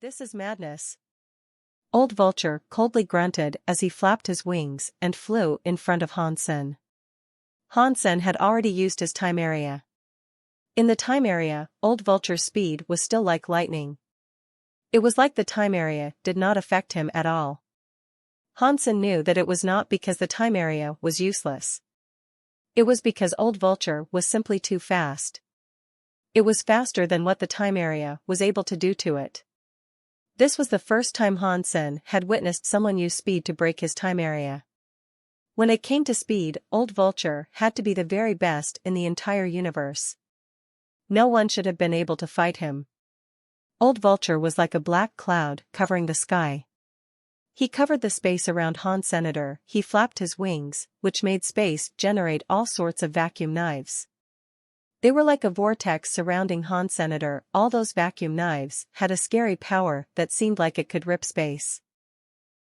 This is madness. Old Vulture coldly grunted as he flapped his wings and flew in front of Hansen. Hansen had already used his time area. In the time area, Old Vulture's speed was still like lightning. It was like the time area did not affect him at all. Hansen knew that it was not because the time area was useless. It was because Old Vulture was simply too fast. It was faster than what the time area was able to do to it. This was the first time Hansen had witnessed someone use speed to break his time area. When it came to speed, Old Vulture had to be the very best in the entire universe. No one should have been able to fight him. Old Vulture was like a black cloud covering the sky. He covered the space around Hansen. He flapped his wings, which made space generate all sorts of vacuum knives. They were like a vortex surrounding Hansen. All those vacuum knives had a scary power that seemed like it could rip space.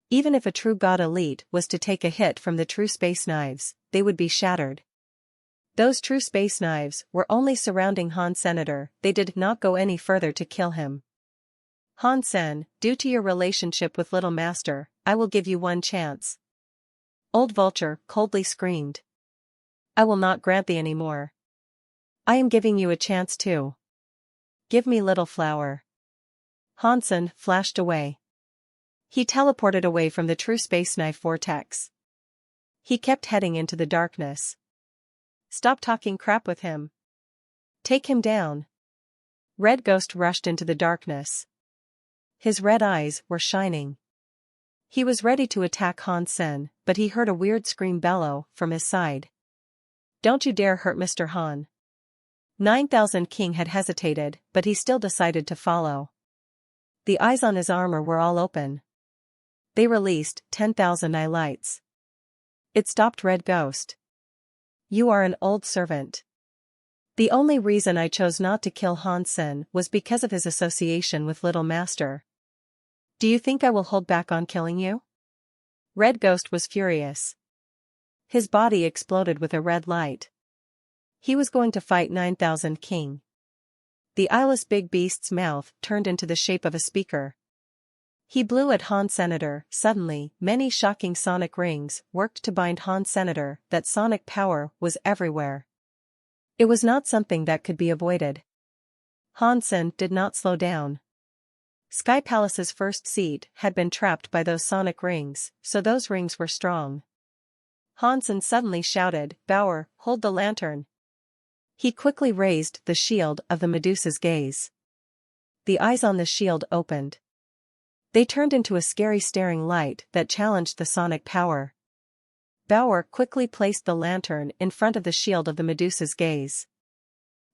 Even if a true god elite was to take a hit from the true space knives, they would be shattered. Those true space knives were only surrounding Hansen. They did not go any further to kill him. Hansen, due to your relationship with Little Master, I will give you one chance. Old Vulture coldly screamed. I will not grant thee any more. I am giving you a chance too. Give me Little Flower. Hansen flashed away. He teleported away from the true space knife vortex. He kept heading into the darkness. Stop talking crap with him. Take him down. Red Ghost rushed into the darkness. His red eyes were shining. He was ready to attack Hansen, but he heard a weird scream bellow from his side. Don't you dare hurt Mr. Han. 9000 King had hesitated, but he still decided to follow. The eyes on his armor were all open. They released 10,000 eye lights. It stopped Red Ghost. You are an old servant. The only reason I chose not to kill Hansen was because of his association with Little Master. Do you think I will hold back on killing you? Red Ghost was furious. His body exploded with a red light. He was going to fight 9000 King. The eyeless big beast's mouth turned into the shape of a speaker. He blew at Hansen. Suddenly, many shocking sonic rings worked to bind Hansen. That sonic power was everywhere. It was not something that could be avoided. Hansen did not slow down. Sky Palace's first seat had been trapped by those sonic rings, so those rings were strong. Hansen suddenly shouted, Bauer, hold the lantern. He quickly raised the shield of the Medusa's gaze. The eyes on the shield opened. They turned into a scary staring light that challenged the sonic power. Bauer quickly placed the lantern in front of the shield of the Medusa's gaze.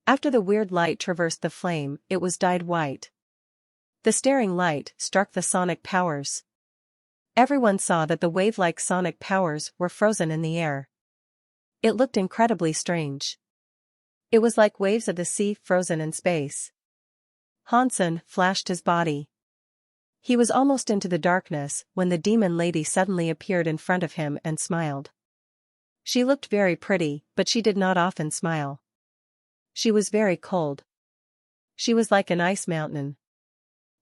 After the weird light traversed the flame, it was dyed white. The staring light struck the sonic powers. Everyone saw that the wave-like sonic powers were frozen in the air. It looked incredibly strange. It was like waves of the sea frozen in space. Hansen flashed his body. He was almost into the darkness when the demon lady suddenly appeared in front of him and smiled. She looked very pretty, but she did not often smile. She was very cold. She was like an ice mountain.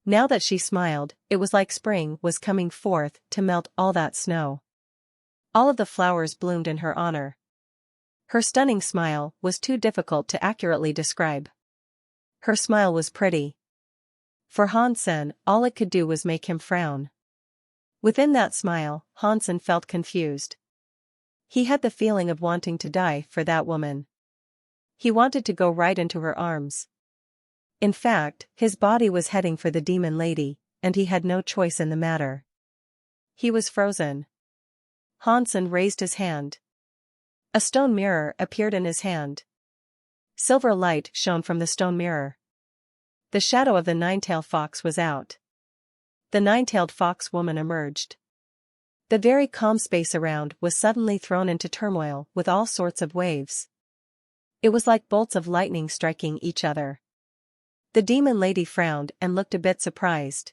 Now that she smiled, it was like spring was coming forth to melt all that snow. All of the flowers bloomed in her honor. Her stunning smile was too difficult to accurately describe. Her smile was pretty. For Hansen, all it could do was make him frown. Within that smile, Hansen felt confused. He had the feeling of wanting to die for that woman. He wanted to go right into her arms. In fact, his body was heading for the demon lady, and he had no choice in the matter. He was frozen. Hansen raised his hand. A stone mirror appeared in his hand. Silver light shone from the stone mirror. The shadow of the nine-tailed fox was out. The nine-tailed fox woman emerged. The very calm space around was suddenly thrown into turmoil with all sorts of waves. It was like bolts of lightning striking each other. The demon lady frowned and looked a bit surprised.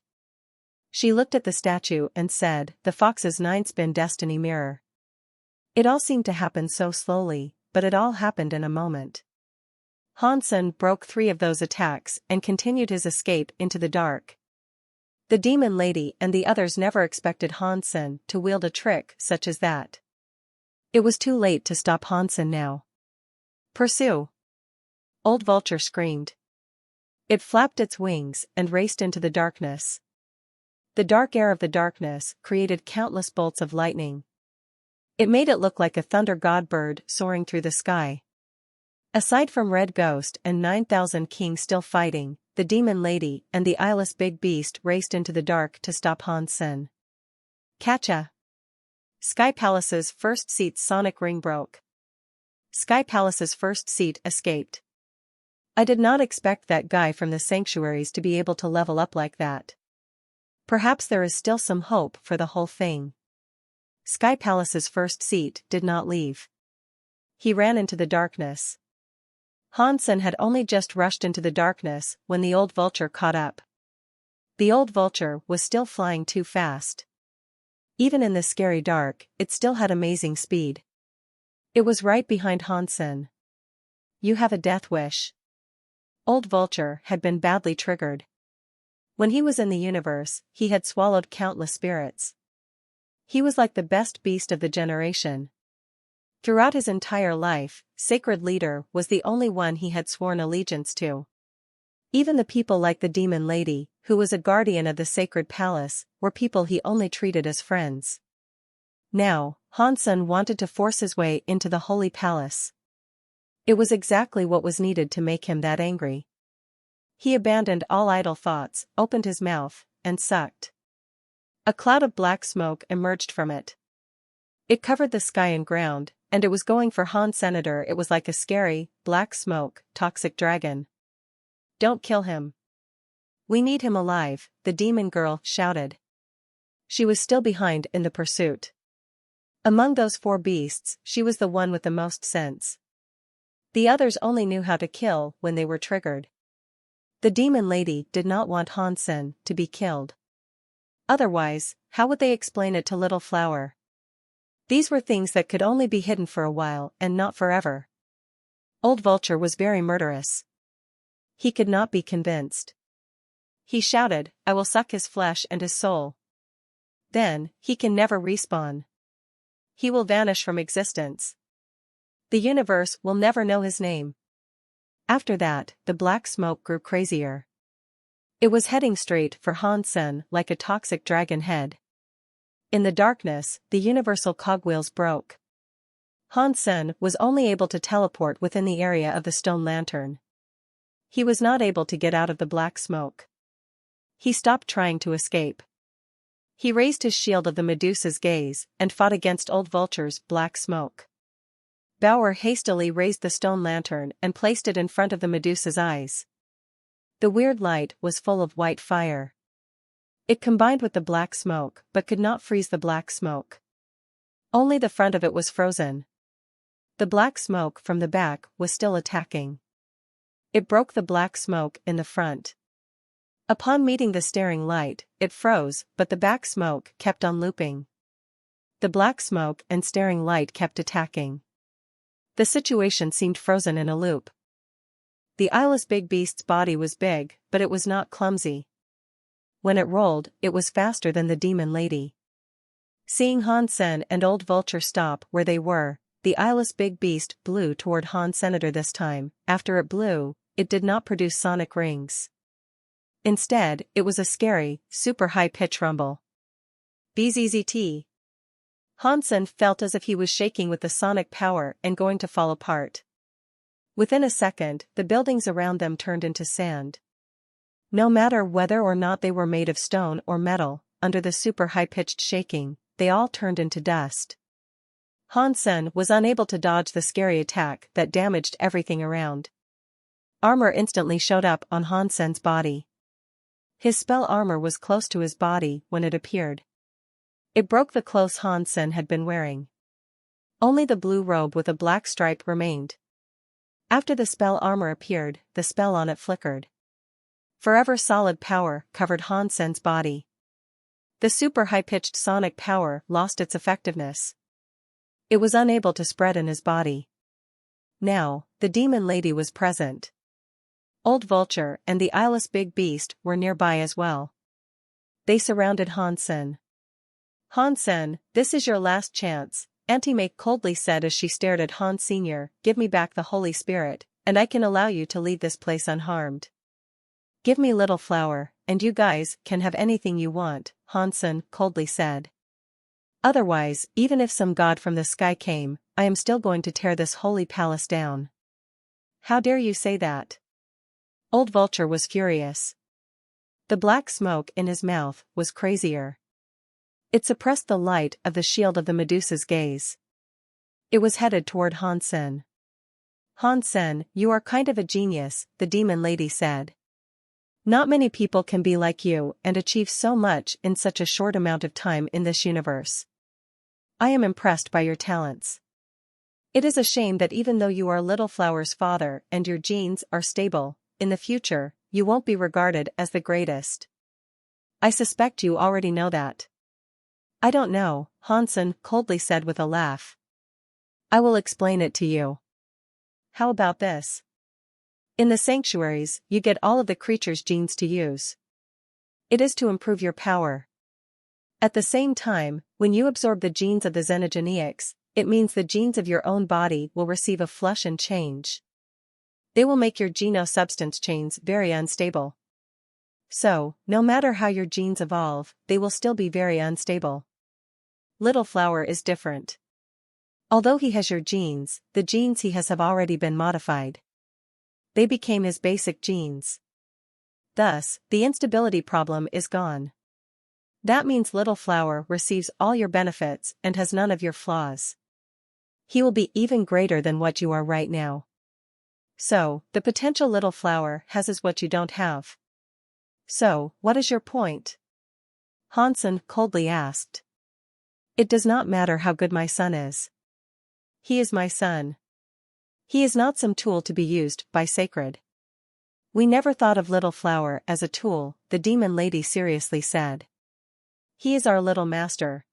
She looked at the statue and said, the fox's 9-spin destiny mirror. It all seemed to happen so slowly, but it all happened in a moment. Hansen broke 3 of those attacks and continued his escape into the dark. The demon lady and the others never expected Hansen to wield a trick such as that. It was too late to stop Hansen now. Pursue! Old Vulture screamed. It flapped its wings and raced into the darkness. The dark air of the darkness created countless bolts of lightning. It made it look like a thunder god bird soaring through the sky. Aside from Red Ghost and 9,000 kings still fighting, the demon lady and the eyeless big beast raced into the dark to stop Hansen. Catcha! Sky Palace's first seat's sonic ring broke. Sky Palace's first seat escaped. I did not expect that guy from the sanctuaries to be able to level up like that. Perhaps there is still some hope for the whole thing. Sky Palace's first seat did not leave. He ran into the darkness. Hansen had only just rushed into the darkness when the old vulture caught up. The old vulture was still flying too fast. Even in the scary dark, it still had amazing speed. It was right behind Hansen. You have a death wish. Old Vulture had been badly triggered. When he was in the universe, he had swallowed countless spirits. He was like the best beast of the generation. Throughout his entire life, Sacred Leader was the only one he had sworn allegiance to. Even the people like the Demon Lady, who was a guardian of the Sacred Palace, were people he only treated as friends. Now, Hansen wanted to force his way into the Holy Palace. It was exactly what was needed to make him that angry. He abandoned all idle thoughts, opened his mouth, and sucked. A cloud of black smoke emerged from it. It covered the sky and ground, and it was going for Han Senator. It was like a scary, black smoke, toxic dragon. Don't kill him. We need him alive, the demon girl shouted. She was still behind in the pursuit. Among those four beasts, she was the one with the most sense. The others only knew how to kill when they were triggered. The demon lady did not want Hansen to be killed. Otherwise, how would they explain it to Little Flower? These were things that could only be hidden for a while and not forever. Old Vulture was very murderous. He could not be convinced. He shouted, I will suck his flesh and his soul. Then, he can never respawn. He will vanish from existence. The universe will never know his name. After that, the black smoke grew crazier. It was heading straight for Hansen like a toxic dragon head. In the darkness, the universal cogwheels broke. Hansen was only able to teleport within the area of the stone lantern. He was not able to get out of the black smoke. He stopped trying to escape. He raised his shield of the Medusa's gaze and fought against Old Vulture's black smoke. Bauer hastily raised the stone lantern and placed it in front of the Medusa's eyes. The weird light was full of white fire. It combined with the black smoke but could not freeze the black smoke. Only the front of it was frozen. The black smoke from the back was still attacking. It broke the black smoke in the front. Upon meeting the staring light, it froze, but the back smoke kept on looping. The black smoke and staring light kept attacking. The situation seemed frozen in a loop. The eyeless big beast's body was big, but it was not clumsy. When it rolled, it was faster than the demon lady. Seeing Hansen and Old Vulture stop where they were, the eyeless big beast blew toward Han Senator this time. After it blew, it did not produce sonic rings. Instead, it was a scary, super high-pitch rumble. Bzzzt. Hansen felt as if he was shaking with the sonic power and going to fall apart. Within a second, the buildings around them turned into sand. No matter whether or not they were made of stone or metal, under the super high-pitched shaking, they all turned into dust. Hansen was unable to dodge the scary attack that damaged everything around. Armor instantly showed up on Hansen's body. His spell armor was close to his body when it appeared. It broke the clothes Hansen had been wearing. Only the blue robe with a black stripe remained. After the spell armor appeared, the spell on it flickered. Forever solid power covered Hansen's body. The super high-pitched sonic power lost its effectiveness. It was unable to spread in his body. Now, the demon lady was present. Old Vulture and the eyeless big beast were nearby as well. They surrounded Hansen. Hansen, this is your last chance, Auntie May coldly said as she stared at Hans Sr., give me back the Holy Spirit, and I can allow you to leave this place unharmed. Give me Little Flower, and you guys can have anything you want, Hansen coldly said. Otherwise, even if some god from the sky came, I am still going to tear this holy palace down. How dare you say that? Old Vulture was furious. The black smoke in his mouth was crazier. It suppressed the light of the shield of the Medusa's gaze. It was headed toward Hansen. Hansen, you are kind of a genius, the demon lady said. Not many people can be like you and achieve so much in such a short amount of time in this universe. I am impressed by your talents. It is a shame that even though you are Little Flower's father and your genes are stable, in the future, you won't be regarded as the greatest. I suspect you already know that. I don't know, Hansen coldly said with a laugh. I will explain it to you. How about this? In the sanctuaries, you get all of the creature's genes to use. It is to improve your power. At the same time, when you absorb the genes of the xenogeniacs, it means the genes of your own body will receive a flush and change. They will make your geno-substance chains very unstable. So, no matter how your genes evolve, they will still be very unstable. Little Flower is different. Although he has your genes, the genes he has have already been modified. They became his basic genes. Thus, the instability problem is gone. That means Little Flower receives all your benefits and has none of your flaws. He will be even greater than what you are right now. So, the potential Little Flower has is what you don't have. So, what is your point? Hansen coldly asked. It does not matter how good my son is. He is my son. He is not some tool to be used by sacred. We never thought of Little Flower as a tool, the demon lady seriously said. He is our little master.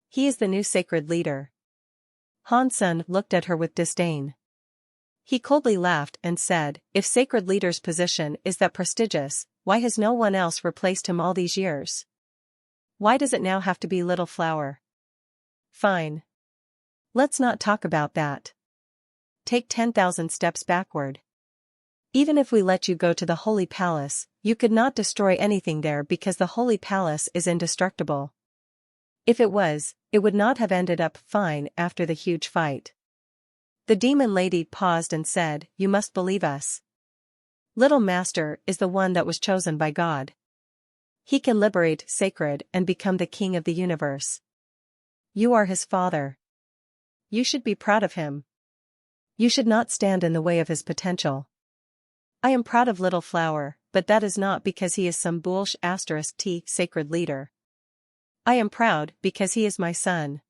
He is the new sacred leader. Hansen looked at her with disdain. He coldly laughed and said, if sacred leader's position is that prestigious, why has no one else replaced him all these years? Why does it now have to be Little Flower? Fine. Let's not talk about that. Take 10,000 steps backward. Even if we let you go to the Holy Palace, you could not destroy anything there because the Holy Palace is indestructible. If it was, it would not have ended up fine after the huge fight. The demon lady paused and said, you must believe us. Little Master is the one that was chosen by God. He can liberate sacred and become the king of the universe. You are his father. You should be proud of him. You should not stand in the way of his potential. I am proud of Little Flower, but that is not because he is some bullsh *t sacred leader. I am proud because he is my son.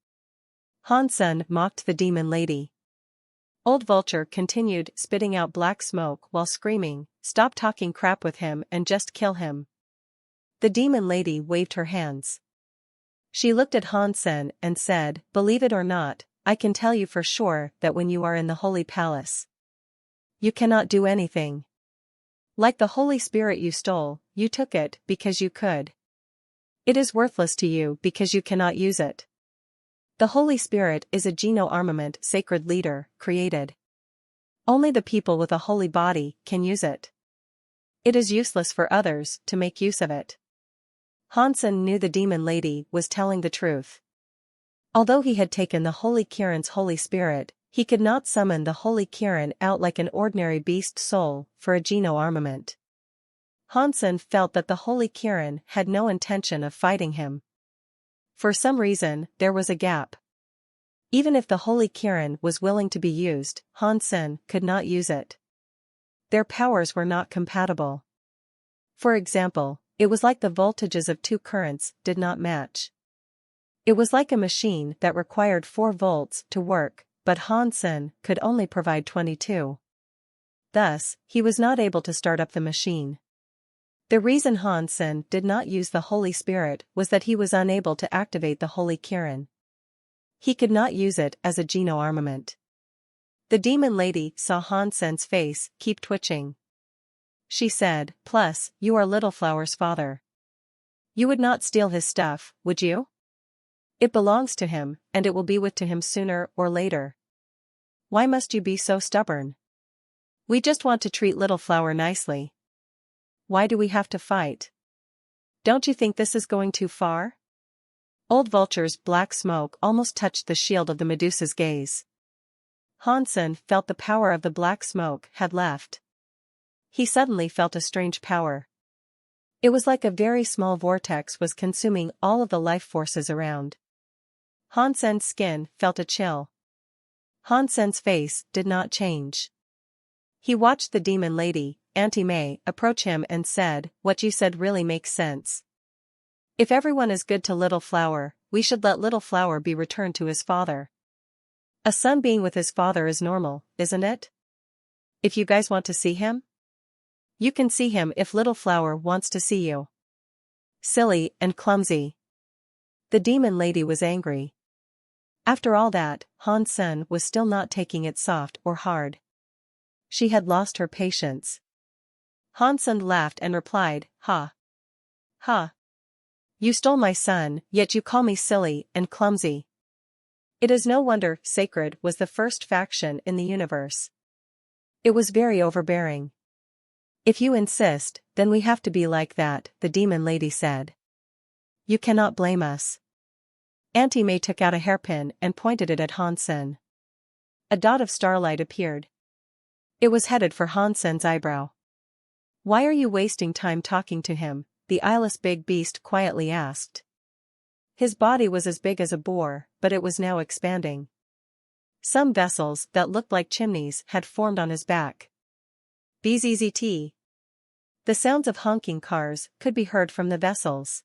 Hansen mocked the demon lady. Old Vulture continued spitting out black smoke while screaming, stop talking crap with him and just kill him. The demon lady waved her hands. She looked at Hansen and said, believe it or not, I can tell you for sure that when you are in the Holy Palace, you cannot do anything. Like the Holy Spirit you stole, you took it because you could. It is worthless to you because you cannot use it. The Holy Spirit is a geno-armament sacred leader, created. Only the people with a holy body can use it. It is useless for others to make use of it. Hansen knew the demon lady was telling the truth. Although he had taken the Holy Kirin's Holy Spirit, he could not summon the Holy Kirin out like an ordinary beast soul for a geno-armament. Hansen felt that the Holy Kirin had no intention of fighting him. For some reason, there was a gap. Even if the Holy Kirin was willing to be used, Hansen could not use it. Their powers were not compatible. For example, it was like the voltages of two currents did not match. It was like a machine that required 4 volts to work, but Hansen could only provide 22. Thus, he was not able to start up the machine. The reason Hansen did not use the Holy Spirit was that he was unable to activate the Holy Kirin. He could not use it as a geno-armament. The demon lady saw Hansen's face keep twitching. She said, plus, you are Little Flower's father. You would not steal his stuff, would you? It belongs to him, and it will be with to him sooner or later. Why must you be so stubborn? We just want to treat Little Flower nicely. Why do we have to fight? Don't you think this is going too far? Old Vulture's black smoke almost touched the shield of the Medusa's gaze. Hansen felt the power of the black smoke had left. He suddenly felt a strange power. It was like a very small vortex was consuming all of the life forces around. Hansen's skin felt a chill. Hansen's face did not change. He watched the demon lady, Auntie May, approach him and said, "What you said really makes sense. If everyone is good to Little Flower, we should let Little Flower be returned to his father. A son being with his father is normal, isn't it? If you guys want to see him, you can see him if Little Flower wants to see you." Silly and clumsy. The demon lady was angry. After all that, Hansen was still not taking it soft or hard. She had lost her patience. Hansen laughed and replied, "Ha. Ha. You stole my son, yet you call me silly and clumsy. It is no wonder Sacred was the first faction in the universe. It was very overbearing. If you insist, then we have to be like that," the demon lady said. "You cannot blame us." Auntie May took out a hairpin and pointed it at Hansen. A dot of starlight appeared. It was headed for Hansen's eyebrow. "Why are you wasting time talking to him?" the eyeless big beast quietly asked. His body was as big as a boar, but it was now expanding. Some vessels that looked like chimneys had formed on his back. Bzzzt. The sounds of honking cars could be heard from the vessels.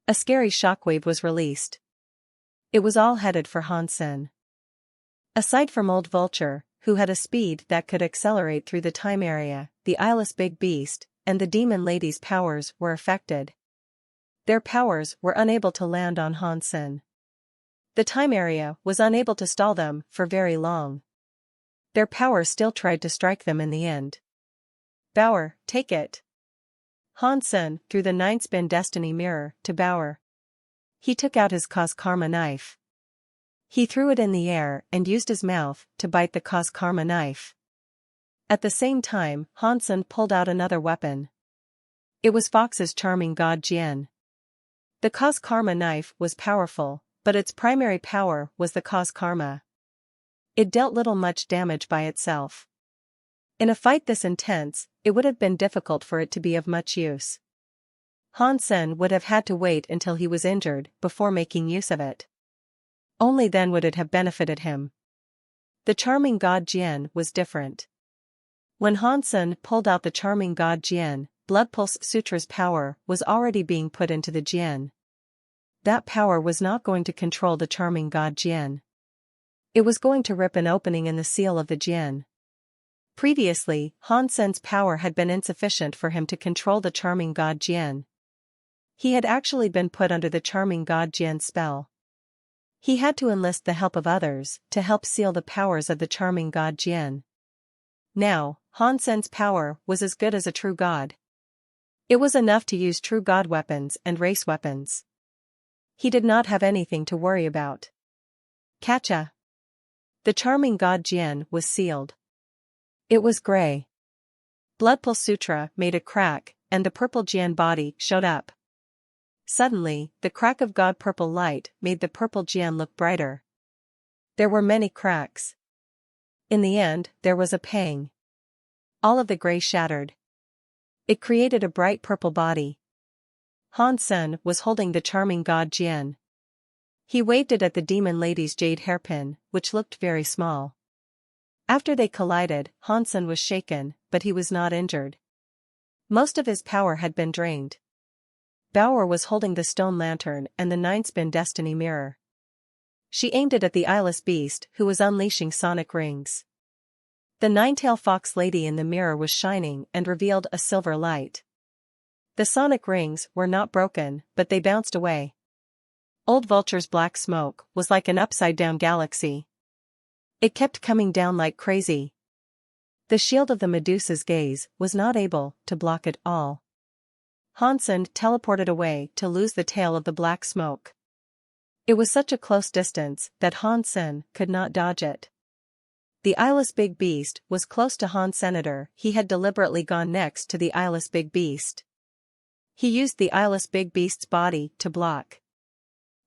A scary shockwave was released. It was all headed for Hansen. Aside from Old Vulture, who had a speed that could accelerate through the time area, the eyeless big beast, and the demon lady's powers were affected. Their powers were unable to land on Hansen. The time area was unable to stall them for very long. Their power still tried to strike them in the end. "Bauer, take it." Hansen threw the 9-spin destiny mirror to Bauer. He took out his cause karma knife. He threw it in the air and used his mouth to bite the cause karma knife. At the same time, Hansen pulled out another weapon. It was Fox's charming god Jian. The cause karma knife was powerful, but its primary power was the cause karma. It dealt little much damage by itself. In a fight this intense, it would have been difficult for it to be of much use. Hansen would have had to wait until he was injured before making use of it. Only then would it have benefited him. The charming god Jian was different. When Hansen pulled out the charming god Jian, Blood Pulse Sutra's power was already being put into the Jian. That power was not going to control the charming god Jian. It was going to rip an opening in the seal of the Jian. Previously, Hansen's power had been insufficient for him to control the charming god Jian. He had actually been put under the charming god Jian's spell. He had to enlist the help of others to help seal the powers of the charming god Jian. Now, Hansen's power was as good as a true god. It was enough to use true god weapons and race weapons. He did not have anything to worry about. Catcha! The charming god Jian was sealed. It was gray. Blood Pulse Sutra made a crack, and the purple Jian body showed up. Suddenly, the crack of god purple light made the purple Jian look brighter. There were many cracks. In the end, there was a pang. All of the gray shattered. It created a bright purple body. Hansen was holding the charming god Jian. He waved it at the demon lady's jade hairpin, which looked very small. After they collided, Hansen was shaken, but he was not injured. Most of his power had been drained. Bauer was holding the stone lantern and the 9-spin destiny mirror. She aimed it at the eyeless beast who was unleashing sonic rings. The 9-tail fox lady in the mirror was shining and revealed a silver light. The sonic rings were not broken, but they bounced away. Old Vulture's black smoke was like an upside-down galaxy. It kept coming down like crazy. The shield of the Medusa's gaze was not able to block it all. Hansen teleported away to lose the tail of the black smoke. It was such a close distance that Hansen could not dodge it. The eyeless big beast was close to Han Senator. He had deliberately gone next to the eyeless big beast. He used the eyeless big beast's body to block.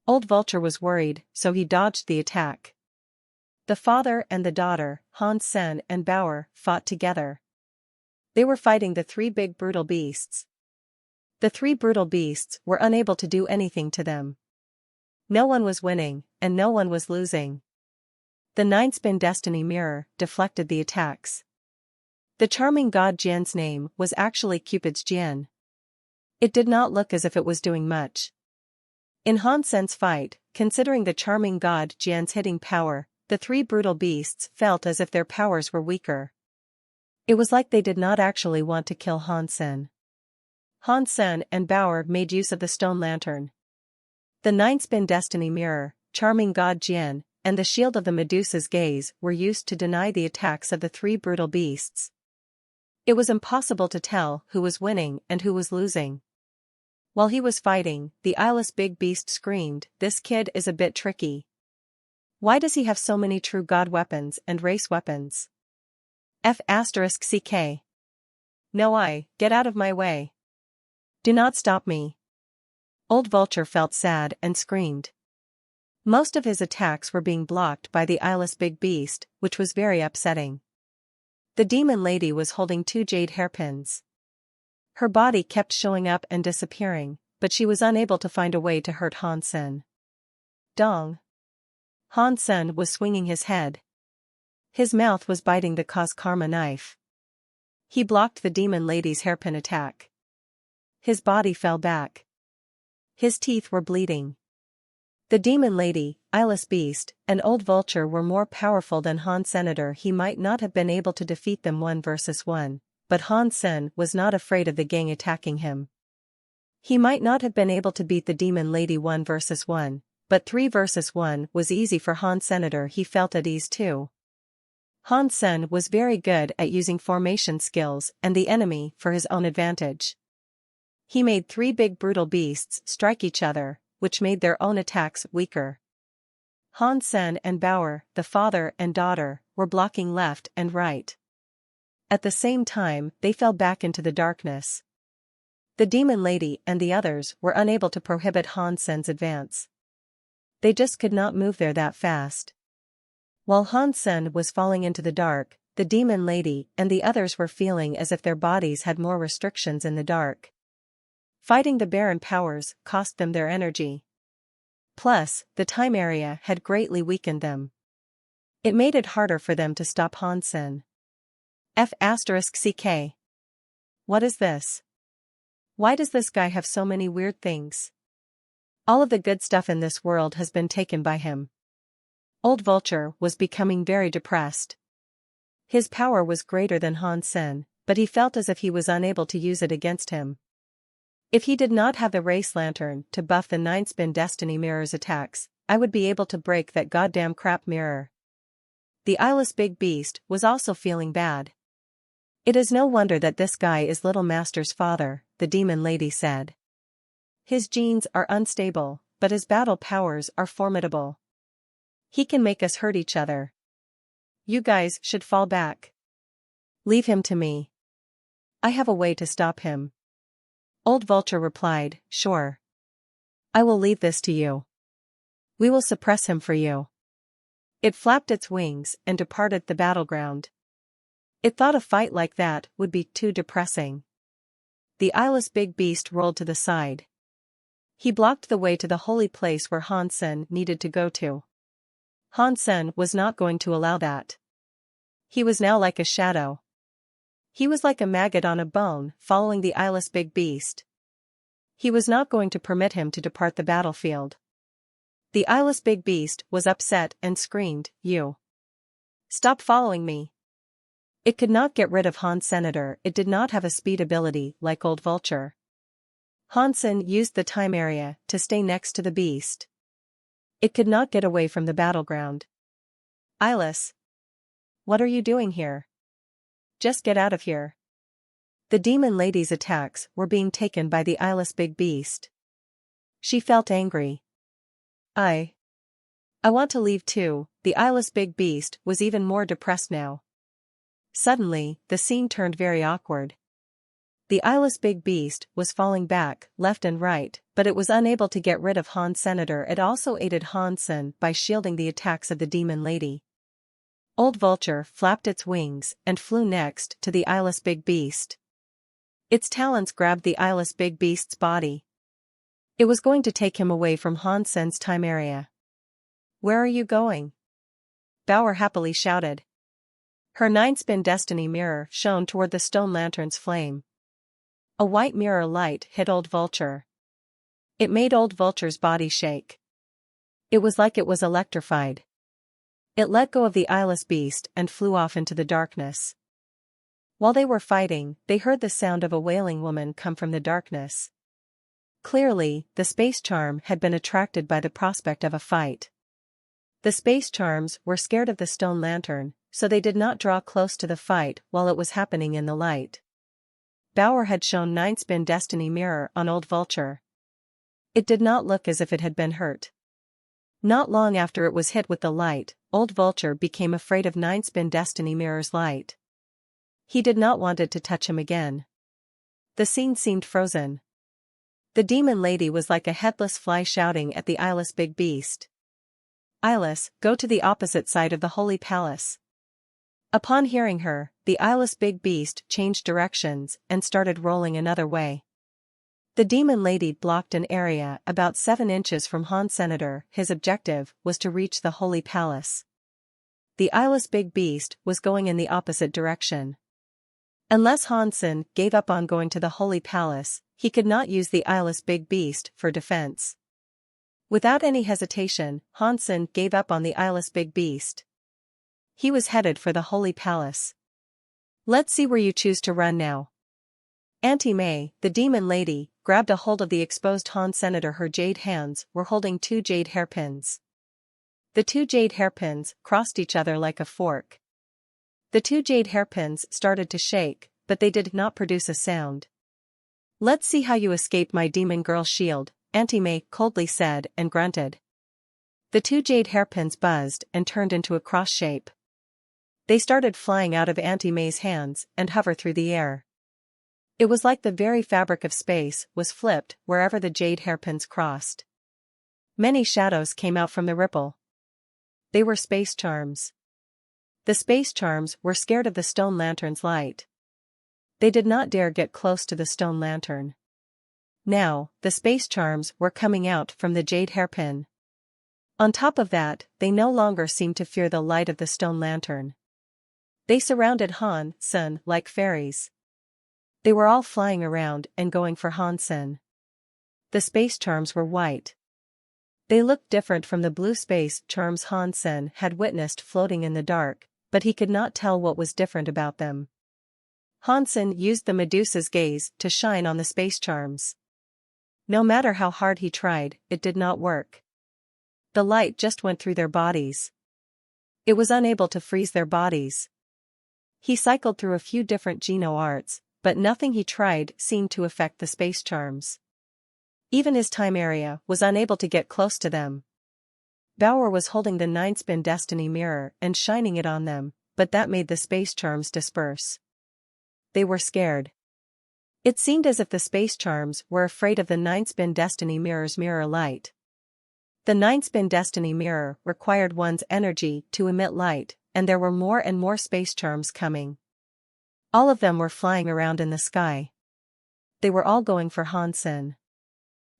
Old Vulture was worried, so he dodged the attack. The father and the daughter, Hansen and Bauer, fought together. They were fighting the three big brutal beasts. The three brutal beasts were unable to do anything to them. No one was winning, and no one was losing. The 9-spin destiny mirror deflected the attacks. The charming god Jian's name was actually Cupid's Jian. It did not look as if it was doing much. In Hansen's fight, considering the charming god Jian's hitting power, the three brutal beasts felt as if their powers were weaker. It was like they did not actually want to kill Hansen. Hansen and Bauer made use of the stone lantern. The 9-spin destiny mirror, charming god Jian, and the shield of the Medusa's gaze were used to deny the attacks of the three brutal beasts. It was impossible to tell who was winning and who was losing. While he was fighting, the eyeless big beast screamed, "This kid is a bit tricky. Why does he have so many true god weapons and race weapons? F***ck. No, get out of my way. Do not stop me." Old Vulture felt sad and screamed. Most of his attacks were being blocked by the eyeless big beast, which was very upsetting. The demon lady was holding 2 jade hairpins. Her body kept showing up and disappearing, but she was unable to find a way to hurt Hansen. Dong. Hansen was swinging his head. His mouth was biting the cause karma knife. He blocked the demon lady's hairpin attack. His body fell back. His teeth were bleeding. The demon lady, eyeless beast, and old Vulture were more powerful than Han Senator. He might not have been able to defeat them 1 versus 1, but Hansen was not afraid of the gang attacking him. He might not have been able to beat the demon lady 1 versus 1, but 3 versus 1 was easy for Han Senator. He felt at ease too. Hansen was very good at using formation skills and the enemy for his own advantage. He made 3 big brutal beasts strike each other, which made their own attacks weaker. Hansen and Bauer, the father and daughter, were blocking left and right. At the same time, they fell back into the darkness. The demon lady and the others were unable to prohibit Hansen's advance. They just could not move there that fast. While Hansen was falling into the dark, the demon lady and the others were feeling as if their bodies had more restrictions in the dark. Fighting the barren powers cost them their energy. Plus, the time area had greatly weakened them. It made it harder for them to stop Hansen. F***ck. What is this? Why does this guy have so many weird things? All of the good stuff in this world has been taken by him. Old Vulture was becoming very depressed. His power was greater than Hansen, but he felt as if he was unable to use it against him. If he did not have the race lantern to buff the 9-spin destiny mirror's attacks, I would be able to break that goddamn crap mirror. The eyeless big beast was also feeling bad. It is no wonder that this guy is Little Master's father, the demon lady said. His genes are unstable, but his battle powers are formidable. He can make us hurt each other. You guys should fall back. Leave him to me. I have a way to stop him. Old Vulture replied, "Sure. I will leave this to you. We will suppress him for you." It flapped its wings and departed the battleground. It thought a fight like that would be too depressing. The eyeless big beast rolled to the side. He blocked the way to the holy place where Hansen needed to go to. Hansen was not going to allow that. He was now like a shadow. He was like a maggot on a bone, following the eyeless big beast. He was not going to permit him to depart the battlefield. The eyeless big beast was upset and screamed, "You! Stop following me!" It could not get rid of Han Senator. It did not have a speed ability like Old Vulture. Hansen used the time area to stay next to the beast. It could not get away from the battleground. "Eyeless! What are you doing here? Just get out of here." The demon lady's attacks were being taken by the eyeless big beast. She felt angry. I want to leave too. The eyeless big beast was even more depressed now. Suddenly, the scene turned very awkward. The eyeless big beast was falling back, left and right, but it was unable to get rid of Han's senator. It also aided Hansen by shielding the attacks of the demon lady. Old Vulture flapped its wings and flew next to the eyeless big beast. Its talons grabbed the eyeless big beast's body. It was going to take him away from Hansen's time area. "Where are you going?" Bauer happily shouted. Her 9-spin destiny mirror shone toward the stone lantern's flame. A white mirror light hit Old Vulture. It made Old Vulture's body shake. It was like it was electrified. It let go of the eyeless beast and flew off into the darkness. While they were fighting, they heard the sound of a wailing woman come from the darkness. Clearly, the space charm had been attracted by the prospect of a fight. The space charms were scared of the stone lantern, so they did not draw close to the fight while it was happening in the light. Bauer had shown 9-spin destiny mirror on Old Vulture. It did not look as if it had been hurt. Not long after it was hit with the light, Old Vulture became afraid of 9-spin destiny mirror's light. He did not want it to touch him again. The scene seemed frozen. The demon lady was like a headless fly shouting at the eyeless big beast. "Eyeless, go to the opposite side of the holy palace." Upon hearing her, the eyeless big beast changed directions and started rolling another way. The demon lady blocked an area about 7 inches from Han's senator. His objective was to reach the holy palace. The eyeless big beast was going in the opposite direction. Unless Hansen gave up on going to the holy palace, he could not use the eyeless big beast for defense. Without any hesitation, Hansen gave up on the eyeless big beast. He was headed for the holy palace. "Let's see where you choose to run now." Auntie May, the demon lady, grabbed a hold of the exposed Han senator. Her jade hands were holding 2 jade hairpins. The 2 jade hairpins crossed each other like a fork. The 2 jade hairpins started to shake, but they did not produce a sound. "Let's see how you escape my demon girl shield," Auntie May coldly said and grunted. The 2 jade hairpins buzzed and turned into a cross shape. They started flying out of Auntie May's hands and hover through the air. It was like the very fabric of space was flipped wherever the jade hairpins crossed. Many shadows came out from the ripple. They were space charms. The space charms were scared of the stone lantern's light. They did not dare get close to the stone lantern. Now, the space charms were coming out from the jade hairpin. On top of that, they no longer seemed to fear the light of the stone lantern. They surrounded Hansen like fairies. They were all flying around and going for Hansen. The space charms were white. They looked different from the blue space charms Hansen had witnessed floating in the dark, but he could not tell what was different about them. Hansen used the Medusa's gaze to shine on the space charms. No matter how hard he tried, it did not work. The light just went through their bodies. It was unable to freeze their bodies. He cycled through a few different Geno arts, but nothing he tried seemed to affect the space charms. Even his time area was unable to get close to them. Bauer was holding the 9-spin destiny mirror and shining it on them, but that made the space charms disperse. They were scared. It seemed as if the space charms were afraid of the 9-spin destiny mirror's mirror light. The 9-spin destiny mirror required one's energy to emit light, and there were more and more space charms coming. All of them were flying around in the sky. They were all going for Hansen.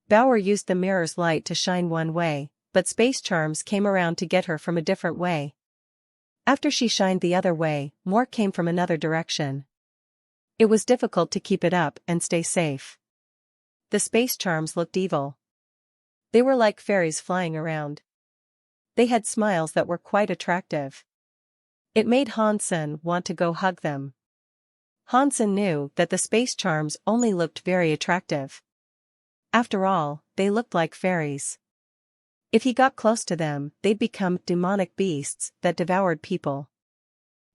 Bauer used the mirror's light to shine one way, but space charms came around to get her from a different way. After she shined the other way, more came from another direction. It was difficult to keep it up and stay safe. The space charms looked evil. They were like fairies flying around. They had smiles that were quite attractive. It made Hansen want to go hug them. Hansen knew that the space charms only looked very attractive. After all, they looked like fairies. If he got close to them, they'd become demonic beasts that devoured people.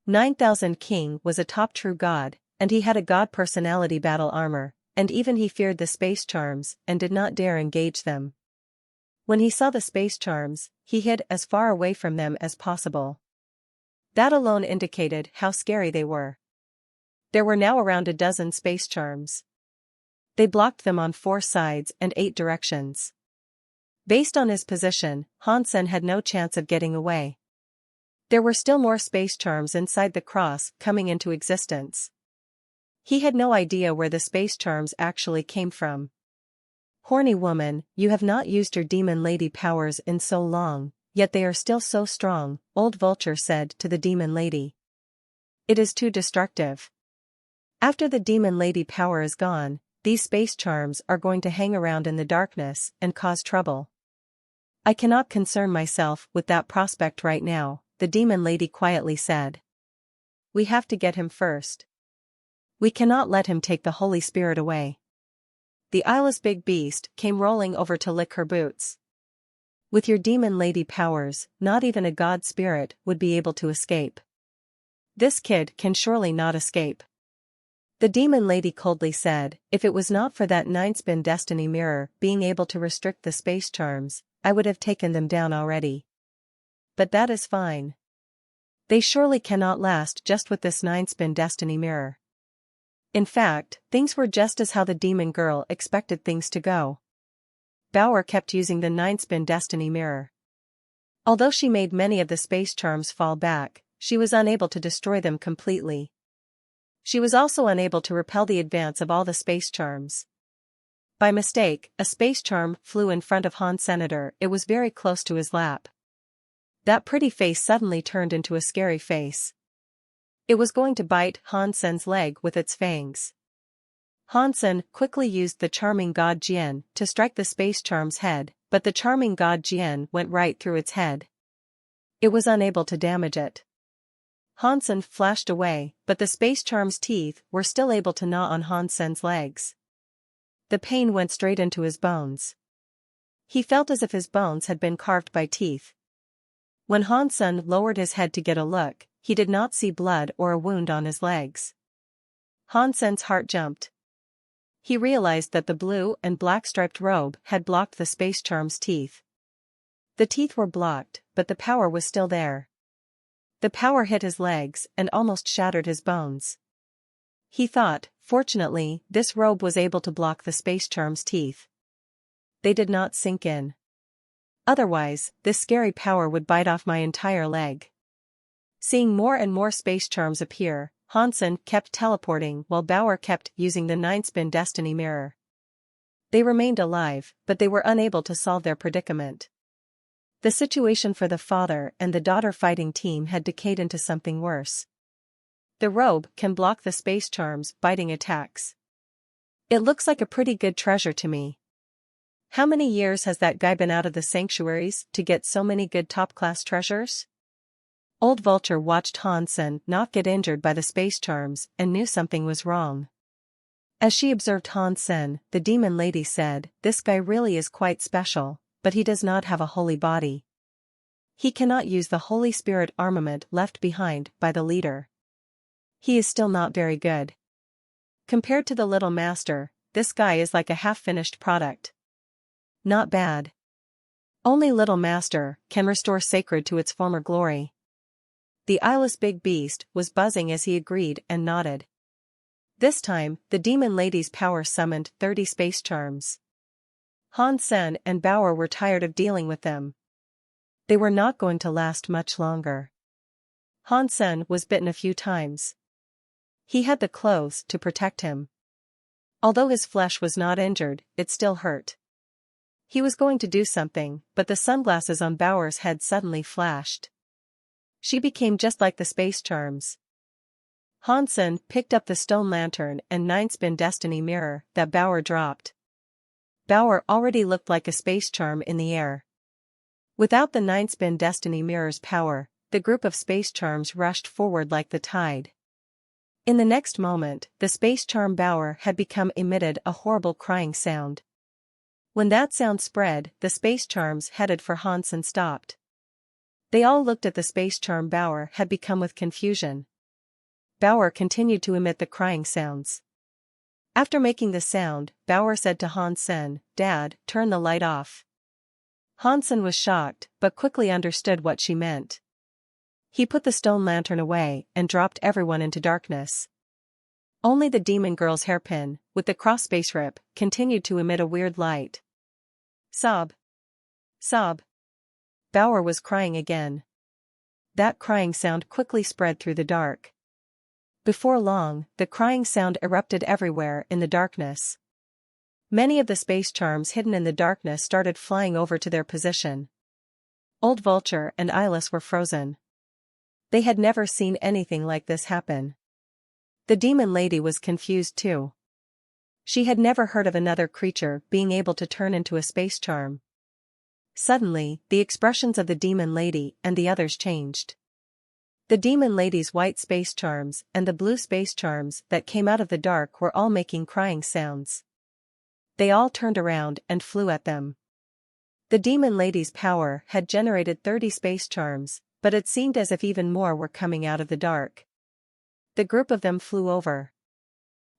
9000 King was a top true god, and he had a god personality battle armor, and even he feared the space charms and did not dare engage them. When he saw the space charms, he hid as far away from them as possible. That alone indicated how scary they were. There were now around a dozen space charms. They blocked them on 4 sides and 8 directions. Based on his position, Hansen had no chance of getting away. There were still more space charms inside the cross coming into existence. He had no idea where the space charms actually came from. Horny woman, you have not used your demon lady powers in so long, yet they are still so strong, old vulture said to the demon lady. It is too destructive. After the demon lady power is gone, these space charms are going to hang around in the darkness and cause trouble. I cannot concern myself with that prospect right now, the demon lady quietly said. We have to get him first. We cannot let him take the Holy Spirit away. The eyeless big beast came rolling over to lick her boots. With your demon lady powers, not even a god spirit would be able to escape. This kid can surely not escape. The demon lady coldly said, if it was not for that 9-spin destiny mirror being able to restrict the space charms, I would have taken them down already. But that is fine. They surely cannot last just with this 9-spin destiny mirror. In fact, things were just as how the demon girl expected things to go. Bauer kept using the 9-spin destiny mirror. Although she made many of the space charms fall back, she was unable to destroy them completely. She was also unable to repel the advance of all the space charms. By mistake, a space charm flew in front of Han Senator. It was very close to his lap. That pretty face suddenly turned into a scary face. It was going to bite Hansen's leg with its fangs. Hansen quickly used the charming god Jian to strike the space charm's head, but the charming god Jian went right through its head. It was unable to damage it. Hansen flashed away, but the space charm's teeth were still able to gnaw on Hansen's legs. The pain went straight into his bones. He felt as if his bones had been carved by teeth. When Hansen lowered his head to get a look, he did not see blood or a wound on his legs. Hansen's heart jumped. He realized that the blue and black striped robe had blocked the space charm's teeth. The teeth were blocked, but the power was still there. The power hit his legs and almost shattered his bones. He thought, fortunately, this robe was able to block the space charm's teeth. They did not sink in. Otherwise, this scary power would bite off my entire leg. Seeing more and more space charms appear, Hansen kept teleporting while Bauer kept using the 9-spin destiny mirror. They remained alive, but they were unable to solve their predicament. The situation for the father and the daughter fighting team had decayed into something worse. The robe can block the space charm's biting attacks. It looks like a pretty good treasure to me. How many years has that guy been out of the sanctuaries to get so many good top-class treasures? Old Vulture watched Hansen not get injured by the space charms and knew something was wrong. As she observed Hansen, the demon lady said, "This guy really is quite special, but he does not have a holy body. He cannot use the Holy Spirit armament left behind by the leader. He is still not very good. Compared to the little master, this guy is like a half-finished product. Not bad. Only little master can restore sacred to its former glory." The eyeless big beast was buzzing as he agreed and nodded. This time, the demon lady's power summoned 30 space charms. Hansen and Bauer were tired of dealing with them. They were not going to last much longer. Hansen was bitten a few times. He had the clothes to protect him. Although his flesh was not injured, it still hurt. He was going to do something, but the sunglasses on Bauer's head suddenly flashed. She became just like the space charms. Hansen picked up the stone lantern and 9-spin destiny mirror that Bauer dropped. Bauer already looked like a space charm in the air. Without the 9-spin destiny mirror's power, the group of space charms rushed forward like the tide. In the next moment, the space charm Bauer had become emitted a horrible crying sound. When that sound spread, the space charms headed for Hansen stopped. They all looked at the space charm Bauer had become with confusion. Bauer continued to emit the crying sounds. After making the sound, Bauer said to Hansen, "Dad, turn the light off." Hansen was shocked, but quickly understood what she meant. He put the stone lantern away and dropped everyone into darkness. Only the demon girl's hairpin, with the cross space rip, continued to emit a weird light. Sob. Sob. Bauer was crying again. That crying sound quickly spread through the dark. Before long, the crying sound erupted everywhere in the darkness. Many of the space charms hidden in the darkness started flying over to their position. Old Vulture and Eyeless were frozen. They had never seen anything like this happen. The demon lady was confused too. She had never heard of another creature being able to turn into a space charm. Suddenly, the expressions of the demon lady and the others changed. The demon lady's white space charms and the blue space charms that came out of the dark were all making crying sounds. They all turned around and flew at them. The demon lady's power had generated 30 space charms, but it seemed as if even more were coming out of the dark. The group of them flew over.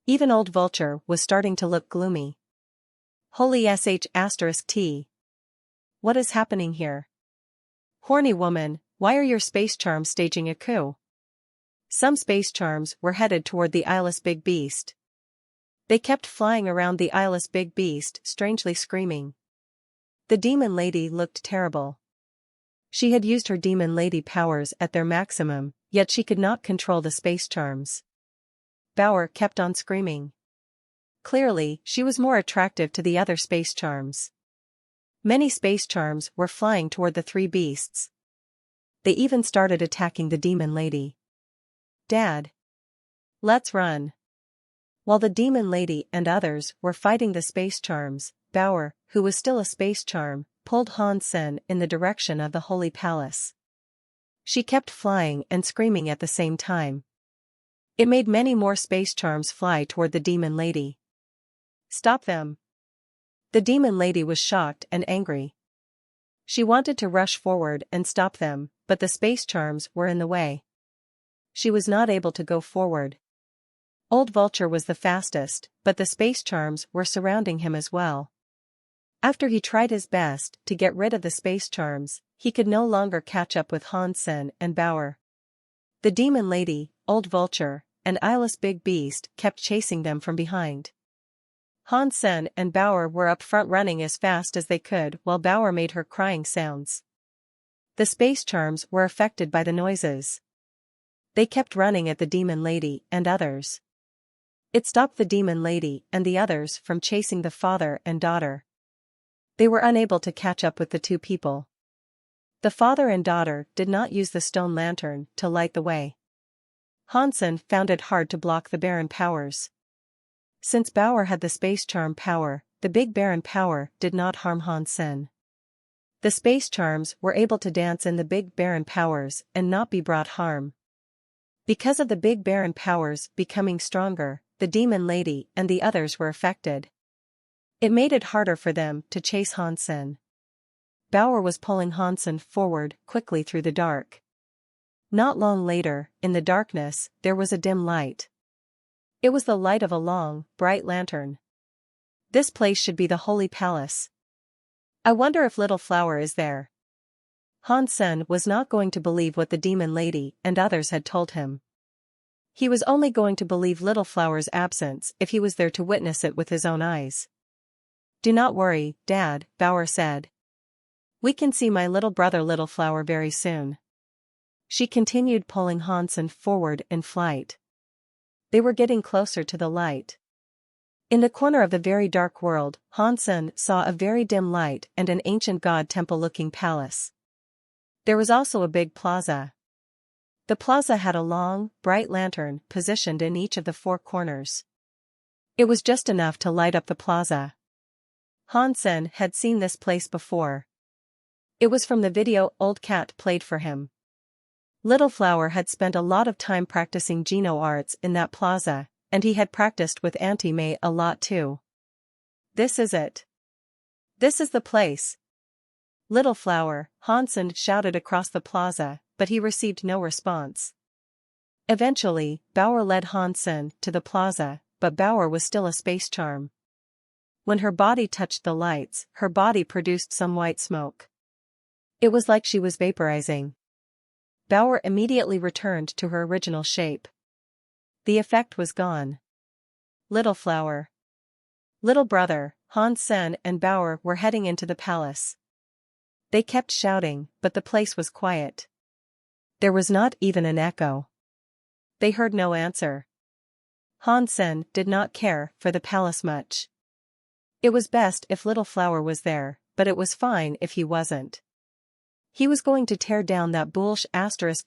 Even Old Vulture was starting to look gloomy. Holy sh*t. What is happening here? Horny woman, why are your space charms staging a coup? Some space charms were headed toward the eyeless big beast. They kept flying around the eyeless big beast, strangely screaming. The demon lady looked terrible. She had used her demon lady powers at their maximum, yet she could not control the space charms. Bauer kept on screaming. Clearly, she was more attractive to the other space charms. Many space charms were flying toward the three beasts. They even started attacking the demon lady. Dad. Let's run. While the demon lady and others were fighting the space charms, Bauer, who was still a space charm, pulled Hansen in the direction of the Holy Palace. She kept flying and screaming at the same time. It made many more space charms fly toward the demon lady. Stop them. The demon lady was shocked and angry. She wanted to rush forward and stop them, but the space charms were in the way. She was not able to go forward. Old Vulture was the fastest, but the space charms were surrounding him as well. After he tried his best to get rid of the space charms, he could no longer catch up with Hansen and Bauer. The demon lady, Old Vulture, and Eyeless Big Beast kept chasing them from behind. Hansen and Bauer were up front running as fast as they could while Bauer made her crying sounds. The space charms were affected by the noises. They kept running at the demon lady and others. It stopped the demon lady and the others from chasing the father and daughter. They were unable to catch up with the two people. The father and daughter did not use the stone lantern to light the way. Hansen found it hard to block the Baron powers. Since Bauer had the space charm power, the big Baron power did not harm Hansen. The space charms were able to dance in the big Baron powers and not be brought harm. Because of the big Baron powers becoming stronger, the demon lady and the others were affected. It made it harder for them to chase Hansen. Bauer was pulling Hansen forward quickly through the dark. Not long later, in the darkness, there was a dim light. It was the light of a long, bright lantern. This place should be the Holy Palace. I wonder if Little Flower is there. Hansen was not going to believe what the demon lady and others had told him. He was only going to believe Little Flower's absence if he was there to witness it with his own eyes. Do not worry, Dad, Bauer said. We can see my little brother Little Flower very soon. She continued pulling Hansen forward in flight. They were getting closer to the light. In the corner of the very dark world, Hansen saw a very dim light and an ancient god temple-looking palace. There was also a big plaza. The plaza had a long, bright lantern positioned in each of the four corners. It was just enough to light up the plaza. Hansen had seen this place before. It was from the video Old Cat played for him. Little Flower had spent a lot of time practicing Geno arts in that plaza, and he had practiced with Auntie May a lot too. This is it. This is the place. Little Flower, Hansen shouted across the plaza, but he received no response. Eventually, Bauer led Hansen to the plaza, but Bauer was still a space charm. When her body touched the lights, her body produced some white smoke. It was like she was vaporizing. Bauer immediately returned to her original shape. The effect was gone. Little flower. Little brother, Hansen and Bauer were heading into the palace. They kept shouting, but the place was quiet. There was not even an echo. They heard no answer. Hansen did not care for the palace much. It was best if Little Flower was there, but it was fine if he wasn't. He was going to tear down that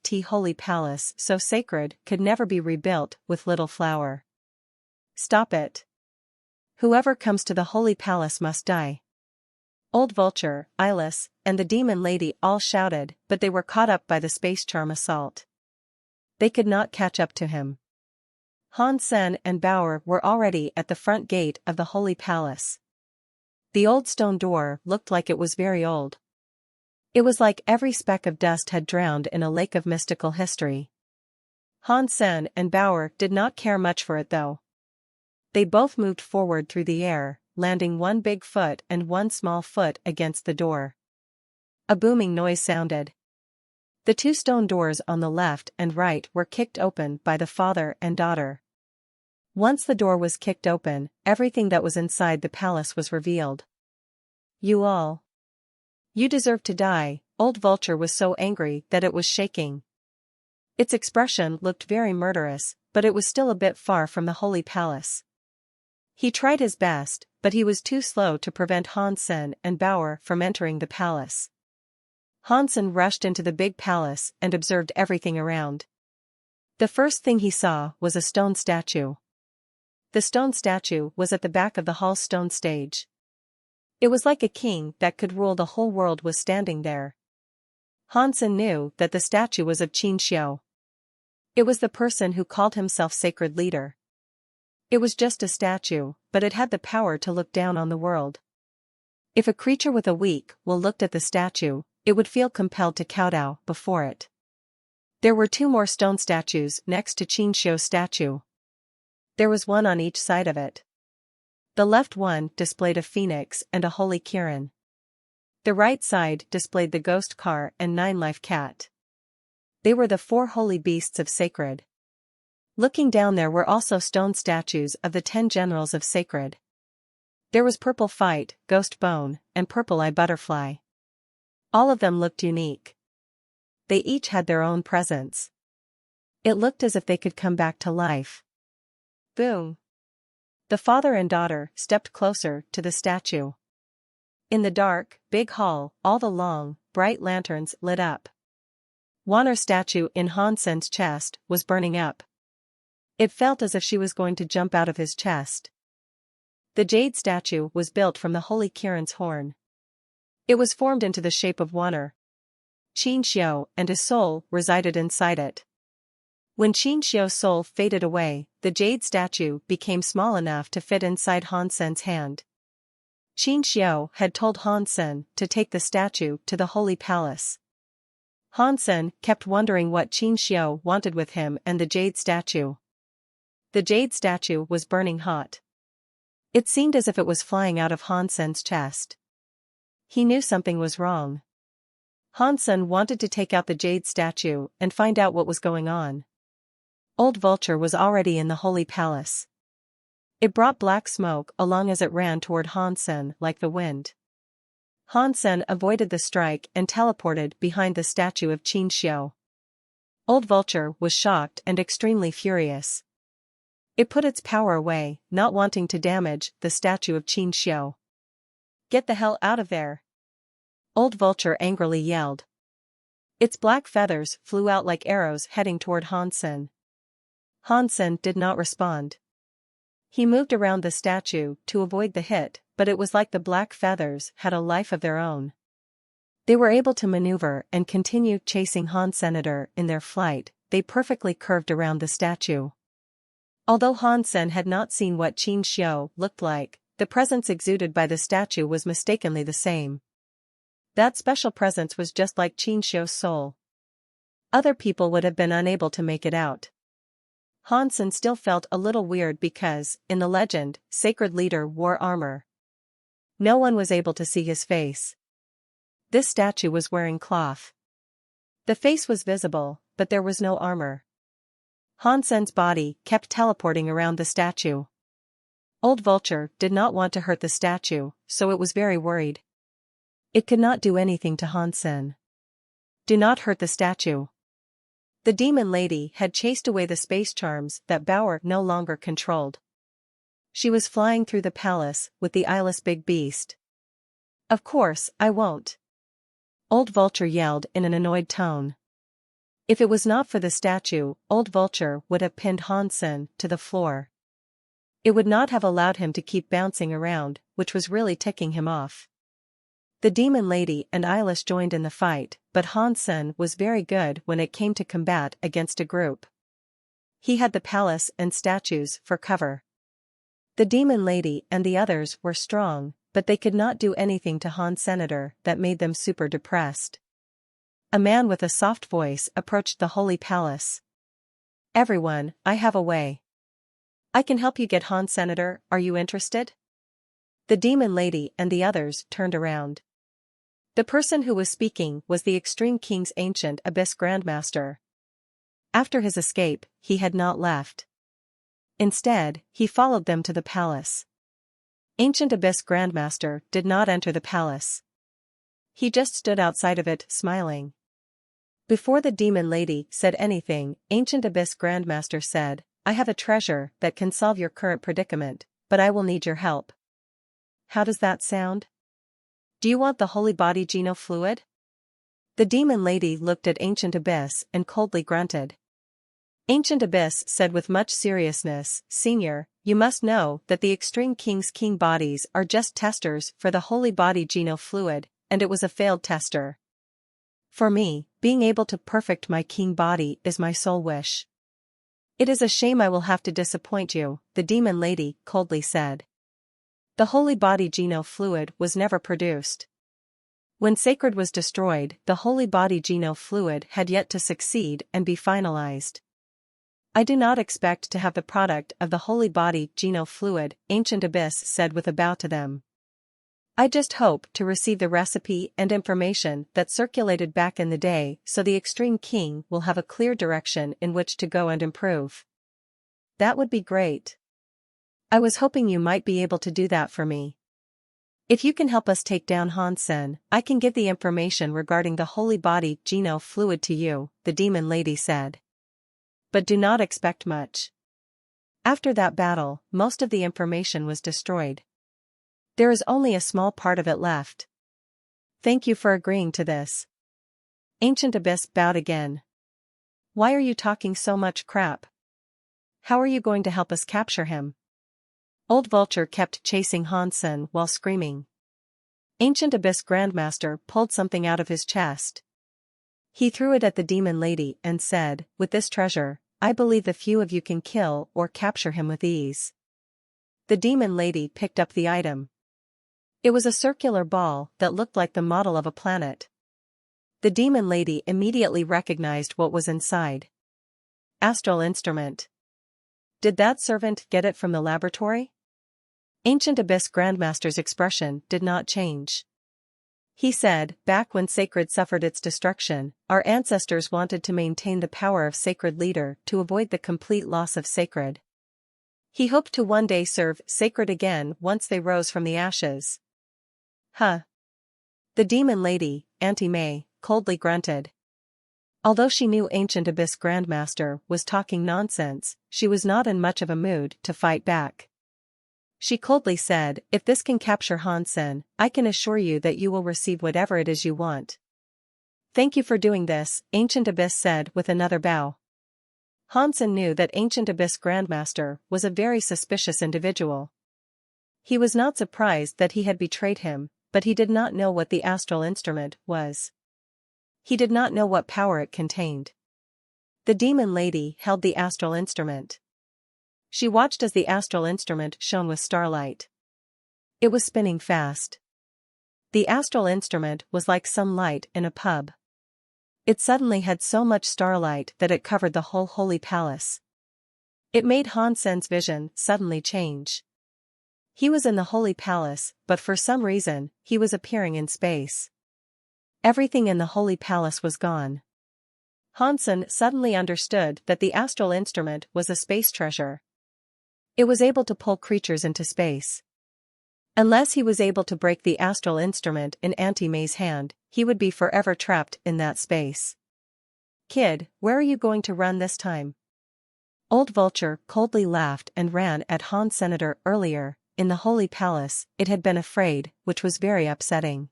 *T holy palace so sacred could never be rebuilt with Little Flower. Stop it. Whoever comes to the holy palace must die. Old Vulture, Eyeless, and the Demon Lady all shouted, but they were caught up by the space charm assault. They could not catch up to him. Hansen and Bauer were already at the front gate of the holy palace. The old stone door looked like it was very old. It was like every speck of dust had drowned in a lake of mystical history. Hansen and Bauer did not care much for it though. They both moved forward through the air, landing one big foot and one small foot against the door. A booming noise sounded. The two stone doors on the left and right were kicked open by the father and daughter. Once the door was kicked open, everything that was inside the palace was revealed. You all. You deserve to die. Old Vulture was so angry that it was shaking. Its expression looked very murderous, but it was still a bit far from the holy palace. He tried his best, but he was too slow to prevent Hansen and Bauer from entering the palace. Hansen rushed into the big palace and observed everything around. The first thing he saw was a stone statue. The stone statue was at the back of the hall's stone stage. It was like a king that could rule the whole world was standing there. Hansen knew that the statue was of Qin Xiu. It was the person who called himself Sacred Leader. It was just a statue, but it had the power to look down on the world. If a creature with a weak will looked at the statue, it would feel compelled to kowtow before it. There were two more stone statues next to Qin Xiu's statue. There was one on each side of it. The left one displayed a phoenix and a holy Kirin. The right side displayed the ghost car and 9-life cat. They were the 4 holy beasts of sacred. Looking down there were also stone statues of the 10 generals of sacred. There was Purple Fight, Ghost Bone, and Purple Eye Butterfly. All of them looked unique. They each had their own presence. It looked as if they could come back to life. Boom! The father and daughter stepped closer to the statue. In the dark, big hall, all the long, bright lanterns lit up. Wanner's statue in Hansen's chest was burning up. It felt as if she was going to jump out of his chest. The jade statue was built from the holy Kirin's horn. It was formed into the shape of Wanner. Qin Xiu and his soul resided inside it. When Qin Xiu's soul faded away, the jade statue became small enough to fit inside Hansen's hand. Qin Xiu had told Hansen to take the statue to the holy palace. Hansen kept wondering what Qin Xiu wanted with him and the jade statue. The jade statue was burning hot. It seemed as if it was flying out of Hansen's chest. He knew something was wrong. Hansen wanted to take out the jade statue and find out what was going on. Old Vulture was already in the holy palace. It brought black smoke along as it ran toward Hansen like the wind. Hansen avoided the strike and teleported behind the statue of Qin Xiu. Old Vulture was shocked and extremely furious. It put its power away, not wanting to damage the statue of Qin Xiu. Get the hell out of there! Old Vulture angrily yelled. Its black feathers flew out like arrows heading toward Hansen. Hansen did not respond. He moved around the statue to avoid the hit, but it was like the black feathers had a life of their own. They were able to maneuver and continue chasing Hansen in their flight. They perfectly curved around the statue. Although Hansen had not seen what Qin Xiu looked like, the presence exuded by the statue was mistakenly the same. That special presence was just like Qin Xiu's soul. Other people would have been unable to make it out. Hansen still felt a little weird because, in the legend, Sacred Leader wore armor. No one was able to see his face. This statue was wearing cloth. The face was visible, but there was no armor. Hansen's body kept teleporting around the statue. Old Vulture did not want to hurt the statue, so it was very worried. It could not do anything to Hansen. Do not hurt the statue. The demon lady had chased away the space charms that Bauer no longer controlled. She was flying through the palace with the eyeless big beast. Of course, I won't. Old Vulture yelled in an annoyed tone. If it was not for the statue, Old Vulture would have pinned Hansen to the floor. It would not have allowed him to keep bouncing around, which was really ticking him off. The demon lady and Eyeless joined in the fight, but Hansen was very good when it came to combat against a group. He had the palace and statues for cover. The demon lady and the others were strong, but they could not do anything to Han Senator that made them super depressed. A man with a soft voice approached the holy palace. Everyone, I have a way. I can help you get Han Senator, are you interested? The demon lady and the others turned around. The person who was speaking was the Extreme King's ancient Abyss Grandmaster. After his escape, he had not left. Instead, he followed them to the palace. Ancient Abyss Grandmaster did not enter the palace. He just stood outside of it, smiling. Before the demon lady said anything, Ancient Abyss Grandmaster said, I have a treasure that can solve your current predicament, but I will need your help. How does that sound? Do you want the holy body Geno fluid? The demon lady looked at Ancient Abyss and coldly grunted. Ancient Abyss said with much seriousness, Senior, you must know that the Extreme King's king bodies are just testers for the holy body Geno fluid, and it was a failed tester. For me, being able to perfect my king body is my sole wish. It is a shame I will have to disappoint you, the demon lady coldly said. The holy body Geno fluid was never produced. When Sacred was destroyed, the holy body Geno fluid had yet to succeed and be finalized. I do not expect to have the product of the holy body Geno fluid, Ancient Abyss said with a bow to them. I just hope to receive the recipe and information that circulated back in the day so the Extreme King will have a clear direction in which to go and improve. That would be great. I was hoping you might be able to do that for me. If you can help us take down Hansen, I can give the information regarding the holy body Geno fluid to you, the demon lady said. But do not expect much. After that battle, most of the information was destroyed. There is only a small part of it left. Thank you for agreeing to this. Ancient Abyss bowed again. Why are you talking so much crap? How are you going to help us capture him? Old Vulture kept chasing Hansen while screaming. Ancient Abyss Grandmaster pulled something out of his chest. He threw it at the demon lady and said, with this treasure, I believe the few of you can kill or capture him with ease. The demon lady picked up the item. It was a circular ball that looked like the model of a planet. The demon lady immediately recognized what was inside. Astral instrument. Did that servant get it from the laboratory? Ancient Abyss Grandmaster's expression did not change. He said, back when Sacred suffered its destruction, our ancestors wanted to maintain the power of Sacred Leader to avoid the complete loss of Sacred. He hoped to one day serve Sacred again once they rose from the ashes. Huh. The demon lady, Auntie May, coldly grunted. Although she knew Ancient Abyss Grandmaster was talking nonsense, she was not in much of a mood to fight back. She coldly said, if this can capture Hansen, I can assure you that you will receive whatever it is you want. Thank you for doing this, Ancient Abyss said with another bow. Hansen knew that Ancient Abyss Grandmaster was a very suspicious individual. He was not surprised that he had betrayed him, but he did not know what the astral instrument was. He did not know what power it contained. The demon lady held the astral instrument. She watched as the astral instrument shone with starlight. It was spinning fast. The astral instrument was like some light in a pub. It suddenly had so much starlight that it covered the whole holy palace. It made Han Sen's vision suddenly change. He was in the Holy Palace, but for some reason, he was appearing in space. Everything in the Holy Palace was gone. Han Sen suddenly understood that the astral instrument was a space treasure. It was able to pull creatures into space. Unless he was able to break the astral instrument in Auntie May's hand, he would be forever trapped in that space. "Kid, where are you going to run this time?" Old Vulture coldly laughed and ran at Han Senator earlier. In the Holy Palace, it had been afraid, which was very upsetting.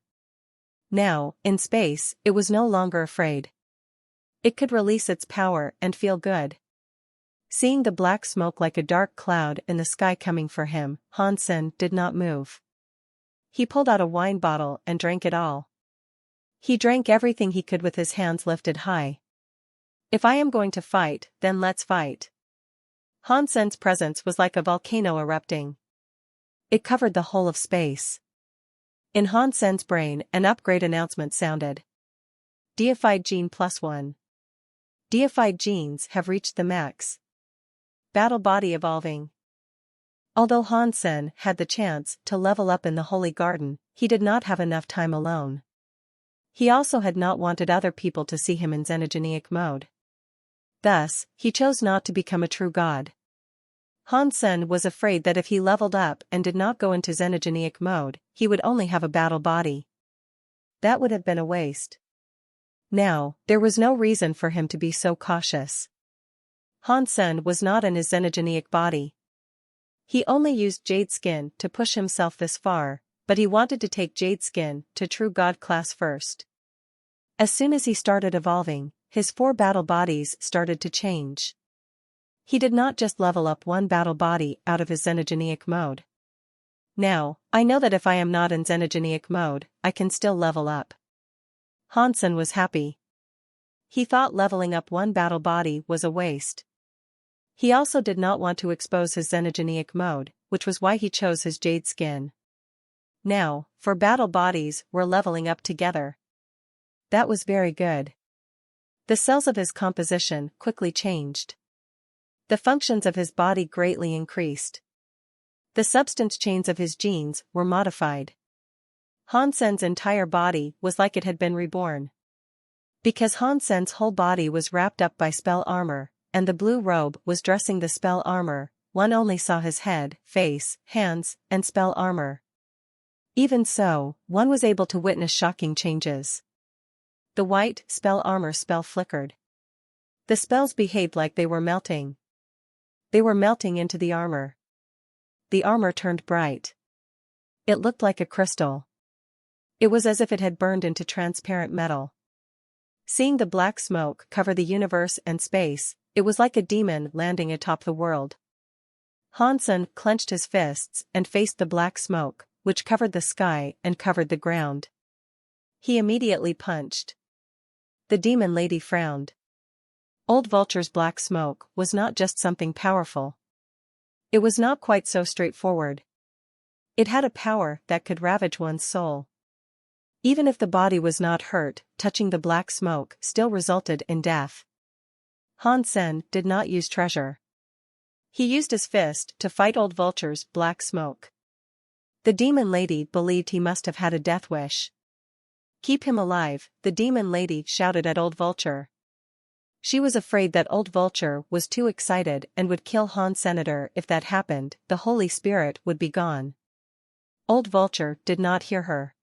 Now, in space, it was no longer afraid. It could release its power and feel good. Seeing the black smoke like a dark cloud in the sky coming for him, Han Sen did not move. He pulled out a wine bottle and drank it all. He drank everything he could with his hands lifted high. "If I am going to fight, then let's fight." Han Sen's presence was like a volcano erupting. It covered the whole of space. In Han Sen's brain, an upgrade announcement sounded. Deified Gene +1. Deified genes have reached the max. Battle body evolving. Although Han Sen had the chance to level up in the Holy Garden, he did not have enough time alone. He also had not wanted other people to see him in xenogenic mode. Thus, he chose not to become a true god. Han Sen was afraid that if he leveled up and did not go into xenogenic mode, he would only have a battle body. That would have been a waste. Now, there was no reason for him to be so cautious. Han Sen was not in his xenogenic body. He only used Jade Skin to push himself this far, but he wanted to take Jade Skin to true god class first. As soon as he started evolving, his 4 battle bodies started to change. He did not just level up one battle body out of his xenogenic mode. "Now, I know that if I am not in xenogenic mode, I can still level up." Han Sen was happy. He thought leveling up one battle body was a waste. He also did not want to expose his xenogenic mode, which was why he chose his Jade Skin. Now, 4 battle bodies were leveling up together. That was very good. The cells of his composition quickly changed. The functions of his body greatly increased. The substance chains of his genes were modified. Han Sen's entire body was like it had been reborn. Because Han Sen's whole body was wrapped up by spell armor, and the blue robe was dressing the spell armor, one only saw his head, face, hands, and spell armor. Even so, one was able to witness shocking changes. The white spell armor spell flickered. The spells behaved like they were melting. They were melting into the armor. The armor turned bright. It looked like a crystal. It was as if it had burned into transparent metal. Seeing the black smoke cover the universe and space, it was like a demon landing atop the world. Han Sen clenched his fists and faced the black smoke, which covered the sky and covered the ground. He immediately punched. The demon lady frowned. Old Vulture's black smoke was not just something powerful. It was not quite so straightforward. It had a power that could ravage one's soul. Even if the body was not hurt, touching the black smoke still resulted in death. Han Sen did not use treasure. He used his fist to fight Old Vulture's black smoke. The demon lady believed he must have had a death wish. "Keep him alive," the demon lady shouted at Old Vulture. She was afraid that Old Vulture was too excited and would kill Han Senator. If that happened, the Holy Spirit would be gone. Old Vulture did not hear her.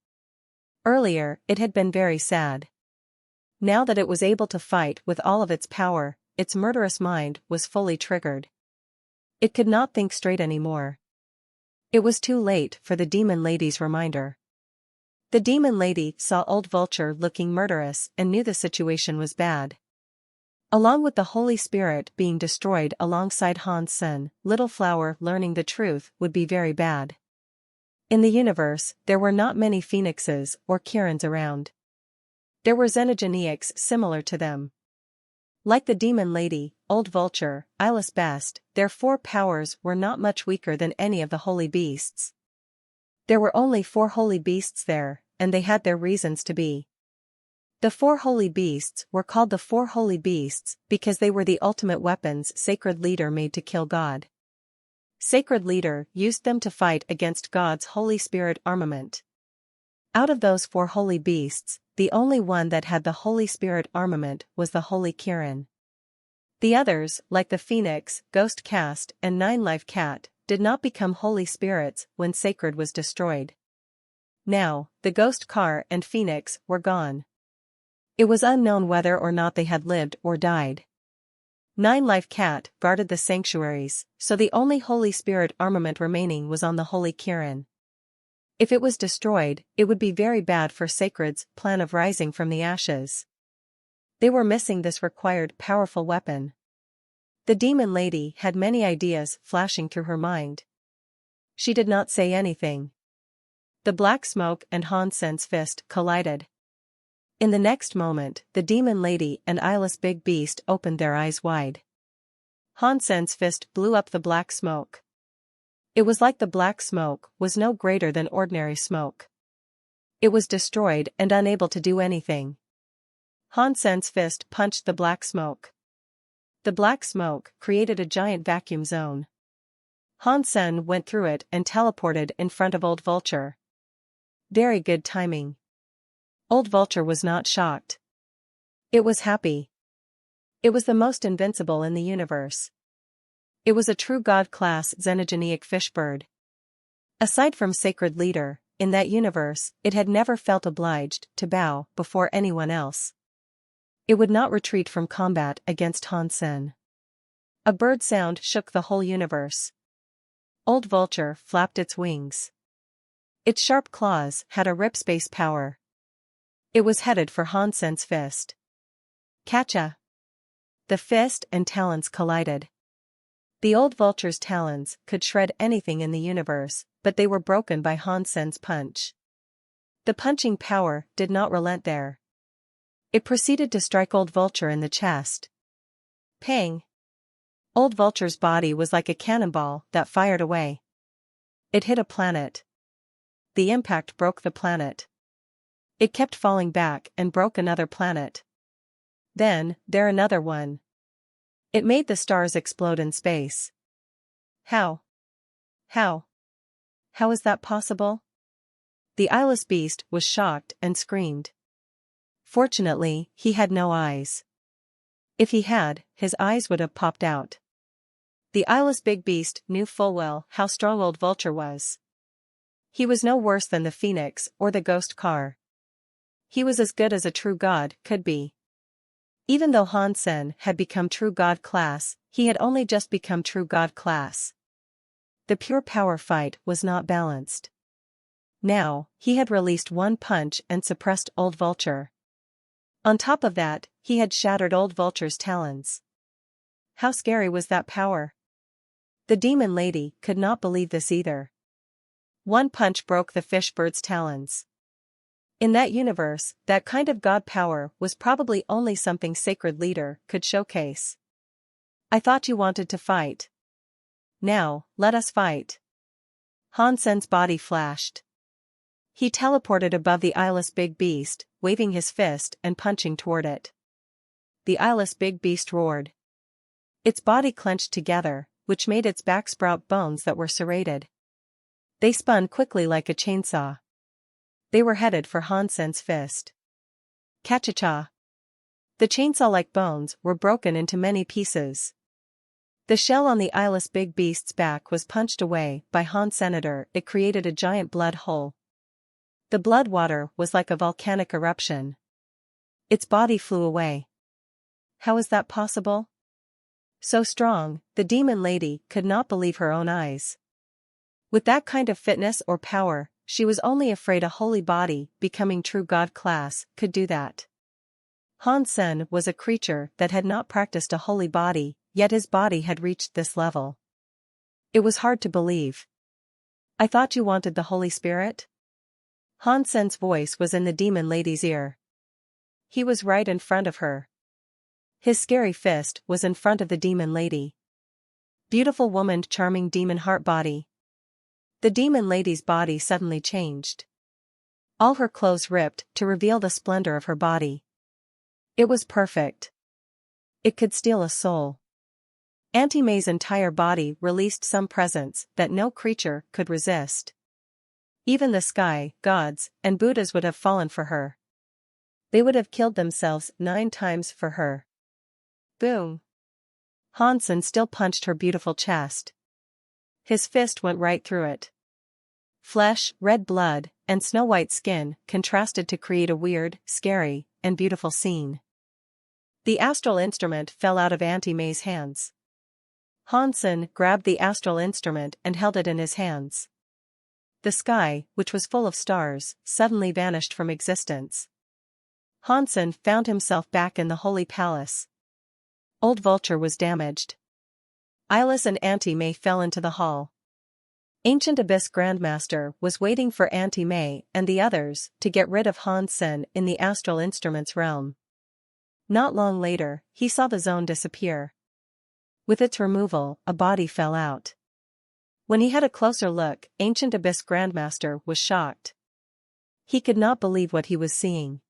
Earlier, it had been very sad. Now that it was able to fight with all of its power, its murderous mind was fully triggered. It could not think straight anymore. It was too late for the demon lady's reminder. The demon lady saw Old Vulture looking murderous and knew the situation was bad. Along with the Holy Spirit being destroyed alongside Han Sen, Little Flower learning the truth would be very bad. In the universe, there were not many phoenixes or Kirans around. There were xenogenics similar to them. Like the demon lady, Old Vulture, Eyeless Best, their 4 powers were not much weaker than any of the holy beasts. There were only 4 holy beasts there, and they had their reasons to be. The four holy beasts were called the four holy beasts because they were the ultimate weapons Sacred Leader made to kill God. Sacred Leader used them to fight against God's Holy Spirit armament. Out of those four holy beasts, the only one that had the Holy Spirit armament was the Holy Kirin. The others, like the Phoenix, Ghost Cast, and Nine-Life Cat, did not become Holy Spirits when Sacred was destroyed. Now, the Ghost Car and Phoenix were gone. It was unknown whether or not they had lived or died. Nine-Life Cat guarded the sanctuaries, so the only Holy Spirit armament remaining was on the Holy Kirin. If it was destroyed, it would be very bad for Sacred's plan of rising from the ashes. They were missing this required powerful weapon. The demon lady had many ideas flashing through her mind. She did not say anything. The black smoke and Hansen's fist collided. In the next moment, the demon lady and eyeless big beast opened their eyes wide. Hansen's fist blew up the black smoke. It was like the black smoke was no greater than ordinary smoke. It was destroyed and unable to do anything. Hansen's fist punched the black smoke. The black smoke created a giant vacuum zone. Hansen went through it and teleported in front of Old Vulture. Very good timing. Old Vulture was not shocked. It was happy. It was the most invincible in the universe. It was a true god-class xenogeneic fishbird. Aside from Sacred Leader, in that universe, it had never felt obliged to bow before anyone else. It would not retreat from combat against Hansen. A bird sound shook the whole universe. Old Vulture flapped its wings. Its sharp claws had a rip space power. It was headed for Hansen's fist. Catcha! The fist and talons collided. The old vulture's talons could shred anything in the universe, but they were broken by Hansen's punch. The punching power did not relent there. It proceeded to strike Old Vulture in the chest. Pang! Old Vulture's body was like a cannonball that fired away. It hit a planet. The impact broke the planet. It kept falling back and broke another planet. Then, there another one. It made the stars explode in space. How? How? How is that possible? The eyeless beast was shocked and screamed. Fortunately, he had no eyes. If he had, his eyes would have popped out. The eyeless big beast knew full well how strong Old Vulture was. He was no worse than the Phoenix or the Ghost Car. He was as good as a true god could be. Even though Hansen had become true god class, he had only just become true god class. The pure power fight was not balanced. Now, he had released one punch and suppressed Old Vulture. On top of that, he had shattered Old Vulture's talons. How scary was that power? The demon lady could not believe this either. One punch broke the fish bird's talons. In that universe, that kind of god power was probably only something Sacred Leader could showcase. I thought you wanted to fight. Now, let us fight. Hansen's body flashed. He teleported above the eyeless big beast, waving his fist and punching toward it. The eyeless big beast roared. Its body clenched together, which made its back sprout bones that were serrated. They spun quickly like a chainsaw. They were headed for Hansen's fist. Cha-cha-cha. The chainsaw-like bones were broken into many pieces. The shell on the eyeless big beast's back was punched away by Hansenator. It created a giant blood hole. The blood water was like a volcanic eruption. Its body flew away. How is that possible? So strong, the demon lady could not believe her own eyes. With that kind of fitness or power, she was only afraid a holy body, becoming true god class, could do that. Hansen was a creature that had not practiced a holy body, yet his body had reached this level. It was hard to believe. I thought you wanted the Holy Spirit? Hansen's voice was in the demon lady's ear. He was right in front of her. His scary fist was in front of the demon lady. Beautiful woman, charming demon heart body. The demon lady's body suddenly changed. All her clothes ripped to reveal the splendor of her body. It was perfect. It could steal a soul. Auntie May's entire body released some presence that no creature could resist. Even the sky, gods, and Buddhas would have fallen for her. They would have killed themselves 9 times for her. Boom. Hansen still punched her beautiful chest. His fist went right through it. Flesh, red blood, and snow-white skin contrasted to create a weird, scary, and beautiful scene. The astral instrument fell out of Auntie May's hands. Hansen grabbed the astral instrument and held it in his hands. The sky, which was full of stars, suddenly vanished from existence. Hansen found himself back in the Holy Palace. Old Vulture was damaged. Eyeless and Auntie May fell into the hall. Ancient Abyss Grandmaster was waiting for Auntie May and the others to get rid of Hansen in the astral instruments realm. Not long later, he saw the zone disappear. With its removal, a body fell out. When he had a closer look, Ancient Abyss Grandmaster was shocked. He could not believe what he was seeing.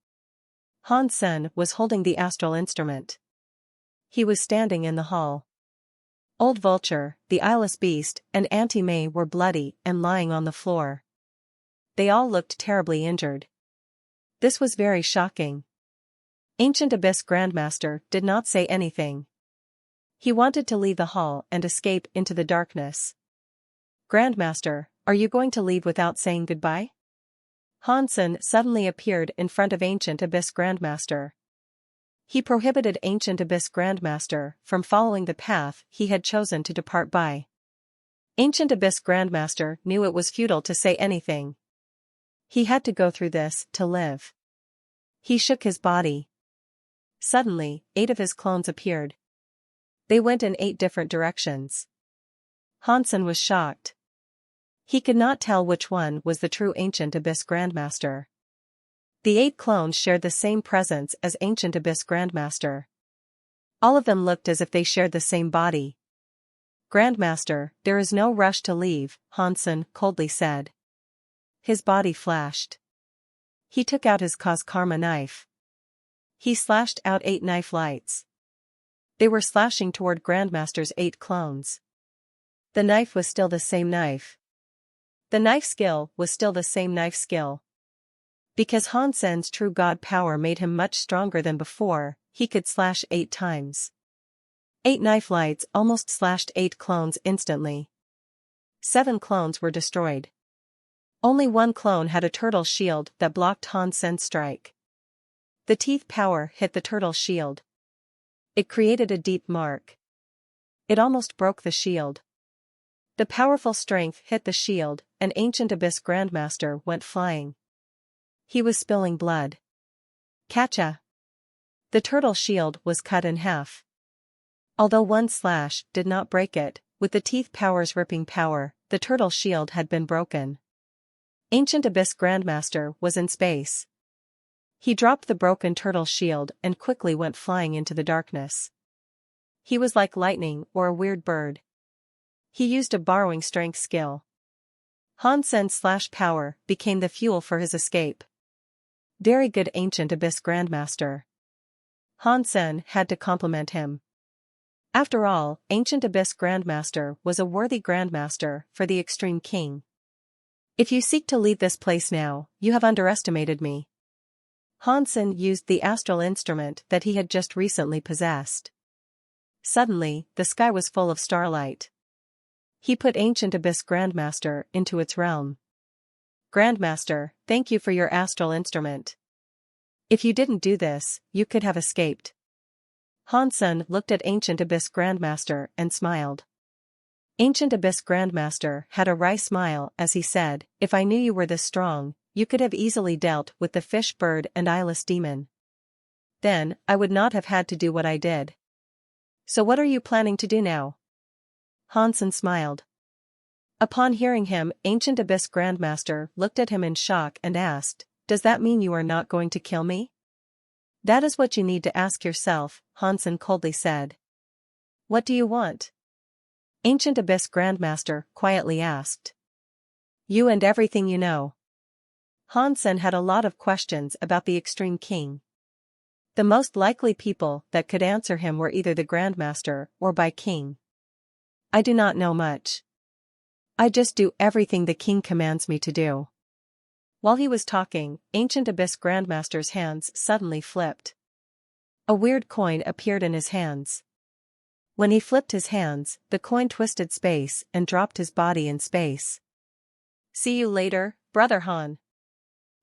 Hansen was holding the astral instrument. He was standing in the hall. Old Vulture, the eyeless beast, and Auntie May were bloody and lying on the floor. They all looked terribly injured. This was very shocking. Ancient Abyss Grandmaster did not say anything. He wanted to leave the hall and escape into the darkness. Grandmaster, are you going to leave without saying goodbye? Hansen suddenly appeared in front of Ancient Abyss Grandmaster. He prohibited Ancient Abyss Grandmaster from following the path he had chosen to depart by. Ancient Abyss Grandmaster knew it was futile to say anything. He had to go through this to live. He shook his body. Suddenly, 8 of his clones appeared. They went in 8 different directions. Hansen was shocked. He could not tell which one was the true Ancient Abyss Grandmaster. The 8 clones shared the same presence as Ancient Abyss Grandmaster. All of them looked as if they shared the same body. Grandmaster, there is no rush to leave, Hansen coldly said. His body flashed. He took out his cause karma knife. He slashed out 8 knife lights. They were slashing toward Grandmaster's 8 clones. The knife was still the same knife. The knife skill was still the same knife skill. Because Hansen's true god power made him much stronger than before, he could slash 8 times. 8 knife lights almost slashed 8 clones instantly. 7 clones were destroyed. Only 1 clone had a turtle shield that blocked Hansen's strike. The teeth power hit the turtle shield. It created a deep mark. It almost broke the shield. The powerful strength hit the shield, and Ancient Abyss Grandmaster went flying. He was spilling blood. Catcha! The turtle shield was cut in half. Although 1 slash did not break it, with the teeth power's ripping power, the turtle shield had been broken. Ancient Abyss Grandmaster was in space. He dropped the broken turtle shield and quickly went flying into the darkness. He was like lightning or a weird bird. He used a borrowing strength skill. Hansen's slash power became the fuel for his escape. Very good Ancient Abyss Grandmaster. Hansen had to compliment him. After all, Ancient Abyss Grandmaster was a worthy Grandmaster for the Extreme King. If you seek to leave this place now, you have underestimated me. Hansen used the astral instrument that he had just recently possessed. Suddenly, the sky was full of starlight. He put Ancient Abyss Grandmaster into its realm. Grandmaster, thank you for your astral instrument. If you didn't do this, you could have escaped. Hansen looked at Ancient Abyss Grandmaster and smiled. Ancient Abyss Grandmaster had a wry smile as he said, if I knew you were this strong, you could have easily dealt with the fish bird and eyeless demon. Then, I would not have had to do what I did. So what are you planning to do now? Hansen smiled. Upon hearing him, Ancient Abyss Grandmaster looked at him in shock and asked, does that mean you are not going to kill me? That is what you need to ask yourself, Hansen coldly said. What do you want? Ancient Abyss Grandmaster quietly asked. You and everything you know. Hansen had a lot of questions about the Extreme King. The most likely people that could answer him were either the Grandmaster or by King. I do not know much. I just do everything the king commands me to do. While he was talking, Ancient Abyss Grandmaster's hands suddenly flipped. A weird coin appeared in his hands. When he flipped his hands, the coin twisted space and dropped his body in space. See you later, Brother Han.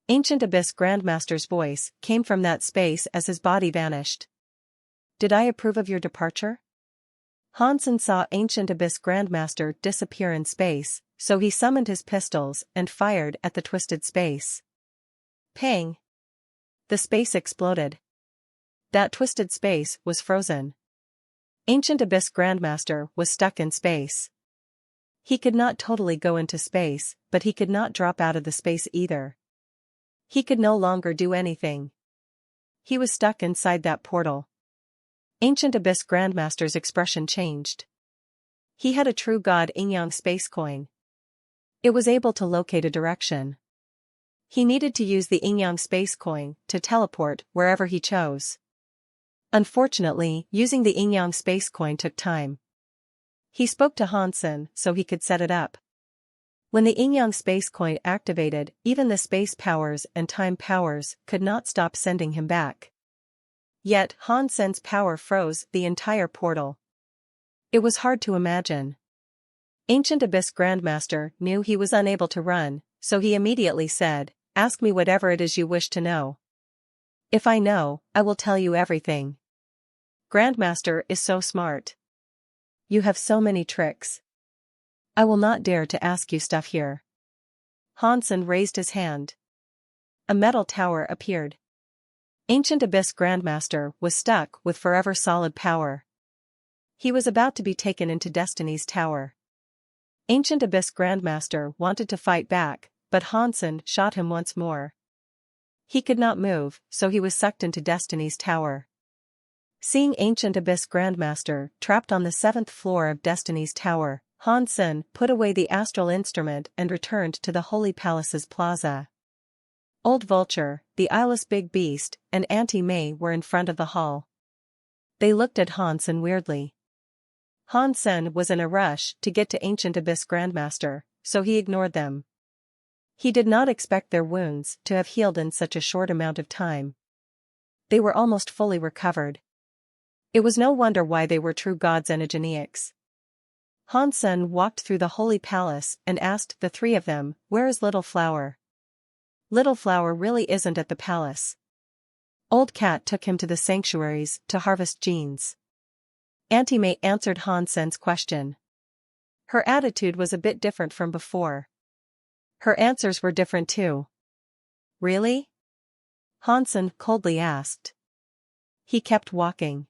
Ancient Abyss Grandmaster's voice came from that space as his body vanished. Did I approve of your departure? Hansen saw Ancient Abyss Grandmaster disappear in space, so he summoned his pistols and fired at the twisted space. Pang! The space exploded. That twisted space was frozen. Ancient Abyss Grandmaster was stuck in space. He could not totally go into space, but he could not drop out of the space either. He could no longer do anything. He was stuck inside that portal. Ancient Abyss Grandmaster's expression changed. He had a true God Yin-Yang space coin. It was able to locate a direction. He needed to use the Yin-Yang space coin to teleport wherever he chose. Unfortunately, using the Yin-Yang space coin took time. He spoke to Hansen so he could set it up. When the Yin-Yang space coin activated, even the space powers and time powers could not stop sending him back. Yet, Hansen's power froze the entire portal. It was hard to imagine. Ancient Abyss Grandmaster knew he was unable to run, so he immediately said, "Ask me whatever it is you wish to know. If I know, I will tell you everything." Grandmaster is so smart. You have so many tricks. I will not dare to ask you stuff here. Hansen raised his hand. A metal tower appeared. Ancient Abyss Grandmaster was stuck with forever solid power. He was about to be taken into Destiny's tower. Ancient Abyss Grandmaster wanted to fight back, but Hansen shot him once more. He could not move, so he was sucked into Destiny's tower. Seeing Ancient Abyss Grandmaster trapped on the 7th floor of Destiny's tower, Hansen put away the astral instrument and returned to the Holy Palace's plaza. Old Vulture, the eyeless big beast, and Auntie May were in front of the hall. They looked at Hansen weirdly. Hansen was in a rush to get to Ancient Abyss Grandmaster, so he ignored them. He did not expect their wounds to have healed in such a short amount of time. They were almost fully recovered. It was no wonder why they were true gods and Ageneics. Hansen walked through the Holy Palace and asked the three of them, "Where is Little Flower?" Little Flower really isn't at the palace. Old Cat took him to the sanctuaries to harvest genes. Auntie May answered Hansen's question. Her attitude was a bit different from before. Her answers were different too. Really? Hansen coldly asked. He kept walking.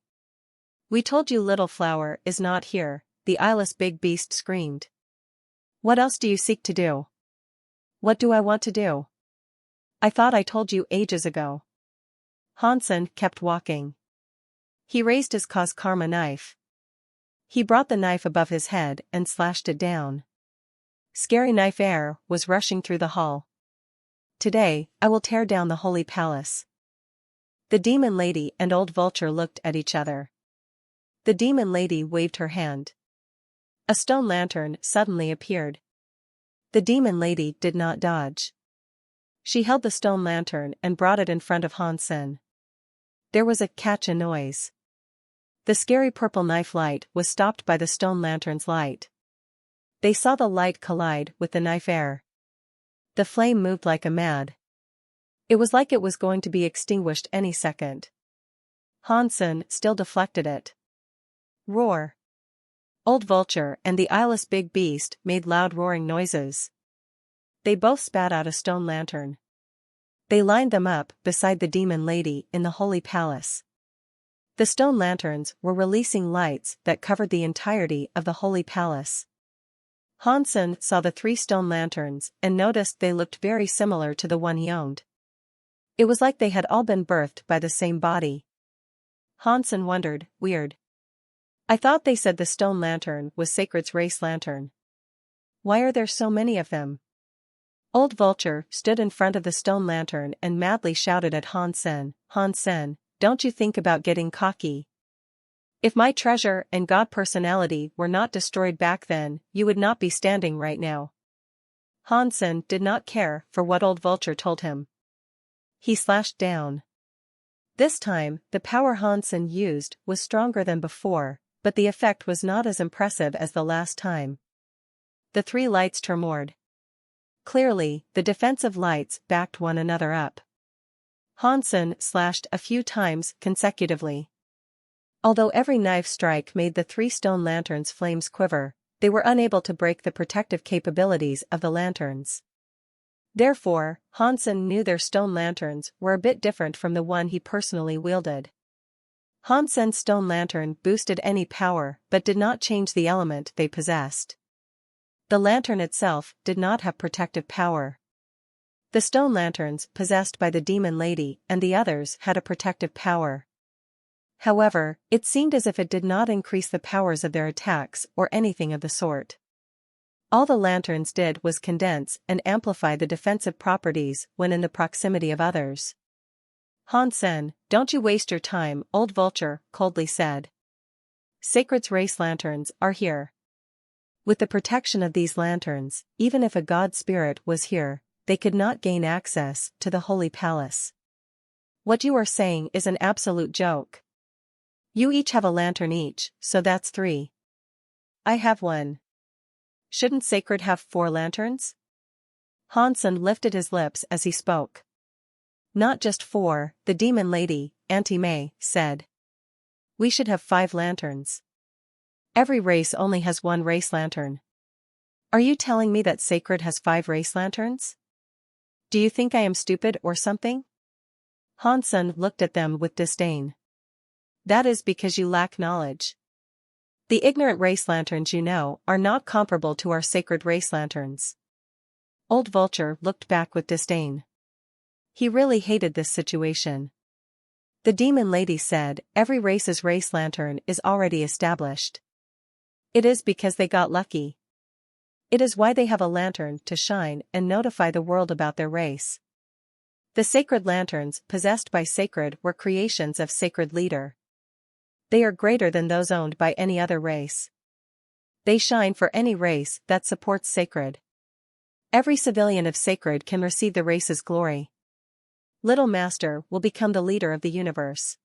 We told you Little Flower is not here, the eyeless big beast screamed. What else do you seek to do? What do I want to do? I thought I told you ages ago. Hansen kept walking. He raised his cause karma knife. He brought the knife above his head and slashed it down. Scary knife air was rushing through the hall. Today, I will tear down the Holy Palace. The Demon Lady and Old Vulture looked at each other. The Demon Lady waved her hand. A stone lantern suddenly appeared. The Demon Lady did not dodge. She held the stone lantern and brought it in front of Hansen. There was a catch a noise. The scary purple knife light was stopped by the stone lantern's light. They saw the light collide with the knife air. The flame moved like a mad. It was like it was going to be extinguished any second. Hansen still deflected it. Roar! Old Vulture and the eyeless big beast made loud roaring noises. They both spat out a stone lantern. They lined them up beside the Demon Lady in the Holy Palace. The stone lanterns were releasing lights that covered the entirety of the Holy Palace. Hansen saw the 3 stone lanterns and noticed they looked very similar to the one he owned. It was like they had all been birthed by the same body. Hansen wondered, weird. I thought they said the stone lantern was Sacred's race lantern. Why are there so many of them? Old Vulture stood in front of the stone lantern and madly shouted at Hansen, "Hansen, don't you think about getting cocky. If my treasure and god personality were not destroyed back then, you would not be standing right now. Hansen did not care for what old Vulture told him. He slashed down. This time, the power Hansen used was stronger than before, but the effect was not as impressive as the last time. The three lights tremored. Clearly, the defensive lights backed one another up. Hansen slashed a few times consecutively. Although every knife strike made the three stone lanterns' flames quiver, they were unable to break the protective capabilities of the lanterns. Therefore, Hansen knew their stone lanterns were a bit different from the one he personally wielded. Hansen's stone lantern boosted any power but did not change the element they possessed. The lantern itself did not have protective power. The stone lanterns possessed by the demon lady and the others had a protective power. However, it seemed as if it did not increase the powers of their attacks or anything of the sort. All the lanterns did was condense and amplify the defensive properties when in the proximity of others. Hansen, don't you waste your time, old Vulture coldly said. Sacred's race lanterns are here. With the protection of these lanterns, even if a god spirit was here, they could not gain access to the holy palace. What you are saying is an absolute joke. You each have a lantern each, so that's 3. I have 1. Shouldn't Sacred have 4 lanterns? Hansen lifted his lips as he spoke. Not just 4, the demon lady, Auntie May, said. We should have 5 lanterns. Every race only has 1 race lantern. Are you telling me that Sacred has 5 race lanterns? Do you think I am stupid or something? Hansen looked at them with disdain. That is because you lack knowledge. The ignorant race lanterns you know are not comparable to our sacred race lanterns. Old Vulture looked back with disdain. He really hated this situation. The demon lady said, every race's race lantern is already established. It is because they got lucky. It is why they have a lantern to shine and notify the world about their race. The sacred lanterns possessed by Sacred were creations of Sacred Leader. They are greater than those owned by any other race. They shine for any race that supports Sacred. Every civilian of Sacred can receive the race's glory. Little Master will become the leader of the universe.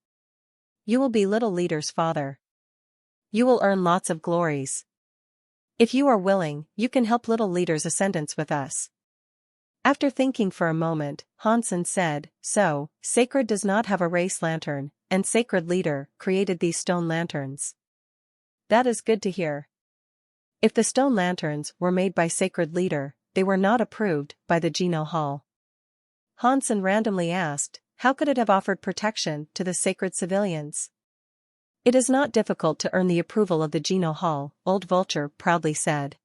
You will be Little Leader's father. You will earn lots of glories. If you are willing, you can help Little Leader's ascendance with us. After thinking for a moment, Hansen said, so, Sacred does not have a race lantern, and Sacred Leader created these stone lanterns. That is good to hear. If the stone lanterns were made by Sacred Leader, they were not approved by the Geno Hall. Hansen randomly asked, how could it have offered protection to the sacred civilians? It is not difficult to earn the approval of the Geno Hall, Old Vulture proudly said.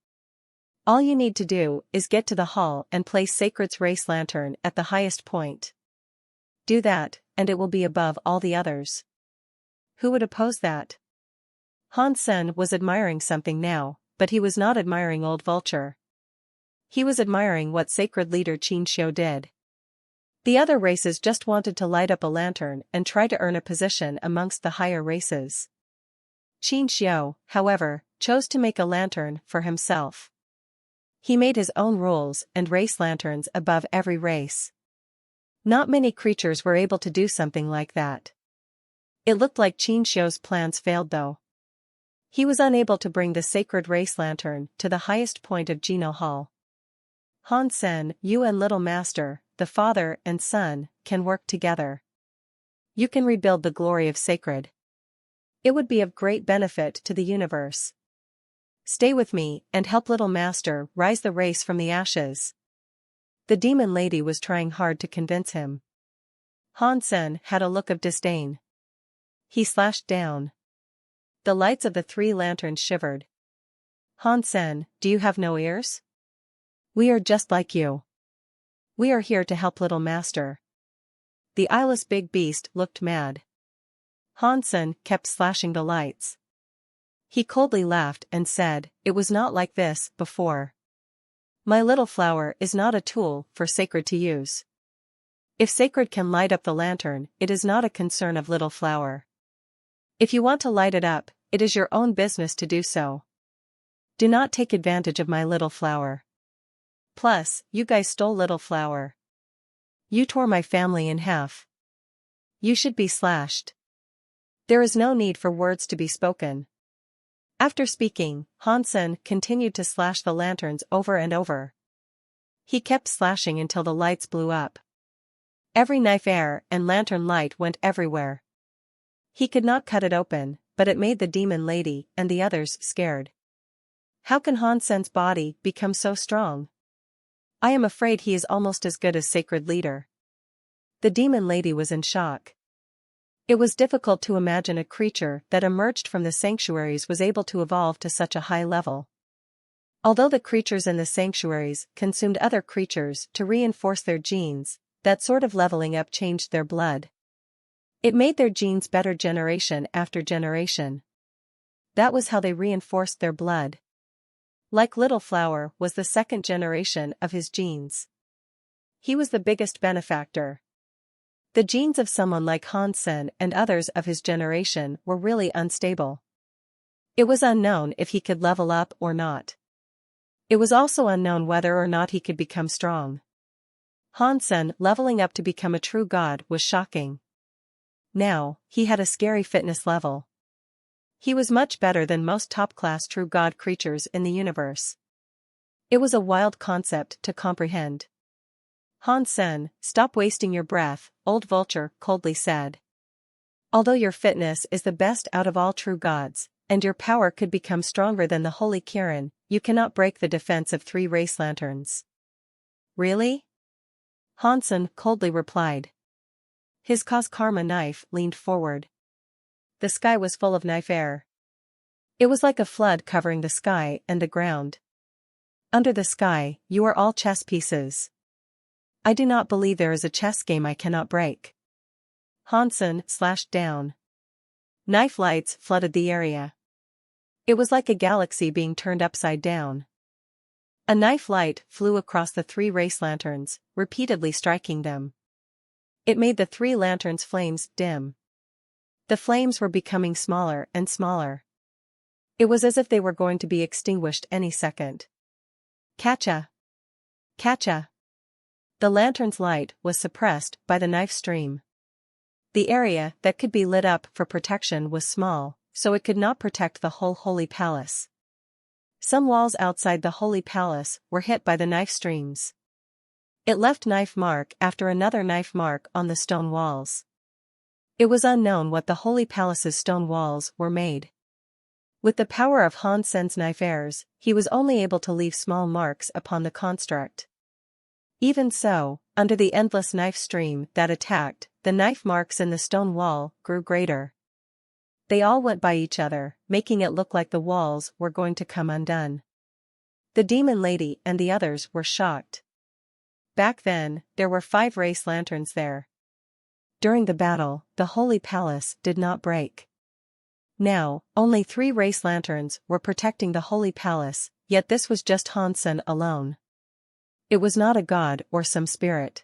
All you need to do is get to the hall and place Sacred's race lantern at the highest point. Do that, and it will be above all the others. Who would oppose that? Hansen was admiring something now, but he was not admiring Old Vulture. He was admiring what Sacred Leader Qinxiu did. The other races just wanted to light up a lantern and try to earn a position amongst the higher races. Qinxiu, however, chose to make a lantern for himself. He made his own rules and race lanterns above every race. Not many creatures were able to do something like that. It looked like Qinxiu's plans failed though. He was unable to bring the sacred race lantern to the highest point of Geno Hall. Hansen, you and Little Master, the father and son, can work together. You can rebuild the glory of Sacred. It would be of great benefit to the universe. Stay with me and help Little Master rise the race from the ashes. The demon lady was trying hard to convince him. Hansen had a look of disdain. He slashed down. The lights of the 3 lanterns shivered. Hansen, do you have no ears? We are just like you. We are here to help Little Master. The eyeless big beast looked mad. Hansen kept slashing the lights. He coldly laughed and said, it was not like this before. My little flower is not a tool for Sacred to use. If sacred can light up the lantern, it is not a concern of little flower. If you want to light it up, it is your own business to do so. Do not take advantage of my little flower. Plus, you guys stole little flower. You tore my family in half. You should be slashed. There is no need for words to be spoken. After speaking, Hansen continued to slash the lanterns over and over. He kept slashing until the lights blew up. Every knife air and lantern light went everywhere. He could not cut it open, but it made the demon lady and the others scared. How can Hansen's body become so strong? I am afraid he is almost as good as Sacred Leader. The demon lady was in shock. It was difficult to imagine a creature that emerged from the sanctuaries was able to evolve to such a high level. Although the creatures in the sanctuaries consumed other creatures to reinforce their genes, that sort of leveling up changed their blood. It made their genes better generation after generation. That was how they reinforced their blood. Like Little Flower was the second generation of his genes. He was the biggest benefactor. The genes of someone like Hansen and others of his generation were really unstable. It was unknown if he could level up or not. It was also unknown whether or not he could become strong. Hansen leveling up to become a true god was shocking. Now, he had a scary fitness level. He was much better than most top-class true god creatures in the universe. It was a wild concept to comprehend. Hansen, stop wasting your breath, old vulture coldly said. Although your fitness is the best out of all true gods, and your power could become stronger than the holy Kirin, you cannot break the defense of 3 race lanterns. Really? Hansen coldly replied. His cause karma knife leaned forward. The sky was full of knife air. It was like a flood covering the sky and the ground. Under the sky, you are all chess pieces. I do not believe there is a chess game I cannot break. Hansen slashed down. Knife lights flooded the area. It was like a galaxy being turned upside down. A knife light flew across the 3 race lanterns, repeatedly striking them. It made the 3 lanterns' flames dim. The flames were becoming smaller and smaller. It was as if they were going to be extinguished any second. Catcha! Catcha! The lantern's light was suppressed by the knife stream. The area that could be lit up for protection was small, so it could not protect the whole holy palace. Some walls outside the holy palace were hit by the knife streams. It left knife mark after another knife mark on the stone walls. It was unknown what the holy palace's stone walls were made. With the power of Hansen's knife airs, he was only able to leave small marks upon the construct. Even so, under the endless knife stream that attacked, the knife marks in the stone wall grew greater. They all went by each other, making it look like the walls were going to come undone. The demon lady and the others were shocked. Back then, there were 5 race lanterns there. During the battle, the holy palace did not break. Now, only 3 race lanterns were protecting the holy palace, yet this was just Hansen alone. It was not a god or some spirit.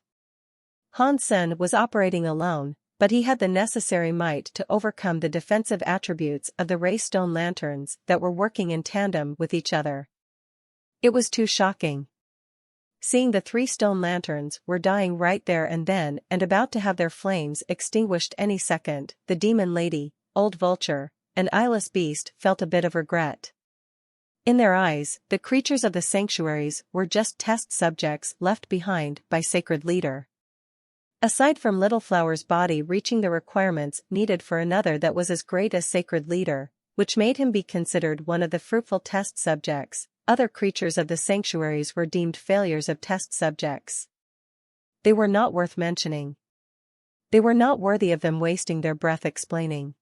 Hansen was operating alone, but he had the necessary might to overcome the defensive attributes of the race stone lanterns that were working in tandem with each other. It was too shocking. Seeing the 3 stone lanterns were dying right there and then and about to have their flames extinguished any second, the demon lady, old vulture, and eyeless beast felt a bit of regret. In their eyes, the creatures of the sanctuaries were just test subjects left behind by Sacred Leader. Aside from Little Flower's body reaching the requirements needed for another that was as great as Sacred Leader, which made him be considered one of the fruitful test subjects, other creatures of the sanctuaries were deemed failures of test subjects. They were not worth mentioning. They were not worthy of them wasting their breath explaining.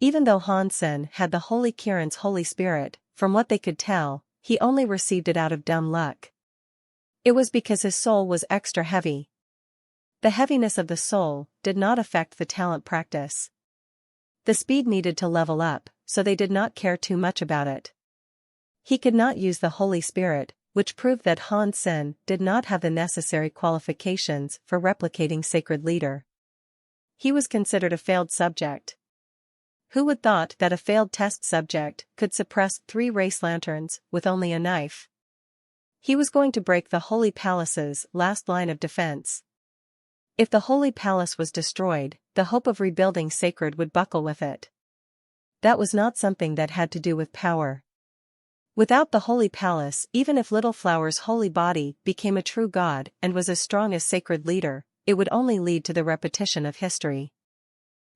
Even though Hansen had the Holy Kirin's Holy Spirit, from what they could tell, he only received it out of dumb luck. It was because his soul was extra heavy. The heaviness of the soul did not affect the talent practice. The speed needed to level up, so they did not care too much about it. He could not use the Holy Spirit, which proved that Han Sen did not have the necessary qualifications for replicating sacred leader. He was considered a failed subject. Who would thought that a failed test subject could suppress 3 race lanterns with only a knife? He was going to break the Holy Palace's last line of defense. If the Holy Palace was destroyed, the hope of rebuilding sacred would buckle with it. That was not something that had to do with power. Without the Holy Palace, even if Little Flower's holy body became a true god and was as strong as sacred leader, it would only lead to the repetition of history.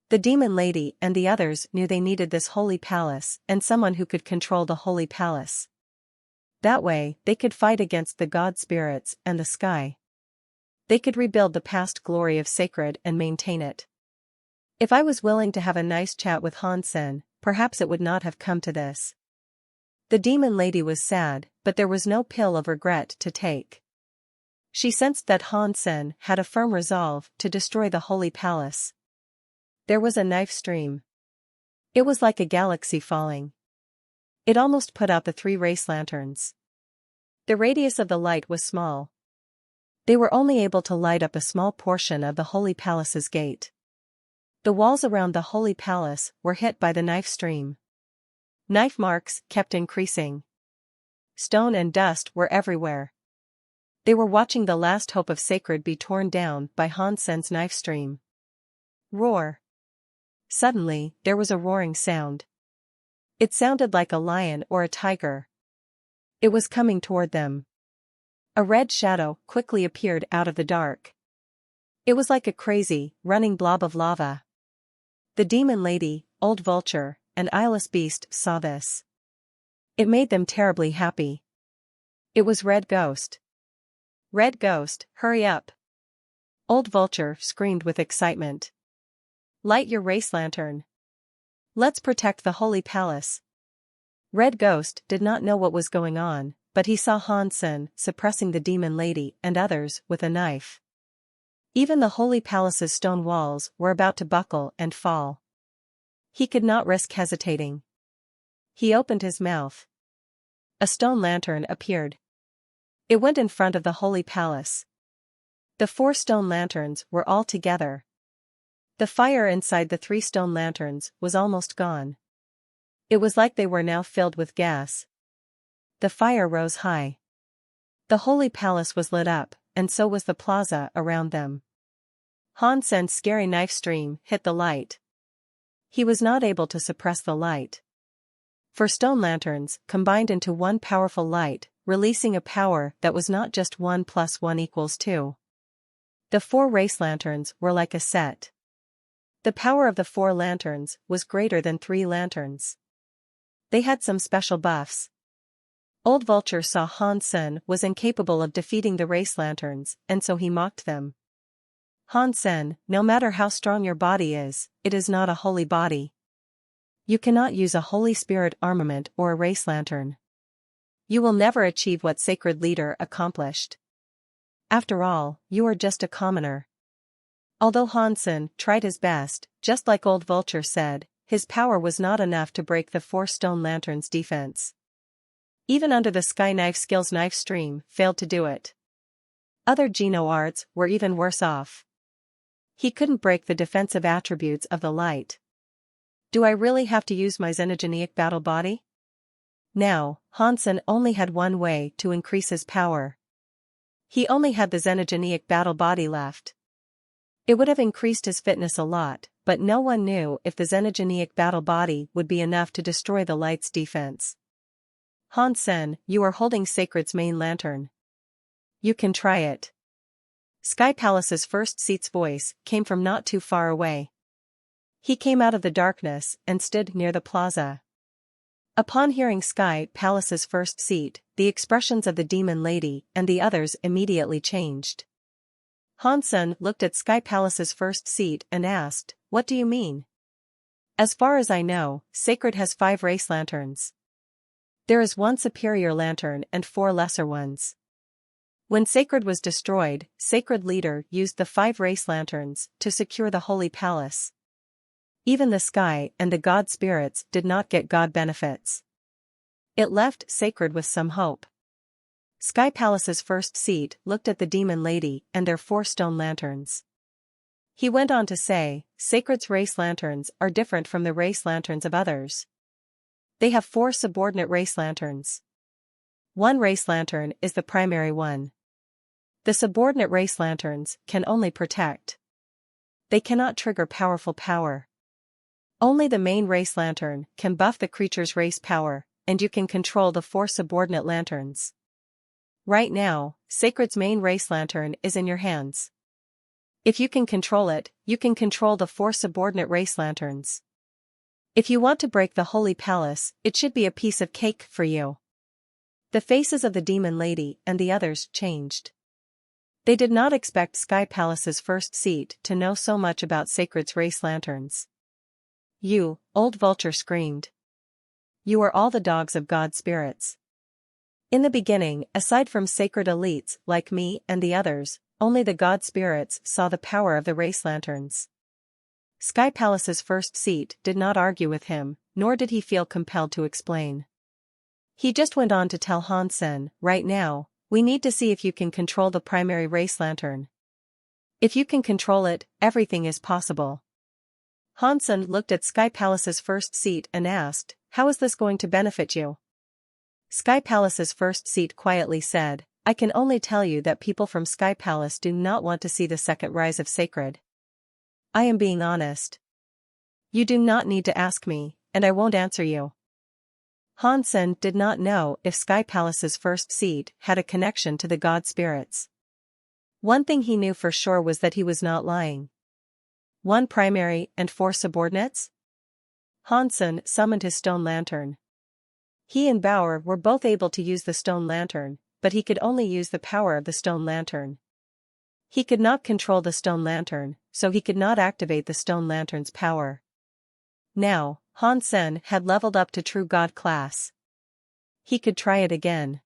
The demon lady and the others knew they needed this Holy Palace and someone who could control the Holy Palace. That way, they could fight against the god spirits and the sky. They could rebuild the past glory of sacred and maintain it. If I was willing to have a nice chat with Han Sen, perhaps it would not have come to this. The demon lady was sad, but there was no pill of regret to take. She sensed that Han Sen had a firm resolve to destroy the Holy Palace. There was a knife stream. It was like a galaxy falling. It almost put out the 3 race lanterns. The radius of the light was small. They were only able to light up a small portion of the Holy Palace's gate. The walls around the Holy Palace were hit by the knife stream. Knife marks kept increasing. Stone and dust were everywhere. They were watching the last hope of sacred be torn down by Han Sen's knife stream. Roar. Suddenly, there was a roaring sound. It sounded like a lion or a tiger. It was coming toward them. A red shadow quickly appeared out of the dark. It was like a crazy, running blob of lava. The demon lady, old vulture, and eyeless beast saw this. It made them terribly happy. It was Red Ghost. Red Ghost, hurry up! Old Vulture screamed with excitement. Light your race lantern. Let's protect the Holy Palace. Red Ghost did not know what was going on, but he saw Han Sen suppressing the demon lady and others with a knife. Even the Holy Palace's stone walls were about to buckle and fall. He could not risk hesitating. He opened his mouth. A stone lantern appeared. It went in front of the Holy Palace. The 4 stone lanterns were all together. The fire inside the 3 stone lanterns was almost gone. It was like they were now filled with gas. The fire rose high. The Holy Palace was lit up, and so was the plaza around them. Han Sen's scary knife stream hit the light. He was not able to suppress the light. 4 stone lanterns combined into one powerful light, releasing a power that was not just 1 + 1 = 2. The 4 race lanterns were like a set. The power of the 4 lanterns was greater than 3 lanterns. They had some special buffs. Old Vulture saw Han Sen was incapable of defeating the race lanterns, and so he mocked them. Han Sen, no matter how strong your body is, it is not a holy body. You cannot use a Holy Spirit armament or a race lantern. You will never achieve what Sacred Leader accomplished. After all, you are just a commoner. Although Han Sen tried his best, just like Old Vulture said, his power was not enough to break the 4 stone lanterns' defense. Even under the Sky Knife skill's knife stream failed to do it. Other Geno arts were even worse off. He couldn't break the defensive attributes of the light. Do I really have to use my xenogeneic battle body? Now, Han Sen only had one way to increase his power. He only had the xenogeneic battle body left. It would have increased his fitness a lot, but no one knew if the xenogeneic battle body would be enough to destroy the light's defense. Han Sen, you are holding Sacred's main lantern. You can try it. Sky Palace's first seat's voice came from not too far away. He came out of the darkness and stood near the plaza. Upon hearing Sky Palace's first seat, the expressions of the demon lady and the others immediately changed. Han Sen looked at Sky Palace's first seat and asked, "What do you mean?" As far as I know, Sacred has 5 race lanterns. There is 1 superior lantern and 4 lesser ones. When Sacred was destroyed, Sacred Leader used the 5 race lanterns to secure the Holy Palace. Even the sky and the god spirits did not get god benefits. It left Sacred with some hope. Sky Palace's first seat looked at the demon lady and their 4 stone lanterns. He went on to say, Sacred's race lanterns are different from the race lanterns of others. They have 4 subordinate race lanterns. One race lantern is the primary one. The subordinate race lanterns can only protect. They cannot trigger powerful power. Only the main race lantern can buff the creature's race power, and you can control the 4 subordinate lanterns. Right now, Sacred's main race lantern is in your hands. If you can control it, you can control the 4 subordinate race lanterns. If you want to break the Holy Palace, it should be a piece of cake for you. The faces of the demon lady and the others changed. They did not expect Sky Palace's first seat to know so much about Sacred's race lanterns. You, old vulture, screamed. You are all the dogs of God spirits. In the beginning, aside from sacred elites like me and the others, only the God spirits saw the power of the race lanterns. Sky Palace's first seat did not argue with him, nor did he feel compelled to explain. He just went on to tell Hansen, right now, we need to see if you can control the primary race lantern. If you can control it, everything is possible. Hansen looked at Sky Palace's first seat and asked, how is this going to benefit you? Sky Palace's first seat quietly said, I can only tell you that people from Sky Palace do not want to see the second rise of Sacred. I am being honest. You do not need to ask me, and I won't answer you. Hansen did not know if Sky Palace's first seat had a connection to the God spirits. One thing he knew for sure was that he was not lying. 1 primary and 4 subordinates? Hansen summoned his stone lantern. He and Bauer were both able to use the stone lantern, but he could only use the power of the stone lantern. He could not control the stone lantern, so he could not activate the stone lantern's power. Now, Hansen had leveled up to true God class. He could try it again.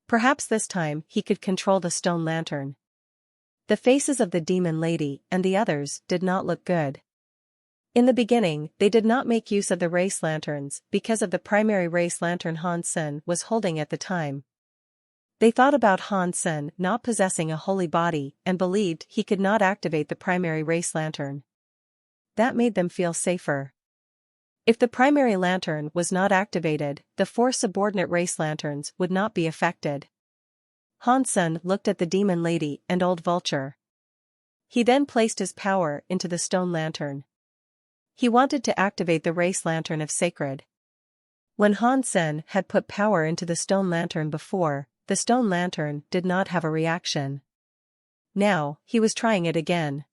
Perhaps this time he could control the stone lantern. The faces of the demon lady and the others did not look good. In the beginning, they did not make use of the race lanterns because of the primary race lantern Hansen was holding at the time. They thought about Hansen not possessing a holy body and believed he could not activate the primary race lantern. That made them feel safer. If the primary lantern was not activated, the 4 subordinate race lanterns would not be affected. Hansen looked at the demon lady and old vulture. He then placed his power into the stone lantern. He wanted to activate the race lantern of Sacred. When Hansen had put power into the stone lantern before, the stone lantern did not have a reaction. Now, he was trying it again.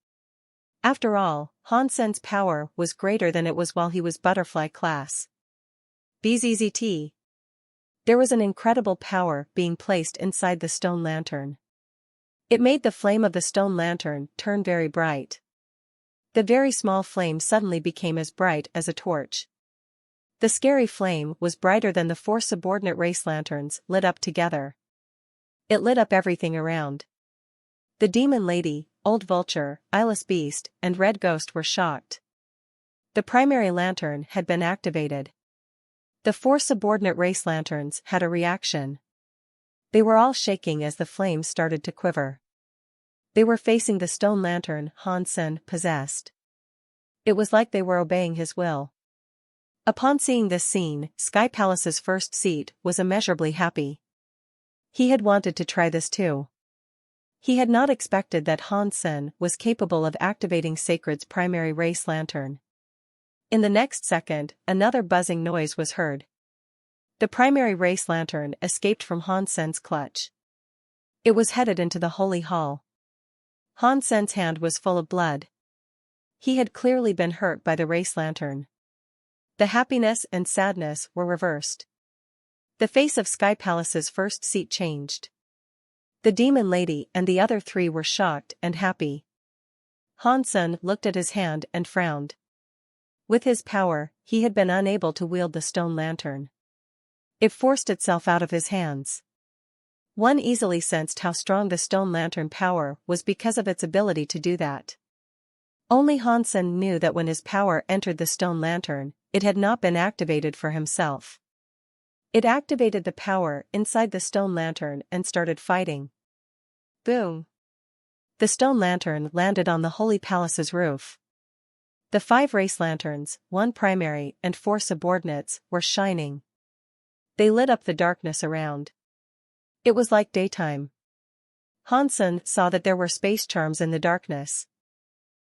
After all, Hansen's power was greater than it was while he was butterfly class. BZZT. There was an incredible power being placed inside the stone lantern. It made the flame of the stone lantern turn very bright. The very small flame suddenly became as bright as a torch. The scary flame was brighter than the 4 subordinate race lanterns lit up together. It lit up everything around. The demon lady, old vulture, eyeless beast, and red ghost were shocked. The primary lantern had been activated. The 4 subordinate race lanterns had a reaction. They were all shaking as the flames started to quiver. They were facing the stone lantern Hansen possessed. It was like they were obeying his will. Upon seeing this scene, Sky Palace's first seat was immeasurably happy. He had wanted to try this too. He had not expected that Hansen was capable of activating Sacred's primary race lantern. In the next second, another buzzing noise was heard. The primary race lantern escaped from Hansen's clutch. It was headed into the holy hall. Hansen's hand was full of blood. He had clearly been hurt by the race lantern. The happiness and sadness were reversed. The face of Sky Palace's first seat changed. The demon lady and the other 3 were shocked and happy. Hansen looked at his hand and frowned. With his power, he had been unable to wield the stone lantern. It forced itself out of his hands. One easily sensed how strong the stone lantern power was because of its ability to do that. Only Hansen knew that when his power entered the stone lantern, it had not been activated for himself. It activated the power inside the stone lantern and started fighting. Boom! The stone lantern landed on the Holy Palace's roof. The 5 race lanterns, 1 primary and 4 subordinates, were shining. They lit up the darkness around. It was like daytime. Hansen saw that there were space charms in the darkness.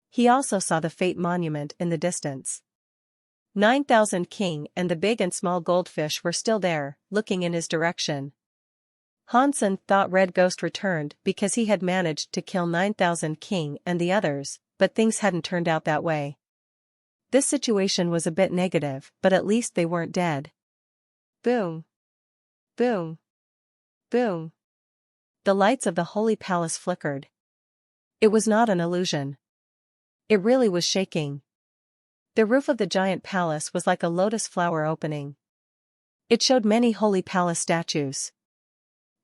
He also saw the fate monument in the distance. 9,000 King and the big and small goldfish were still there, looking in his direction. Hansen thought Red Ghost returned because he had managed to kill 9,000 King and the others, but things hadn't turned out that way. This situation was a bit negative, but at least they weren't dead. Boom! Boom! Boom! The lights of the Holy Palace flickered. It was not an illusion. It really was shaking. The roof of the giant palace was like a lotus flower opening. It showed many Holy Palace statues.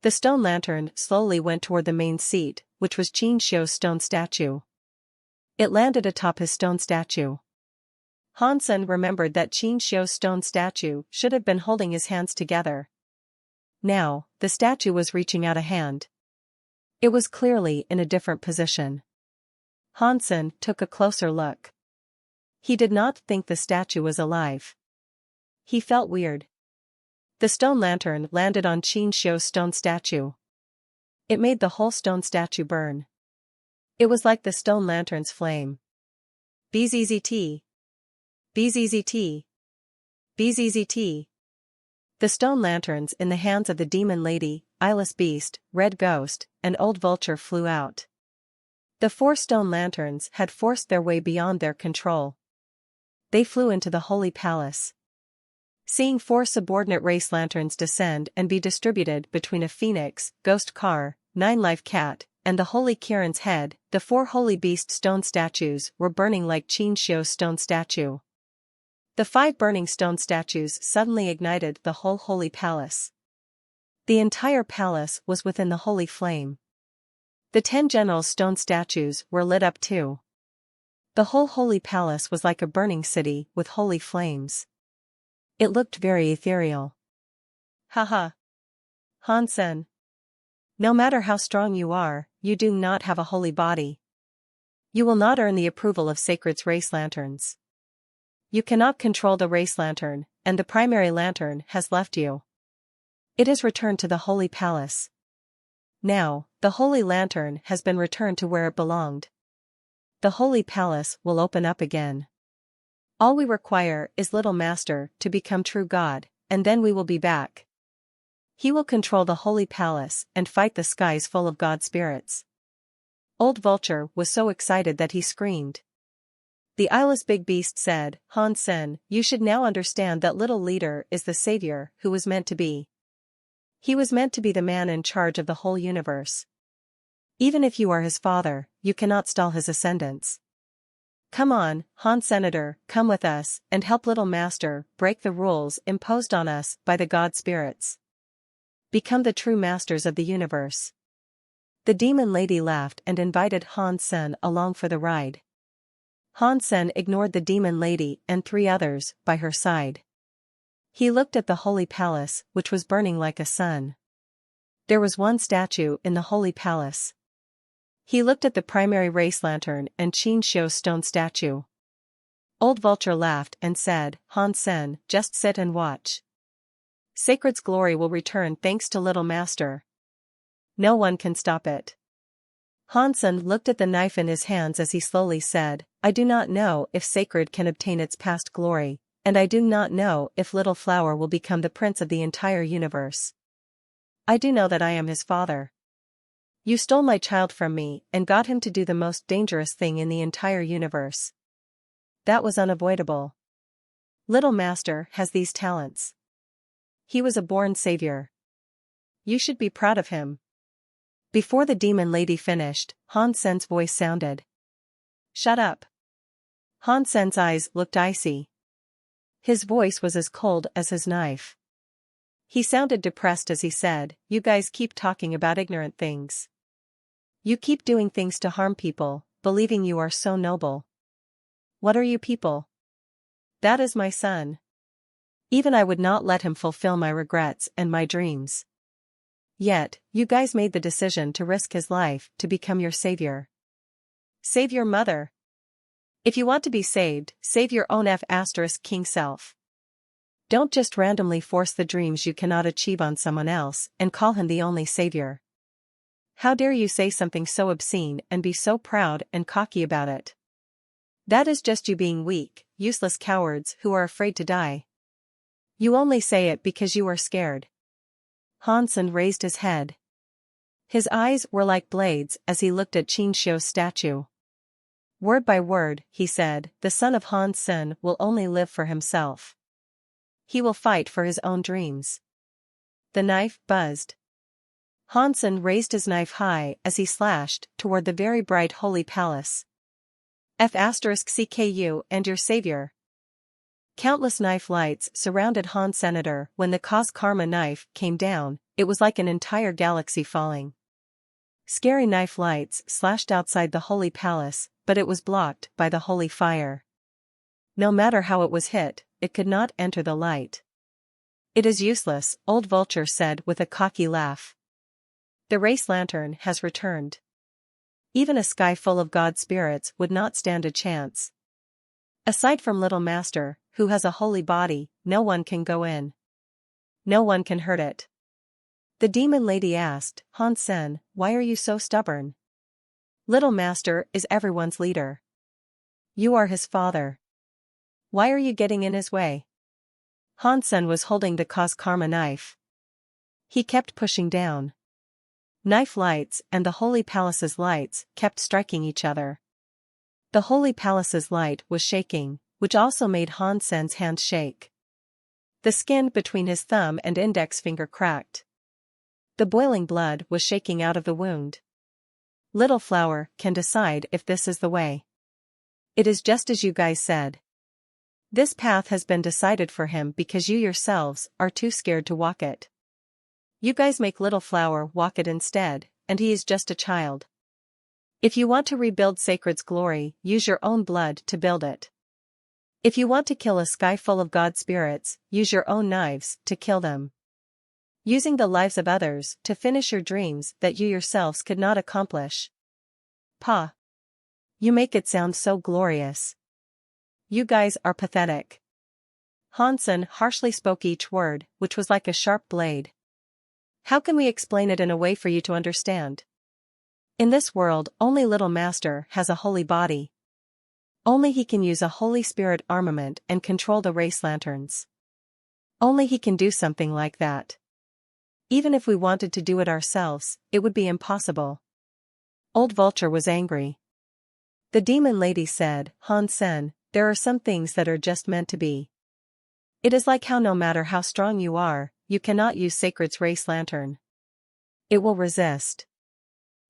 The stone lantern slowly went toward the main seat, which was Qin Xiu's stone statue. It landed atop his stone statue. Hansen remembered that Qin Xiu's stone statue should have been holding his hands together. Now, the statue was reaching out a hand. It was clearly in a different position. Hansen took a closer look. He did not think the statue was alive. He felt weird. The stone lantern landed on Qin Xiu's stone statue. It made the whole stone statue burn. It was like the stone lantern's flame. BZZT. BZZT. BZZT. The stone lanterns in the hands of the Demon Lady, Eyeless Beast, Red Ghost, and Old Vulture flew out. The 4 stone lanterns had forced their way beyond their control. They flew into the Holy Palace. Seeing 4 subordinate race lanterns descend and be distributed between a phoenix, ghost car, 9-life cat, and the Holy Kirin's head, the 4 Holy Beast stone statues were burning like Qin Xiu's stone statue. The 5 burning stone statues suddenly ignited the whole Holy Palace. The entire palace was within the holy flame. The 10 generals' stone statues were lit up too. The whole Holy Palace was like a burning city with holy flames. It looked very ethereal. Haha. Hansen. No matter how strong you are, you do not have a holy body. You will not earn the approval of Sacred's race lanterns. You cannot control the race lantern, and the primary lantern has left you. It is returned to the Holy Palace. Now, the Holy Lantern has been returned to where it belonged. The Holy Palace will open up again. All we require is Little Master to become true God, and then we will be back. He will control the Holy Palace and fight the skies full of God spirits. Old Vulture was so excited that he screamed. The eyeless big beast said, Hansen, you should now understand that Little Leader is the savior who was meant to be. He was meant to be the man in charge of the whole universe. Even if you are his father, you cannot stall his ascendance. Come on, Han Senator, come with us, and help Little Master break the rules imposed on us by the God spirits. Become the true masters of the universe. The Demon Lady laughed and invited Hansen along for the ride. Hansen ignored the Demon Lady and 3 others by her side. He looked at the Holy Palace, which was burning like a sun. There was 1 statue in the Holy Palace. He looked at the primary race lantern and Qin Xiu's stone statue. Old Vulture laughed and said, Hansen, just sit and watch. Sacred's glory will return thanks to Little Master. No one can stop it. Hansen looked at the knife in his hands as he slowly said, I do not know if Sacred can obtain its past glory, and I do not know if Little Flower will become the prince of the entire universe. I do know that I am his father. You stole my child from me and got him to do the most dangerous thing in the entire universe. That was unavoidable. Little Master has these talents. He was a born savior. You should be proud of him. Before the Demon Lady finished, Hansen's voice sounded. Shut up. Hansen's eyes looked icy. His voice was as cold as his knife. He sounded depressed as he said, You guys keep talking about ignorant things. You keep doing things to harm people, believing you are so noble. What are you people? That is my son. Even I would not let him fulfill my regrets and my dreams. Yet, you guys made the decision to risk his life to become your savior. Save your mother. If you want to be saved, save your own king self. Don't just randomly force the dreams you cannot achieve on someone else and call him the only savior. How dare you say something so obscene and be so proud and cocky about it? That is just you being weak, useless cowards who are afraid to die. You only say it because you are scared. Hansen raised his head. His eyes were like blades as he looked at Qin Xiu's statue. Word by word, he said, the son of Hansen will only live for himself. He will fight for his own dreams. The knife buzzed. Hansen raised his knife high as he slashed toward the very bright holy palace. CKU and your savior. Countless knife lights surrounded Han Senator when the Cos Karma knife came down. It was like an entire galaxy falling. Scary knife lights slashed outside the holy palace, but it was blocked by the holy fire. No matter how it was hit, it could not enter the light. It is useless, Old Vulture said with a cocky laugh. The race lantern has returned. Even a sky full of god spirits would not stand a chance. Aside from Little Master, who has a holy body, no one can go in. No one can hurt it. The demon lady asked, Hansen, why are you so stubborn? Little Master is everyone's leader. You are his father. Why are you getting in his way? Hansen was holding the Cos Karma knife. He kept pushing down. Knife lights and the Holy Palace's lights kept striking each other. The Holy Palace's light was shaking, which also made Hansen's hands shake. The skin between his thumb and index finger cracked. The boiling blood was shaking out of the wound. Little Flower can decide if this is the way. It is just as you guys said. This path has been decided for him because you yourselves are too scared to walk it. You guys make Little Flower walk it instead, and he is just a child. If you want to rebuild Sacred's glory, use your own blood to build it. If you want to kill a sky full of god spirits, use your own knives to kill them. Using the lives of others to finish your dreams that you yourselves could not accomplish. Pa. You make it sound so glorious. You guys are pathetic. Hansen harshly spoke each word, which was like a sharp blade. How can we explain it in a way for you to understand? In this world, only Little Master has a holy body. Only he can use a Holy Spirit armament and control the race lanterns. Only he can do something like that. Even if we wanted to do it ourselves, it would be impossible. Old Vulture was angry. The demon lady said, Hansen, there are some things that are just meant to be. It is like how no matter how strong you are, you cannot use Sacred's race lantern. It will resist.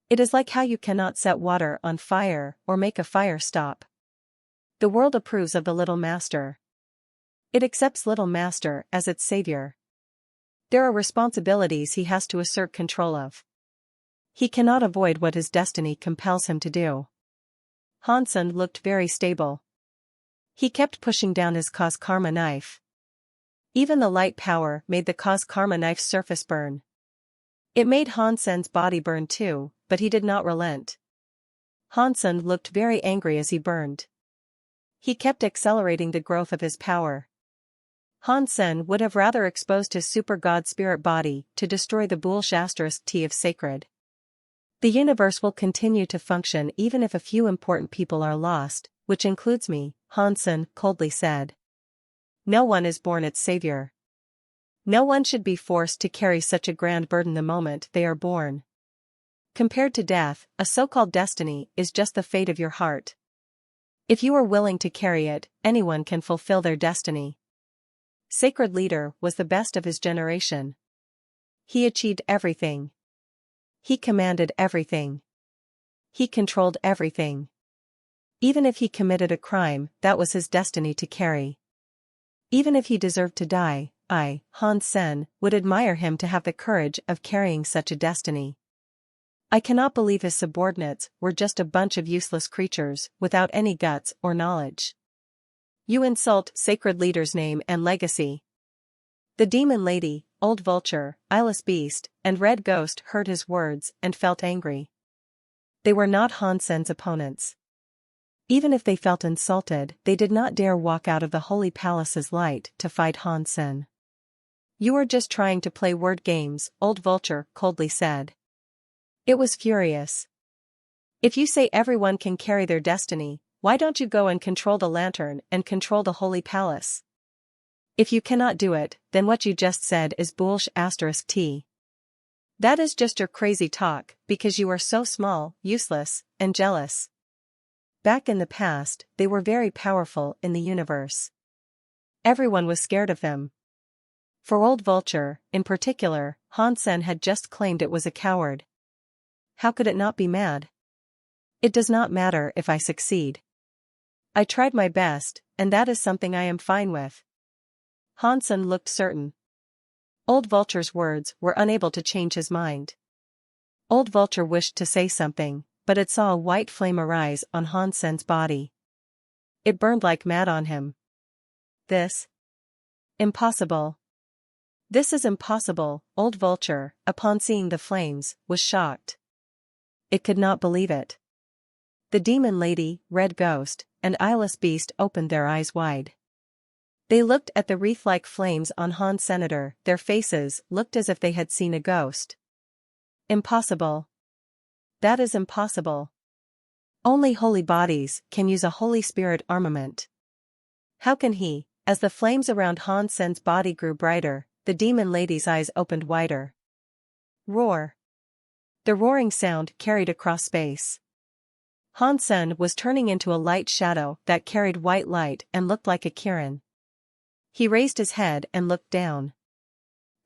It is like how you cannot set water on fire or make a fire stop. The world approves of the Little Master. It accepts Little Master as its savior. There are responsibilities he has to assert control of. He cannot avoid what his destiny compels him to do. Hansen looked very stable. He kept pushing down his Cos Karma knife. Even the light power made the Cos Karma knife's surface burn. It made Hansen's body burn too, but he did not relent. Hansen looked very angry as he burned. He kept accelerating the growth of his power. Hansen would have rather exposed his super god spirit body to destroy the T of Sacred. The universe will continue to function even if a few important people are lost, which includes me, Hansen coldly said. No one is born its savior. No one should be forced to carry such a grand burden the moment they are born. Compared to death, a so-called destiny is just the fate of your heart. If you are willing to carry it, anyone can fulfill their destiny. Sacred Leader was the best of his generation. He achieved everything. He commanded everything. He controlled everything. Even if he committed a crime, that was his destiny to carry. Even if he deserved to die, I, Hansen, would admire him to have the courage of carrying such a destiny. I cannot believe his subordinates were just a bunch of useless creatures without any guts or knowledge. You insult Sacred Leader's name and legacy. The demon lady, old vulture, eyeless beast, and red ghost heard his words and felt angry. They were not Hansen's opponents. Even if they felt insulted, they did not dare walk out of the Holy Palace's light to fight Hansen. You are just trying to play word games, old vulture coldly said. It was furious. If you say everyone can carry their destiny, why don't you go and control the lantern and control the Holy Palace? If you cannot do it, then what you just said is bullsh*t. That is just your crazy talk, because you are so small, useless, and jealous. Back in the past, they were very powerful in the universe. Everyone was scared of them. For old vulture, in particular, Hansen had just claimed it was a coward. How could it not be mad? It does not matter if I succeed. I tried my best, and that is something I am fine with. Hansen looked certain. Old vulture's words were unable to change his mind. Old vulture wished to say something, but it saw a white flame arise on Hansen's body. It burned like mad on him. This? Impossible. This is impossible, old vulture, upon seeing the flames, was shocked. It could not believe it. The demon lady, red ghost, and eyeless beast opened their eyes wide. They looked at the wreath-like flames on Han's senator, their faces looked as if they had seen a ghost. Impossible. That is impossible. Only holy bodies can use a Holy Spirit armament. How can he? As the flames around Hansen's body grew brighter, the demon lady's eyes opened wider. Roar. The roaring sound carried across space. Hansen was turning into a light shadow that carried white light and looked like a Kirin. He raised his head and looked down.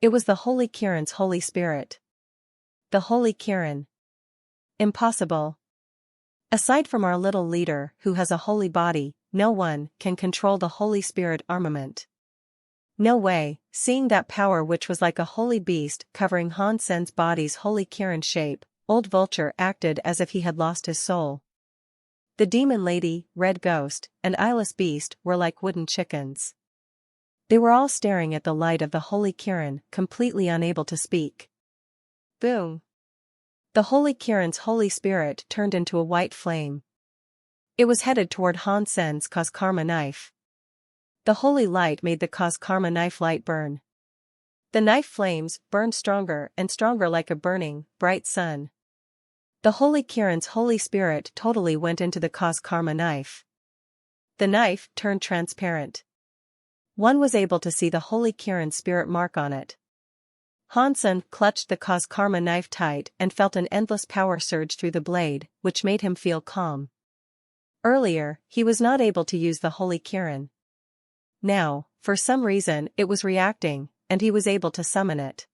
It was the Holy Kirin's Holy Spirit. The Holy Kirin. Impossible. Aside from our little leader who has a holy body, no one can control the Holy Spirit armament. No way, seeing that power which was like a holy beast covering Hansen's body's Holy Kirin shape, old vulture acted as if he had lost his soul. The demon lady, red ghost, and eyeless beast were like wooden chickens. They were all staring at the light of the Holy Kirin, completely unable to speak. Boom. The Holy Kirin's Holy Spirit turned into a white flame. It was headed toward Hansen's cause karma knife. The holy light made the cause karma knife light burn. The knife flames burned stronger and stronger like a burning, bright sun. The Holy Kirin's Holy Spirit totally went into the cause karma knife. The knife turned transparent. One was able to see the Holy Kirin's spirit mark on it. Hansen clutched the cause karma knife tight and felt an endless power surge through the blade, which made him feel calm. Earlier, he was not able to use the Holy Kirin. Now, for some reason, it was reacting, and he was able to summon it.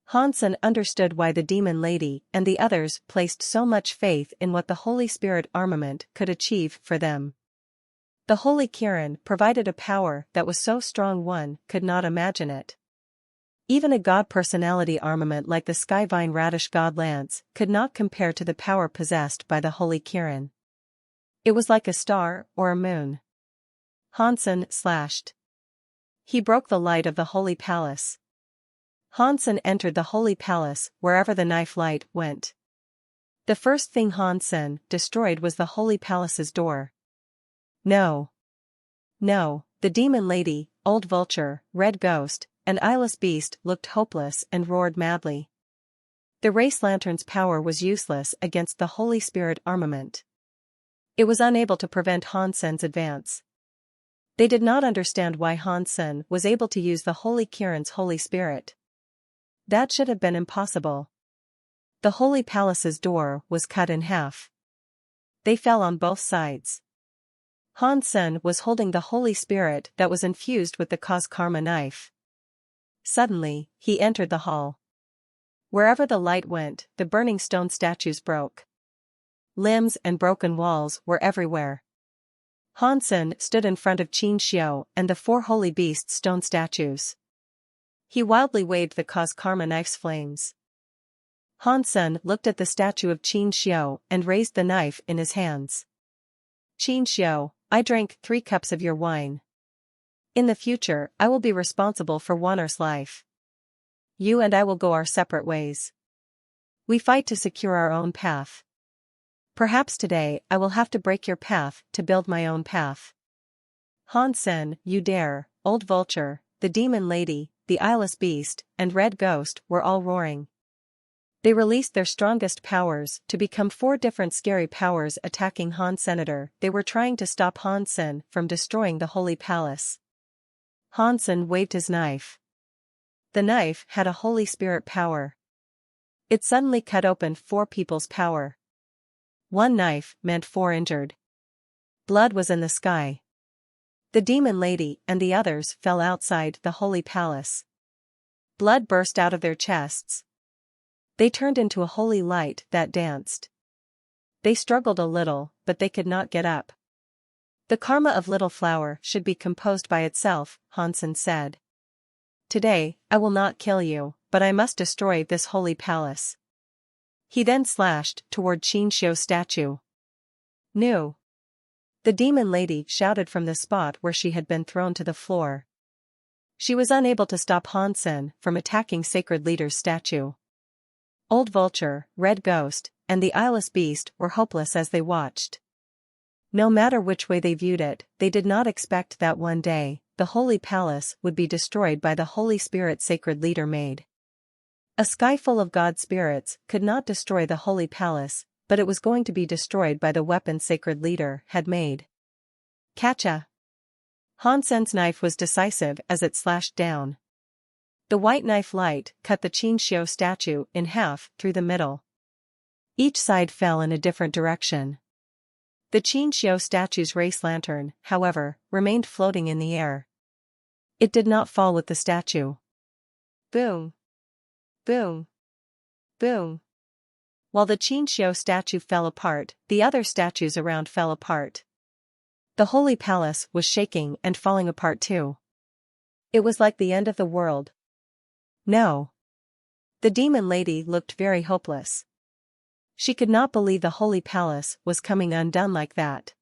Hansen understood why the demon lady and the others placed so much faith in what the Holy Spirit armament could achieve for them. The Holy Kirin provided a power that was so strong one could not imagine it. Even a god personality armament like the Skyvine Radish god lance could not compare to the power possessed by the Holy Kirin. It was like a star or a moon. Hansen slashed. He broke the light of the Holy Palace. Hansen entered the Holy Palace wherever the knife light went. The first thing Hansen destroyed was the Holy Palace's door. No. No, the demon lady, old vulture, red ghost, and eyeless beast looked hopeless and roared madly. The race lantern's power was useless against the Holy Spirit armament. It was unable to prevent Hansen's advance. They did not understand why Hansen was able to use the Holy Kirin's Holy Spirit. That should have been impossible. The Holy Palace's door was cut in half. They fell on both sides. Hansen was holding the Holy Spirit that was infused with the cause karma knife. Suddenly, he entered the hall. Wherever the light went, the burning stone statues broke. Limbs and broken walls were everywhere. Hansen stood in front of Qin Xiao and the four holy beasts' stone statues. He wildly waved the cause karma knife's flames. Hansen looked at the statue of Qin Xiao and raised the knife in his hands. Qin Xiao, I drank 3 cups of your wine. In the future, I will be responsible for Wanner's life. You and I will go our separate ways. We fight to secure our own path. Perhaps today I will have to break your path to build my own path. Hansen, you dare, Old Vulture, the Demon Lady, the Eyeless Beast, and Red Ghost were all roaring. They released their strongest powers to become 4 different scary powers attacking Han Senator. They were trying to stop Hansen from destroying the Holy Palace. Hansen waved his knife. The knife had a Holy Spirit power. It suddenly cut open 4 people's power. 1 knife meant 4 injured. Blood was in the sky. The Demon Lady and the others fell outside the Holy Palace. Blood burst out of their chests. They turned into a holy light that danced. They struggled a little, but they could not get up. The karma of Little Flower should be composed by itself, Hansen said. Today, I will not kill you, but I must destroy this holy palace. He then slashed toward Qinxiu's statue. No! The Demon Lady shouted from the spot where she had been thrown to the floor. She was unable to stop Hansen from attacking Sacred Leader's statue. Old Vulture, Red Ghost, and the Eyeless Beast were hopeless as they watched. No matter which way they viewed it, they did not expect that one day, the Holy Palace would be destroyed by the Holy Spirit Sacred Leader made. A sky full of God spirits could not destroy the Holy Palace, but it was going to be destroyed by the weapon Sacred Leader had made. Catcha! Hansen's knife was decisive as it slashed down. The white knife light cut the Qinxiu statue in half through the middle. Each side fell in a different direction. The Qinxiu statue's race lantern, however, remained floating in the air. It did not fall with the statue. Boom! Boom! Boom! While the Qinxiu statue fell apart, the other statues around fell apart. The Holy Palace was shaking and falling apart too. It was like the end of the world. No. The Demon Lady looked very hopeless. She could not believe the Holy Palace was coming undone like that.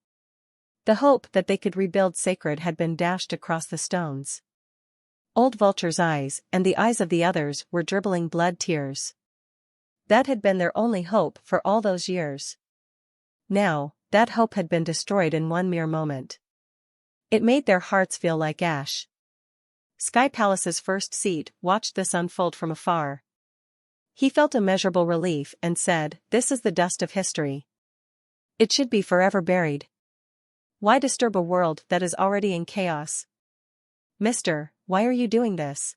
The hope that they could rebuild sacred had been dashed across the stones. Old Vulture's eyes and the eyes of the others were dribbling blood tears. That had been their only hope for all those years. Now, that hope had been destroyed in one mere moment. It made their hearts feel like ash. Sky Palace's first seat watched this unfold from afar. He felt immeasurable relief and said, "This is the dust of history. It should be forever buried. Why disturb a world that is already in chaos? Mister, why are you doing this?"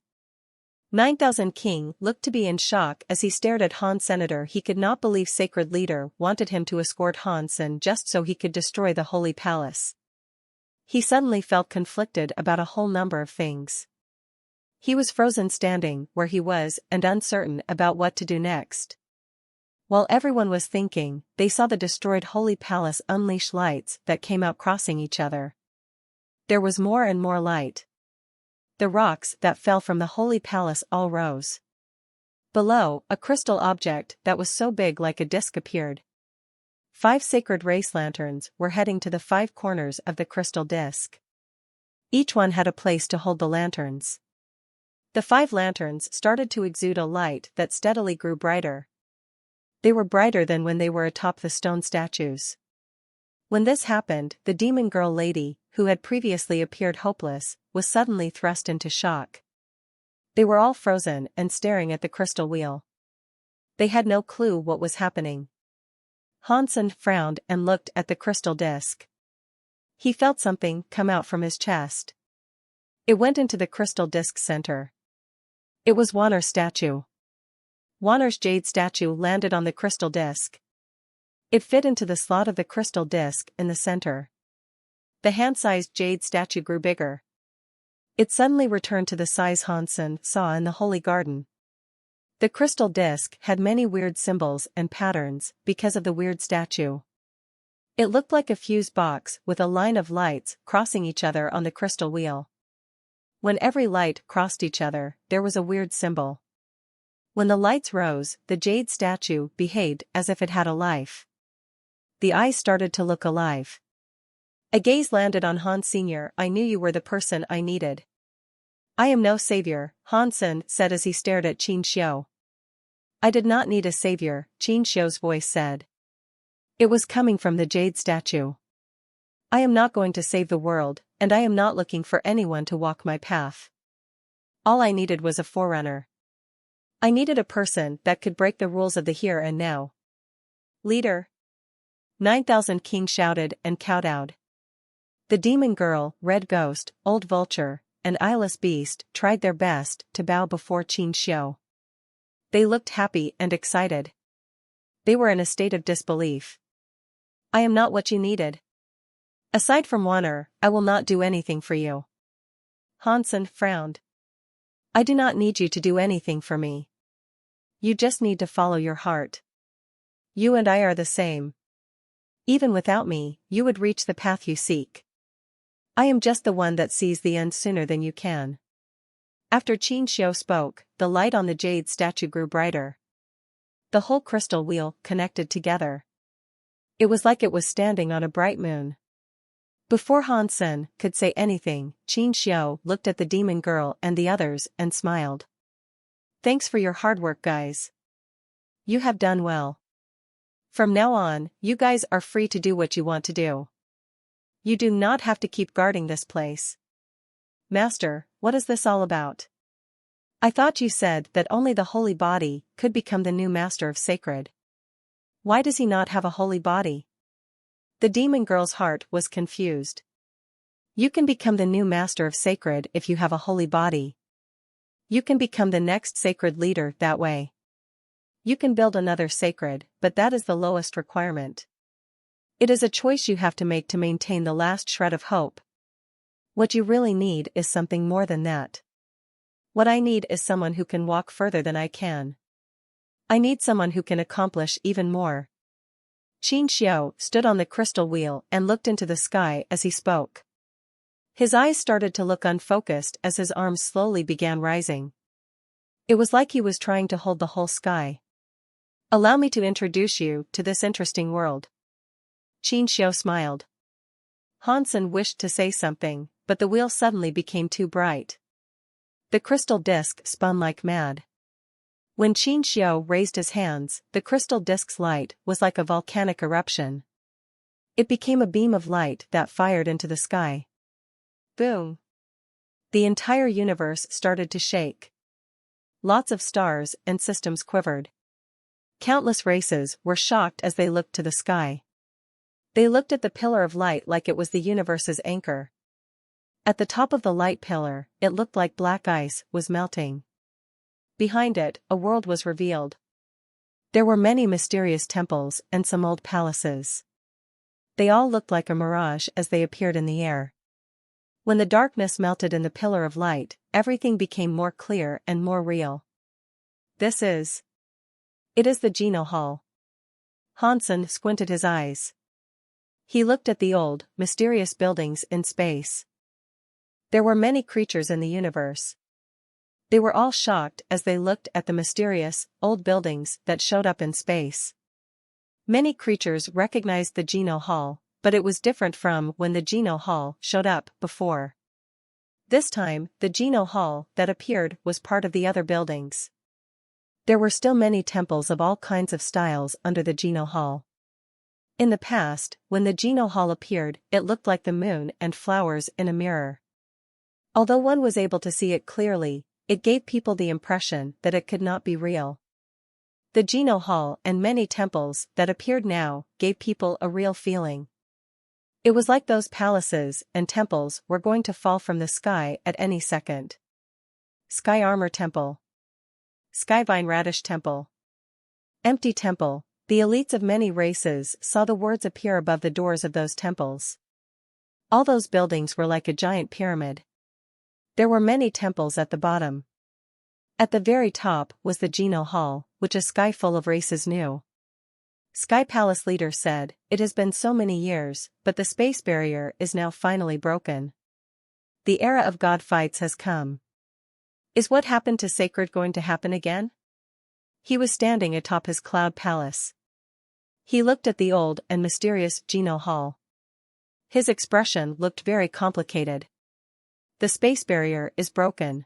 9000 King looked to be in shock as he stared at Han Senator. He could not believe Sacred Leader wanted him to escort Hansen just so he could destroy the Holy Palace. He suddenly felt conflicted about a whole number of things. He was frozen standing where he was and uncertain about what to do next. While everyone was thinking, they saw the destroyed Holy Palace unleash lights that came out crossing each other. There was more and more light. The rocks that fell from the Holy Palace all rose. Below, a crystal object that was so big like a disc appeared. 5 sacred race lanterns were heading to the 5 corners of the crystal disc. Each one had a place to hold the lanterns. The 5 lanterns started to exude a light that steadily grew brighter. They were brighter than when they were atop the stone statues. When this happened, the demon girl lady, who had previously appeared hopeless, was suddenly thrust into shock. They were all frozen and staring at the crystal wheel. They had no clue what was happening. Hansen frowned and looked at the crystal disc. He felt something come out from his chest. It went into the crystal disc's center. It was Wanner's statue. Wanner's jade statue landed on the crystal disc. It fit into the slot of the crystal disc in the center. The hand-sized jade statue grew bigger. It suddenly returned to the size Hansen saw in the Holy Garden. The crystal disc had many weird symbols and patterns because of the weird statue. It looked like a fuse box with a line of lights crossing each other on the crystal wheel. When every light crossed each other, there was a weird symbol. When the lights rose, the jade statue behaved as if it had a life. The eyes started to look alive. A gaze landed on Han Sr. I knew you were the person I needed. I am no savior, Han Sen said as he stared at Qin Xiu. I did not need a savior, Qin Xiu's voice said. It was coming from the jade statue. I am not going to save the world, and I am not looking for anyone to walk my path. All I needed was a forerunner. I needed a person that could break the rules of the here and now. Leader. 9,000 King shouted and kowtowed. The demon girl, red ghost, old vulture, and eyeless beast tried their best to bow before Qin Xiu. They looked happy and excited. They were in a state of disbelief. I am not what you needed. Aside from honor, I will not do anything for you. Han Sen frowned. I do not need you to do anything for me. You just need to follow your heart. You and I are the same. Even without me, you would reach the path you seek. I am just the one that sees the end sooner than you can. After Qin Xiu spoke, the light on the jade statue grew brighter. The whole crystal wheel connected together. It was like it was standing on a bright moon. Before Han Sen could say anything, Qin Xiu looked at the demon girl and the others and smiled. Thanks for your hard work, guys. You have done well. From now on, you guys are free to do what you want to do. You do not have to keep guarding this place. Master, what is this all about? I thought you said that only the holy body could become the new master of sacred. Why does he not have a holy body? The demon girl's heart was confused. You can become the new master of sacred if you have a holy body. You can become the next sacred leader that way. You can build another sacred, but that is the lowest requirement. It is a choice you have to make to maintain the last shred of hope. What you really need is something more than that. What I need is someone who can walk further than I can. I need someone who can accomplish even more. Qin Xiu stood on the crystal wheel and looked into the sky as he spoke. His eyes started to look unfocused as his arms slowly began rising. It was like he was trying to hold the whole sky. Allow me to introduce you to this interesting world. Qin Xiu smiled. Han Sen wished to say something, but the wheel suddenly became too bright. The crystal disc spun like mad. When Qin Xiu raised his hands, the crystal disc's light was like a volcanic eruption. It became a beam of light that fired into the sky. Boom! The entire universe started to shake. Lots of stars and systems quivered. Countless races were shocked as they looked to the sky. They looked at the pillar of light like it was the universe's anchor. At the top of the light pillar, it looked like black ice was melting. Behind it, a world was revealed. There were many mysterious temples and some old palaces. They all looked like a mirage as they appeared in the air. When the darkness melted in the pillar of light, everything became more clear and more real. It is the Geno Hall. Han Sen squinted his eyes. He looked at the old, mysterious buildings in space. There were many creatures in the universe. They were all shocked as they looked at the mysterious, old buildings that showed up in space. Many creatures recognized the Geno Hall, but it was different from when the Geno Hall showed up before. This time, the Geno Hall that appeared was part of the other buildings. There were still many temples of all kinds of styles under the Geno Hall. In the past, when the Geno Hall appeared, it looked like the moon and flowers in a mirror. Although one was able to see it clearly, it gave people the impression that it could not be real. The Geno Hall and many temples that appeared now gave people a real feeling. It was like those palaces and temples were going to fall from the sky at any second. Sky Armor Temple. Skyvine Radish Temple. Empty Temple. The elites of many races saw the words appear above the doors of those temples. All those buildings were like a giant pyramid. There were many temples at the bottom. At the very top was the Geno Hall, which a sky full of races knew. Sky Palace leader said, "It has been so many years, but the space barrier is now finally broken. The era of God fights has come. Is what happened to Sacred going to happen again?" He was standing atop his cloud palace. He looked at the old and mysterious Geno Hall. His expression looked very complicated. The space barrier is broken.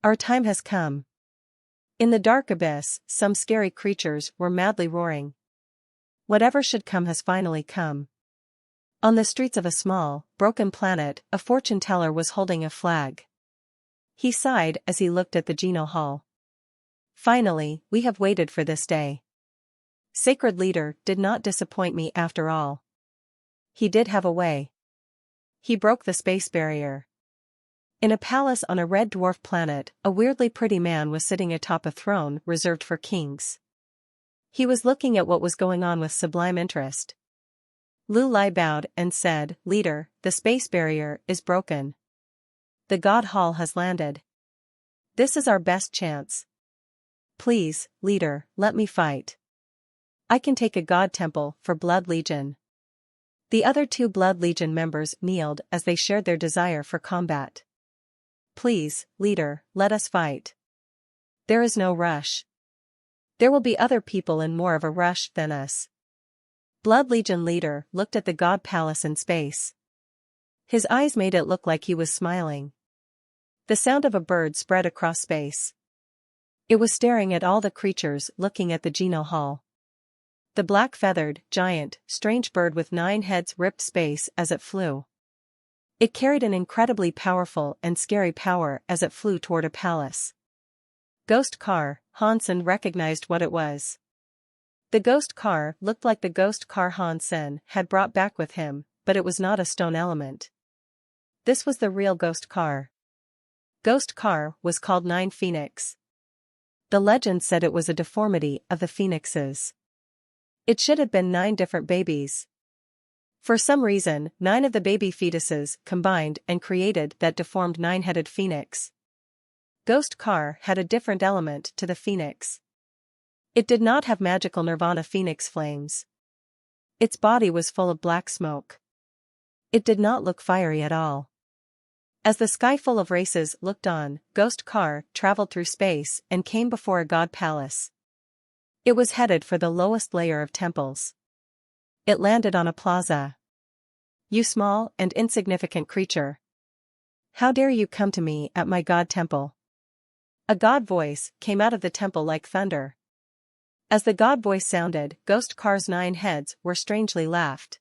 Our time has come. In the dark abyss, some scary creatures were madly roaring. Whatever should come has finally come. On the streets of a small, broken planet, a fortune teller was holding a flag. He sighed as he looked at the Geno Hall. Finally, we have waited for this day. Sacred leader did not disappoint me after all. He did have a way. He broke the space barrier. In a palace on a red dwarf planet, a weirdly pretty man was sitting atop a throne reserved for kings. He was looking at what was going on with sublime interest. Lu Lai bowed and said, "Leader, the space barrier is broken. The God Hall has landed. This is our best chance. Please, leader, let me fight. I can take a God Temple for Blood Legion." The other 2 Blood Legion members kneeled as they shared their desire for combat. "Please, leader, let us fight. There is no rush. There will be other people in more of a rush than us." Blood Legion leader looked at the God Palace in space. His eyes made it look like he was smiling. The sound of a bird spread across space. It was staring at all the creatures looking at the Geno Hall. The black-feathered, giant, strange bird with 9 heads ripped space as it flew. It carried an incredibly powerful and scary power as it flew toward a palace. Ghost car, Hansen recognized what it was. The ghost car looked like the ghost car Hansen had brought back with him, but it was not a stone element. This was the real ghost car. Ghost car was called 9 Phoenix. The legend said it was a deformity of the phoenixes. It should have been 9 different babies. For some reason, 9 of the baby fetuses combined and created that deformed 9-headed phoenix. Ghost car had a different element to the phoenix. It did not have magical nirvana phoenix flames. Its body was full of black smoke. It did not look fiery at all. As the sky full of races looked on, Ghost car traveled through space and came before a god palace. It was headed for the lowest layer of temples. It landed on a plaza. "You small and insignificant creature. How dare you come to me at my god temple?" A god voice came out of the temple like thunder. As the god voice sounded, Ghost car's 9 heads were strangely laughed.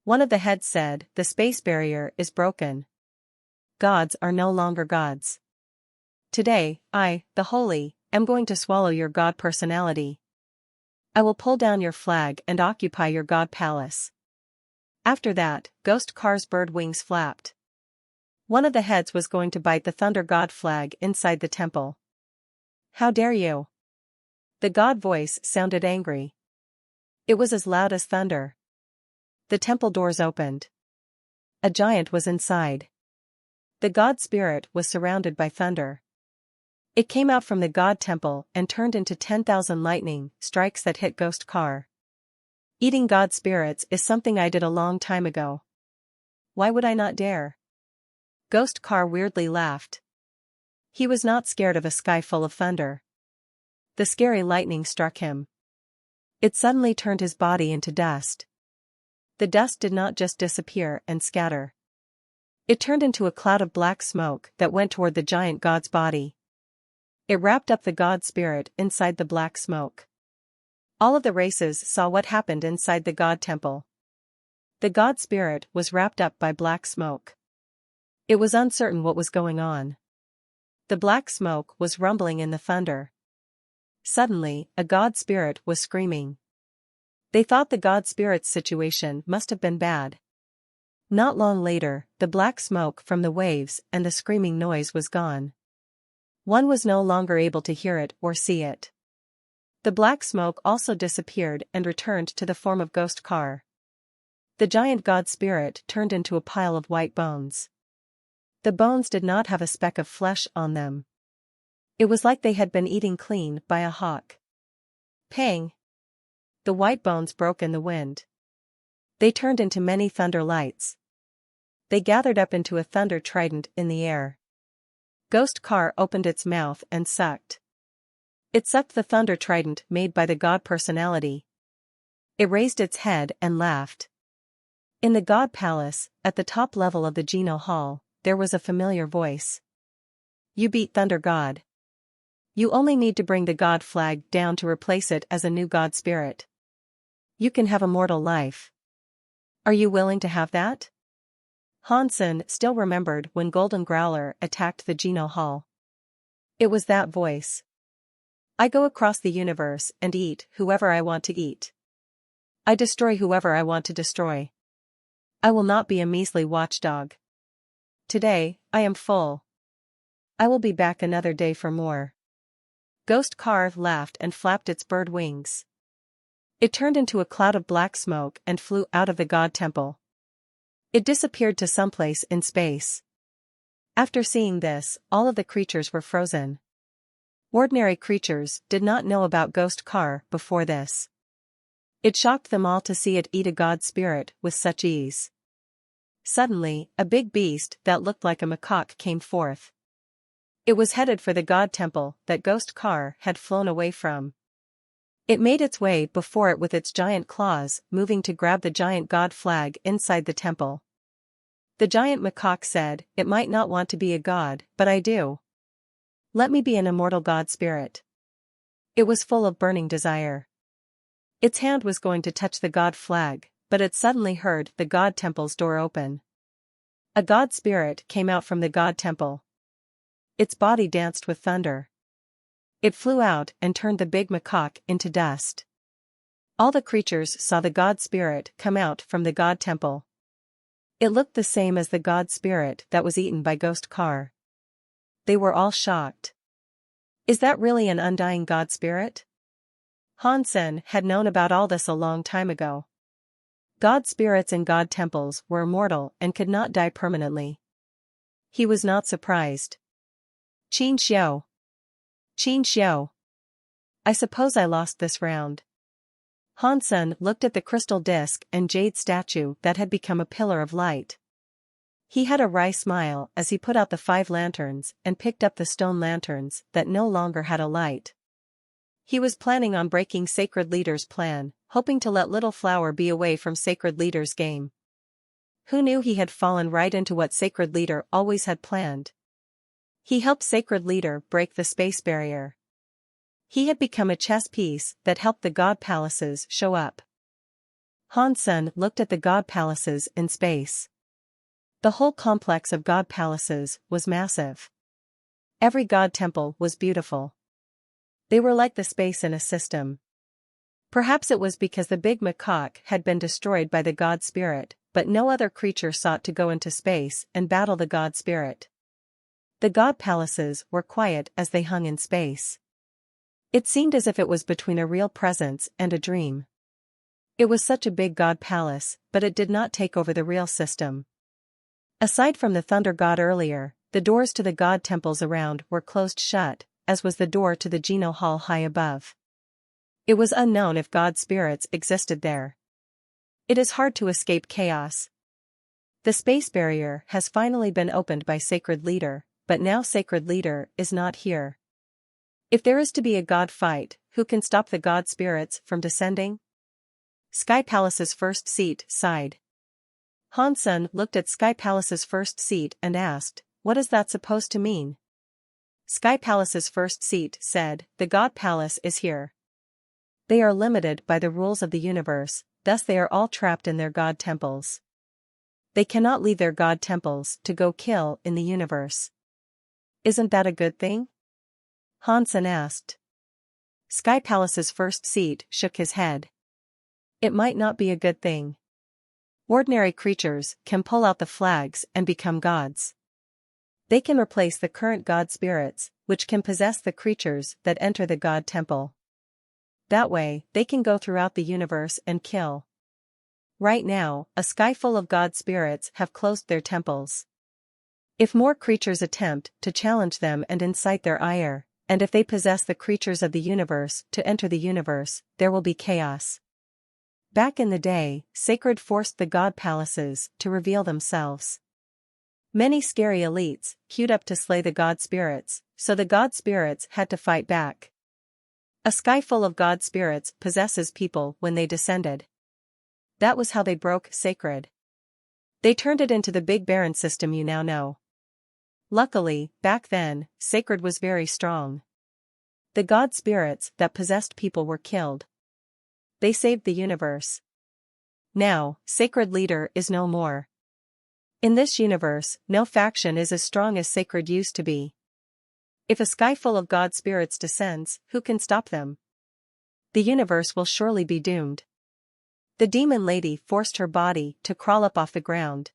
One of the heads said, "The space barrier is broken. Gods are no longer gods. Today, I, the Holy, am going to swallow your god personality. I will pull down your flag and occupy your god palace." After that, Ghost car's bird wings flapped. One of the heads was going to bite the thunder god flag inside the temple. "How dare you?" The god voice sounded angry. It was as loud as thunder. The temple doors opened. A giant was inside. The god spirit was surrounded by thunder. It came out from the god temple and turned into 10,000 lightning strikes that hit Ghost car. Eating god spirits is something I did a long time ago. Why would I not dare? Ghost car weirdly laughed. He was not scared of a sky full of thunder. The scary lightning struck him. It suddenly turned his body into dust. The dust did not just disappear and scatter. It turned into a cloud of black smoke that went toward the giant god's body. It wrapped up the god spirit inside the black smoke. All of the races saw what happened inside the god temple. The god spirit was wrapped up by black smoke. It was uncertain what was going on. The black smoke was rumbling in the thunder. Suddenly, a god spirit was screaming. They thought the god spirit's situation must have been bad. Not long later, the black smoke from the waves and the screaming noise was gone. One was no longer able to hear it or see it. The black smoke also disappeared and returned to the form of Ghost car. The giant god spirit turned into a pile of white bones. The bones did not have a speck of flesh on them. It was like they had been eaten clean by a hawk. Pang! The white bones broke in the wind. They turned into many thunder lights. They gathered up into a thunder trident in the air. Ghost car opened its mouth and sucked. It sucked the thunder trident made by the god personality. It raised its head and laughed. In the God Palace, at the top level of the Geno Hall, there was a familiar voice. You beat Thunder God. You only need to bring the God flag down to replace it as a new God spirit. You can have immortal life. Are you willing to have that? Hansen still remembered when Golden Growler attacked the Geno Hall. It was that voice. I go across the universe and eat whoever I want to eat. I destroy whoever I want to destroy. I will not be a measly watchdog. Today, I am full. I will be back another day for more. Ghost Car laughed and flapped its bird wings. It turned into a cloud of black smoke and flew out of the God Temple. It disappeared to someplace in space. After seeing this, all of the creatures were frozen. Ordinary creatures did not know about Ghost Car before this. It shocked them all to see it eat a God spirit with such ease. Suddenly, a big beast that looked like a macaque came forth. It was headed for the God Temple that Ghost Car had flown away from. It made its way before it with its giant claws, moving to grab the giant God flag inside the temple. The giant macaque said, "It might not want to be a god, but I do. Let me be an immortal God spirit." It was full of burning desire. Its hand was going to touch the God flag, but it suddenly heard the God Temple's door open. A God spirit came out from the God Temple. Its body danced with thunder. It flew out and turned the big macaque into dust. All the creatures saw the God spirit come out from the God Temple. It looked the same as the God spirit that was eaten by Ghost Car. They were all shocked. Is that really an undying God spirit? Hansen had known about all this a long time ago. God spirits in God temples were immortal and could not die permanently. He was not surprised. Qin Xiao. Qin Xiao. I suppose I lost this round. Hansen looked at the crystal disc and jade statue that had become a pillar of light. He had a wry smile as he put out the 5 lanterns and picked up the stone lanterns that no longer had a light. He was planning on breaking Sacred Leader's plan, hoping to let Little Flower be away from Sacred Leader's game. Who knew he had fallen right into what Sacred Leader always had planned? He helped Sacred Leader break the space barrier. He had become a chess piece that helped the God Palaces show up. Hansen looked at the God Palaces in space. The whole complex of God Palaces was massive. Every God Temple was beautiful. They were like the space in a system. Perhaps it was because the big macaque had been destroyed by the God Spirit, but no other creature sought to go into space and battle the God Spirit. The God Palaces were quiet as they hung in space. It seemed as if it was between a real presence and a dream. It was such a big God Palace, but it did not take over the real system. Aside from the Thunder God earlier, the doors to the God temples around were closed shut, as was the door to the Geno Hall high above. It was unknown if God spirits existed there. It is hard to escape chaos. The space barrier has finally been opened by Sacred Leader, but now Sacred Leader is not here. If there is to be a God fight, who can stop the God spirits from descending? Sky Palace's first seat sighed. Hansen looked at Sky Palace's first seat and asked, "What is that supposed to mean?" Sky Palace's first seat said, "The God Palace is here. They are limited by the rules of the universe, thus they are all trapped in their God temples. They cannot leave their God temples to go kill in the universe. Isn't that a good thing?" Hansen asked. Sky Palace's first seat shook his head. It might not be a good thing. Ordinary creatures can pull out the flags and become gods. They can replace the current God spirits, which can possess the creatures that enter the God temple. That way, they can go throughout the universe and kill. Right now, a sky full of God spirits have closed their temples. If more creatures attempt to challenge them and incite their ire, and if they possess the creatures of the universe to enter the universe, there will be chaos. Back in the day, Sacred forced the God Palaces to reveal themselves. Many scary elites queued up to slay the God spirits, so the God spirits had to fight back. A sky full of God spirits possesses people when they descended. That was how they broke Sacred. They turned it into the big Baron system you now know. Luckily, back then, Sacred was very strong. The god spirits that possessed people were killed. They saved the universe. Now, Sacred Leader is no more. In this universe, no faction is as strong as Sacred used to be. If a sky full of god spirits descends, who can stop them? The universe will surely be doomed. The demon lady forced her body to crawl up off the ground.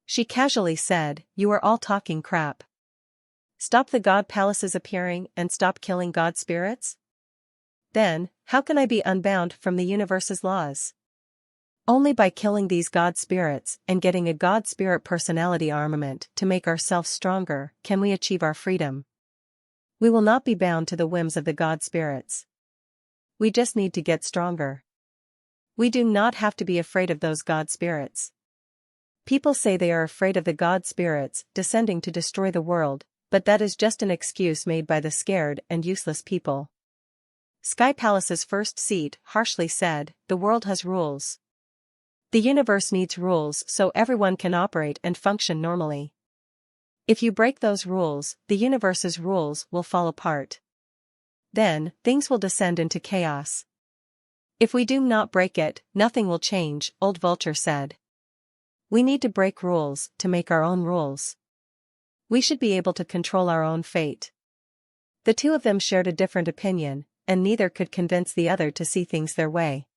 She casually said, "You are all talking crap. Stop the god palaces appearing and stop killing god spirits? Then, how can I be unbound from the universe's laws? Only by killing these god spirits and getting a god spirit personality armament to make ourselves stronger can we achieve our freedom. We will not be bound to the whims of the god spirits. We just need to get stronger. We do not have to be afraid of those god spirits." People say they are afraid of the god spirits descending to destroy the world, but that is just an excuse made by the scared and useless people. Sky Palace's first seat harshly said, "The world has rules. The universe needs rules so everyone can operate and function normally. If you break those rules, the universe's rules will fall apart. Then, things will descend into chaos. If we do not break it, nothing will change," Old Vulture said. "We need to break rules to make our own rules. We should be able to control our own fate." The two of them shared a different opinion, and neither could convince the other to see things their way.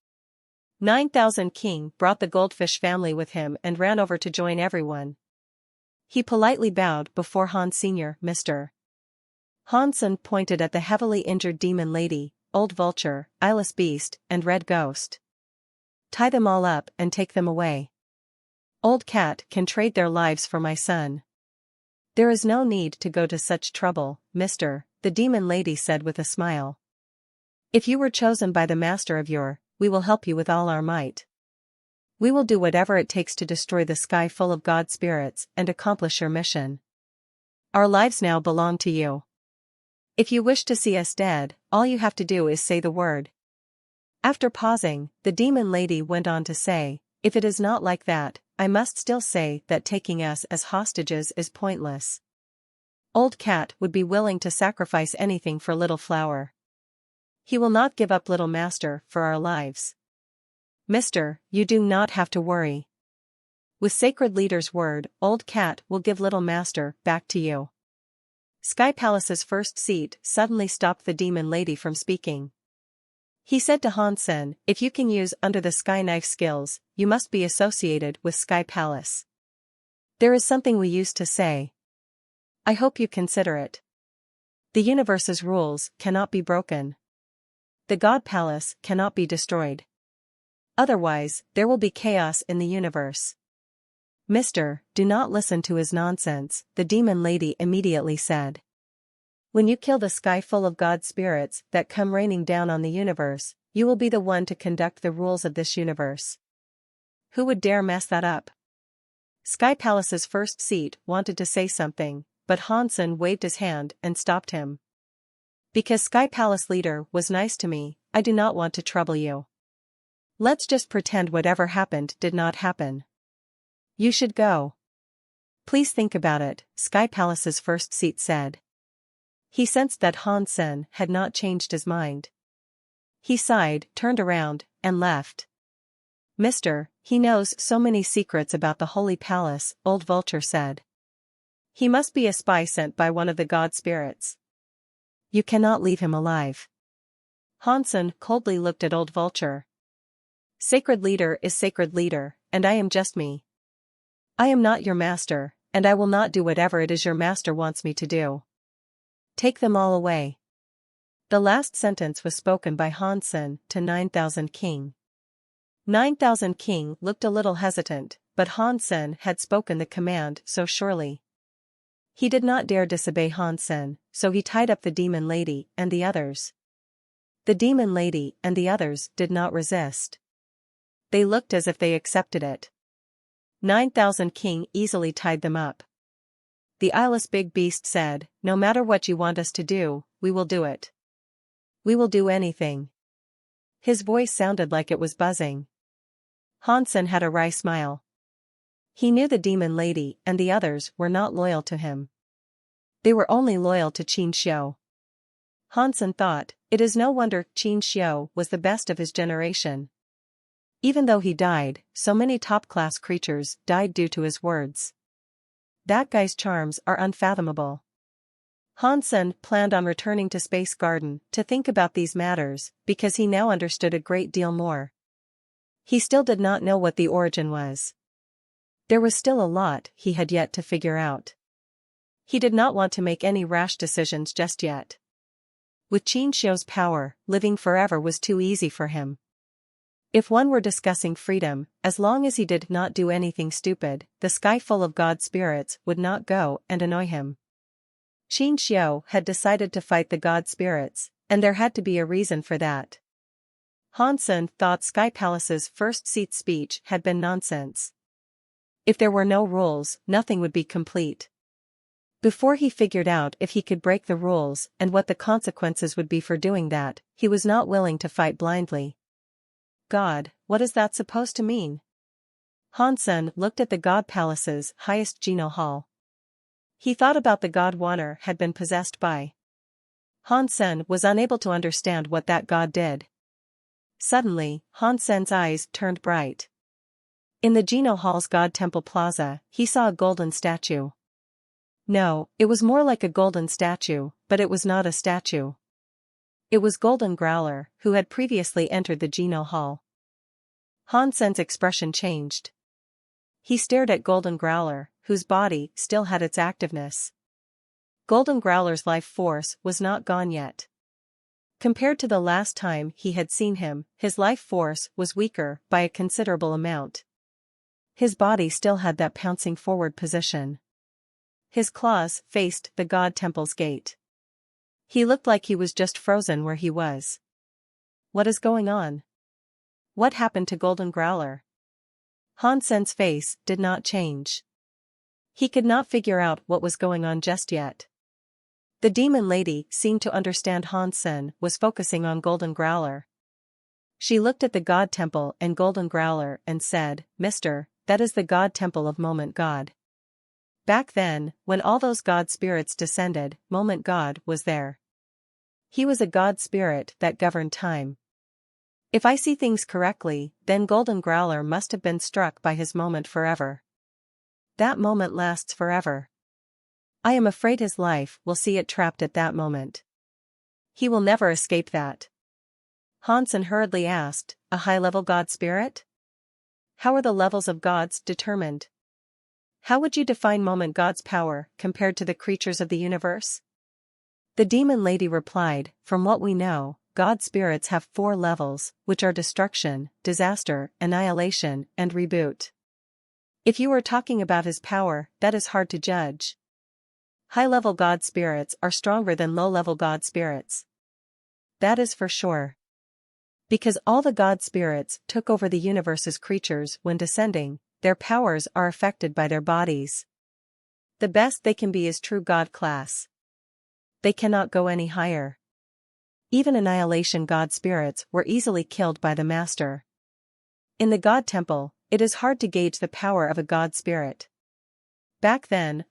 9000 King brought the goldfish family with him and ran over to join everyone. He politely bowed before Han Sr. "Mr. Hansen" pointed at the heavily injured demon lady, Old Vulture, Eyeless Beast, and Red Ghost. "Tie them all up and take them away. Old Cat can trade their lives for my son." "There is no need to go to such trouble, Mr." the demon lady said with a smile. "If you were chosen by the master of your, we will help you with all our might. We will do whatever it takes to destroy the sky full of god spirits and accomplish your mission. Our lives now belong to you. If you wish to see us dead, all you have to do is say the word." After pausing, the demon lady went on to say, "If it is not like that, I must still say that taking us as hostages is pointless. Old Cat would be willing to sacrifice anything for Little Flower. He will not give up Little Master for our lives. Mister, you do not have to worry. With Sacred Leader's word, Old Cat will give Little Master back to you." Sky Palace's first seat suddenly stopped the demon lady from speaking. He said to Hansen, "If you can use Under the Sky knife skills, you must be associated with Sky Palace. There is something we used to say. I hope you consider it. The universe's rules cannot be broken. The God Palace cannot be destroyed. Otherwise, there will be chaos in the universe." "Mister, do not listen to his nonsense," the demon lady immediately said. "When you kill the sky full of god spirits that come raining down on the universe, you will be the one to conduct the rules of this universe. Who would dare mess that up?" Sky Palace's first seat wanted to say something, but Hansen waved his hand and stopped him. "Because Sky Palace leader was nice to me, I do not want to trouble you. Let's just pretend whatever happened did not happen. You should go." "Please think about it," Sky Palace's first seat said. He sensed that Hansen had not changed his mind. He sighed, turned around, and left. "Mister, he knows so many secrets about the Holy Palace," Old Vulture said. "He must be a spy sent by one of the god spirits. You cannot leave him alive." Hansen coldly looked at Old Vulture. "Sacred Leader is Sacred Leader, and I am just me. I am not your master, and I will not do whatever it is your master wants me to do. Take them all away." The last sentence was spoken by Hansen to 9000 King. 9000 King looked a little hesitant, but Hansen had spoken the command so surely. He did not dare disobey Hansen, so he tied up the demon lady and the others. The demon lady and the others did not resist. They looked as if they accepted it. 9000 King easily tied them up. The eyeless big beast said, "No matter what you want us to do, we will do it. We will do anything." His voice sounded like it was buzzing. Hansen had a wry smile. He knew the demon lady and the others were not loyal to him. They were only loyal to Qin Xiu. Hansen thought, it is no wonder Qin Xiu was the best of his generation. Even though he died, so many top-class creatures died due to his words. That guy's charms are unfathomable. Hansen planned on returning to Space Garden to think about these matters, because he now understood a great deal more. He still did not know what the origin was. There was still a lot he had yet to figure out. He did not want to make any rash decisions just yet. With Qin Xiu's power, living forever was too easy for him. If one were discussing freedom, as long as he did not do anything stupid, the sky full of god spirits would not go and annoy him. Qin Xiu had decided to fight the god spirits, and there had to be a reason for that. Hansen thought Sky Palace's first seat speech had been nonsense. If there were no rules, nothing would be complete. Before he figured out if he could break the rules and what the consequences would be for doing that, he was not willing to fight blindly. God, what is that supposed to mean? Hansen looked at the God Palace's highest Geno Hall. He thought about the god Wanner had been possessed by. Hansen was unable to understand what that god did. Suddenly, Hansen's eyes turned bright. In the Geno Hall's God Temple Plaza, he saw a golden statue. No, it was more like a golden statue, but it was not a statue. It was Golden Growler, who had previously entered the Geno Hall. Hansen's expression changed. He stared at Golden Growler, whose body still had its activeness. Golden Growler's life force was not gone yet. Compared to the last time he had seen him, his life force was weaker by a considerable amount. His body still had that pouncing forward position. His claws faced the God Temple's gate. He looked like he was just frozen where he was. What is going on? What happened to Golden Growler? Hansen's face did not change. He could not figure out what was going on just yet. The demon lady seemed to understand Hansen was focusing on Golden Growler. She looked at the God Temple and Golden Growler and said, "Mister, that is the God Temple of Moment God." Back then, when all those god spirits descended, Moment God was there. He was a god spirit that governed time. If I see things correctly, then Golden Growler must have been struck by his moment forever. That moment lasts forever. I am afraid his life will see it trapped at that moment. He will never escape that. Hansen hurriedly asked, "A high-level god spirit? How are the levels of gods determined? How would you define Moment God's power compared to the creatures of the universe?" The demon lady replied, "From what we know, god spirits have 4 levels, which are destruction, disaster, annihilation, and reboot. If you are talking about his power, that is hard to judge. High-level god spirits are stronger than low-level god spirits. That is for sure. Because all the god spirits took over the universe's creatures when descending, their powers are affected by their bodies. The best they can be is true god class. They cannot go any higher. Even annihilation god spirits were easily killed by the master. In the God Temple, it is hard to gauge the power of a god spirit. Back then,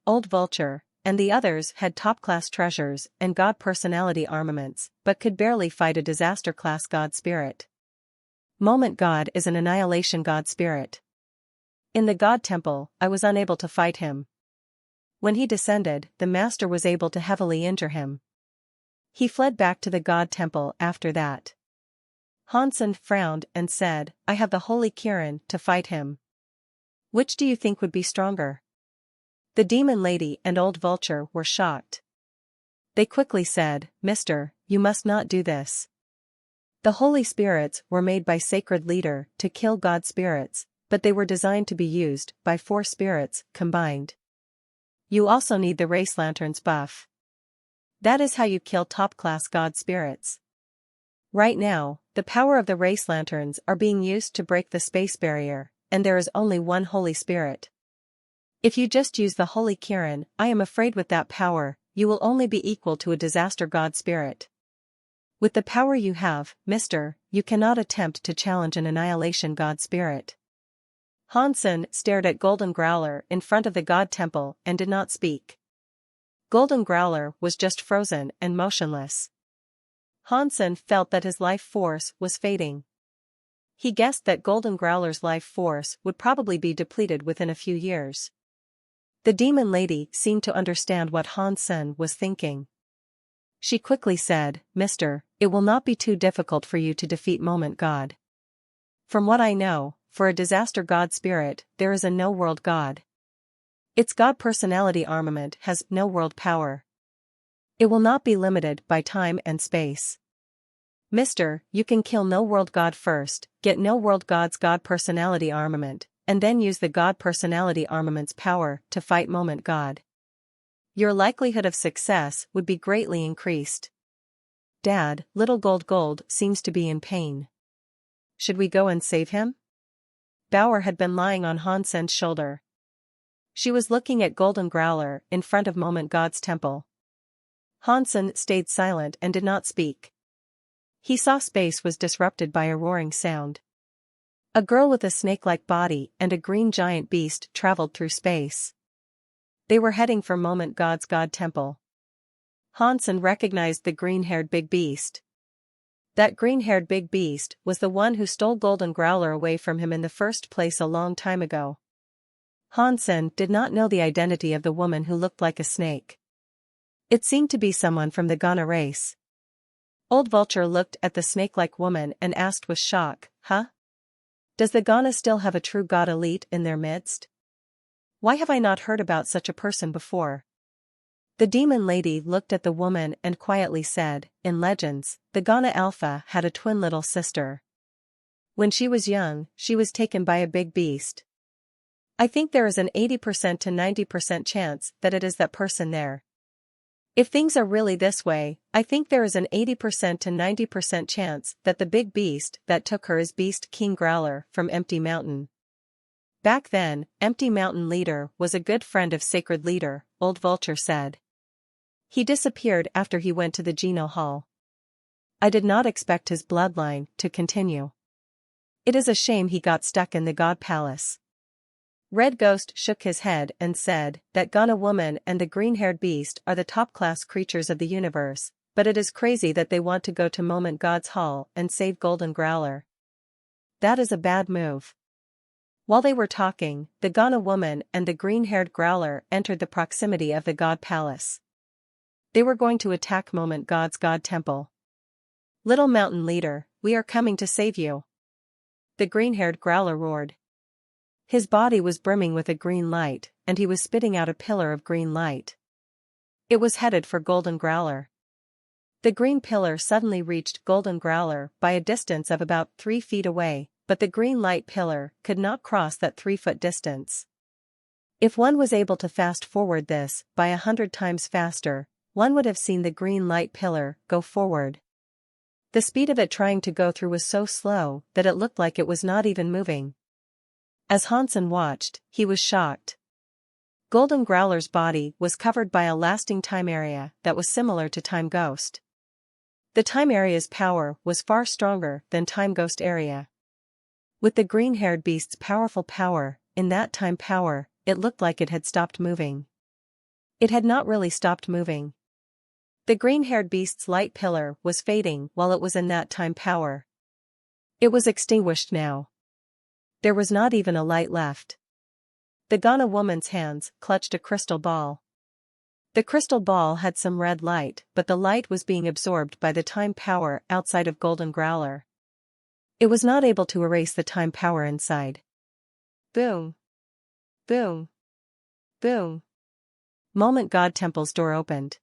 Old Vulture, and the others had top-class treasures and god personality armaments, but could barely fight a disaster-class god spirit. Moment God is an annihilation god spirit. In the God Temple, I was unable to fight him. When he descended, the master was able to heavily injure him. He fled back to the God Temple after that. Hansen frowned and said, "I have the Holy Kirin to fight him. Which do you think would be stronger?" The demon lady and Old Vulture were shocked. They quickly said, "Mister, you must not do this. The Holy Spirits were made by Sacred Leader to kill God spirits, but they were designed to be used by 4 spirits combined. You also need the Race Lantern's buff. That is how you kill top-class god spirits. Right now, the power of the Race Lanterns are being used to break the space barrier, and there is only one Holy Spirit. If you just use the Holy Kirin, I am afraid with that power, you will only be equal to a disaster god spirit. With the power you have, mister, you cannot attempt to challenge an annihilation god spirit." Hansen stared at Golden Growler in front of the god temple and did not speak. Golden Growler was just frozen and motionless. Hansen felt that his life force was fading. He guessed that Golden Growler's life force would probably be depleted within a few years. The demon lady seemed to understand what Hansen was thinking. She quickly said, "Mister, it will not be too difficult for you to defeat Moment God. From what I know, for a disaster god spirit, there is a no-world god. Its god personality armament has no world power. It will not be limited by time and space. Mister, you can kill no-world god first, get no-world god's god personality armament, and then use the god personality armament's power to fight Moment God. Your likelihood of success would be greatly increased. Dad, little Gold seems to be in pain. Should we go and save him?" Bauer had been lying on Hansen's shoulder. She was looking at Golden Growler in front of Moment God's temple. Hansen stayed silent and did not speak. He saw space was disrupted by a roaring sound. A girl with a snake-like body and a green giant beast traveled through space. They were heading for Moment God's god temple. Hansen recognized the green-haired big beast. That green-haired big beast was the one who stole Golden Growler away from him in the first place a long time ago. Hansen did not know the identity of the woman who looked like a snake. It seemed to be someone from the Ghana race. Old Vulture looked at the snake-like woman and asked with shock, "Huh? Does the Ghana still have a true god elite in their midst? Why have I not heard about such a person before?" The demon lady looked at the woman and quietly said, "In legends, the Ghana Alpha had a twin little sister. When she was young, she was taken by a big beast. I think there is an 80% to 90% chance that it is that person there. If things are really this way, I think there is an 80% to 90% chance that the big beast that took her is Beast King Growler from Empty Mountain." Back then, Empty Mountain Leader was a good friend of Sacred Leader, Old Vulture said. He disappeared after he went to the Geno Hall. I did not expect his bloodline to continue. It is a shame he got stuck in the God Palace. Red Ghost shook his head and said, "That Ghana woman and the green-haired beast are the top-class creatures of the universe, but it is crazy that they want to go to Moment God's Hall and save Golden Growler. That is a bad move." While they were talking, the Ghana woman and the green-haired Growler entered the proximity of the God Palace. They were going to attack Moment God's God Temple. "Little Mountain Leader, we are coming to save you," the green-haired Growler roared. His body was brimming with a green light, and he was spitting out a pillar of green light. It was headed for Golden Growler. The green pillar suddenly reached Golden Growler by a distance of about 3 feet away, but the green light pillar could not cross that 3-foot distance. If one was able to fast forward this by 100 times faster, one would have seen the green light pillar go forward. The speed of it trying to go through was so slow that it looked like it was not even moving. As Hansen watched, he was shocked. Golden Growler's body was covered by a lasting time area that was similar to Time Ghost. The time area's power was far stronger than Time Ghost area. With the green-haired beast's powerful power, in that time power, it looked like it had stopped moving. It had not really stopped moving. The green-haired beast's light pillar was fading while it was in that time power. It was extinguished now. There was not even a light left. The Ghana woman's hands clutched a crystal ball. The crystal ball had some red light, but the light was being absorbed by the time power outside of Golden Growler. It was not able to erase the time power inside. Boom. Boom. Boom. Moment God Temple's door opened.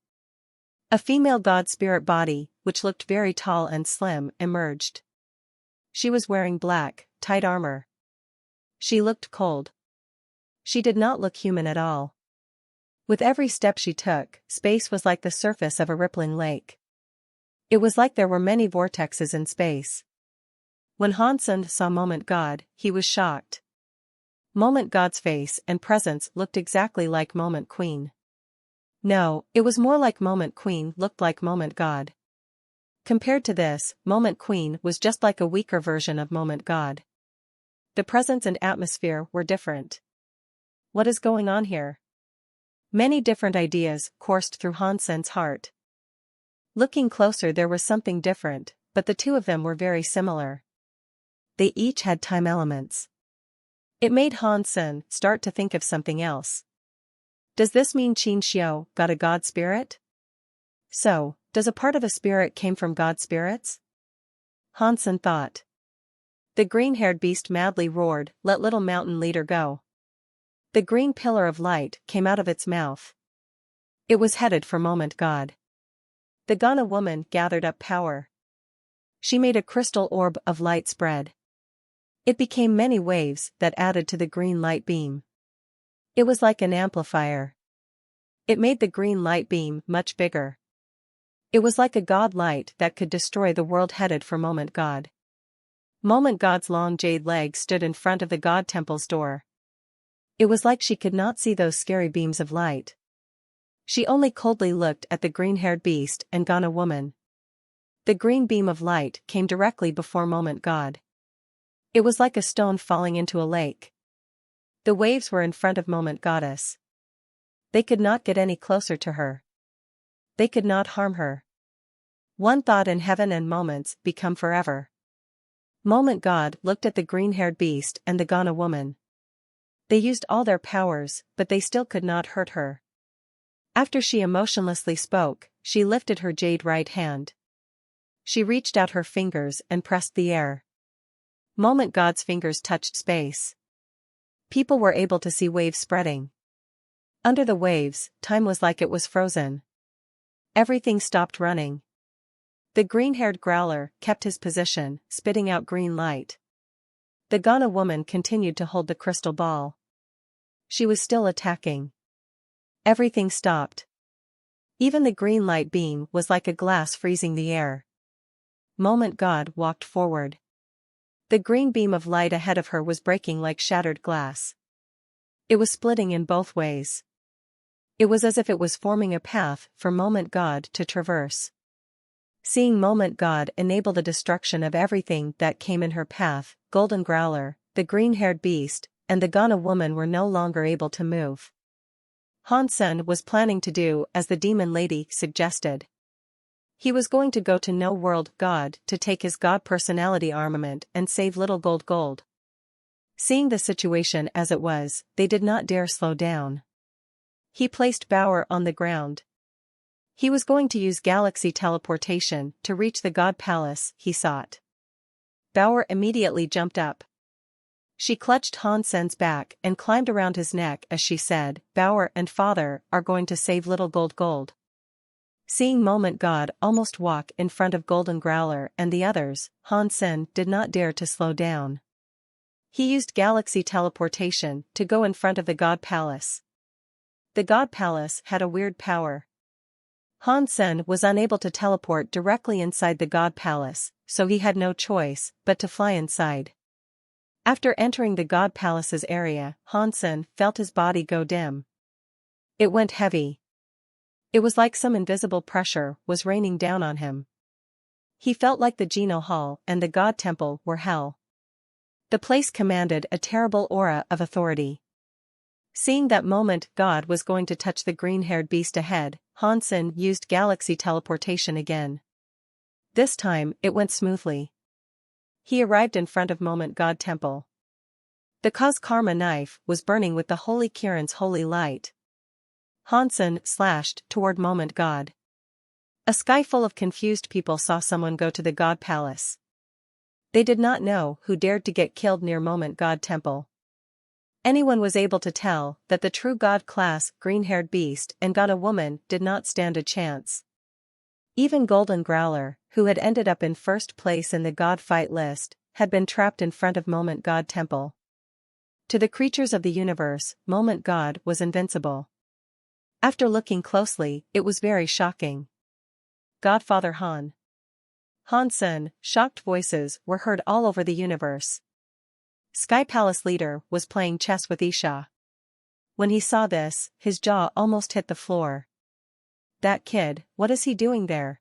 A female god spirit body, which looked very tall and slim, emerged. She was wearing black, tight armor. She looked cold. She did not look human at all. With every step she took, space was like the surface of a rippling lake. It was like there were many vortexes in space. When Hansen saw Moment God, he was shocked. Moment God's face and presence looked exactly like Moment Queen. No, it was more like Moment Queen looked like Moment God. Compared to this, Moment Queen was just like a weaker version of Moment God. The presence and atmosphere were different. What is going on here? Many different ideas coursed through Hansen's heart. Looking closer, there was something different, but the two of them were very similar. They each had time elements. It made Hansen start to think of something else. Does this mean Qin Xiao got a god spirit? So, does a part of a spirit came from god spirits? Hansen thought. The green-haired beast madly roared, "Let little mountain leader go." The green pillar of light came out of its mouth. It was headed for Moment God. The Ghana woman gathered up power. She made a crystal orb of light spread. It became many waves that added to the green light beam. It was like an amplifier. It made the green light beam much bigger. It was like a god light that could destroy the world, headed for Moment God. Moment God's long jade legs stood in front of the god temple's door. It was like she could not see those scary beams of light. She only coldly looked at the green-haired beast and Ghana woman. The green beam of light came directly before Moment God. It was like a stone falling into a lake. The waves were in front of Moment Goddess. They could not get any closer to her. They could not harm her. One thought in heaven and moments become forever. Moment God looked at the green-haired beast and the Ghana woman. They used all their powers, but they still could not hurt her. After she emotionlessly spoke, she lifted her jade right hand. She reached out her fingers and pressed the air. Moment God's fingers touched space. People were able to see waves spreading. Under the waves, time was like it was frozen. Everything stopped running. The green-haired growler kept his position, spitting out green light. The Ghana woman continued to hold the crystal ball. She was still attacking. Everything stopped. Even the green light beam was like a glass freezing the air. Moment God walked forward. The green beam of light ahead of her was breaking like shattered glass. It was splitting in both ways. It was as if it was forming a path for Moment God to traverse. Seeing Moment God enable the destruction of everything that came in her path, Golden Growler, the green-haired beast, and the Ghana woman were no longer able to move. Hansen was planning to do as the demon lady suggested. He was going to go to No World God to take his god personality armament and save little gold. Seeing the situation as it was, they did not dare slow down. He placed Bauer on the ground. He was going to use galaxy teleportation to reach the god palace he sought. Bauer immediately jumped up. She clutched Hansen's back and climbed around his neck as she said, "Bauer and father are going to save little gold." Seeing Moment God almost walk in front of Golden Growler and the others, Hansen did not dare to slow down. He used galaxy teleportation to go in front of the god palace. The god palace had a weird power. Hansen was unable to teleport directly inside the god palace, so he had no choice but to fly inside. After entering the god palace's area, Hansen felt his body go dim. It went heavy. It was like some invisible pressure was raining down on him. He felt like the Geno Hall and the god temple were hell. The place commanded a terrible aura of authority. Seeing that Moment God was going to touch the green-haired beast ahead, Hansen used galaxy teleportation again. This time, it went smoothly. He arrived in front of Moment God Temple. The Cause Karma knife was burning with the Holy Kiran's holy light. Hansen slashed toward Moment God. A sky full of confused people saw someone go to the God Palace. They did not know who dared to get killed near Moment God Temple. Anyone was able to tell that the true God-class green-haired beast and Ghana woman did not stand a chance. Even Golden Growler, who had ended up in first place in the God fight list, had been trapped in front of Moment God Temple. To the creatures of the universe, Moment God was invincible. After looking closely, it was very shocking. Godfather Han. Hansen, shocked voices were heard all over the universe. Sky Palace leader was playing chess with Isha. When he saw this, his jaw almost hit the floor. That kid, what is he doing there?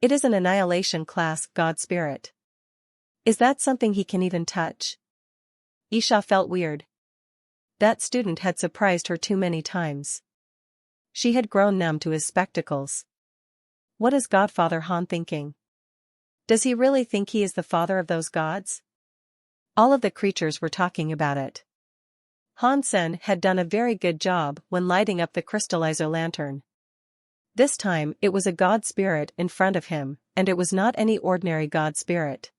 It is an annihilation class god spirit. Is that something he can even touch? Isha felt weird. That student had surprised her too many times. She had grown numb to his spectacles. What is Godfather Han thinking? Does he really think he is the father of those gods? All of the creatures were talking about it. Han Sen had done a very good job when lighting up the crystallizer lantern. This time it was a god spirit in front of him, and it was not any ordinary god spirit.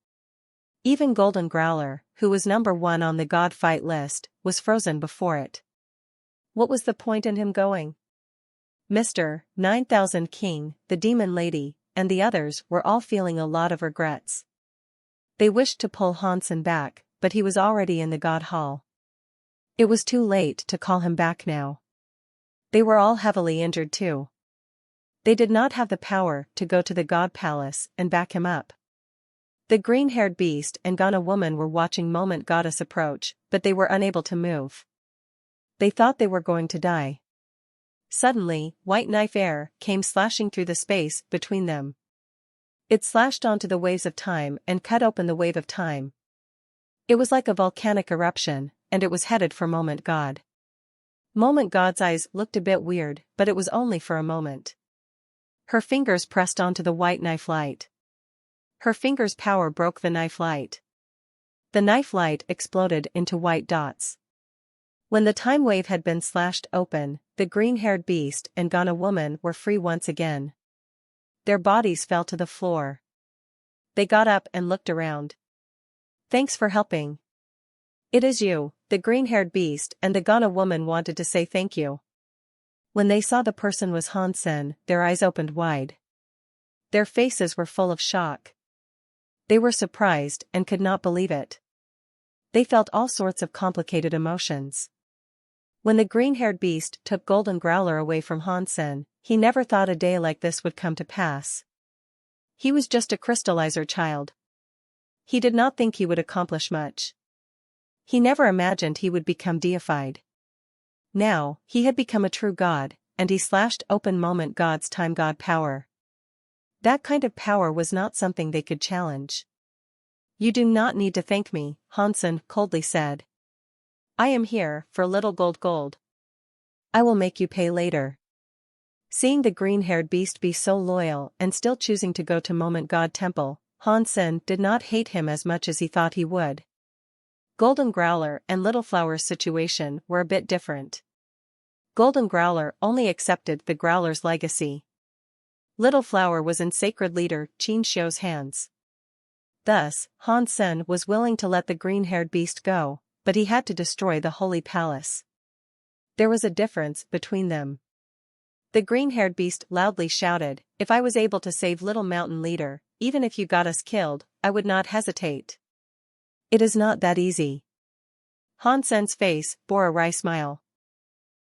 Even Golden Growler, who was number 1 on the god fight list, was frozen before it. What was the point in him going? Mr. 9000 King, the Demon Lady, and the others were all feeling a lot of regrets. They wished to pull Han Sen back, but he was already in the god hall. It was too late to call him back now. They were all heavily injured too. They did not have the power to go to the god palace and back him up. The green-haired beast and Ghana woman were watching Moment Goddess approach, but they were unable to move. They thought they were going to die. Suddenly, white knife air came slashing through the space between them. It slashed onto the waves of time and cut open the wave of time. It was like a volcanic eruption, and it was headed for Moment God. Moment God's eyes looked a bit weird, but it was only for a moment. Her fingers pressed onto the white knife light. Her fingers' power broke the knife light. The knife light exploded into white dots. When the time wave had been slashed open, the green-haired beast and Ghana woman were free once again. Their bodies fell to the floor. They got up and looked around. Thanks for helping. It is you, the green-haired beast and the Ghana woman wanted to say thank you. When they saw the person was Han Sen, their eyes opened wide. Their faces were full of shock. They were surprised and could not believe it. They felt all sorts of complicated emotions. When the green-haired beast took Golden Growler away from Han Sen, he never thought a day like this would come to pass. He was just a crystallizer child. He did not think he would accomplish much. He never imagined he would become deified. Now, he had become a true god, and he slashed open Moment God's time god power. That kind of power was not something they could challenge. You do not need to thank me, Han Sen coldly said. I am here for little gold. I will make you pay later. Seeing the green-haired beast be so loyal and still choosing to go to Moment God Temple, Han Sen did not hate him as much as he thought he would. Golden Growler and Little Flower's situation were a bit different. Golden Growler only accepted the Growler's legacy. Little Flower was in sacred leader Qin Xiu's hands. Thus, Han Sen was willing to let the green-haired beast go, but he had to destroy the Holy Palace. There was a difference between them. The green-haired beast loudly shouted, "If I was able to save Little Mountain Leader, even if you got us killed, I would not hesitate." It is not that easy. Han Sen's face bore a wry smile.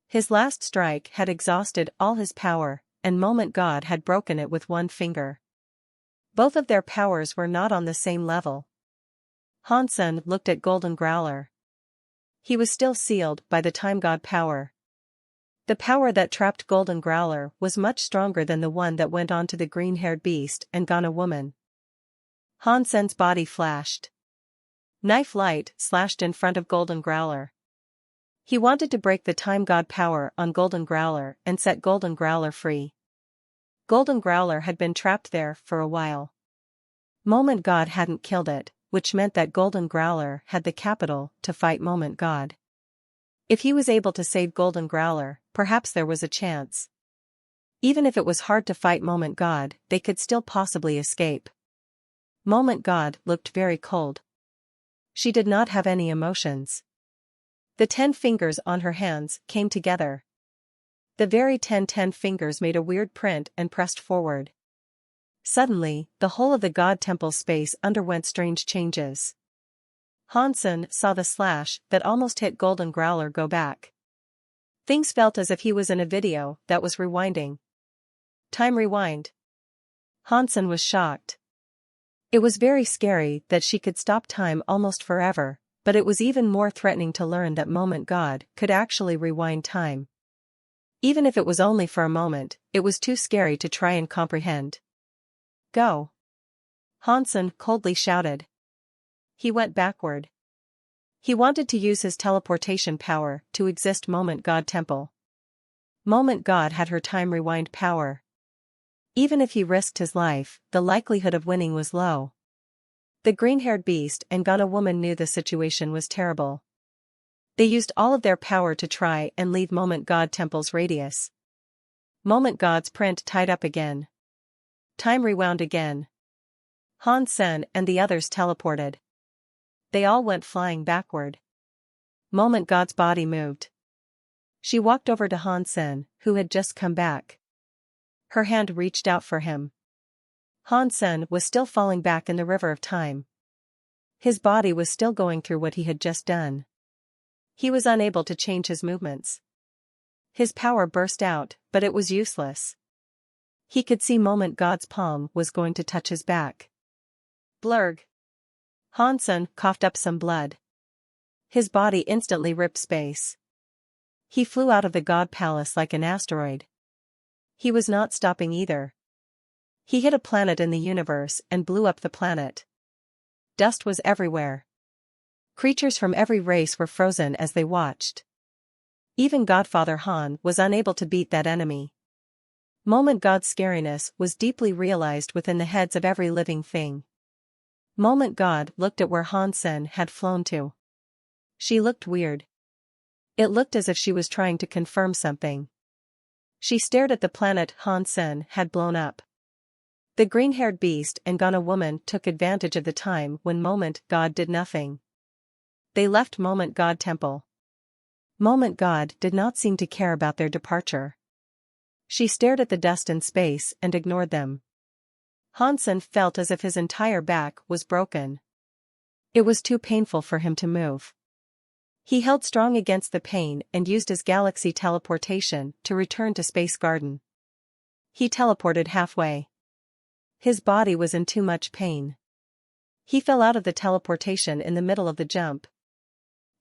His last strike had exhausted all his power, and Moment God had broken it with one finger. Both of their powers were not on the same level. Han Sen looked at Golden Growler. He was still sealed by the Time God power. The power that trapped Golden Growler was much stronger than the one that went on to the green-haired beast and Ghana woman. Han Sen's body flashed. Knife light slashed in front of Golden Growler. He wanted to break the Time God power on Golden Growler and set Golden Growler free. Golden Growler had been trapped there for a while. Moment God hadn't killed it, which meant that Golden Growler had the capital to fight Moment God. If he was able to save Golden Growler, perhaps there was a chance. Even if it was hard to fight Moment God, they could still possibly escape. Moment God looked very cold. She did not have any emotions. The 10 fingers on her hands came together. The very 10 fingers made a weird print and pressed forward. Suddenly, the whole of the God Temple space underwent strange changes. Han Sen saw the slash that almost hit Golden Growler go back. Things felt as if he was in a video that was rewinding. Time rewind. Han Sen was shocked. It was very scary that she could stop time almost forever, but it was even more threatening to learn that Moment God could actually rewind time. Even if it was only for a moment, it was too scary to try and comprehend. Go! Han Sen coldly shouted. He went backward. He wanted to use his teleportation power to exist Moment God Temple. Moment God had her time rewind power. Even if he risked his life, the likelihood of winning was low. The green-haired beast and Ghana woman knew the situation was terrible. They used all of their power to try and leave Moment God Temple's radius. Moment God's print tied up again. Time rewound again. Han Sen and the others teleported. They all went flying backward. Moment God's body moved. She walked over to Han Sen, who had just come back. Her hand reached out for him. Han Sen was still falling back in the river of time. His body was still going through what he had just done. He was unable to change his movements. His power burst out, but it was useless. He could see Moment God's palm was going to touch his back. Blurg. Han Sen coughed up some blood. His body instantly ripped space. He flew out of the God Palace like an asteroid. He was not stopping either. He hit a planet in the universe and blew up the planet. Dust was everywhere. Creatures from every race were frozen as they watched. Even Godfather Han was unable to beat that enemy. Moment God's scariness was deeply realized within the heads of every living thing. Moment God looked at where Han Sen had flown to. She looked weird. It looked as if she was trying to confirm something. She stared at the planet Han Sen had blown up. The green-haired beast and Ghana woman took advantage of the time when Moment God did nothing. They left Moment God Temple. Moment God did not seem to care about their departure. She stared at the dust and space and ignored them. Han Sen felt as if his entire back was broken. It was too painful for him to move. He held strong against the pain and used his galaxy teleportation to return to Space Garden. He teleported halfway. His body was in too much pain. He fell out of the teleportation in the middle of the jump.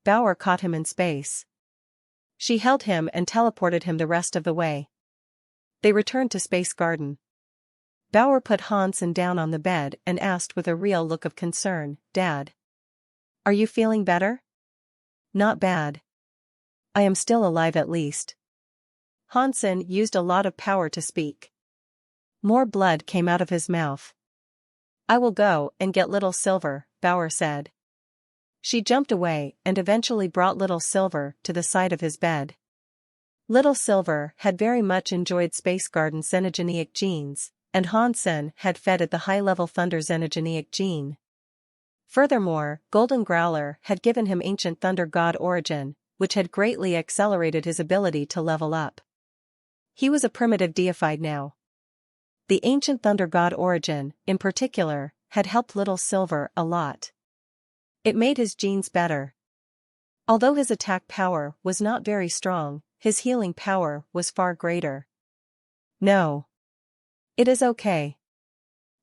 Bauer caught him in space. She held him and teleported him the rest of the way. They returned to Space Garden. Bauer put Han Sen down on the bed and asked with a real look of concern, "Dad, are you feeling better?" "Not bad. I am still alive at least." Han Sen used a lot of power to speak. More blood came out of his mouth. "I will go and get Little Silver," Bauer said. She jumped away and eventually brought Little Silver to the side of his bed. Little Silver had very much enjoyed Space Garden xenogeneic genes, and Han Sen had fed at the high-level Thunder xenogeneic gene. Furthermore, Golden Growler had given him Ancient Thunder God origin, which had greatly accelerated his ability to level up. He was a primitive deified now. The Ancient Thunder God origin, in particular, had helped Little Silver a lot. It made his genes better. Although his attack power was not very strong, his healing power was far greater. "No. It is okay.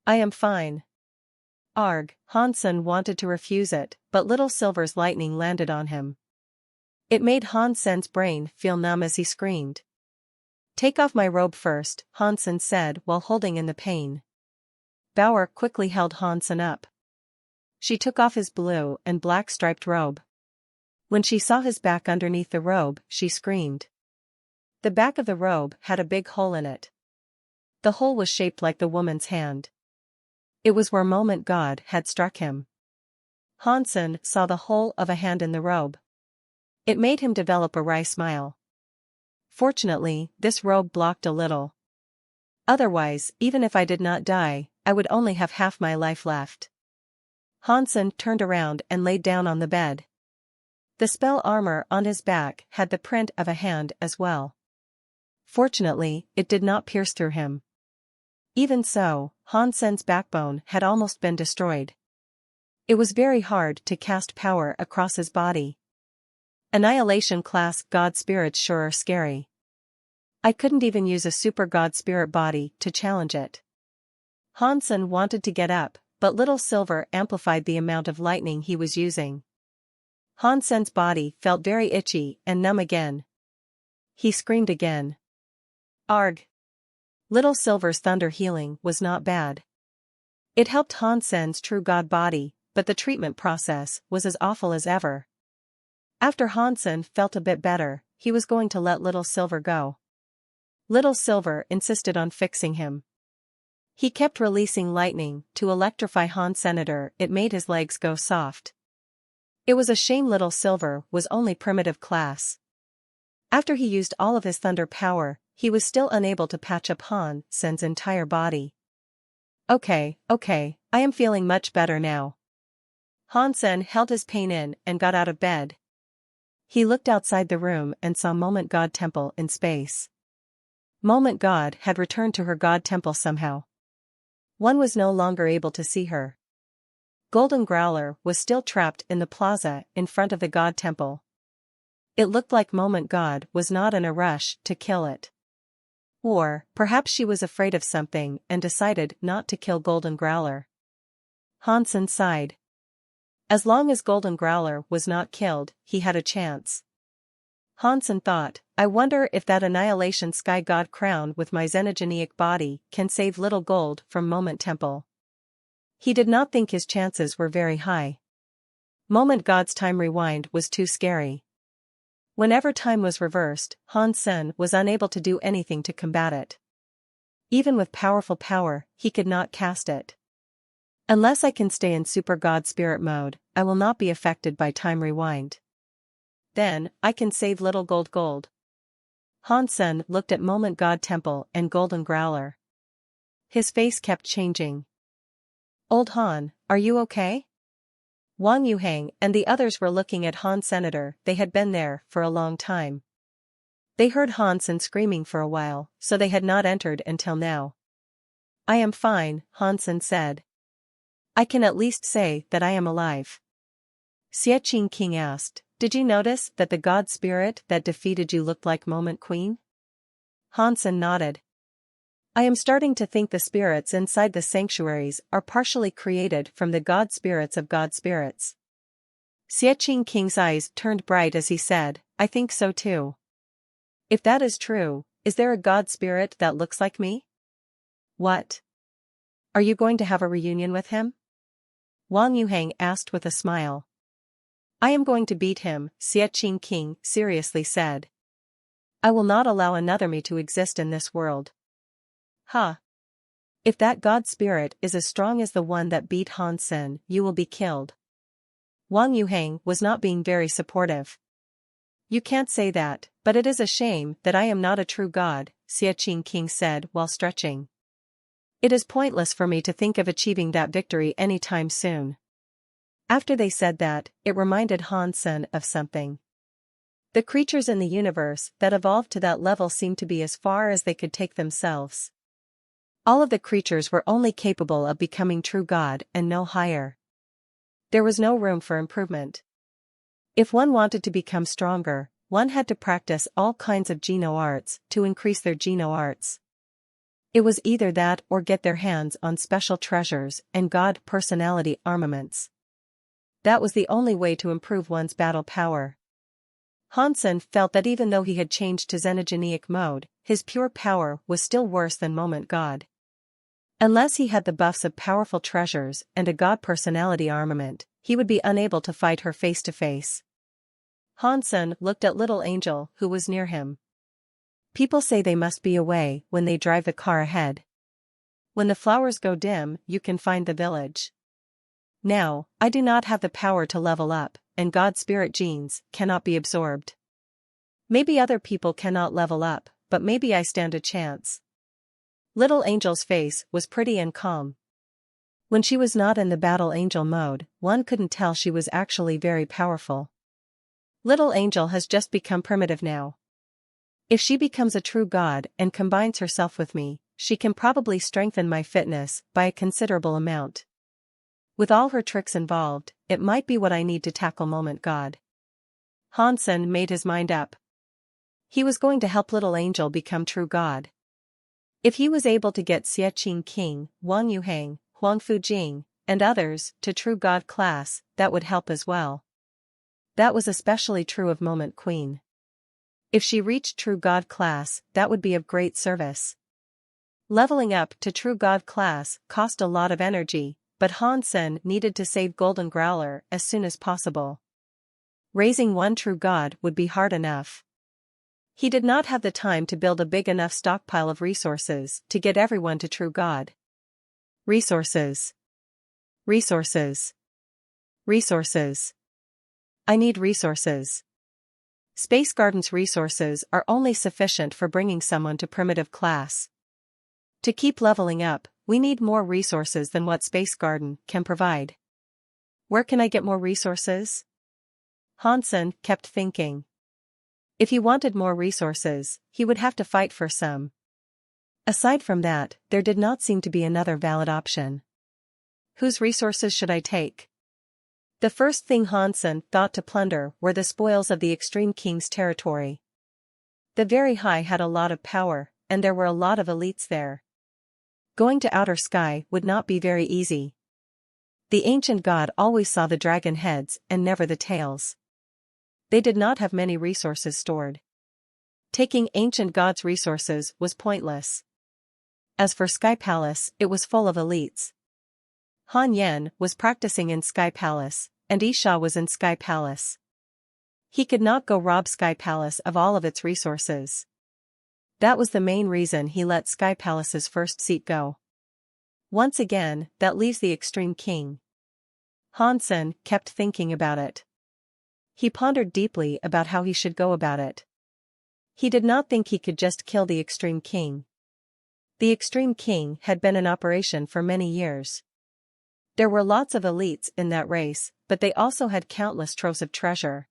I am fine." Arg, Han Sen wanted to refuse it, but Little Silver's lightning landed on him. It made Han Sen's brain feel numb as he screamed. "Take off my robe first," Han Sen said while holding in the pain. Bauer quickly held Han Sen up. She took off his blue and black striped robe. When she saw his back underneath the robe, she screamed. The back of the robe had a big hole in it. The hole was shaped like the woman's hand. It was where Moment God had struck him. Han Sen saw the hole of a hand in the robe. It made him develop a wry smile. Fortunately, this robe blocked a little. Otherwise, even if I did not die, I would only have half my life left. Han Sen turned around and laid down on the bed. The spell armor on his back had the print of a hand as well. Fortunately, it did not pierce through him. Even so, Han Sen's backbone had almost been destroyed. It was very hard to cast power across his body. Annihilation class God spirits sure are scary. I couldn't even use a super God spirit body to challenge it. Han Sen wanted to get up, but Little Silver amplified the amount of lightning he was using. Han Sen's body felt very itchy and numb again. He screamed again. Arg! Little Silver's thunder healing was not bad. It helped Han Sen's true God body, but the treatment process was as awful as ever. After Hansen felt a bit better, he was going to let Little Silver go. Little Silver insisted on fixing him. He kept releasing lightning to electrify Han Senator. It made his legs go soft. It was a shame Little Silver was only primitive class. After he used all of his thunder power, he was still unable to patch up Han Sen's entire body. Okay, I am feeling much better now. Han Sen held his pain in and got out of bed. He looked outside the room and saw Moment God Temple in space. Moment God had returned to her God Temple somehow. One was no longer able to see her. Golden Growler was still trapped in the plaza in front of the God Temple. It looked like Moment God was not in a rush to kill it. Or, perhaps she was afraid of something and decided not to kill Golden Growler. Hansen sighed. As long as Golden Growler was not killed, he had a chance. Hansen thought, I wonder if that Annihilation Sky God crown with my xenogeneic body can save Little Gold from Moment Temple. He did not think his chances were very high. Moment God's time rewind was too scary. Whenever time was reversed, Han Sen was unable to do anything to combat it. Even with powerful power, he could not cast it. Unless I can stay in Super God Spirit mode, I will not be affected by time rewind. Then, I can save Little Gold. Han Sen looked at Moment God Temple and Golden Growler. His face kept changing. Old Han, are you okay? Wang Yuhang and the others were looking at Han Senator. They had been there for a long time. They heard Hansen screaming for a while, so they had not entered until now. I am fine, Hansen said. I can at least say that I am alive. Xie Qing King asked, did you notice that the god spirit that defeated you looked like Moment Queen? Hansen nodded. I am starting to think the spirits inside the sanctuaries are partially created from the god spirits of god spirits. Xie Qing King's eyes turned bright as he said, I think so too. If that is true, is there a god spirit that looks like me? What? Are you going to have a reunion with him? Wang Yuhang asked with a smile. I am going to beat him, Xie Qing King seriously said. I will not allow another me to exist in this world. Huh. If that god spirit is as strong as the one that beat Han Sen, you will be killed. Wang Yuhang was not being very supportive. You can't say that, but it is a shame that I am not a true god, Xie Qing King said while stretching. It is pointless for me to think of achieving that victory anytime soon. After they said that, it reminded Han Sen of something. The creatures in the universe that evolved to that level seemed to be as far as they could take themselves. All of the creatures were only capable of becoming true God and no higher. There was no room for improvement. If one wanted to become stronger, one had to practice all kinds of Geno arts to increase their Geno arts. It was either that or get their hands on special treasures and god personality armaments. That was the only way to improve one's battle power. Hansen felt that even though he had changed to xenogeneic mode, his pure power was still worse than Moment God. Unless he had the buffs of powerful treasures and a god personality armament, he would be unable to fight her face to face. Hansen looked at Little Angel who was near him. People say they must be away when they drive the car ahead. When the flowers go dim, you can find the village. Now, I do not have the power to level up, and God Spirit genes cannot be absorbed. Maybe other people cannot level up, but maybe I stand a chance. Little Angel's face was pretty and calm. When she was not in the Battle Angel mode, one couldn't tell she was actually very powerful. Little Angel has just become primitive now. If she becomes a true god and combines herself with me, she can probably strengthen my fitness by a considerable amount. With all her tricks involved, it might be what I need to tackle Moment God. Hansen made his mind up. He was going to help Little Angel become true god. If he was able to get Xie Qing King, Wang Yuhang, Huang Fujing, and others to true god class, that would help as well. That was especially true of Moment Queen. If she reached true god class, that would be of great service. Leveling up to true god class cost a lot of energy, but Hansen needed to save Golden Growler as soon as possible. Raising one true god would be hard enough. He did not have the time to build a big enough stockpile of resources to get everyone to true god. Resources. Resources. Resources. I need resources. Space Garden's resources are only sufficient for bringing someone to primitive class. To keep leveling up, we need more resources than what Space Garden can provide. Where can I get more resources? Hansen kept thinking. If he wanted more resources, he would have to fight for some. Aside from that, there did not seem to be another valid option. Whose resources should I take? The first thing Hansen thought to plunder were the spoils of the Extreme King's territory. The Very High had a lot of power, and there were a lot of elites there. Going to Outer Sky would not be very easy. The ancient god always saw the dragon heads and never the tails. They did not have many resources stored. Taking ancient god's resources was pointless. As for Sky Palace, it was full of elites. Han Yen was practicing in Sky Palace, and Isha was in Sky Palace. He could not go rob Sky Palace of all of its resources. That was the main reason he let Sky Palace's first seat go. Once again, that leaves the Extreme King. Hansen kept thinking about it. He pondered deeply about how he should go about it. He did not think he could just kill the Extreme King. The Extreme King had been in operation for many years. There were lots of elites in that race, but they also had countless troves of treasure.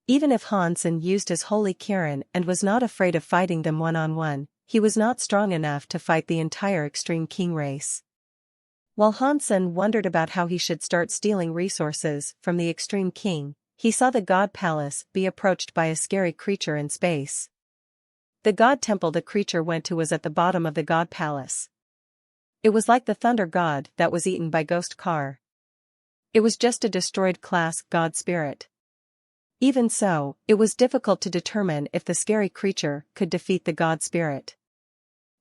Even if Hansen used his holy Kirin and was not afraid of fighting them one-on-one, he was not strong enough to fight the entire Extreme King race. While Hansen wondered about how he should start stealing resources from the Extreme King, he saw the God Palace be approached by a scary creature in space. The God Temple the creature went to was at the bottom of the God Palace. It was like the Thunder God that was eaten by Ghost Car. It was just a destroyed class God spirit. Even so, it was difficult to determine if the scary creature could defeat the God spirit.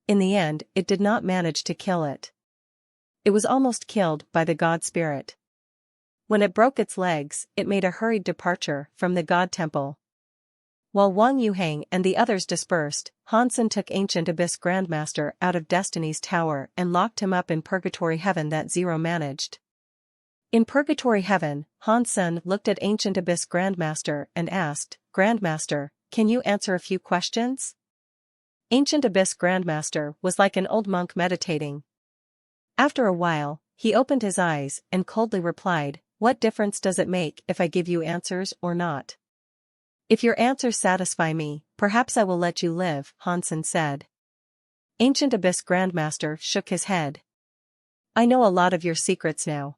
In the end, it did not manage to kill it. It was almost killed by the God spirit. When it broke its legs, it made a hurried departure from the God Temple. While Wang Yuhang and the others dispersed, Hansen took Ancient Abyss Grandmaster out of Destiny's Tower and locked him up in Purgatory Heaven that Zero managed. In Purgatory Heaven, Hansen looked at Ancient Abyss Grandmaster and asked, "Grandmaster, can you answer a few questions?" Ancient Abyss Grandmaster was like an old monk meditating. After a while, he opened his eyes and coldly replied, "What difference does it make if I give you answers or not? If your answers satisfy me, perhaps I will let you live," Hansen said. Ancient Abyss Grandmaster shook his head. "I know a lot of your secrets now.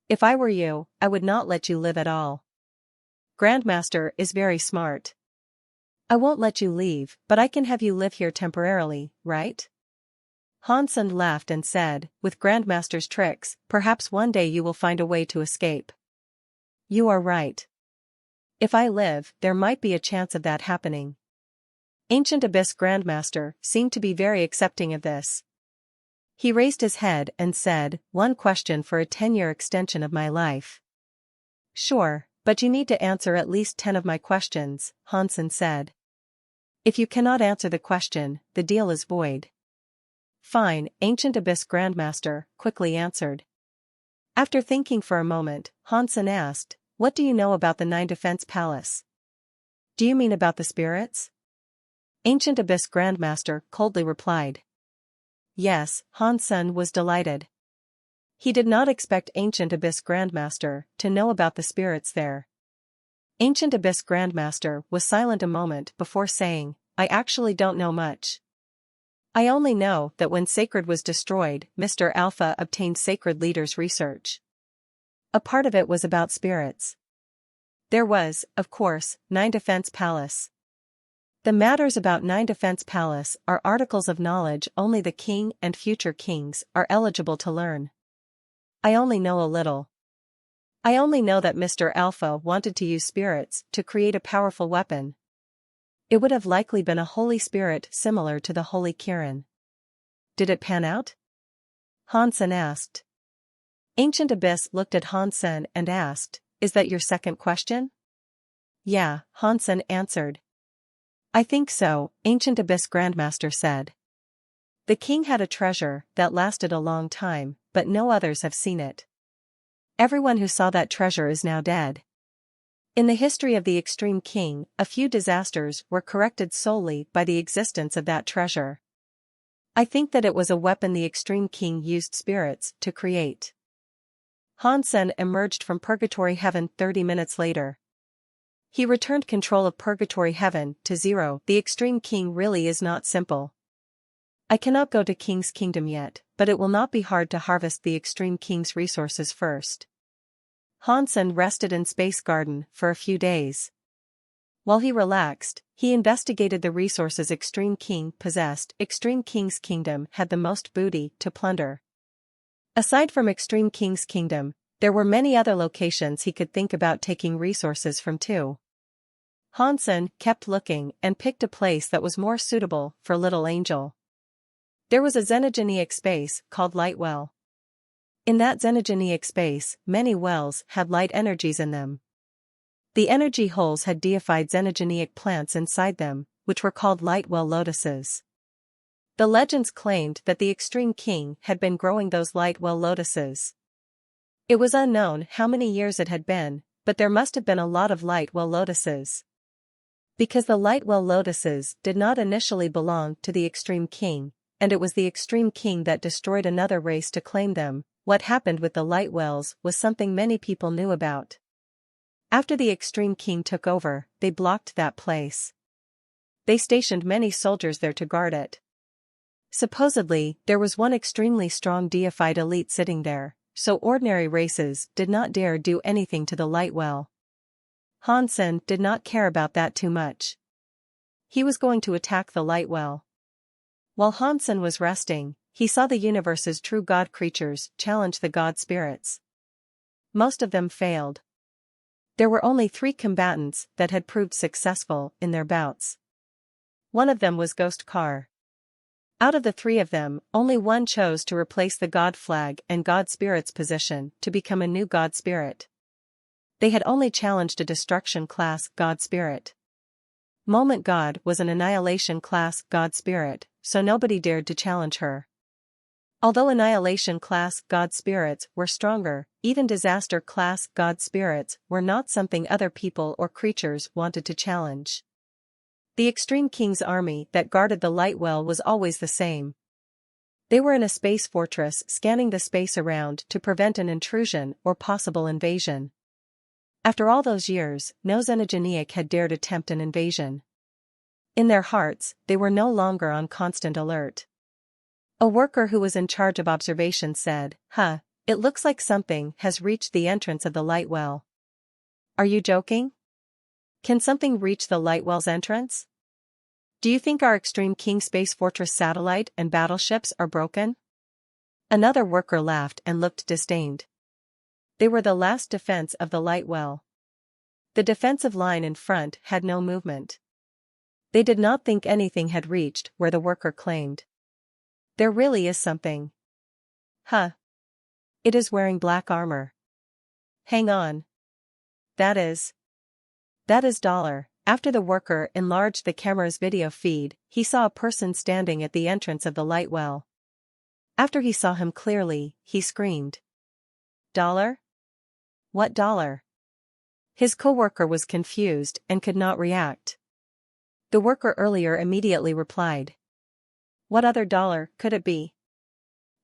If I were you, I would not let you live at all. Grandmaster is very smart. I won't let you leave, but I can have you live here temporarily, right?" Hansen laughed and said, "With Grandmaster's tricks, perhaps one day you will find a way to escape." "You are right. If I live, there might be a chance of that happening." Ancient Abyss Grandmaster seemed to be very accepting of this. He raised his head and said, "One question for a 10-year extension of my life." "Sure, but you need to answer at least 10 of my questions," Hansen said. "If you cannot answer the question, the deal is void." "Fine," Ancient Abyss Grandmaster quickly answered. After thinking for a moment, Hansen asked, "What do you know about the 9 Defense Palace?" "Do you mean about the spirits?" Ancient Abyss Grandmaster coldly replied. Yes, Hansen was delighted. He did not expect Ancient Abyss Grandmaster to know about the spirits there. Ancient Abyss Grandmaster was silent a moment before saying, "I actually don't know much. I only know that when Sacred was destroyed, Mr. Alpha obtained Sacred Leader's research. A part of it was about spirits. There was, of course, 9 Defense Palace. The matters about 9 Defense Palace are articles of knowledge only the king and future kings are eligible to learn. I only know a little. I only know that Mr. Alpha wanted to use spirits to create a powerful weapon. It would have likely been a holy spirit similar to the Holy Kirin. Did it pan out?" Hansen asked. Ancient Abyss looked at Hansen and asked, "Is that your second question?" Yeah, Hansen answered. I think so, Ancient Abyss Grandmaster said. The king had a treasure that lasted a long time, but no others have seen it. Everyone who saw that treasure is now dead. In the history of the Extreme King, a few disasters were corrected solely by the existence of that treasure. I think that it was a weapon the Extreme King used spirits to create. Hansen emerged from Purgatory Heaven 30 minutes later. He returned control of Purgatory Heaven to Zero. The Extreme King really is not simple. I cannot go to King's Kingdom yet, but it will not be hard to harvest the Extreme King's resources first. Hansen rested in Space Garden for a few days. While he relaxed, he investigated the resources Extreme King possessed. Extreme King's Kingdom had the most booty to plunder. Aside from Extreme King's Kingdom, there were many other locations he could think about taking resources from too. Hansen kept looking and picked a place that was more suitable for Little Angel. There was a xenogenic space called Lightwell. In that xenogenic space, many wells had light energies in them. The energy holes had deified xenogenic plants inside them, which were called Lightwell lotuses. The legends claimed that the Extreme King had been growing those Lightwell lotuses. It was unknown how many years it had been, but there must have been a lot of Lightwell lotuses. Because the Lightwell lotuses did not initially belong to the Extreme King, and it was the Extreme King that destroyed another race to claim them, what happened with the Lightwells was something many people knew about. After the Extreme King took over, they blocked that place. They stationed many soldiers there to guard it. Supposedly, there was one extremely strong deified elite sitting there, so ordinary races did not dare do anything to the Lightwell. Hansen did not care about that too much. He was going to attack the Lightwell. While Hansen was resting, he saw the universe's true god creatures challenge the god spirits. Most of them failed. There were only 3 combatants that had proved successful in their bouts. One of them was Ghost Car. Out of the 3 of them, only one chose to replace the god flag and god spirit's position to become a new god spirit. They had only challenged a destruction class god spirit. Moment God was an annihilation class god spirit, so nobody dared to challenge her. Although annihilation class god spirits were stronger, even disaster class god spirits were not something other people or creatures wanted to challenge. The Extreme King's army that guarded the Lightwell was always the same. They were in a space fortress scanning the space around to prevent an intrusion or possible invasion. After all those years, no xenogenic had dared attempt an invasion. In their hearts, they were no longer on constant alert. A worker who was in charge of observation said, it looks like something has reached the entrance of the Lightwell. Are you joking? Can something reach the Lightwell's entrance? Do you think our Extreme King Space Fortress satellite and battleships are broken? Another worker laughed and looked disdained. They were the last defense of the Lightwell. The defensive line in front had no movement. They did not think anything had reached where the worker claimed. There really is something. It is wearing black armor. Hang on. That is $. After the worker enlarged the camera's video feed, he saw a person standing at the entrance of the Lightwell. After he saw him clearly, he screamed. $? What dollar? His co-worker was confused and could not react. The worker earlier immediately replied. What other dollar could it be?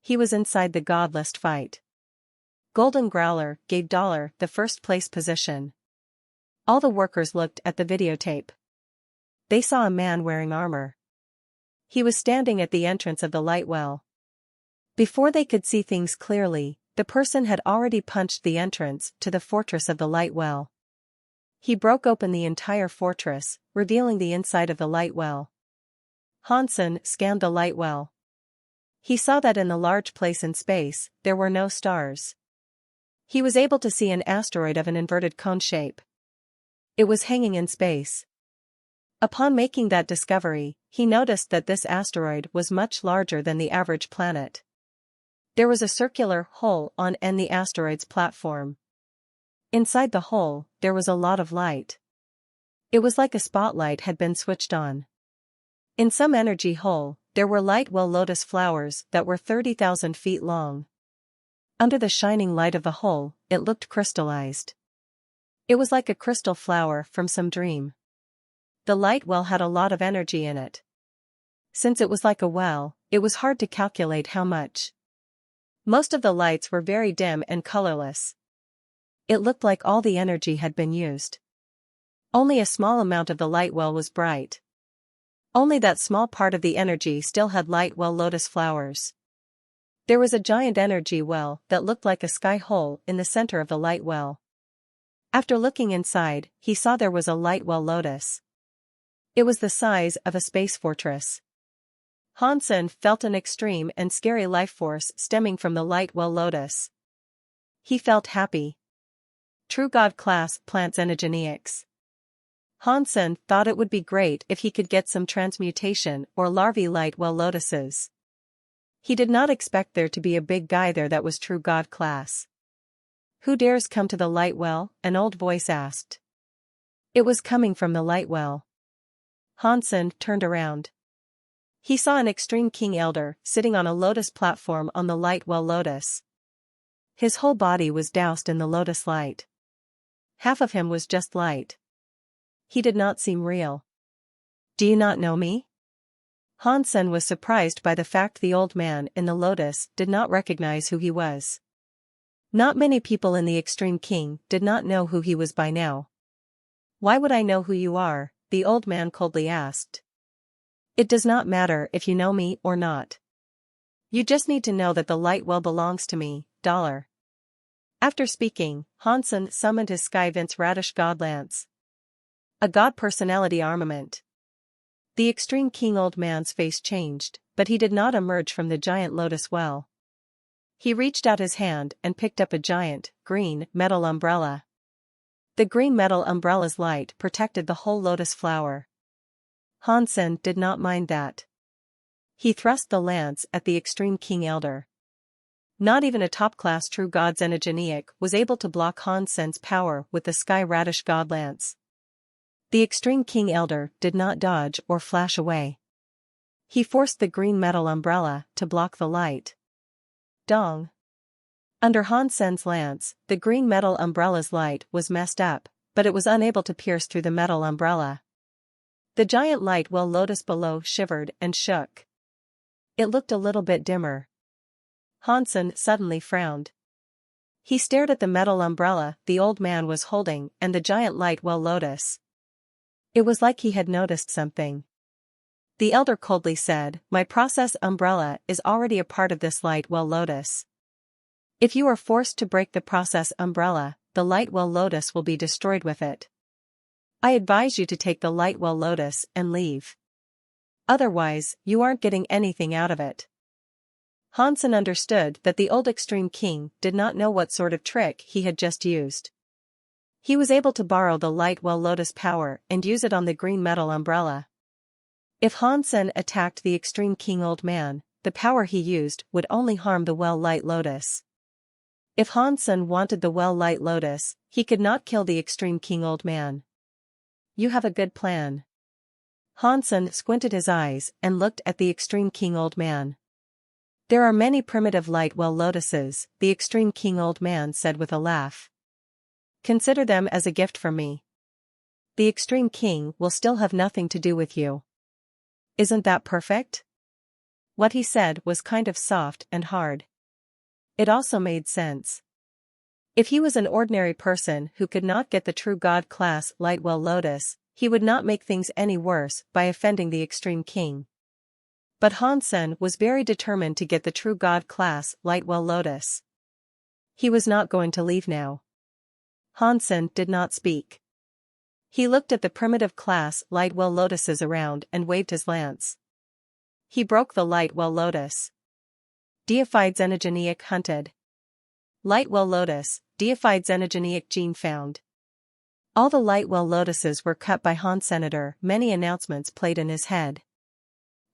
He was inside the God list fight. Golden Growler gave $, the first place position. All the workers looked at the videotape. They saw a man wearing armor. He was standing at the entrance of the Lightwell. Before they could see things clearly, the person had already punched the entrance to the fortress of the Lightwell. He broke open the entire fortress, revealing the inside of the Lightwell. Hansen scanned the Lightwell. He saw that in the large place in space, there were no stars. He was able to see an asteroid of an inverted cone shape. It was hanging in space. Upon making that discovery, he noticed that this asteroid was much larger than the average planet. There was a circular hole on the asteroid's platform. Inside the hole, there was a lot of light. It was like a spotlight had been switched on. In some energy hole, there were light well lotus flowers that were 30,000 feet long. Under the shining light of the hole, it looked crystallized. It was like a crystal flower from some dream. The light well had a lot of energy in it. Since it was like a well, it was hard to calculate how much. Most of the lights were very dim and colorless. It looked like all the energy had been used. Only a small amount of the light well was bright. Only that small part of the energy still had light well lotus flowers. There was a giant energy well that looked like a sky hole in the center of the light well. After looking inside, he saw there was a light well lotus. It was the size of a space fortress. Hansen felt an extreme and scary life force stemming from the light well lotus. He felt happy. True God class plants energenics. Hansen thought it would be great if he could get some transmutation or larvae light well lotuses. He did not expect there to be a big guy there that was true God class. Who dares come to the light well? An old voice asked. It was coming from the light well. Hansen turned around. He saw an extreme king elder sitting on a lotus platform on the light well lotus. His whole body was doused in the lotus light. Half of him was just light. He did not seem real. Do you not know me? Hansen was surprised by the fact the old man in the lotus did not recognize who he was. Not many people in the Extreme King did not know who he was by now. Why would I know who you are? The old man coldly asked. It does not matter if you know me or not. You just need to know that the light well belongs to me, $. After speaking, Hansen summoned his Skyvince Radish God Lance. A god personality armament. The Extreme King old man's face changed, but he did not emerge from the giant lotus well. He reached out his hand and picked up a giant, green, metal umbrella. The green metal umbrella's light protected the whole lotus flower. Hansen did not mind that. He thrust the lance at the Extreme King Elder. Not even a top-class True God's Energenic was able to block Hansen's power with the Sky Radish God Lance. The Extreme King Elder did not dodge or flash away. He forced the green metal umbrella to block the light. Dong. Under Hansen's lance, the green metal umbrella's light was messed up, but it was unable to pierce through the metal umbrella. The giant light well lotus below shivered and shook. It looked a little bit dimmer. Hansen suddenly frowned. He stared at the metal umbrella the old man was holding and the giant light well lotus. It was like he had noticed something. The elder coldly said, "My process umbrella is already a part of this light well lotus. If you are forced to break the process umbrella, the light well lotus will be destroyed with it. I advise you to take the light well lotus and leave. Otherwise, you aren't getting anything out of it." Hansen understood that the old Extreme King did not know what sort of trick he had just used. He was able to borrow the light well lotus power and use it on the green metal umbrella. If Hansen attacked the Extreme King old man, the power he used would only harm the well light lotus. If Hansen wanted the well light lotus, he could not kill the Extreme King old man. You have a good plan. Hansen squinted his eyes and looked at the Extreme King old man. There are many primitive light well lotuses, the Extreme King old man said with a laugh. Consider them as a gift from me. The Extreme King will still have nothing to do with you. Isn't that perfect? What he said was kind of soft and hard. It also made sense. If he was an ordinary person who could not get the True God class light well lotus, he would not make things any worse by offending the Extreme King. But Hansen was very determined to get the True God class light well lotus. He was not going to leave now. Hansen did not speak. He looked at the primitive class light well lotuses around and waved his lance. He broke the light well lotus. Deified Xenogeniac hunted. Light well lotus, deified Xenogeniac gene found. All the light well lotuses were cut by Hansenator. Many announcements played in his head.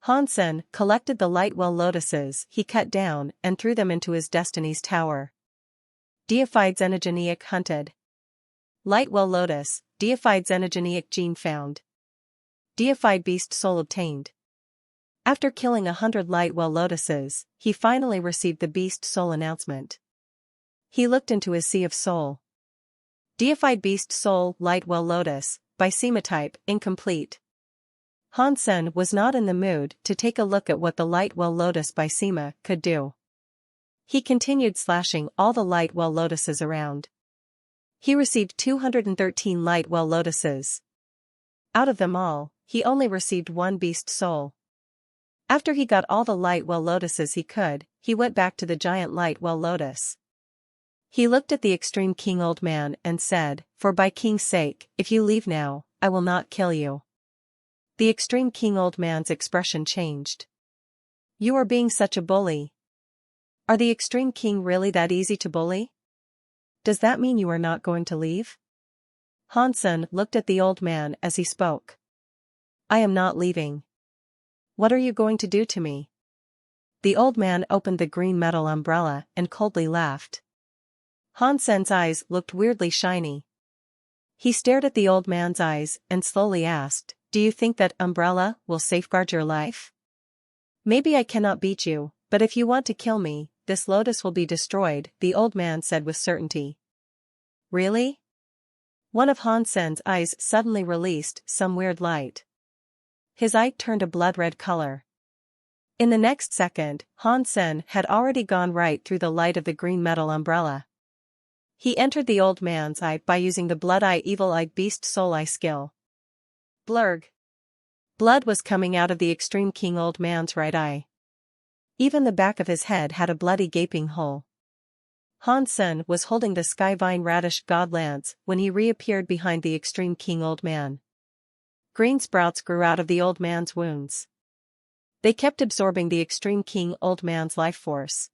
Hansen collected the light well lotuses he cut down and threw them into his destiny's tower. Deified Xenogeniac hunted. Light Well Lotus, deified xenogeneic gene found. Deified beast soul obtained. After killing 100 Light Well Lotuses, he finally received the beast soul announcement. He looked into his sea of soul. Deified beast soul Light Well Lotus, by Sima type, incomplete. Hansen was not in the mood to take a look at what the Light Well Lotus by Sima could do. He continued slashing all the Light Well Lotuses around. He received 213 Light Well Lotuses. Out of them all, he only received one beast soul. After he got all the Light Well Lotuses he could, he went back to the giant Light Well Lotus. He looked at the extreme king old man and said, "For by king's sake, if you leave now, I will not kill you." The extreme king old man's expression changed. "You are being such a bully. Are the extreme king really that easy to bully? Does that mean you are not going to leave?" Hansen looked at the old man as he spoke. "I am not leaving. What are you going to do to me?" The old man opened the green metal umbrella and coldly laughed. Hansen's eyes looked weirdly shiny. He stared at the old man's eyes and slowly asked, "Do you think that umbrella will safeguard your life? Maybe I cannot beat you, but if you want to kill me, this lotus will be destroyed," the old man said with certainty. "Really?" One of Hansen's eyes suddenly released some weird light. His eye turned a blood-red color. In the next second, Hansen had already gone right through the light of the green metal umbrella. He entered the old man's eye by using the Blood Eye Evil Eye Beast Soul Eye skill. Blurg. Blood was coming out of the extreme king old man's right eye. Even the back of his head had a bloody gaping hole. Hansen was holding the Skyvine Radish God Lance when he reappeared behind the extreme king old man. Green sprouts grew out of the old man's wounds. They kept absorbing the extreme king old man's life force.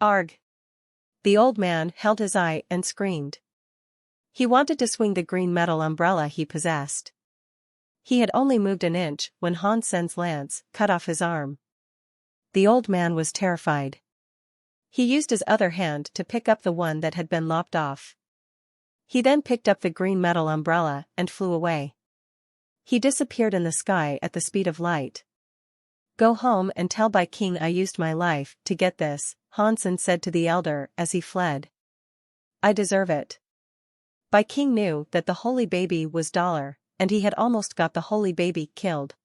Arg! The old man held his eye and screamed. He wanted to swing the green metal umbrella he possessed. He had only moved an inch when Hansen's lance cut off his arm. The old man was terrified. He used his other hand to pick up the one that had been lopped off. He then picked up the green metal umbrella and flew away. He disappeared in the sky at the speed of light. "Go home and tell by king I used my life to get this," Hansen said to the elder as he fled. "I deserve it." Bai King knew that the holy baby was Dollar, and he had almost got the holy baby killed.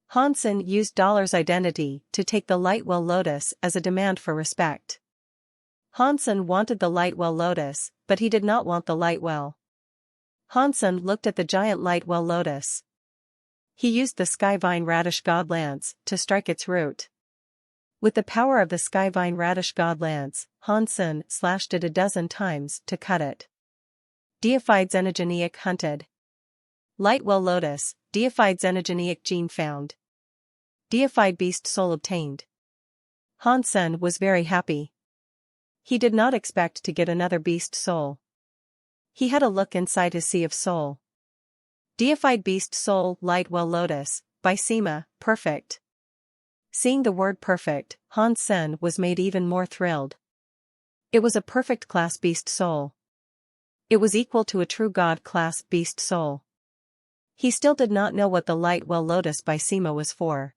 Hansen used Dollar's identity to take the Light Well Lotus as a demand for respect. Hansen wanted the Light Well Lotus, but he did not want the Light Well. Hansen looked at the giant Light Well Lotus. He used the Skyvine Radish God Lance to strike its root. With the power of the Skyvine Radish God Lance, Hansen slashed it a dozen times to cut it. Deified xenogeneic hunted. Light Well Lotus, deified xenogeneic gene found. Deified beast soul obtained. Hansen was very happy. He did not expect to get another beast soul. He had a look inside his sea of soul. Deified beast soul Light Well Lotus, by Sima, perfect. Seeing the word perfect, Hansen was made even more thrilled. It was a perfect class beast soul. It was equal to a true god class beast soul. He still did not know what the Light Well Lotus by Sima was for.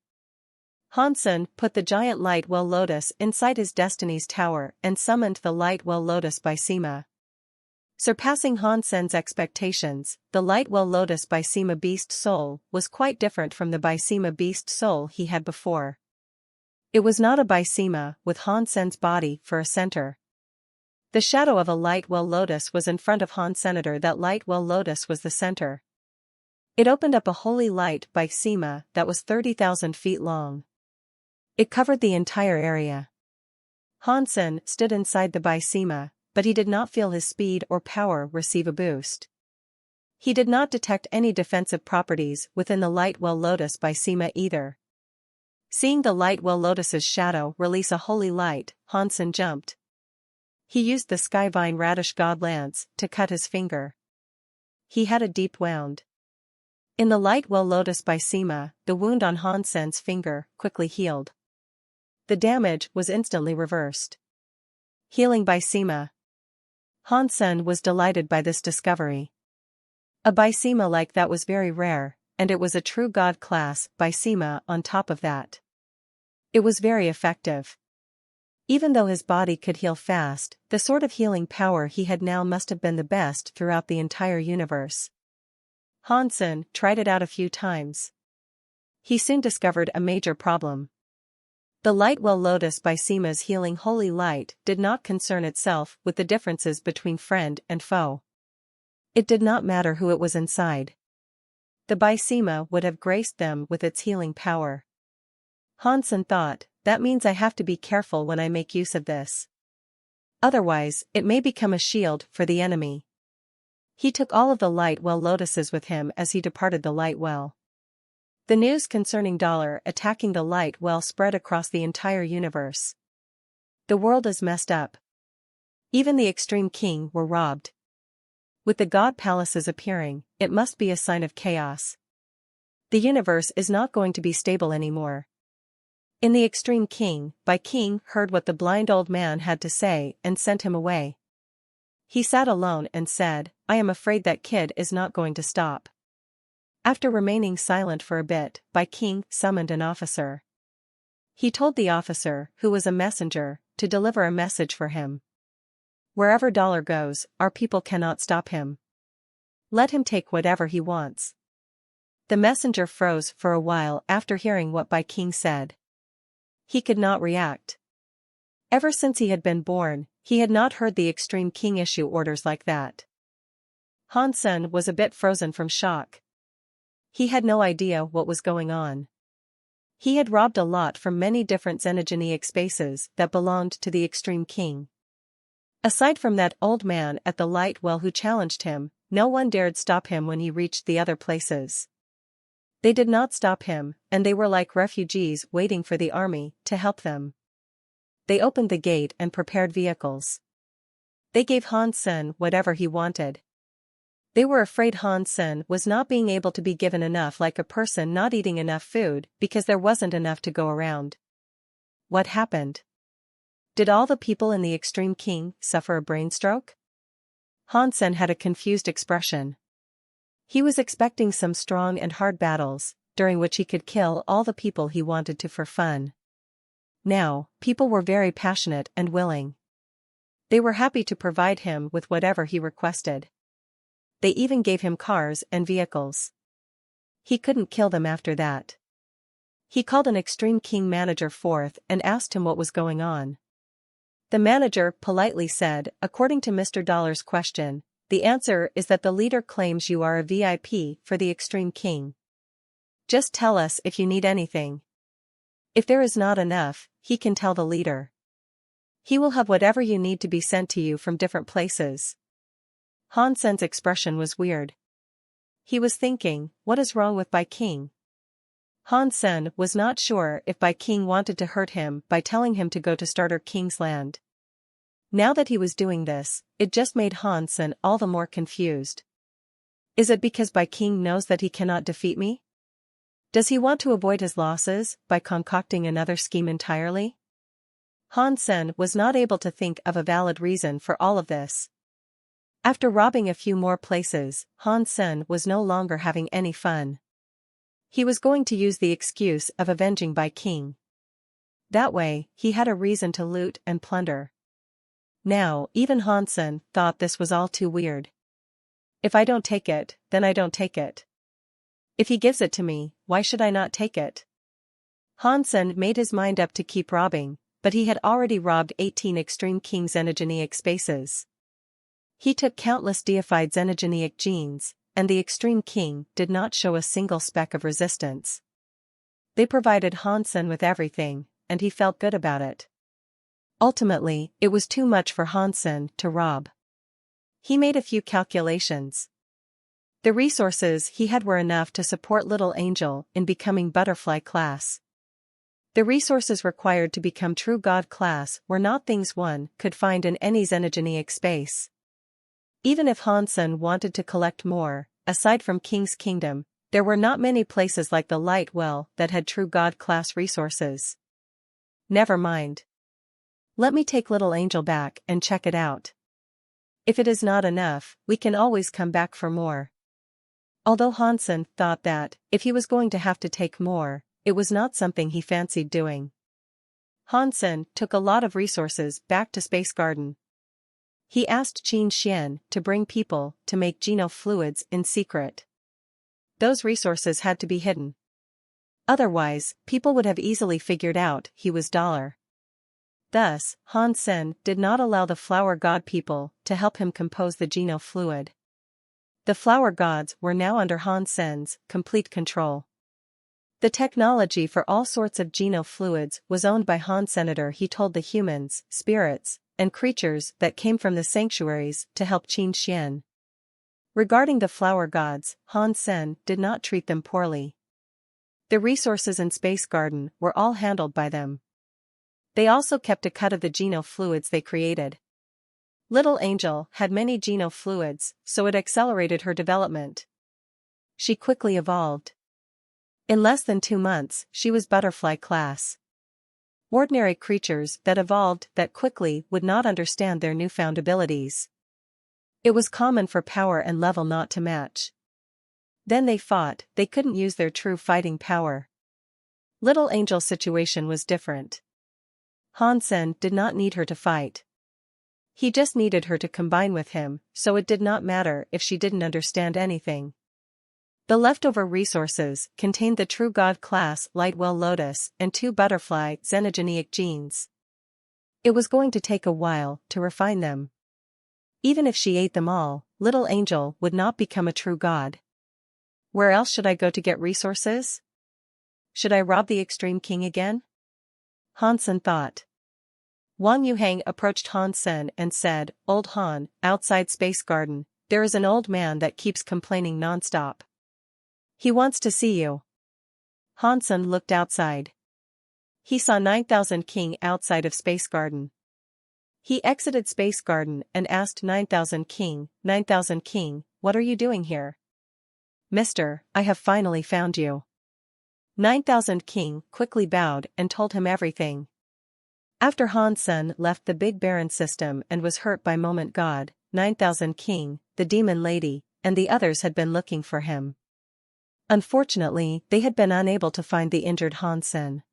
Hansen put the giant Light Well Lotus inside his Destiny's Tower and summoned the Light Well Lotus by Sima. Surpassing Hansen's expectations, the Light Well Lotus by Sima Beast Soul was quite different from the by Sima Beast Soul he had before. It was not a by Sima with Hansen's body for a center. The shadow of a Light Well Lotus was in front of Hansenator. That Light Well Lotus was the center. It opened up a holy light by Sima that was 30,000 feet long. It covered the entire area. Hansen stood inside the by Sima, but he did not feel his speed or power receive a boost. He did not detect any defensive properties within the Light Well Lotus by Sima either. Seeing the Light Well Lotus's shadow release a holy light, Hansen jumped. He used the Skyvine Radish God Lance to cut his finger. He had a deep wound. In the Light Well Lotus by Sima, the wound on Hansen's finger quickly healed. The damage was instantly reversed. Healing by Sima. Hansen was delighted by this discovery. A Bysema like that was very rare, and it was a true god class Bysema on top of that. It was very effective. Even though his body could heal fast, the sort of healing power he had now must have been the best throughout the entire universe. Hansen tried it out a few times. He soon discovered a major problem. The Lightwell Lotus Bysema's healing holy light did not concern itself with the differences between friend and foe. It did not matter who it was inside. The Bysema would have graced them with its healing power. Hansen thought, that means I have to be careful when I make use of this. Otherwise, it may become a shield for the enemy. He took all of the Lightwell Lotuses with him as he departed the Lightwell. The news concerning Dollar attacking the Lightwell spread across the entire universe. The world is messed up. Even the Extreme King were robbed. With the god palaces appearing, it must be a sign of chaos. The universe is not going to be stable anymore. In the Extreme King, King heard what the blind old man had to say and sent him away. He sat alone and said, I am afraid that kid is not going to stop. After remaining silent for a bit, King summoned an officer. He told the officer, who was a messenger, to deliver a message for him. Wherever Dollar goes, our people cannot stop him. Let him take whatever he wants. The messenger froze for a while after hearing what King said. He could not react. Ever since he had been born, he had not heard the Extreme King issue orders like that. Hansen was a bit frozen from shock. He had no idea what was going on. He had robbed a lot from many different xenogenic spaces that belonged to the Extreme King. Aside from that old man at the Lightwell who challenged him, no one dared stop him when he reached the other places. They did not stop him, and they were like refugees waiting for the army to help them. They opened the gate and prepared vehicles. They gave Hansen whatever he wanted. They were afraid Hansen was not being able to be given enough, like a person not eating enough food because there wasn't enough to go around. What happened? Did all the people in the Extreme King suffer a brain stroke? Hansen had a confused expression. He was expecting some strong and hard battles, during which he could kill all the people he wanted to for fun. Now, people were very passionate and willing. They were happy to provide him with whatever he requested. They even gave him cars and vehicles. He couldn't kill them after that. He called an Extreme King manager forth and asked him what was going on. The manager politely said, according to Mr. Dollar's question, the answer is that the leader claims you are a VIP for the Extreme King. Just tell us if you need anything. If there is not enough, he can tell the leader. He will have whatever you need to be sent to you from different places. Hansen's expression was weird. He was thinking, what is wrong with King? Hansen was not sure if King wanted to hurt him by telling him to go to Starter King's land. Now that he was doing this, it just made Hansen all the more confused. Is it because King knows that he cannot defeat me? Does he want to avoid his losses by concocting another scheme entirely? Hansen was not able to think of a valid reason for all of this. After robbing a few more places, Hansen was no longer having any fun. He was going to use the excuse of avenging King. That way, he had a reason to loot and plunder. Now, even Hansen thought this was all too weird. If I don't take it, then I don't take it. If he gives it to me, why should I not take it? Hansen made his mind up to keep robbing, but he had already robbed 18 Extreme King xenogenic spaces. He took countless deified xenogenic genes, and the Extreme King did not show a single speck of resistance. They provided Hansen with everything, and he felt good about it. Ultimately, it was too much for Hansen to rob. He made a few calculations. The resources he had were enough to support Little Angel in becoming Butterfly class. The resources required to become True God class were not things one could find in any xenogenic space. Even if Hansen wanted to collect more, aside from King's Kingdom, there were not many places like the Lightwell that had True God class resources. Never mind. Let me take Little Angel back and check it out. If it is not enough, we can always come back for more. Although Hansen thought that, if he was going to have to take more, it was not something he fancied doing. Hansen took a lot of resources back to Space Garden. He asked Qin Xian to bring people to make genofluids in secret. Those resources had to be hidden. Otherwise, people would have easily figured out he was dollar. Thus, Hansen did not allow the flower god people to help him compose the genofluid. The flower gods were now under Hansen's complete control. The technology for all sorts of genofluids was owned by Han Senator. He told the humans, spirits, and creatures that came from the sanctuaries to help Qin Xian. Regarding the flower gods, Hansen did not treat them poorly. The resources in Space Garden were all handled by them. They also kept a cut of the genofluids they created. Little Angel had many genofluids, so it accelerated her development. She quickly evolved. In less than 2 months, she was butterfly class. Ordinary creatures that evolved that quickly would not understand their newfound abilities. It was common for power and level not to match. Then they fought, they couldn't use their true fighting power. Little Angel's situation was different. Hansen did not need her to fight. He just needed her to combine with him, so it did not matter if she didn't understand anything. The leftover resources contained the true god class Lightwell Lotus and 2 butterfly xenogenic genes. It was going to take a while to refine them. Even if she ate them all, Little Angel would not become a true god. Where else should I go to get resources? Should I rob the Extreme King again? Hansen thought. Wang Yuhang approached Hansen and said, "Old Han, outside Space Garden, there is an old man that keeps complaining nonstop. He wants to see you." Hansen looked outside. He saw 9000 King outside of Space Garden. He exited Space Garden and asked 9000 King, "9000 King, what are you doing here?" "Mister, I have finally found you." 9000 King quickly bowed and told him everything. After Hansen left the Big Baron system and was hurt by Moment God, 9000 King, the Demon Lady, and the others had been looking for him. Unfortunately, they had been unable to find the injured Hansen.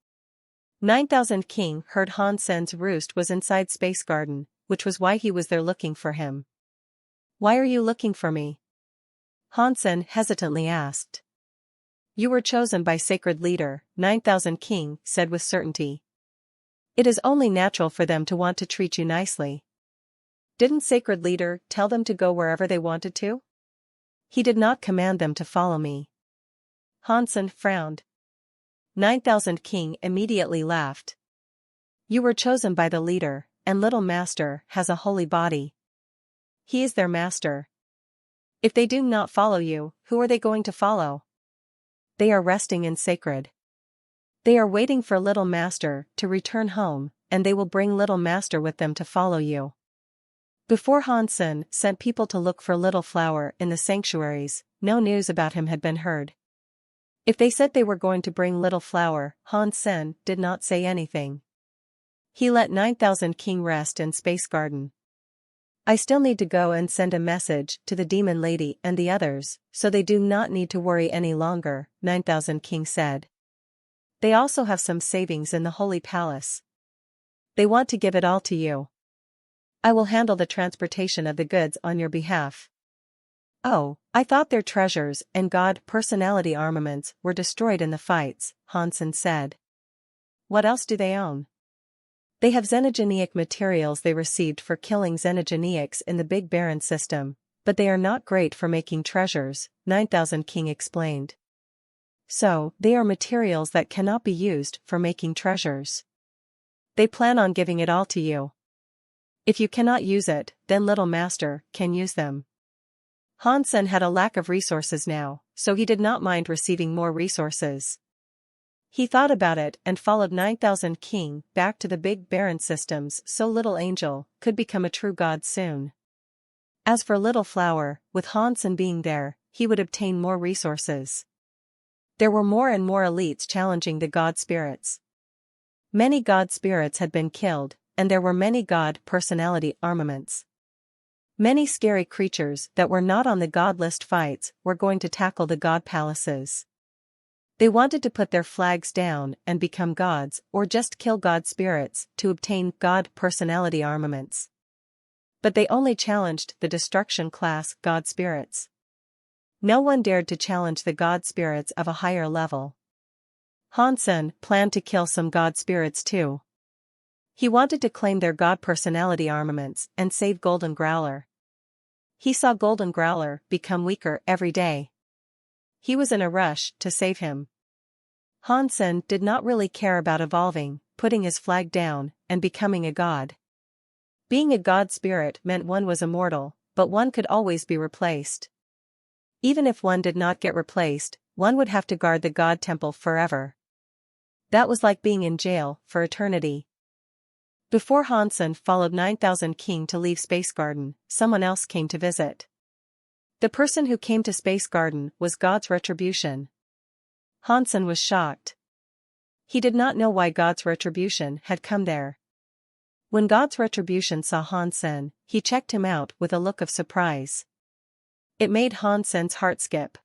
9000 King heard Hansen's roost was inside Space Garden, which was why he was there looking for him. "Why are you looking for me?" Hansen hesitantly asked. "You were chosen by Sacred Leader," 9000 King said with certainty. "It is only natural for them to want to treat you nicely. Didn't Sacred Leader tell them to go wherever they wanted to?" "He did not command them to follow me." Hansen frowned. 9000 King immediately laughed. "You were chosen by the leader, and Little Master has a holy body. He is their master. If they do not follow you, who are they going to follow? They are resting in sacred. They are waiting for Little Master to return home, and they will bring Little Master with them to follow you." Before Hansen sent people to look for Little Flower in the sanctuaries, no news about him had been heard. If they said they were going to bring Little Flower, Hansen did not say anything. He let 9000 King rest in Space Garden. "I still need to go and send a message to the Demon Lady and the others, so they do not need to worry any longer," 9000 King said. "They also have some savings in the Holy Palace. They want to give it all to you. I will handle the transportation of the goods on your behalf." "Oh, I thought their treasures and God personality armaments were destroyed in the fights," Hansen said. "What else do they own?" "They have xenogenic materials they received for killing xenogenics in the Big Baron system, but they are not great for making treasures," 9000 King explained. "So, they are materials that cannot be used for making treasures. They plan on giving it all to you. If you cannot use it, then Little Master can use them." Hansen had a lack of resources now, so he did not mind receiving more resources. He thought about it and followed 9000 King back to the Big Baron systems so Little Angel could become a true god soon. As for Little Flower, with Hansen being there, he would obtain more resources. There were more and more elites challenging the god spirits. Many god spirits had been killed, and there were many god personality armaments. Many scary creatures that were not on the god list fights were going to tackle the god palaces. They wanted to put their flags down and become gods or just kill god spirits to obtain god personality armaments. But they only challenged the destruction class god spirits. No one dared to challenge the god spirits of a higher level. Hansen planned to kill some god spirits too. He wanted to claim their god personality armaments and save Golden Growler. He saw Golden Growler become weaker every day. He was in a rush to save him. Hansen did not really care about evolving, putting his flag down, and becoming a god. Being a god spirit meant one was immortal, but one could always be replaced. Even if one did not get replaced, one would have to guard the god temple forever. That was like being in jail for eternity. Before Hansen followed 9000 King to leave Space Garden, someone else came to visit. The person who came to Space Garden was God's Retribution. Hansen was shocked. He did not know why God's Retribution had come there. When God's Retribution saw Hansen, he checked him out with a look of surprise. It made Hansen's heart skip.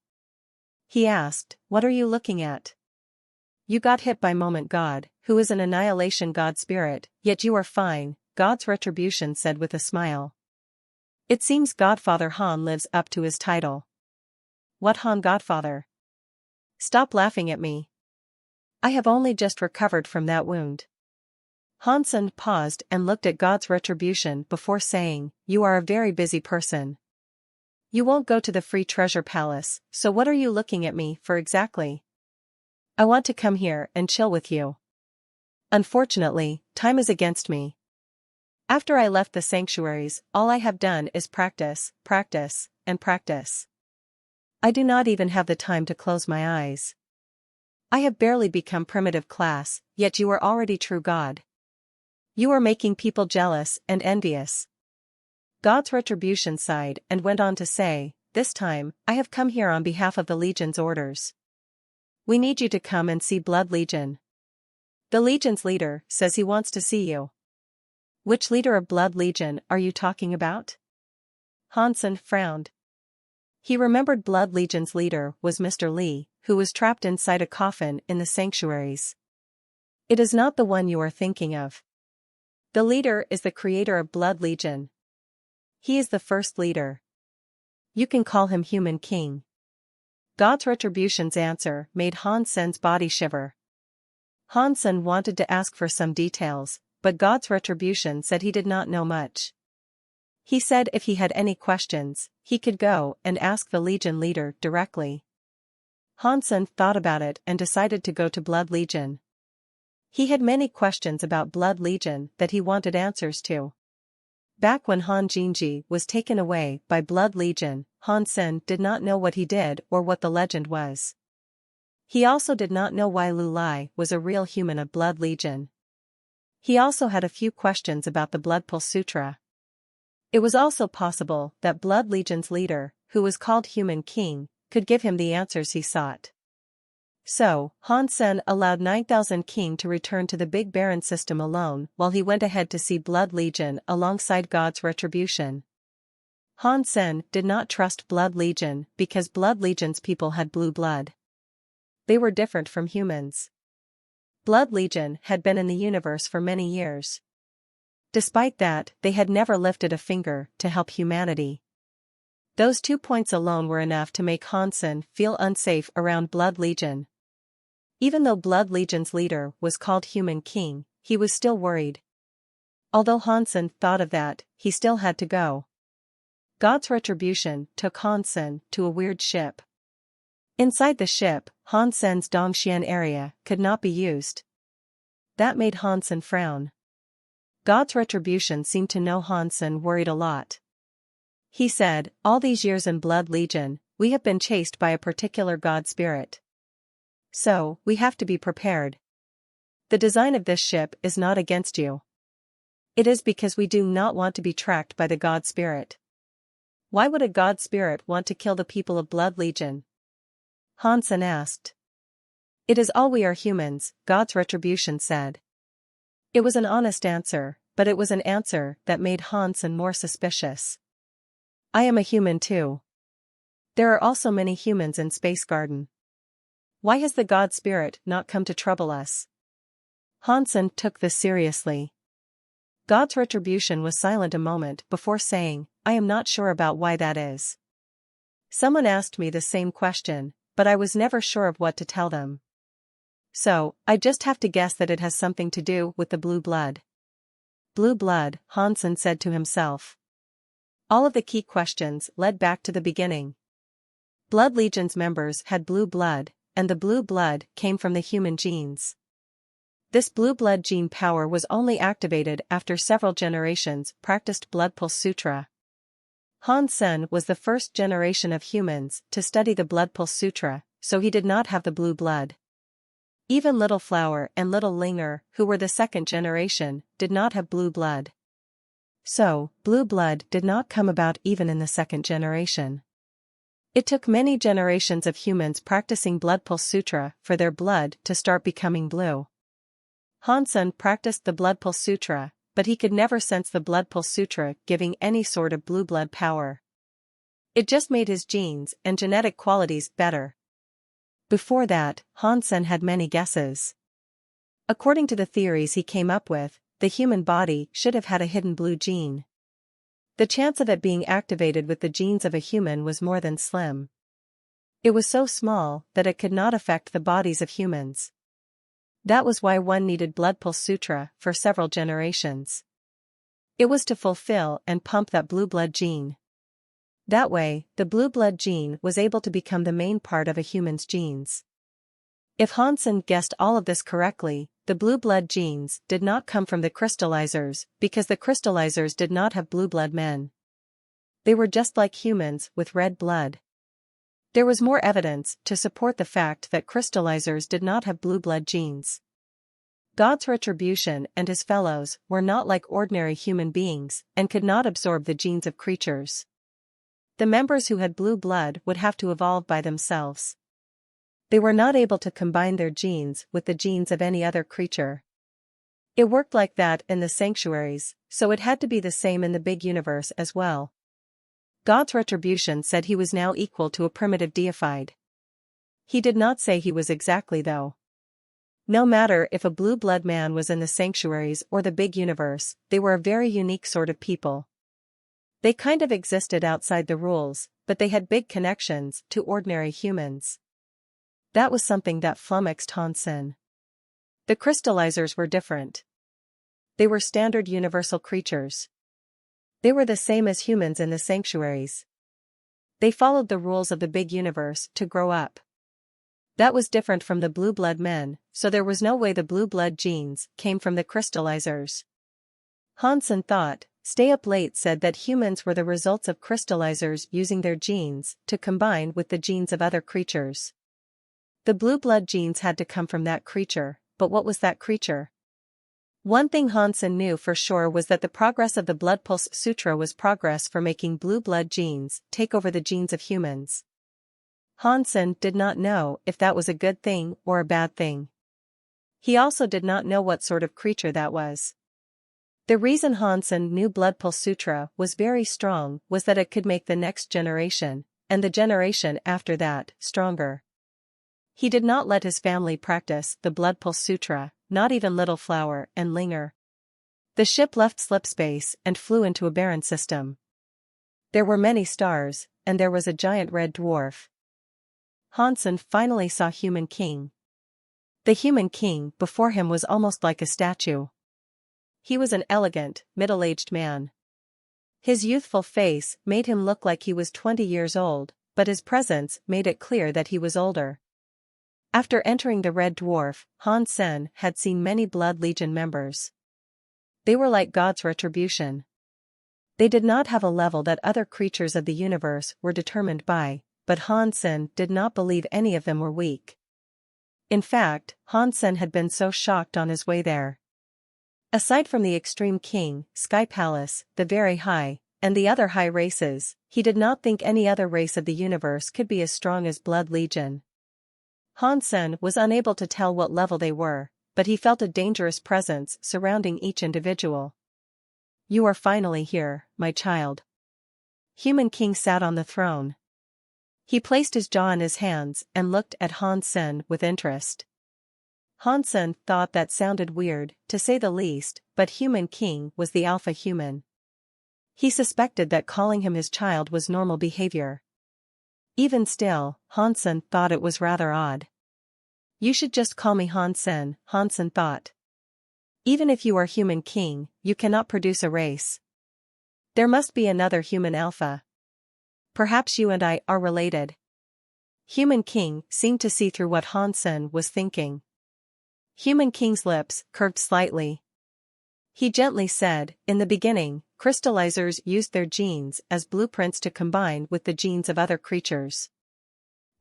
He asked, "What are you looking at?" "You got hit by Moment God, who is an annihilation god spirit, yet you are fine," God's Retribution said with a smile. "It seems Godfather Han lives up to his title." "What Han Godfather? Stop laughing at me. I have only just recovered from that wound." Hansen paused and looked at God's Retribution before saying, "You are a very busy person. You won't go to the free treasure palace, so what are you looking at me for exactly?" "I want to come here and chill with you. Unfortunately, time is against me. After I left the sanctuaries, all I have done is practice, practice, and practice. I do not even have the time to close my eyes. I have barely become primitive class, yet you are already true God. You are making people jealous and envious." God's Retribution sighed and went on to say, "This time, I have come here on behalf of the Legion's orders. We need you to come and see Blood Legion. The Legion's leader says he wants to see you." "Which leader of Blood Legion are you talking about?" Hansen frowned. He remembered Blood Legion's leader was Mr. Lee, who was trapped inside a coffin in the sanctuaries. "It is not the one you are thinking of. The leader is the creator of Blood Legion. He is the first leader. You can call him Human King." God's Retribution's answer made Hansen's body shiver. Hansen wanted to ask for some details, but God's Retribution said he did not know much. He said if he had any questions, he could go and ask the Legion leader directly. Hansen thought about it and decided to go to Blood Legion. He had many questions about Blood Legion that he wanted answers to. Back when Han Jinji was taken away by Blood Legion, Hansen did not know what he did or what the legend was. He also did not know why Lu Lai was a real human of Blood Legion. He also had a few questions about the Blood Pulse Sutra. It was also possible that Blood Legion's leader, who was called Human King, could give him the answers he sought. So, Hansen allowed 9000 King to return to the Big Baron system alone while he went ahead to see Blood Legion alongside God's Retribution. Hansen did not trust Blood Legion because Blood Legion's people had blue blood. They were different from humans. Blood Legion had been in the universe for many years. Despite that, they had never lifted a finger to help humanity. Those 2 points alone were enough to make Hansen feel unsafe around Blood Legion. Even though Blood Legion's leader was called Human King, he was still worried. Although Hansen thought of that, he still had to go. God's Retribution took Hansen to a weird ship. Inside the ship, Hansen's Dongxian area could not be used. That made Hansen frown. God's Retribution seemed to know Hansen worried a lot. He said, "All these years in Blood Legion, we have been chased by a particular god spirit. So, we have to be prepared. The design of this ship is not against you. It is because we do not want to be tracked by the god spirit." "Why would a god spirit want to kill the people of Blood Legion?" Hansen asked. "It is all we are humans," God's Retribution said. It was an honest answer, but it was an answer that made Hansen more suspicious. I am a human too. There are also many humans in Space Garden. Why has the God Spirit not come to trouble us? Hansen took this seriously. God's retribution was silent a moment before saying, I am not sure about why that is. Someone asked me the same question, but I was never sure of what to tell them. So, I just have to guess that it has something to do with the blue blood. Blue blood, Hansen said to himself. All of the key questions led back to the beginning. Blood Legion's members had blue blood, and the blue blood came from the human genes. This blue blood gene power was only activated after several generations practiced Blood Pulse Sutra. Hansen was the first generation of humans to study the Blood Pulse Sutra, so he did not have the blue blood. Even Little Flower and Little Linger, who were the second generation, did not have blue blood. So, blue blood did not come about even in the second generation. It took many generations of humans practicing Blood Pulse Sutra for their blood to start becoming blue. Hansen practiced the Blood Pulse Sutra, but he could never sense the Blood Pulse Sutra giving any sort of blue blood power. It just made his genes and genetic qualities better. Before that, Hansen had many guesses. According to the theories he came up with, the human body should have had a hidden blue gene. The chance of it being activated with the genes of a human was more than slim. It was so small that it could not affect the bodies of humans. That was why one needed Blood Pulse Sutra for several generations. It was to fulfill and pump that blue blood gene. That way, the blue blood gene was able to become the main part of a human's genes. If Hansen guessed all of this correctly, the blue blood genes did not come from the crystallizers because the crystallizers did not have blue blood men. They were just like humans with red blood. There was more evidence to support the fact that crystallizers did not have blue blood genes. God's retribution and his fellows were not like ordinary human beings and could not absorb the genes of creatures. The members who had blue blood would have to evolve by themselves. They were not able to combine their genes with the genes of any other creature. It worked like that in the sanctuaries, so it had to be the same in the big universe as well. God's retribution said he was now equal to a primitive deified. He did not say he was exactly though. No matter if a blue blood man was in the sanctuaries or the big universe, they were a very unique sort of people. They kind of existed outside the rules, but they had big connections to ordinary humans. That was something that flummoxed Hansen. The crystallizers were different. They were standard universal creatures. They were the same as humans in the sanctuaries. They followed the rules of the big universe to grow up. That was different from the blue blood men, so there was no way the blue blood genes came from the crystallizers. Hansen thought. Stay Up Late said that humans were the results of crystallizers using their genes to combine with the genes of other creatures. The blue blood genes had to come from that creature, but what was that creature? One thing Hansen knew for sure was that the progress of the Blood Pulse Sutra was progress for making blue blood genes take over the genes of humans. Hansen did not know if that was a good thing or a bad thing. He also did not know what sort of creature that was. The reason Hansen knew Blood Pulse Sutra was very strong was that it could make the next generation, and the generation after that, stronger. He did not let his family practice the Blood Pulse Sutra, not even Little Flower and Linger. The ship left slipspace and flew into a barren system. There were many stars, and there was a giant red dwarf. Hansen finally saw Human King. The Human King before him was almost like a statue. He was an elegant, middle-aged man. His youthful face made him look like he was 20 years old, but his presence made it clear that he was older. After entering the Red Dwarf, Hansen had seen many Blood Legion members. They were like God's retribution. They did not have a level that other creatures of the universe were determined by, but Hansen did not believe any of them were weak. In fact, Hansen had been so shocked on his way there. Aside from the Extreme King, Sky Palace, the Very High, and the other high races, he did not think any other race of the universe could be as strong as Blood Legion. Hansen was unable to tell what level they were, but he felt a dangerous presence surrounding each individual. "You are finally here, my child." Human King sat on the throne. He placed his jaw in his hands and looked at Han Sen with interest. Han Sen thought that sounded weird, to say the least, but Human King was the alpha human. He suspected that calling him his child was normal behavior. Even still, Han Sen thought it was rather odd. You should just call me Han Sen thought. Even if you are Human King, you cannot produce a race. There must be another human alpha. Perhaps you and I are related. Human King seemed to see through what Han Sen was thinking. Human King's lips curved slightly. He gently said, in the beginning, crystallizers used their genes as blueprints to combine with the genes of other creatures.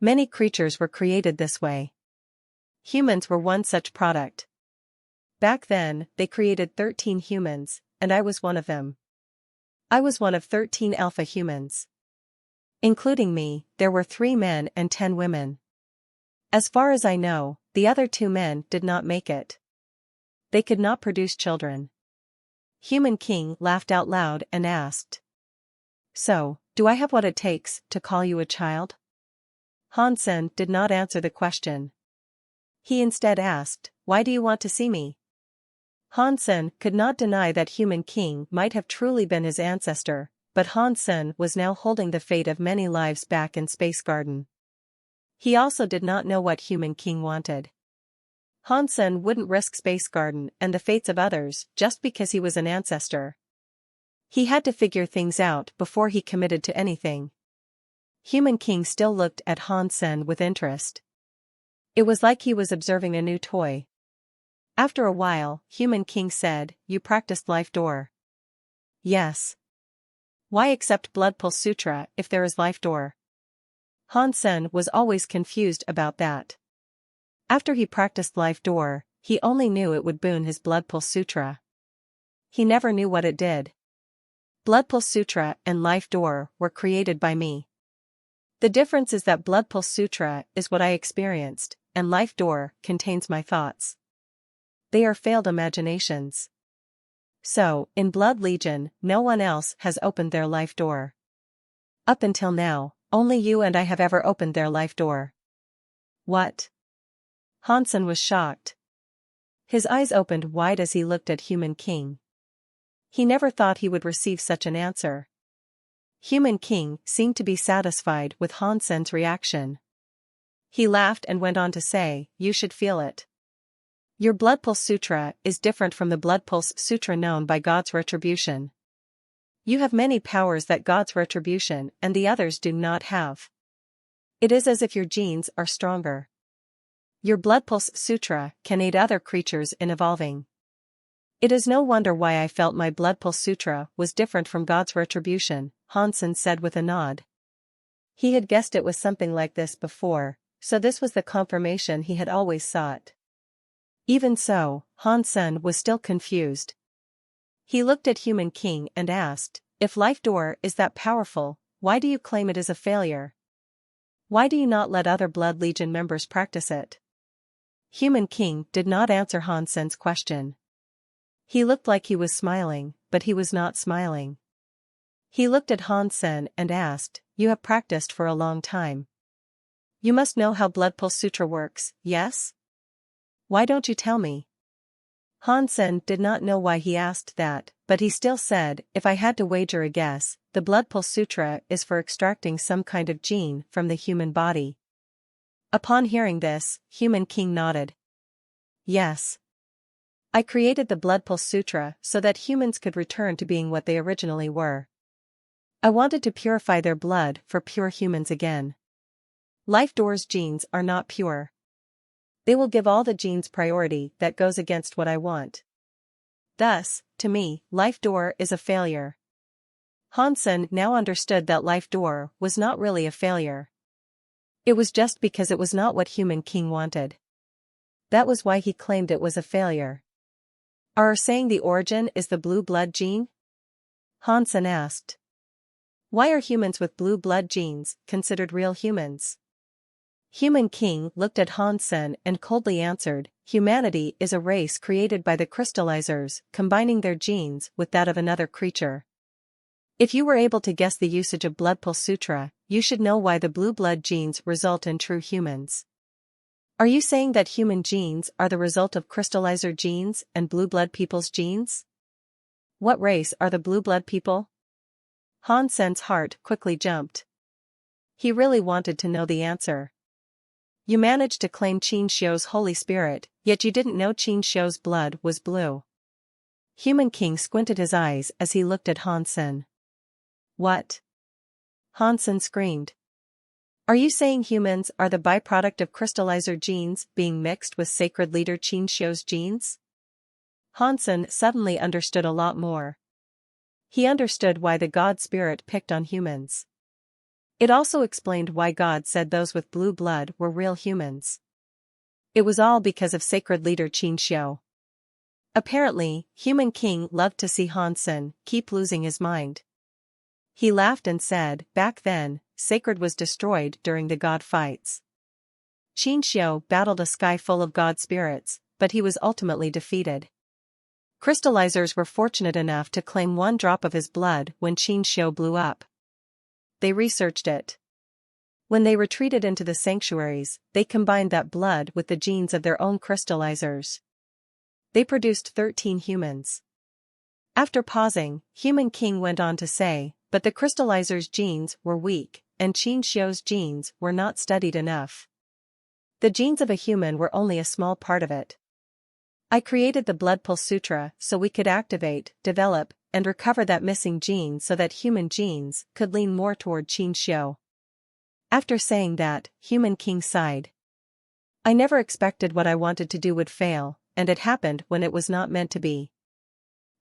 Many creatures were created this way. Humans were one such product. Back then, they created 13 humans, and I was one of them. I was one of 13 alpha humans. Including me, there were 3 men and 10 women. As far as I know, the other 2 men did not make it. They could not produce children. Human King laughed out loud and asked. So, do I have what it takes to call you a child? Han Sen did not answer the question. He instead asked, why do you want to see me? Han Sen could not deny that Human King might have truly been his ancestor, but Han Sen was now holding the fate of many lives back in Space Garden. He also did not know what Human King wanted. Han Sen wouldn't risk Space Garden and the fates of others just because he was an ancestor. He had to figure things out before he committed to anything. Human King still looked at Han Sen with interest. It was like he was observing a new toy. After a while, Human King said, you practiced Life Door. Yes. Why accept Blood Pulse Sutra if there is Life Door? Han Sen was always confused about that. After he practiced Life Door, he only knew it would boon his Blood Pulse Sutra. He never knew what it did. Blood Pulse Sutra and Life Door were created by me. The difference is that Blood Pulse Sutra is what I experienced, and Life Door contains my thoughts. They are failed imaginations. So, in Blood Legion, no one else has opened their Life Door. Up until now, only you and I have ever opened their Life Door. What? Han Sen was shocked. His eyes opened wide as he looked at Human King. He never thought he would receive such an answer. Human King seemed to be satisfied with Han Sen's reaction. He laughed and went on to say, you should feel it. Your Blood Pulse Sutra is different from the Blood Pulse Sutra known by God's Retribution. You have many powers that God's Retribution and the others do not have. It is as if your genes are stronger. Your Blood Pulse Sutra can aid other creatures in evolving. It is no wonder why I felt my Blood Pulse Sutra was different from God's Retribution, Han Sen said with a nod. He had guessed it was something like this before, so this was the confirmation he had always sought. Even so, Han Sen was still confused. He looked at Human King and asked, if Life Door is that powerful, why do you claim it is a failure? Why do you not let other Blood Legion members practice it? Human King did not answer Han Sen's question. He looked like he was smiling, but he was not smiling. He looked at Han Sen and asked, you have practiced for a long time. You must know how Blood Pulse Sutra works, yes? Why don't you tell me? Han Sen did not know why he asked that, but he still said, if I had to wager a guess, the Blood Pulse Sutra is for extracting some kind of gene from the human body. Upon hearing this, Human King nodded. Yes. I created the Blood Pulse Sutra so that humans could return to being what they originally were. I wanted to purify their blood for pure humans again. Life Door's genes are not pure. They will give all the genes priority that goes against what I want. Thus, to me, Life Door is a failure. Han Sen now understood that Life Door was not really a failure. It was just because it was not what Human King wanted. That was why he claimed it was a failure. Are saying the origin is the blue blood gene? Han Sen asked. Why are humans with blue blood genes considered real humans? Human King looked at Han Sen and coldly answered, humanity is a race created by the crystallizers, combining their genes with that of another creature. If you were able to guess the usage of blood pulse sutra, you should know why the blue blood genes result in true humans. Are you saying that human genes are the result of crystallizer genes and blue blood people's genes? What race are the blue blood people? Han Sen's heart quickly jumped. He really wanted to know the answer. You managed to claim Qin Xiu's Holy Spirit, yet you didn't know Qin Xiu's blood was blue. Human King squinted his eyes as he looked at Han Sen. What? Han Sen screamed. Are you saying humans are the byproduct of crystallizer genes being mixed with sacred leader Qin Xiu's genes? Han Sen suddenly understood a lot more. He understood why the God Spirit picked on humans. It also explained why God said those with blue blood were real humans. It was all because of sacred leader Qin Xiu. Apparently, Human King loved to see Han Sen keep losing his mind. He laughed and said, back then, sacred was destroyed during the god fights. Qin Xiu battled a sky full of god spirits, but he was ultimately defeated. Crystallizers were fortunate enough to claim one drop of his blood when Qin Xiu blew up. They researched it. When they retreated into the sanctuaries, they combined that blood with the genes of their own crystallizers. They produced 13 humans. After pausing, Human King went on to say, but the crystallizer's genes were weak, and Qin Xiu's genes were not studied enough. The genes of a human were only a small part of it. I created the Blood Pulse Sutra so we could activate, develop, and recover that missing gene so that human genes could lean more toward Qin Xiu. After saying that, Human King sighed. I never expected what I wanted to do would fail, and it happened when it was not meant to be.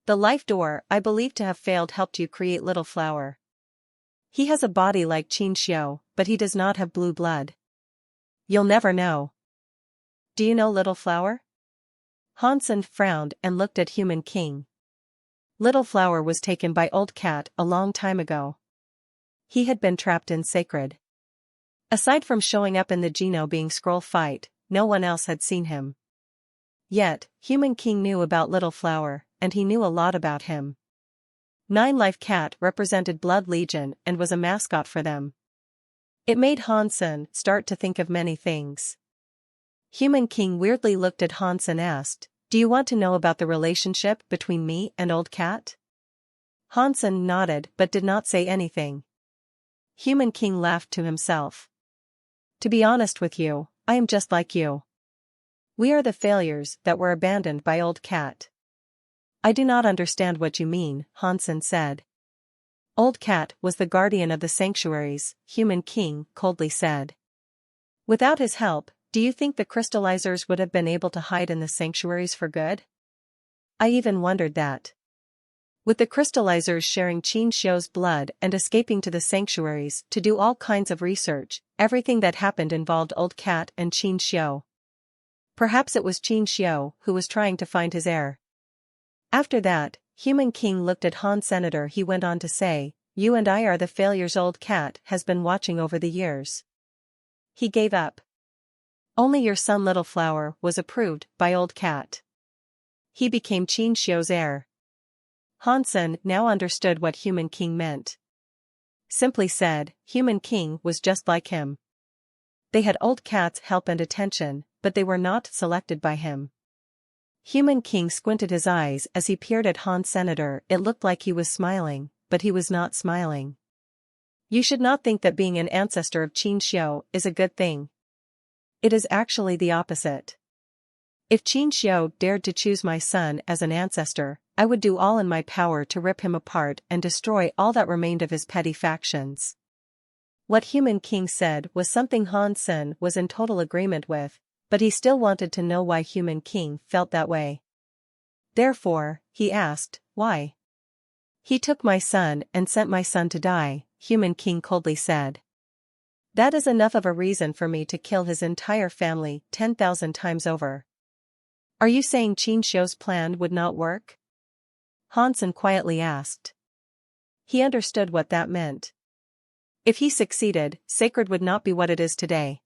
The life door I believe to have failed helped you create Little Flower. He has a body like Qin Xiu, but he does not have blue blood. You'll never know. Do you know Little Flower? Han Sen frowned and looked at Human King. Little Flower was taken by Old Cat a long time ago. He had been trapped in sacred. Aside from showing up in the Geno being scroll fight, no one else had seen him. Yet, Human King knew about Little Flower, and he knew a lot about him. Nine Life Cat represented Blood Legion and was a mascot for them. It made Han Sen start to think of many things. Human King weirdly looked at Han Sen and asked, do you want to know about the relationship between me and Old Cat? Han Sen nodded but did not say anything. Human King laughed to himself. To be honest with you, I am just like you. We are the failures that were abandoned by Old Cat. I do not understand what you mean, Han Sen said. Old Cat was the guardian of the sanctuaries, Human King coldly said. Without his help, do you think the crystallizers would have been able to hide in the sanctuaries for good? I even wondered that. With the crystallizers sharing Qin Xiu's blood and escaping to the sanctuaries to do all kinds of research, everything that happened involved Old Cat and Qin Xiu. Perhaps it was Qin Xiu who was trying to find his heir. After that, Human King looked at Han Senator. He went on to say, you and I are the failures Old Cat has been watching over the years. He gave up. Only your son Little Flower was approved by Old Cat. He became Qin Xiu's heir. Han Sen now understood what Human King meant. Simply said, Human King was just like him. They had Old Cat's help and attention, but they were not selected by him. Human King squinted his eyes as he peered at Han Senator. It looked like he was smiling, but he was not smiling. You should not think that being an ancestor of Qin Xiu is a good thing. It is actually the opposite. If Qin Xiu dared to choose my son as an ancestor, I would do all in my power to rip him apart and destroy all that remained of his petty factions. What Human King said was something Han Sen was in total agreement with, but he still wanted to know why Human King felt that way. Therefore, he asked, why? He took my son and sent my son to die, Human King coldly said. That is enough of a reason for me to kill his entire family 10,000 times over. Are you saying Qin Xiu's plan would not work? Han Sen quietly asked. He understood what that meant. If he succeeded, sacred would not be what it is today.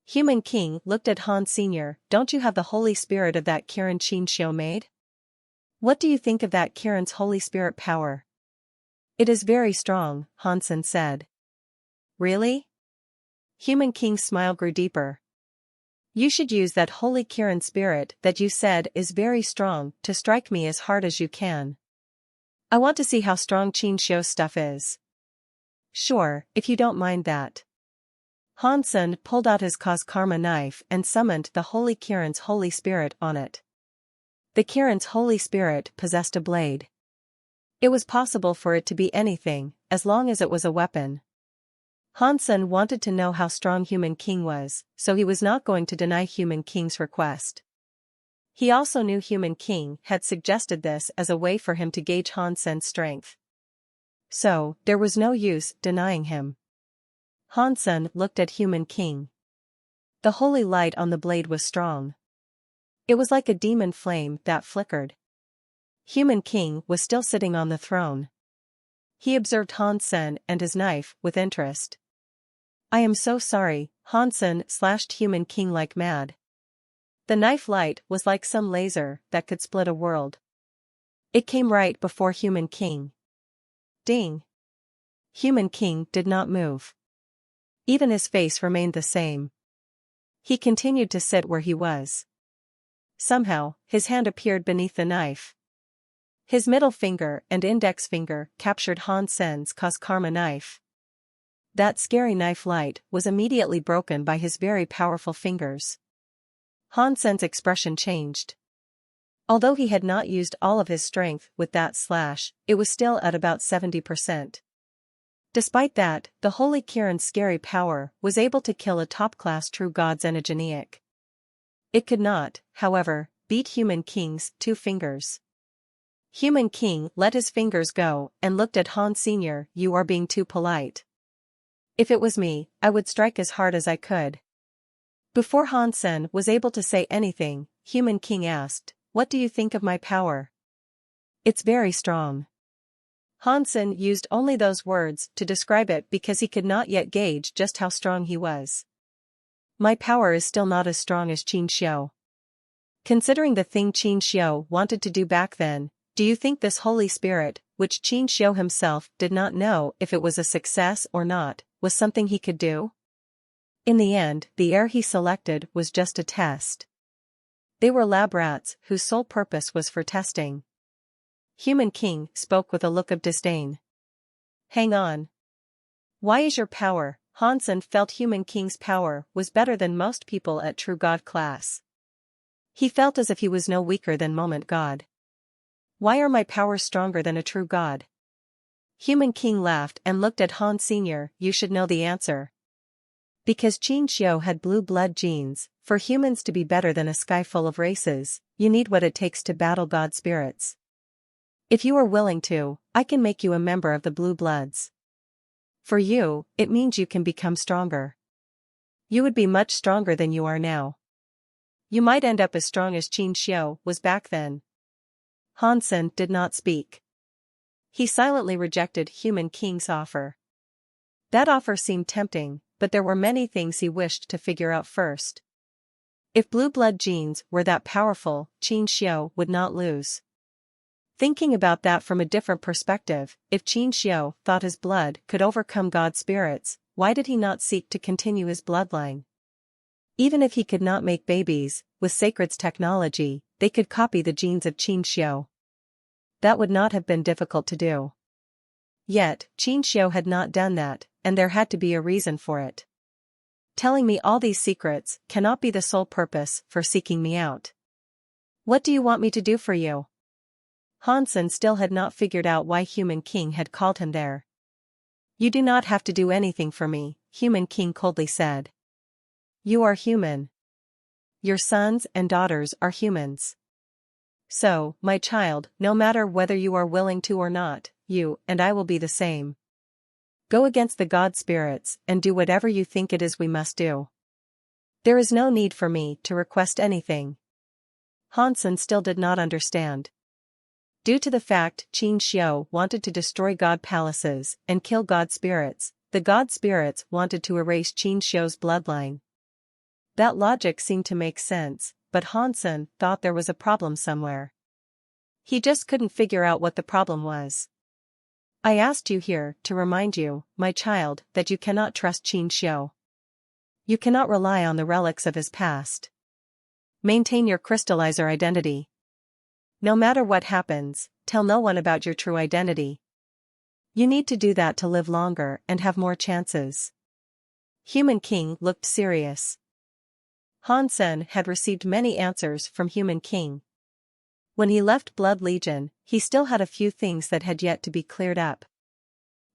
Human King looked at Han Sr. Don't you have the Holy Spirit of that Kirin Qin Xiu made? What do you think of that Kirin's Holy Spirit power? It is very strong, Hansen said. Really? Human King's smile grew deeper. You should use that holy Kirin spirit that you said is very strong to strike me as hard as you can. I want to see how strong Qin Xiu's stuff is. Sure, if you don't mind that. Hansen pulled out his cause karma knife and summoned the holy Kirin's holy spirit on it. The Kirin's holy spirit possessed a blade. It was possible for it to be anything, as long as it was a weapon. Hansen wanted to know how strong Human King was, so he was not going to deny Human King's request. He also knew Human King had suggested this as a way for him to gauge Hansen's strength. So, there was no use denying him. Hansen looked at Human King. The holy light on the blade was strong. It was like a demon flame that flickered. Human King was still sitting on the throne. He observed Hansen and his knife with interest. I am so sorry, Hansen slashed Human King like mad. The knife light was like some laser that could split a world. It came right before Human King. Ding! Human King did not move. Even his face remained the same. He continued to sit where he was. Somehow, his hand appeared beneath the knife. His middle finger and index finger captured Hansen's cause karma knife. That scary knife light was immediately broken by his very powerful fingers. Hansen's expression changed. Although he had not used all of his strength with that slash, it was still at about 70%. Despite that, the Holy Kirin's scary power was able to kill a top-class true god's energenic. It could not, however, beat Human King's 2 fingers. Human King let his fingers go and looked at Han Sr. You are being too polite. If it was me, I would strike as hard as I could. Before Hansen was able to say anything, Human King asked, what do you think of my power? It's very strong. Hansen used only those words to describe it because he could not yet gauge just how strong he was. My power is still not as strong as Qin Xiu. Considering the thing Qin Xiu wanted to do back then, do you think this Holy Spirit, which Qin Xiu himself did not know if it was a success or not, was something he could do? In the end, the heir he selected was just a test. They were lab rats whose sole purpose was for testing. Human King spoke with a look of disdain. Hang on. Why is your power? Hansen felt Human King's power was better than most people at True God class. He felt as if he was no weaker than Moment God. Why are my powers stronger than a true god? Human King laughed and looked at Han Sr. You should know the answer. Because Qin Xiu had blue blood genes, for humans to be better than a sky full of races, you need what it takes to battle god spirits. If you are willing to, I can make you a member of the Blue Bloods. For you, it means you can become stronger. You would be much stronger than you are now. You might end up as strong as Qin Xiu was back then. Hansen did not speak. He silently rejected Human King's offer. That offer seemed tempting, but there were many things he wished to figure out first. If blue blood genes were that powerful, Qin Xiu would not lose. Thinking about that from a different perspective, if Qin Xiu thought his blood could overcome god spirits, why did he not seek to continue his bloodline? Even if he could not make babies, with Sacred's technology, they could copy the genes of Qin Xiu. That would not have been difficult to do. Yet, Qin Xiu had not done that, and there had to be a reason for it. Telling me all these secrets cannot be the sole purpose for seeking me out. What do you want me to do for you? Hansen still had not figured out why Human King had called him there. You do not have to do anything for me, Human King coldly said. You are human. Your sons and daughters are humans. So, my child, no matter whether you are willing to or not, you and I will be the same. Go against the god spirits and do whatever you think it is we must do. There is no need for me to request anything. Hansen still did not understand. Due to the fact Qin Xiu wanted to destroy god palaces and kill god spirits, the god spirits wanted to erase Qin Xiu's bloodline. That logic seemed to make sense, but Hansen thought there was a problem somewhere. He just couldn't figure out what the problem was. I asked you here to remind you, my child, that you cannot trust Qin Xiu. You cannot rely on the relics of his past. Maintain your crystallizer identity. No matter what happens, tell no one about your true identity. You need to do that to live longer and have more chances. Human King looked serious. Han Sen had received many answers from Human King. When he left Blood Legion, he still had a few things that had yet to be cleared up.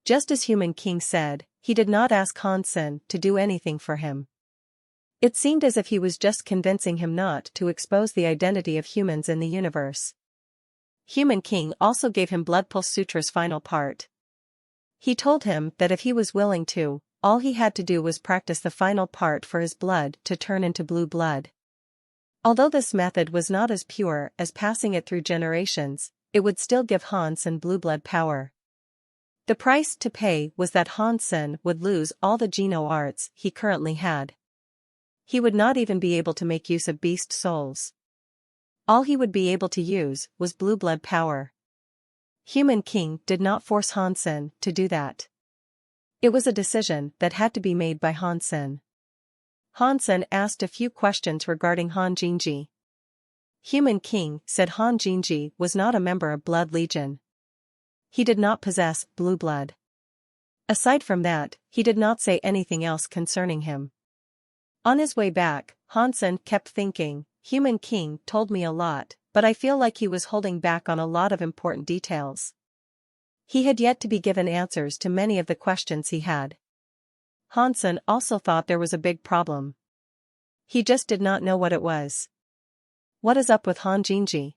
Just as Human King said, he did not ask Han Sen to do anything for him. It seemed as if he was just convincing him not to expose the identity of humans in the universe. Human King also gave him Blood Pulse Sutra's final part. He told him that if he was willing to, all he had to do was practice the final part for his blood to turn into blue blood. Although this method was not as pure as passing it through generations, it would still give Han Sen blue blood power. The price to pay was that Han Sen would lose all the Geno arts he currently had. He would not even be able to make use of beast souls. All he would be able to use was blue blood power. Human King did not force Han Sen to do that. It was a decision that had to be made by Han Sen. Han Sen asked a few questions regarding Han Jinji. Human King said Han Jinji was not a member of Blood Legion. He did not possess blue blood. Aside from that, he did not say anything else concerning him. On his way back, Han Sen kept thinking, Human King told me a lot, but I feel like he was holding back on a lot of important details. He had yet to be given answers to many of the questions he had. Han Sen also thought there was a big problem. He just did not know what it was. What is up with Han Jinji?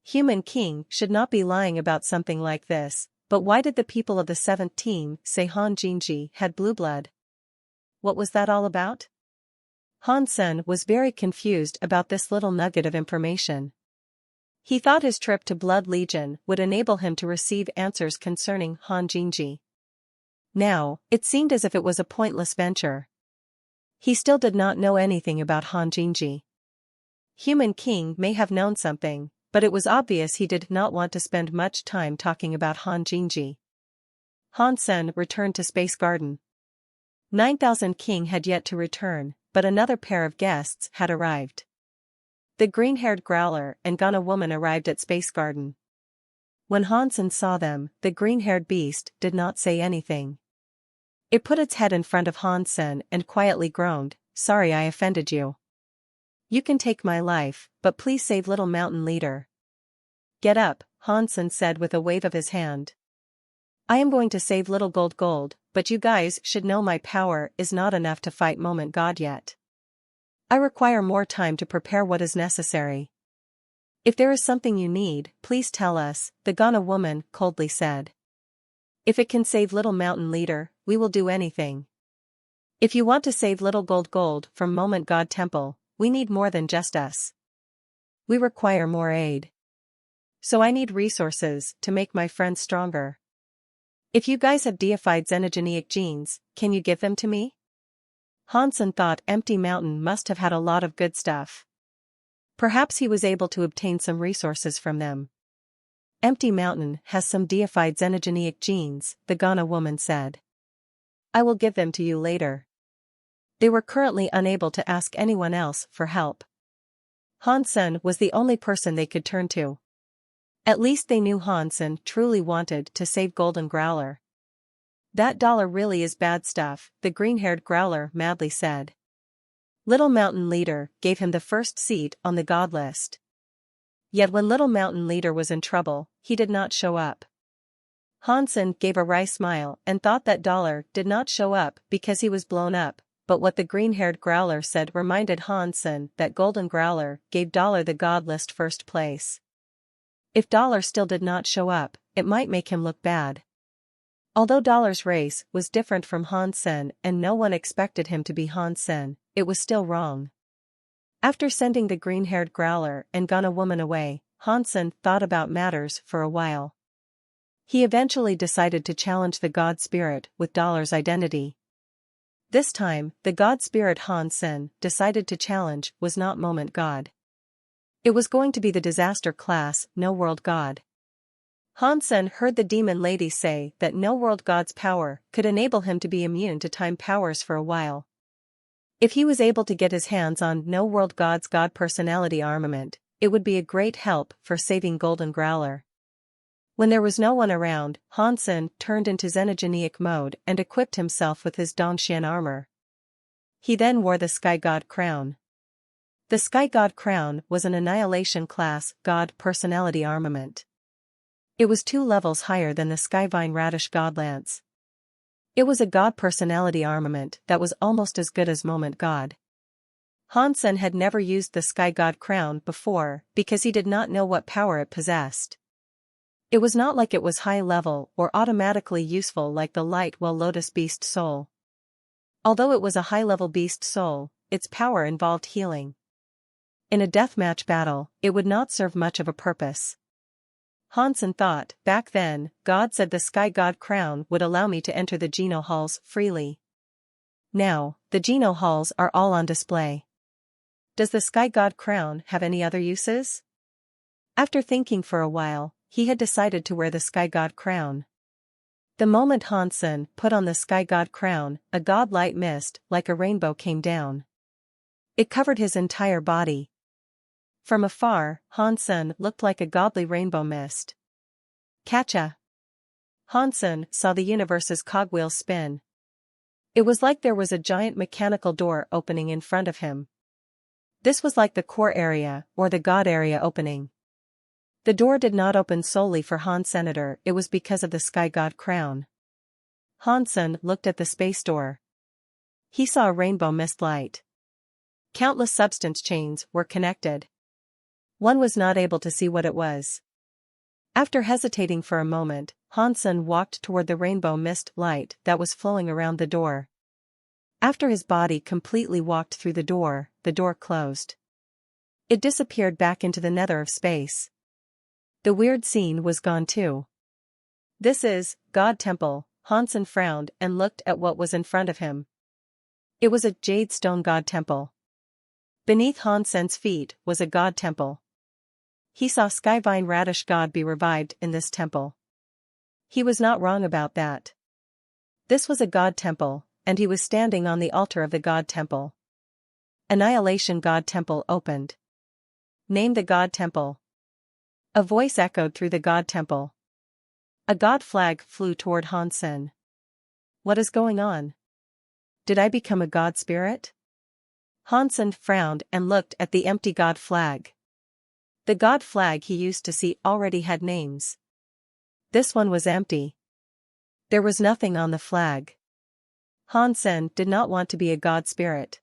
Human King should not be lying about something like this, but why did the people of the 7th team say Han Jinji had blue blood? What was that all about? Han Sen was very confused about this little nugget of information. He thought his trip to Blood Legion would enable him to receive answers concerning Han Jinji. Now, it seemed as if it was a pointless venture. He still did not know anything about Han Jinji. Human King may have known something, but it was obvious he did not want to spend much time talking about Han Jinji. Han Sen returned to Space Garden. 9000 King had yet to return, but another pair of guests had arrived. The green-haired Growler and Ghana woman arrived at Space Garden. When Han Sen saw them, the green-haired beast did not say anything. It put its head in front of Han Sen and quietly groaned, "Sorry I offended you. You can take my life, but please save Little Mountain Leader." "Get up," Han Sen said with a wave of his hand. "I am going to save Little Gold, but you guys should know my power is not enough to fight Moment God yet. I require more time to prepare what is necessary. If there is something you need, please tell us," the Ghana woman coldly said. "If it can save Little Mountain Leader, we will do anything. If you want to save Little Gold from Moment God Temple, we need more than just us. We require more aid. So I need resources to make my friends stronger. If you guys have deified xenogeneic genes, can you give them to me?" Han Sen thought Empty Mountain must have had a lot of good stuff. Perhaps he was able to obtain some resources from them. "Empty Mountain has some deified xenogeneic genes," the Ghana woman said. "I will give them to you later." They were currently unable to ask anyone else for help. Han Sen was the only person they could turn to. At least they knew Han Sen truly wanted to save Golden Growler. "That dollar really is bad stuff," the green-haired Growler madly said. Little Mountain Leader gave him the first seat on the God list. Yet when Little Mountain Leader was in trouble, he did not show up. Han Sen gave a wry smile and thought that dollar did not show up because he was blown up, but what the green-haired Growler said reminded Han Sen that Golden Growler gave dollar the God list first place. If dollar still did not show up, it might make him look bad. Although Dollar's race was different from Han Sen and no one expected him to be Han Sen, it was still wrong. After sending the green-haired Growler and Ghana woman away, Han Sen thought about matters for a while. He eventually decided to challenge the God Spirit with Dollar's identity. This time, the God Spirit Han Sen decided to challenge was not Moment God. It was going to be the Disaster Class No World God. Hansen heard the demon lady say that no world god's power could enable him to be immune to time powers for a while. If he was able to get his hands on no world god's god personality armament, it would be a great help for saving Golden Growler. When there was no one around, Hansen turned into xenogenic mode and equipped himself with his Dongxian armor. He then wore the Sky God crown. The Sky God crown was an Annihilation class god personality armament. It was 2 levels higher than the Skyvine Radish God Lance. It was a god personality armament that was almost as good as Moment God. Hansen had never used the Sky God crown before because he did not know what power it possessed. It was not like it was high level or automatically useful like the Light Well Lotus Beast Soul. Although it was a high-level beast soul, its power involved healing. In a deathmatch battle, it would not serve much of a purpose. Hansen thought, back then, God said the Sky God crown would allow me to enter the Geno halls freely. Now, the Geno halls are all on display. Does the Sky God crown have any other uses? After thinking for a while, he had decided to wear the Sky God crown. The moment Hansen put on the Sky God crown, a god-light mist like a rainbow came down. It covered his entire body. From afar, Hansen looked like a godly rainbow mist. Catcha! Hansen saw the universe's cogwheel spin. It was like there was a giant mechanical door opening in front of him. This was like the core area, or the god area opening. The door did not open solely for Han Senator, it was because of the Sky God crown. Hansen looked at the space door. He saw a rainbow mist light. Countless substance chains were connected. One was not able to see what it was. After hesitating for a moment, Hansen walked toward the rainbow mist light that was flowing around the door. After his body completely walked through the door closed. It disappeared back into the nether of space. The weird scene was gone too. This is God Temple. Hansen frowned and looked at what was in front of him. It was a jade stone God Temple. Beneath Hansen's feet was a God Temple. He saw Skyvine Radish God be revived in this temple. He was not wrong about that. This was a God Temple, and he was standing on the altar of the God Temple. Annihilation God Temple opened. Name the God Temple. A voice echoed through the God Temple. A God flag flew toward Hansen. What is going on? Did I become a God spirit? Hansen frowned and looked at the empty God flag. The God flag he used to see already had names. This one was empty. There was nothing on the flag. Hansen did not want to be a God spirit.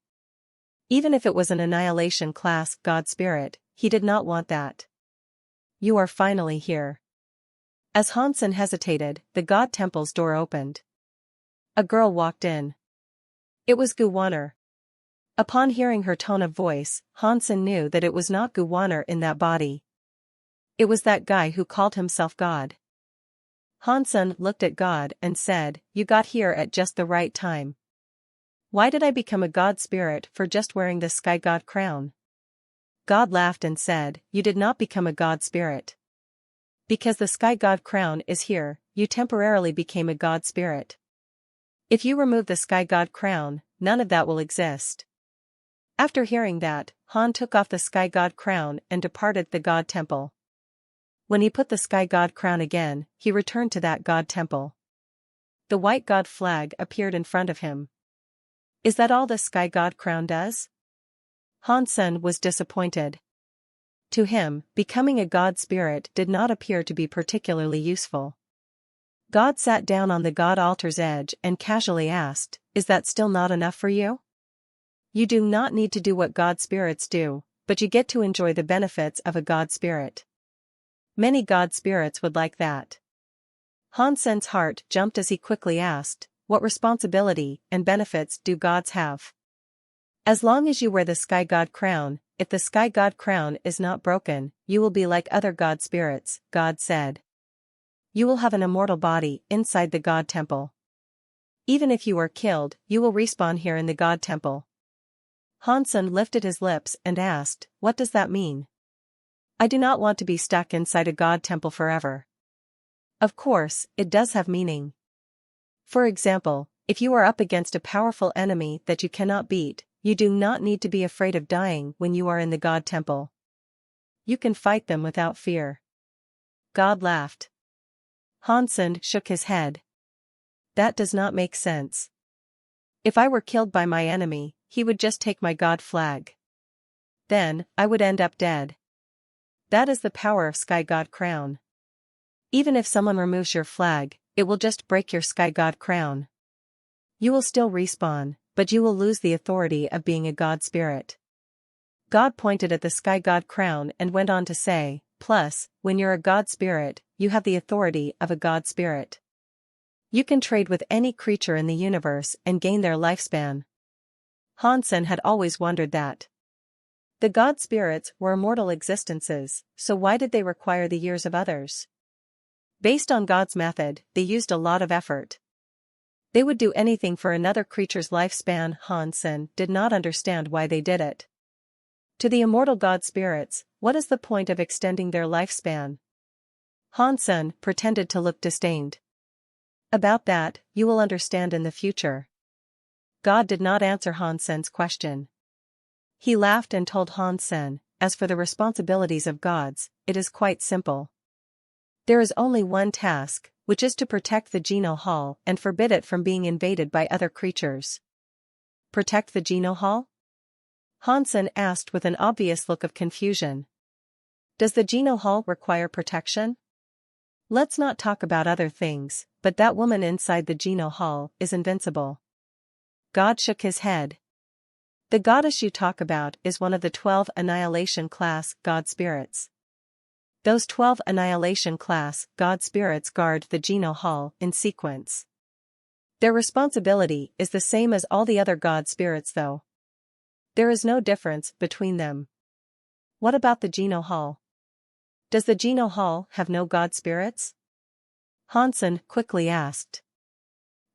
Even if it was an Annihilation class God spirit, he did not want that. You are finally here. As Hansen hesitated, the God Temple's door opened. A girl walked in. It was Guwaner. Upon hearing her tone of voice, Hansen knew that it was not Guwaner in that body. It was that guy who called himself God. Hansen looked at God and said, "You got here at just the right time. Why did I become a God spirit for just wearing the Sky God crown?" God laughed and said, "You did not become a God spirit. Because the Sky God crown is here, you temporarily became a God spirit. If you remove the Sky God crown, none of that will exist." After hearing that, Han took off the Sky God crown and departed the God Temple. When he put the Sky God crown again, he returned to that God Temple. The white God flag appeared in front of him. Is that all the Sky God crown does? Hansen was disappointed. To him, becoming a God spirit did not appear to be particularly useful. God sat down on the God altar's edge and casually asked, "Is that still not enough for you? You do not need to do what God spirits do, but you get to enjoy the benefits of a God spirit. Many God spirits would like that." Hansen's heart jumped as he quickly asked, "What responsibility and benefits do gods have?" "As long as you wear the Sky God crown, if the Sky God crown is not broken, you will be like other God spirits," God said. "You will have an immortal body inside the God Temple. Even if you are killed, you will respawn here in the God Temple." Hansen lifted his lips and asked, "What does that mean?" "I do not want to be stuck inside a God Temple forever. Of course, it does have meaning. For example, if you are up against a powerful enemy that you cannot beat, you do not need to be afraid of dying when you are in the God Temple. You can fight them without fear. God laughed. Hansen shook his head. That does not make sense. If I were killed by my enemy, he would just take my God flag. Then, I would end up dead. That is the power of Sky God Crown. Even if someone removes your flag, it will just break your Sky God Crown. You will still respawn, but you will lose the authority of being a God spirit. God pointed at the Sky God Crown and went on to say, plus, when you're a God spirit, you have the authority of a God spirit. You can trade with any creature in the universe and gain their lifespan. Hansen had always wondered that. The God spirits were immortal existences, so why did they require the years of others? Based on God's method, they used a lot of effort. They would do anything for another creature's lifespan. Hansen did not understand why they did it. To the immortal God spirits, what is the point of extending their lifespan? Hansen pretended to look disdained. About that, you will understand in the future. God did not answer Hansen's question. He laughed and told Hansen, as for the responsibilities of gods, it is quite simple. There is only one task, which is to protect the Geno Hall and forbid it from being invaded by other creatures. Protect the Geno Hall? Hansen asked with an obvious look of confusion. Does the Geno Hall require protection? Let's not talk about other things, but that woman inside the Geno Hall is invincible. God shook his head. The goddess you talk about is one of the 12 Annihilation class God spirits. Those 12 Annihilation class God spirits guard the Geno Hall in sequence. Their responsibility is the same as all the other God spirits though. There is no difference between them. What about the Geno Hall? Does the Geno Hall have no God spirits? Hansen quickly asked.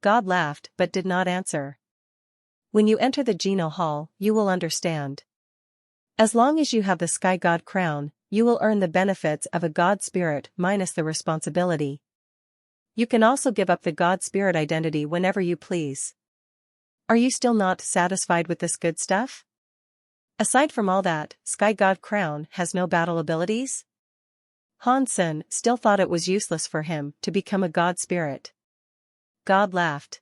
God laughed but did not answer. When you enter the Geno Hall, you will understand. As long as you have the Sky God Crown, you will earn the benefits of a God spirit minus the responsibility. You can also give up the God spirit identity whenever you please. Are you still not satisfied with this good stuff? Aside from all that, Sky God Crown has no battle abilities? Hansen still thought it was useless for him to become a God spirit. God laughed.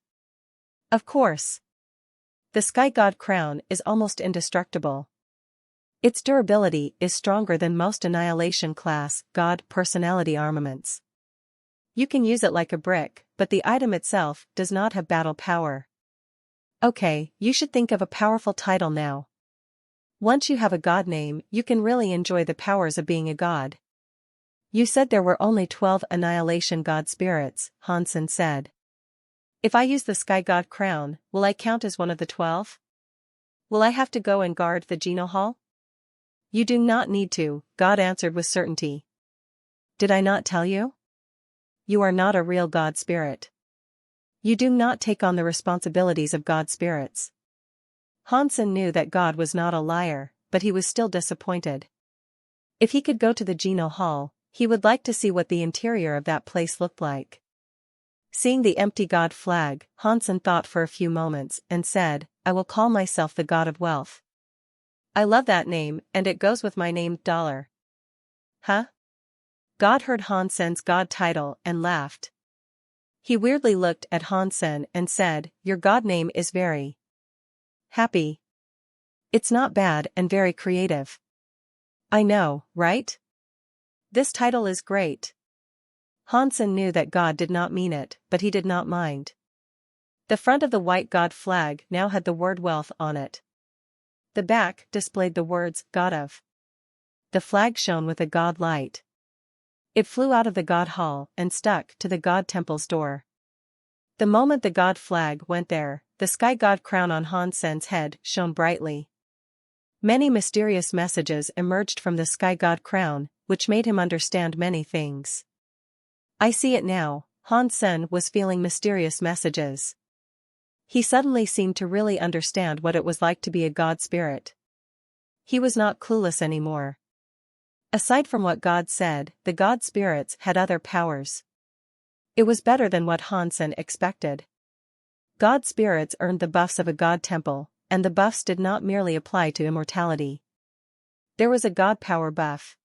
Of course. The Sky God Crown is almost indestructible. Its durability is stronger than most Annihilation class God personality armaments. You can use it like a brick, but the item itself does not have battle power. Okay, you should think of a powerful title now. Once you have a god name, you can really enjoy the powers of being a god. You said there were only 12 Annihilation God spirits, Hansen said. If I use the Sky God Crown, will I count as one of the 12? Will I have to go and guard the Geno Hall? You do not need to, God answered with certainty. Did I not tell you? You are not a real God spirit. You do not take on the responsibilities of God spirits. Hansen knew that God was not a liar, but he was still disappointed. If he could go to the Geno Hall, he would like to see what the interior of that place looked like. Seeing the empty God flag, Hansen thought for a few moments and said, I will call myself the God of Wealth. I love that name, and it goes with my name, Dollar. Huh? God heard Hansen's God title and laughed. He weirdly looked at Hansen and said, your God name is very happy. It's not bad and very creative. I know, right? This title is great. Hansen knew that God did not mean it, but he did not mind. The front of the white God flag now had the word wealth on it. The back displayed the words, God of. The flag shone with a God light. It flew out of the God Hall and stuck to the God Temple's door. The moment the God flag went there, the Sky God Crown on Hansen's head shone brightly. Many mysterious messages emerged from the Sky God Crown, which made him understand many things. I see it now, Hansen was feeling mysterious messages. He suddenly seemed to really understand what it was like to be a God spirit. He was not clueless anymore. Aside from what God said, the God spirits had other powers. It was better than what Hansen expected. God spirits earned the buffs of a god temple, and the buffs did not merely apply to immortality. There was a god power buff.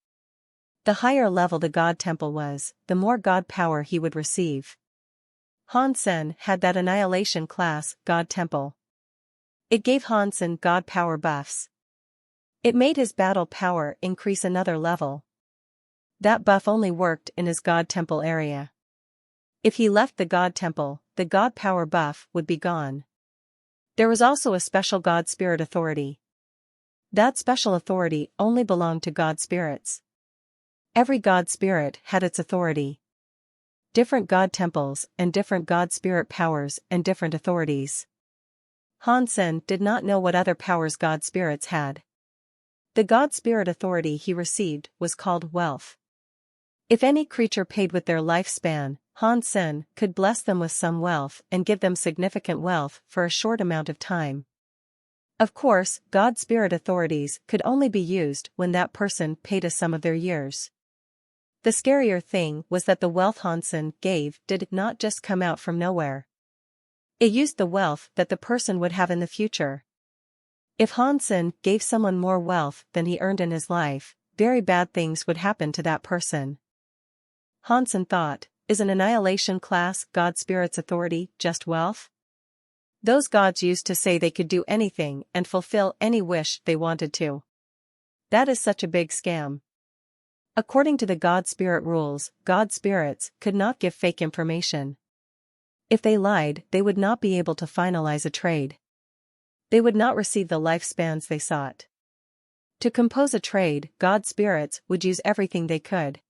The higher level the god temple was, the more god power he would receive. Hansen had that annihilation class god temple. It gave Hansen god power buffs. It made his battle power increase another level. That buff only worked in his god temple area. If he left the god temple, the god power buff would be gone. There was also a special god spirit authority. That special authority only belonged to god spirits. Every god spirit had its authority. Different god temples and different god spirit powers and different authorities. Hansen did not know what other powers god spirits had. The god spirit authority he received was called wealth. If any creature paid with their lifespan, Hansen could bless them with some wealth and give them significant wealth for a short amount of time. Of course, god spirit authorities could only be used when that person paid a sum of their years. The scarier thing was that the wealth Hansen gave did not just come out from nowhere. It used the wealth that the person would have in the future. If Hansen gave someone more wealth than he earned in his life, very bad things would happen to that person. Hansen thought, is an annihilation class god spirit's authority just wealth? Those gods used to say they could do anything and fulfill any wish they wanted to. That is such a big scam. According to the god spirit rules, god spirits could not give fake information. If they lied, they would not be able to finalize a trade. They would not receive the lifespans they sought. To compose a trade, god spirits would use everything they could.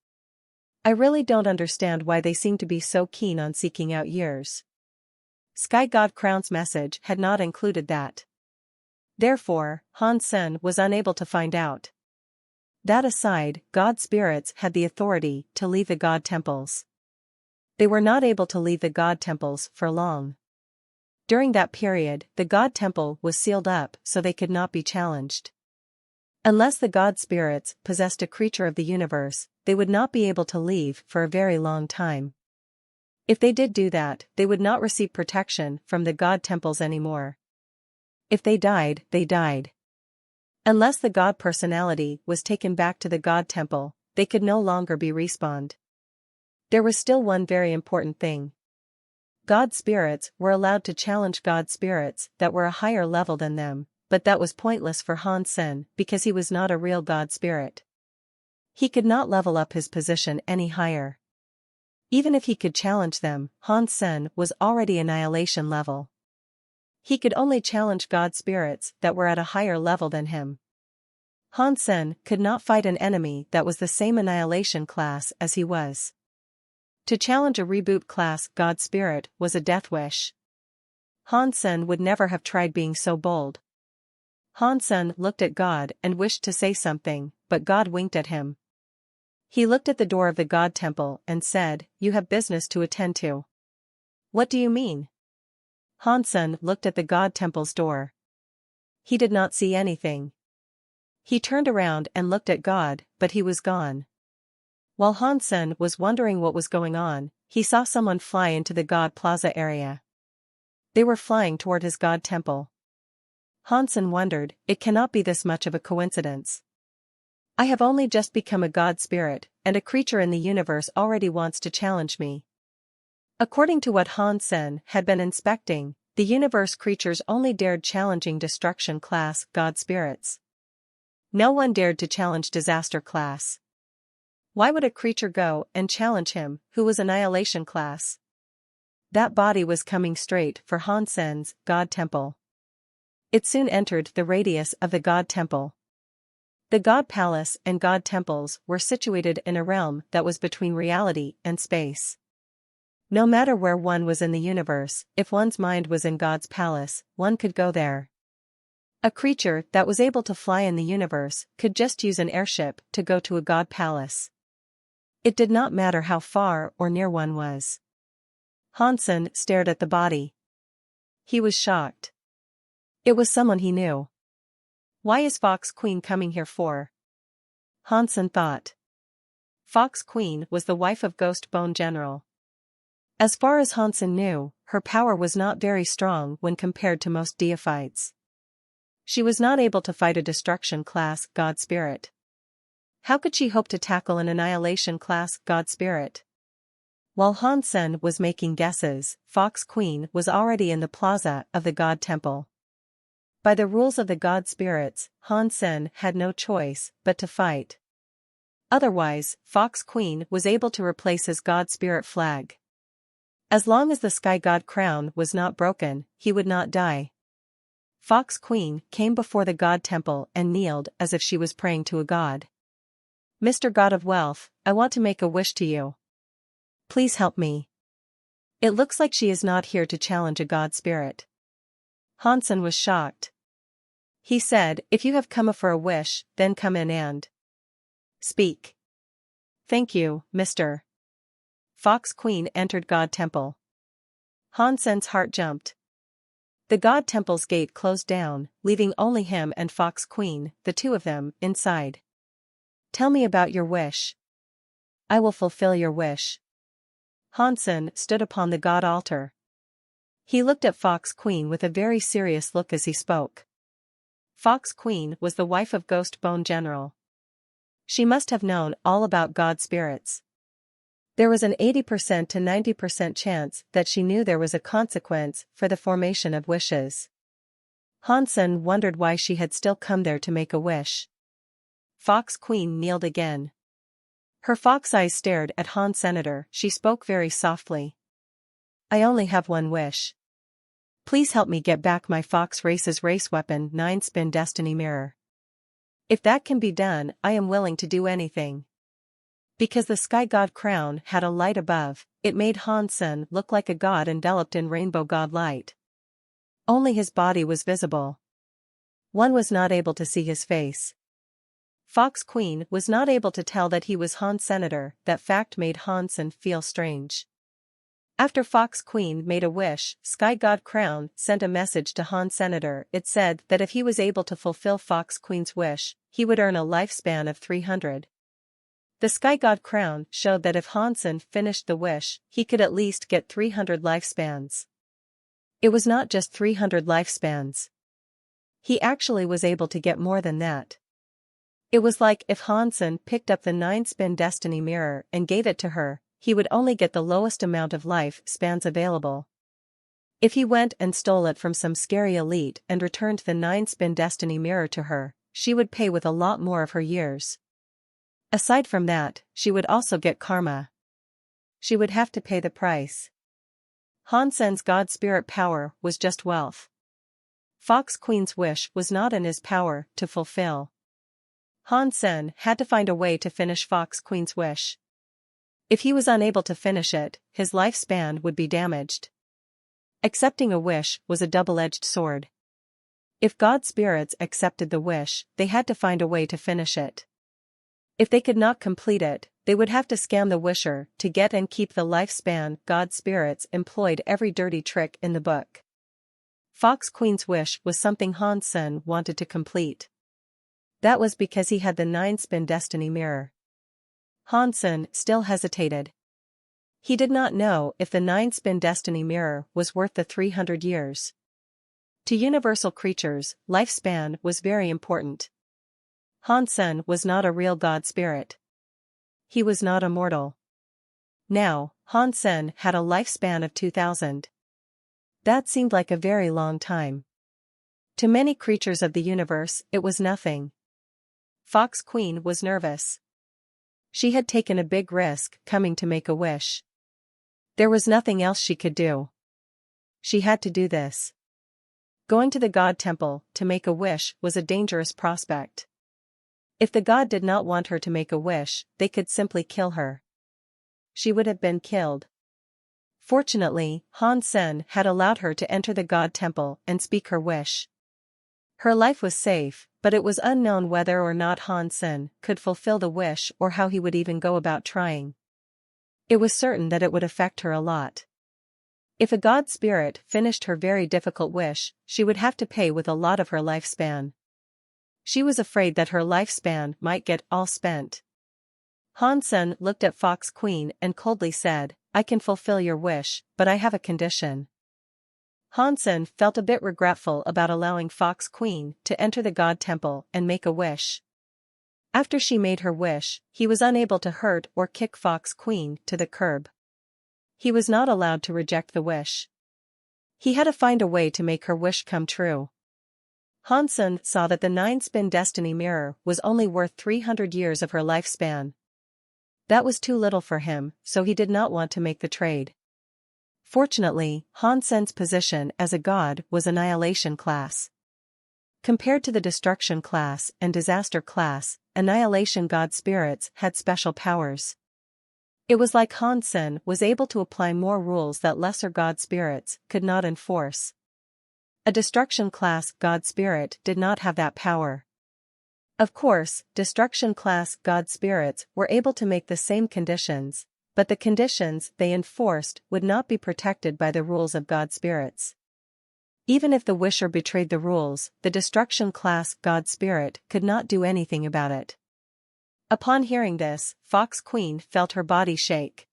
I really don't understand why they seem to be so keen on seeking out years. Sky God Crown's message had not included that. Therefore, Hansen was unable to find out. That aside, god spirits had the authority to leave the god temples. They were not able to leave the god temples for long. During that period, the god temple was sealed up so they could not be challenged. Unless the god spirits possessed a creature of the universe, they would not be able to leave for a very long time. If they did do that, they would not receive protection from the god temples anymore. If they died, they died. Unless the god personality was taken back to the god temple, they could no longer be respawned. There was still one very important thing. God spirits were allowed to challenge god spirits that were a higher level than them, but that was pointless for Hansen because he was not a real god spirit. He could not level up his position any higher. Even if he could challenge them, Hansen was already annihilation level. He could only challenge god spirits that were at a higher level than him. Hansen could not fight an enemy that was the same annihilation class as he was. To challenge a reboot class god spirit was a death wish. Hansen would never have tried being so bold. Hansen looked at God and wished to say something, but God winked at him. He looked at the door of the god temple and said, "You have business to attend to." "What do you mean?" Hansen looked at the god temple's door. He did not see anything. He turned around and looked at God, but he was gone. While Hansen was wondering what was going on, he saw someone fly into the god plaza area. They were flying toward his god temple. Hansen wondered, it cannot be this much of a coincidence. I have only just become a god spirit, and a creature in the universe already wants to challenge me. According to what Hansen had been inspecting, the universe creatures only dared challenging destruction class god spirits. No one dared to challenge disaster class. Why would a creature go and challenge him, who was annihilation class? That body was coming straight for Hansen's god temple. It soon entered the radius of the god temple. The god palace and god temples were situated in a realm that was between reality and space. No matter where one was in the universe, if one's mind was in God's palace, one could go there. A creature that was able to fly in the universe could just use an airship to go to a god palace. It did not matter how far or near one was. Hansen stared at the body. He was shocked. It was someone he knew. Why is Fox Queen coming here for? Hansen thought. Fox Queen was the wife of Ghost Bone General. As far as Hansen knew, her power was not very strong when compared to most deifites. She was not able to fight a destruction-class god spirit. How could she hope to tackle an annihilation-class god spirit? While Hansen was making guesses, Fox Queen was already in the plaza of the god temple. By the rules of the god spirits, Hansen had no choice but to fight. Otherwise, Fox Queen was able to replace his god spirit flag. As long as the sky god crown was not broken, he would not die. Fox Queen came before the god temple and kneeled as if she was praying to a god. "Mr. God of Wealth, I want to make a wish to you. Please help me." It looks like she is not here to challenge a god spirit. Hansen was shocked. He said, "If you have come for a wish, then come in and speak." "Thank you, Mr." Fox Queen entered God Temple. Hansen's heart jumped. The God Temple's gate closed down, leaving only him and Fox Queen, the two of them, inside. "Tell me about your wish." "I will fulfill your wish." Hansen stood upon the God altar. He looked at Fox Queen with a very serious look as he spoke. Fox Queen was the wife of Ghost Bone General. She must have known all about god spirits. There was an 80% to 90% chance that she knew there was a consequence for the formation of wishes. Hansen wondered why she had still come there to make a wish. Fox Queen kneeled again. Her fox eyes stared at Han Senator. She spoke very softly. "I only have one wish. Please help me get back my Fox Race's race weapon 9-spin Destiny Mirror. If that can be done, I am willing to do anything." Because the sky god crown had a light above, it made Hansen look like a god enveloped in rainbow god light. Only his body was visible. One was not able to see his face. Fox Queen was not able to tell that he was Han Senator. That fact made Hansen feel strange. After Fox Queen made a wish, Sky God Crown sent a message to Han Senator. It said that if he was able to fulfill Fox Queen's wish, he would earn a lifespan of 300. The Sky God Crown showed that if Hansen finished the wish, he could at least get 300 lifespans. It was not just 300 lifespans. He actually was able to get more than that. It was like if Hansen picked up the 9-spin Destiny Mirror and gave it to her, he would only get the lowest amount of life spans available. If he went and stole it from some scary elite and returned the 9-spin Destiny Mirror to her, she would pay with a lot more of her years. Aside from that, she would also get karma. She would have to pay the price. Hansen's god spirit power was just wealth. Fox Queen's wish was not in his power to fulfill. Hansen had to find a way to finish Fox Queen's wish. If he was unable to finish it, his lifespan would be damaged. Accepting a wish was a double-edged sword. If god spirits accepted the wish, they had to find a way to finish it. If they could not complete it, they would have to scam the wisher to get and keep the lifespan. God spirits employed every dirty trick in the book. Fox Queen's wish was something Hansen wanted to complete. That was because he had the 9-spin Destiny Mirror. Hansen still hesitated. He did not know if the 9-spin Destiny Mirror was worth the 300 years. To universal creatures, lifespan was very important. Hansen was not a real god spirit. He was not immortal. Now, Hansen had a lifespan of 2000. That seemed like a very long time. To many creatures of the universe, it was nothing. Fox Queen was nervous. She had taken a big risk coming to make a wish. There was nothing else she could do. She had to do this. Going to the god temple to make a wish was a dangerous prospect. If the god did not want her to make a wish, they could simply kill her. She would have been killed. Fortunately, Hansen had allowed her to enter the god temple and speak her wish. Her life was safe, but it was unknown whether or not Hansen could fulfill the wish or how he would even go about trying. It was certain that it would affect her a lot. If a god spirit finished her very difficult wish, she would have to pay with a lot of her lifespan. She was afraid that her lifespan might get all spent. Hansen looked at Fox Queen and coldly said, I can fulfill your wish, but I have a condition. Hansen felt a bit regretful about allowing Fox Queen to enter the god temple and make a wish. After she made her wish, he was unable to hurt or kick Fox Queen to the curb. He was not allowed to reject the wish. He had to find a way to make her wish come true. Hansen saw that the 9-spin destiny mirror was only worth 300 years of her lifespan. That was too little for him, so he did not want to make the trade. Fortunately, Hansen's position as a god was Annihilation class. Compared to the Destruction class and Disaster class, Annihilation god spirits had special powers. It was like Hansen was able to apply more rules that lesser god spirits could not enforce. A Destruction class god spirit did not have that power. Of course, Destruction class god spirits were able to make the same conditions, but the conditions they enforced would not be protected by the rules of god spirits. Even if the wisher betrayed the rules, the Destruction class god spirit could not do anything about it. Upon hearing this, Fox Queen felt her body shake.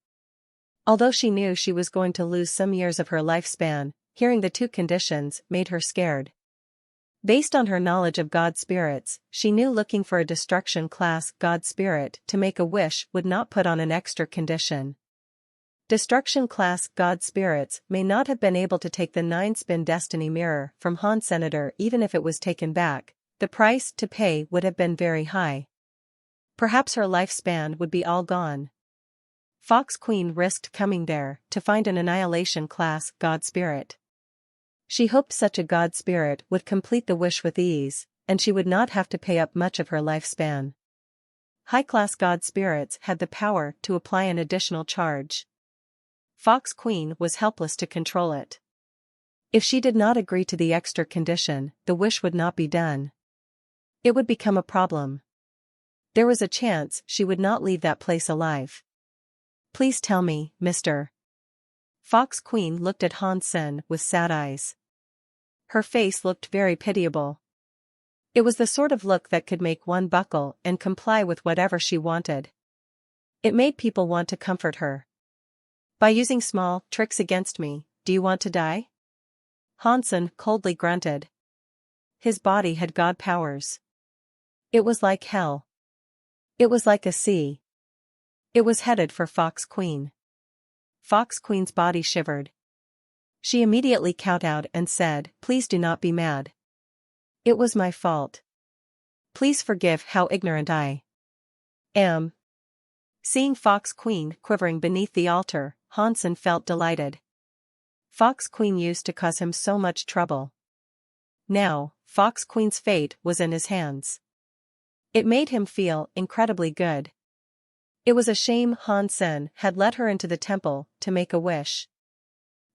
Although she knew she was going to lose some years of her lifespan, hearing the two conditions made her scared. Based on her knowledge of god spirits, she knew looking for a Destruction class god spirit to make a wish would not put on an extra condition. Destruction class god spirits may not have been able to take the 9-spin destiny mirror from Han Senator. Even if it was taken back, the price to pay would have been very high. Perhaps her lifespan would be all gone. Fox Queen risked coming there to find an Annihilation class god spirit. She hoped such a god spirit would complete the wish with ease, and she would not have to pay up much of her lifespan. High-class god spirits had the power to apply an additional charge. Fox Queen was helpless to control it. If she did not agree to the extra condition, the wish would not be done. It would become a problem. There was a chance she would not leave that place alive. Please tell me, Mr. Fox Queen looked at Hansen with sad eyes. Her face looked very pitiable. It was the sort of look that could make one buckle and comply with whatever she wanted. It made people want to comfort her. By using small tricks against me, do you want to die? Hansen coldly grunted. His body had god powers. It was like hell. It was like a sea. It was headed for Fox Queen. Fox Queen's body shivered. She immediately kowtowed and said, "Please do not be mad. It was my fault. Please forgive how ignorant I am." Seeing Fox Queen quivering beneath the altar, Hansen felt delighted. Fox Queen used to cause him so much trouble. Now, Fox Queen's fate was in his hands. It made him feel incredibly good. It was a shame Hansen had let her into the temple to make a wish.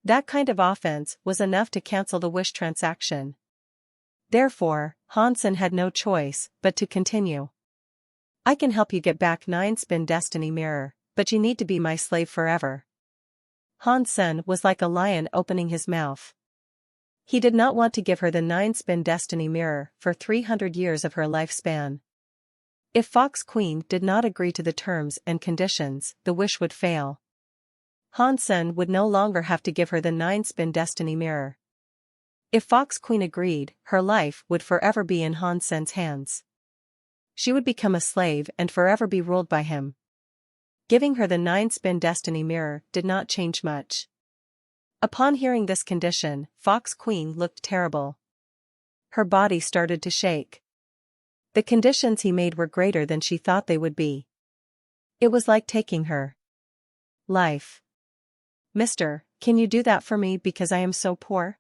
That kind of offense was enough to cancel the wish transaction. Therefore, Hansen had no choice but to continue. "I can help you get back 9-spin destiny mirror, but you need to be my slave forever." Hansen was like a lion opening his mouth. He did not want to give her the 9-spin destiny mirror for 300 years of her lifespan. If Fox Queen did not agree to the terms and conditions, the wish would fail. Hansen would no longer have to give her the 9-spin destiny mirror. If Fox Queen agreed, her life would forever be in Hansen's hands. She would become a slave and forever be ruled by him. Giving her the 9-spin destiny mirror did not change much. Upon hearing this condition, Fox Queen looked terrible. Her body started to shake. The conditions he made were greater than she thought they would be. It was like taking her life. "Mister, can you do that for me because I am so poor?"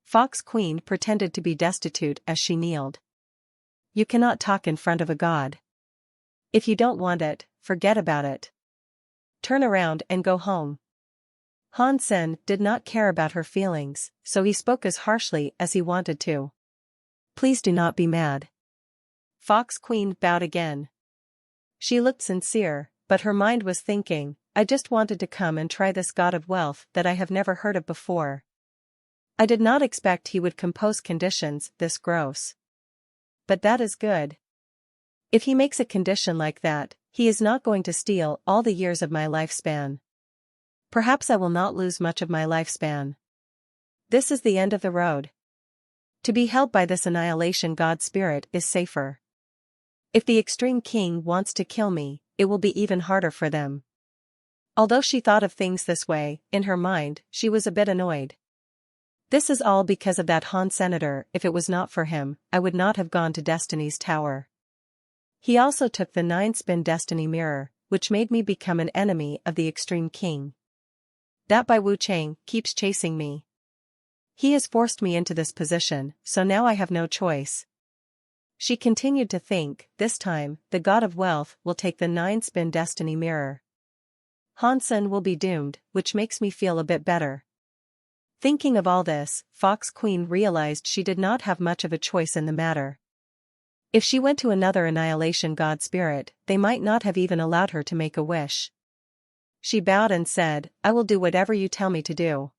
Fox Queen pretended to be destitute as she kneeled. "You cannot talk in front of a god. If you don't want it, forget about it. Turn around and go home." Hansen did not care about her feelings, so he spoke as harshly as he wanted to. "Please do not be mad." Fox Queen bowed again. She looked sincere, but her mind was thinking, "I just wanted to come and try this god of wealth that I have never heard of before. I did not expect he would compose conditions this gross. But that is good. If he makes a condition like that, he is not going to steal all the years of my lifespan." Perhaps I will not lose much of my lifespan. This is the end of the road. To be held by this annihilation god spirit is safer. If the extreme king wants to kill me, it will be even harder for them. Although she thought of things this way, in her mind, she was a bit annoyed. This is all because of that Han senator. If it was not for him, I would not have gone to Destiny's Tower. He also took the 9-spin Destiny Mirror, which made me become an enemy of the extreme king. That Bai Wu Chang keeps chasing me. He has forced me into this position, so now I have no choice. She continued to think, this time, the god of wealth will take the 9-spin Destiny Mirror. Han Sen will be doomed, which makes me feel a bit better. Thinking of all this, Fox Queen realized she did not have much of a choice in the matter. If she went to another annihilation god spirit, they might not have even allowed her to make a wish. She bowed and said, I will do whatever you tell me to do.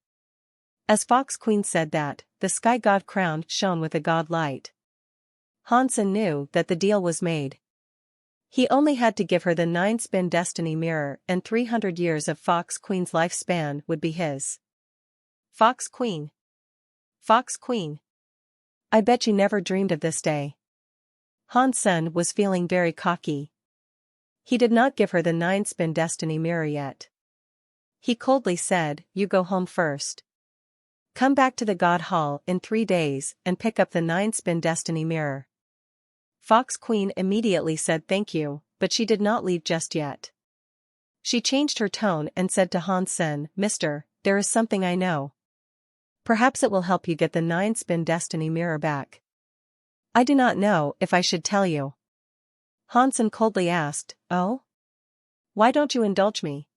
As Fox Queen said that, the sky god crown shone with a god light. Han Sen knew that the deal was made. He only had to give her the 9-spin Destiny Mirror, and 300 years of Fox Queen's lifespan would be his. Fox Queen. Fox Queen. I bet you never dreamed of this day. Han Sen was feeling very cocky. He did not give her the 9-spin Destiny Mirror yet. He coldly said, you go home first. Come back to the God Hall in 3 days and pick up the 9-spin Destiny Mirror. Fox Queen immediately said thank you, but she did not leave just yet. She changed her tone and said to Han Sen, Mister, there is something I know. Perhaps it will help you get the 9-spin Destiny Mirror back. I do not know if I should tell you. Han Sen coldly asked, oh? Why don't you indulge me?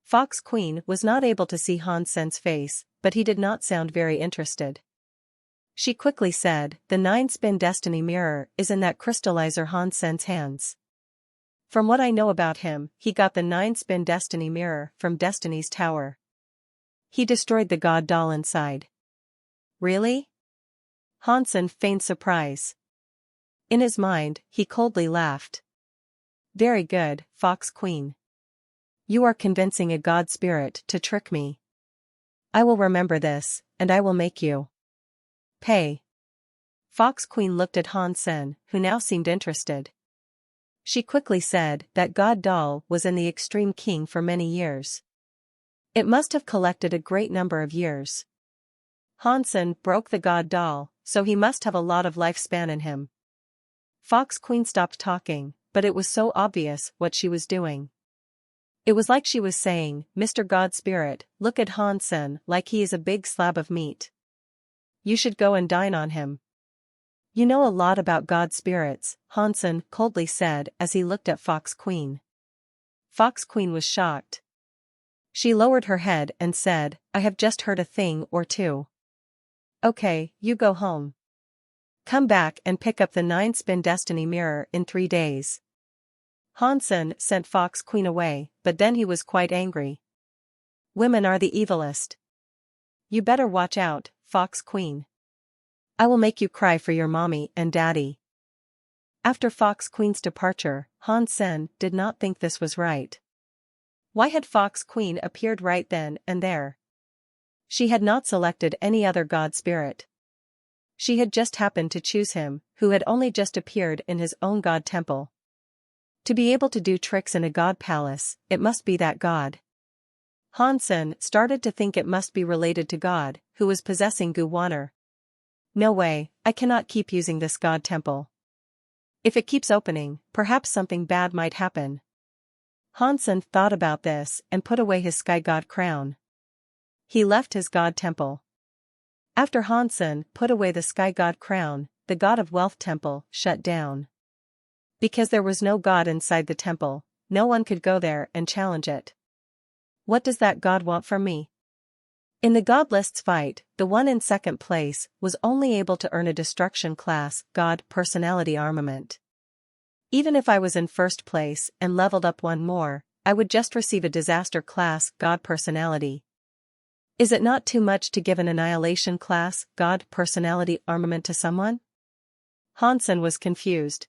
Fox Queen was not able to see Han Sen's face, but he did not sound very interested. She quickly said, the 9-spin Destiny Mirror is in that crystallizer Han Sen's hands. From what I know about him, he got the 9-spin Destiny Mirror from Destiny's Tower. He destroyed the god doll inside. Really? Han Sen feigned surprise. In his mind, he coldly laughed. Very good, Fox Queen. You are convincing a god spirit to trick me. I will remember this, and I will make you pay. Fox Queen looked at Han Sen, who now seemed interested. She quickly said that god doll was in the extreme king for many years. It must have collected a great number of years. Han Sen broke the god doll, so he must have a lot of lifespan in him. Fox Queen stopped talking, but it was so obvious what she was doing. It was like she was saying, Mr. God Spirit, look at Han Sen like he is a big slab of meat. You should go and dine on him. You know a lot about god spirits, Han Sen coldly said as he looked at Fox Queen. Fox Queen was shocked. She lowered her head and said, I have just heard a thing or two. Okay, you go home. Come back and pick up the 9-spin Destiny Mirror in 3 days. Han Sen sent Fox Queen away, but then he was quite angry. Women are the evilest. You better watch out, Fox Queen. I will make you cry for your mommy and daddy. After Fox Queen's departure, Han Sen did not think this was right. Why had Fox Queen appeared right then and there? She had not selected any other god spirit. She had just happened to choose him, who had only just appeared in his own god temple. To be able to do tricks in a god palace, it must be that god. Han Sen started to think it must be related to God, who was possessing Gu Wanner. No way, I cannot keep using this god temple. If it keeps opening, perhaps something bad might happen. Han Sen thought about this and put away his sky god crown. He left his god temple. After Han Sen put away the sky god crown, the god of wealth temple shut down. Because there was no god inside the temple, no one could go there and challenge it. What does that god want from me? In the god lists fight, the one in second place was only able to earn a destruction class god personality armament. Even if I was in first place and leveled up one more, I would just receive a disaster class god personality. Is it not too much to give an annihilation class god personality armament to someone? Han Sen was confused.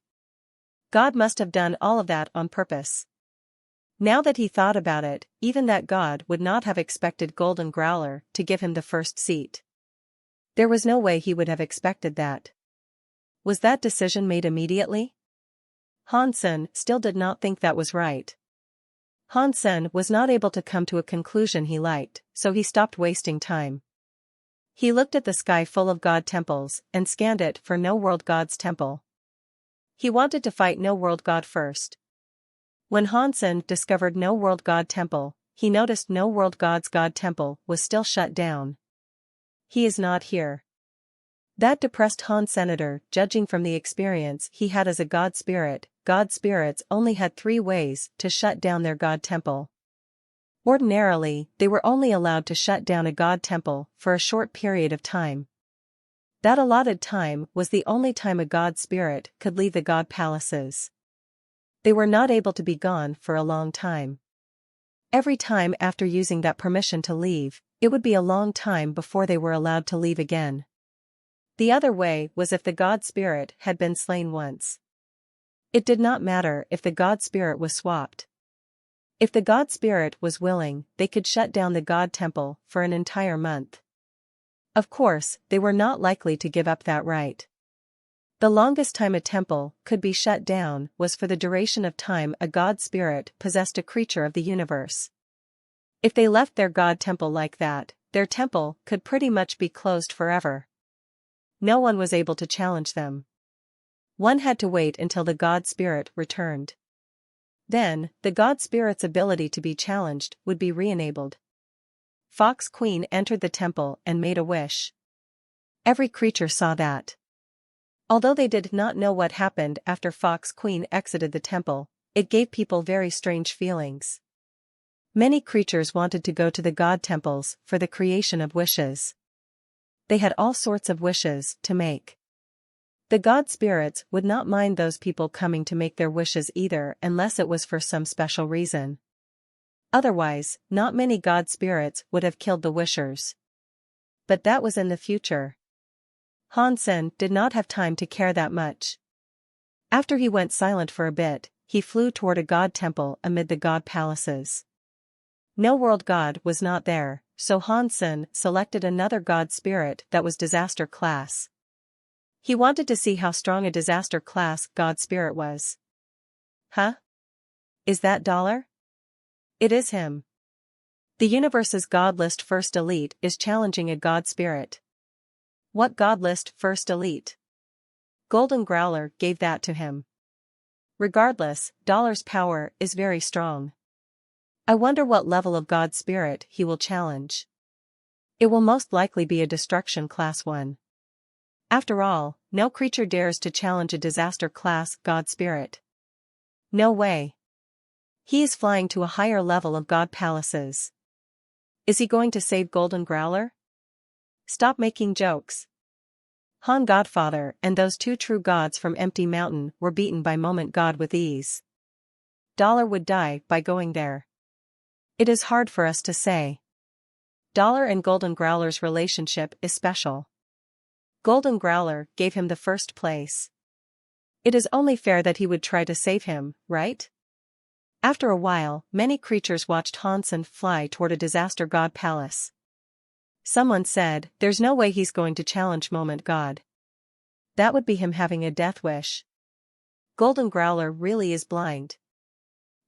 God must have done all of that on purpose. Now that he thought about it, even that god would not have expected Golden Growler to give him the first seat. There was no way he would have expected that. Was that decision made immediately? Hansen still did not think that was right. Hansen was not able to come to a conclusion he liked, so he stopped wasting time. He looked at the sky full of god temples and scanned it for no world god's temple. He wanted to fight no world god first. When Hansen discovered no world god temple, he noticed no world god's god temple was still shut down. He is not here. That depressed Han Senator, judging from the experience he had as a god spirit. God spirits only had 3 ways to shut down their god temple. Ordinarily, they were only allowed to shut down a god temple for a short period of time. That allotted time was the only time a god spirit could leave the god palaces. They were not able to be gone for a long time. Every time after using that permission to leave, it would be a long time before they were allowed to leave again. The other way was if the god spirit had been slain once. It did not matter if the god spirit was swapped. If the god spirit was willing, they could shut down the god temple for an entire month. Of course, they were not likely to give up that right. The longest time a temple could be shut down was for the duration of time a god spirit possessed a creature of the universe. If they left their god temple like that, their temple could pretty much be closed forever. No one was able to challenge them. One had to wait until the god spirit returned. Then, the god spirit's ability to be challenged would be re-enabled. Fox Queen entered the temple and made a wish. Every creature saw that. Although they did not know what happened after Fox Queen exited the temple, it gave people very strange feelings. Many creatures wanted to go to the god temples for the creation of wishes. They had all sorts of wishes to make. The god spirits would not mind those people coming to make their wishes either unless it was for some special reason. Otherwise, not many god spirits would have killed the wishers. But that was in the future. Hansen did not have time to care that much. After he went silent for a bit, he flew toward a god temple amid the god palaces. No world god was not there, so Hansen selected another god spirit that was disaster class. He wanted to see how strong a disaster class god spirit was. Huh? Is that Dollar? It is him. The universe's god list first elite is challenging a god spirit. What god list first elite? Golden Growler gave that to him. Regardless, Dollar's power is very strong. I wonder what level of god spirit he will challenge. It will most likely be a destruction class 1. After all, no creature dares to challenge a disaster class god spirit. No way. He is flying to a higher level of god palaces. Is he going to save Golden Growler? Stop making jokes. Han Godfather and those 2 true gods from Empty Mountain were beaten by Moment God with ease. Dollar would die by going there. It is hard for us to say. Dollar and Golden Growler's relationship is special. Golden Growler gave him the first place. It is only fair that he would try to save him, right? After a while, many creatures watched Hansen fly toward a disaster god palace. Someone said, "There's no way he's going to challenge Moment God. That would be him having a death wish. Golden Growler really is blind."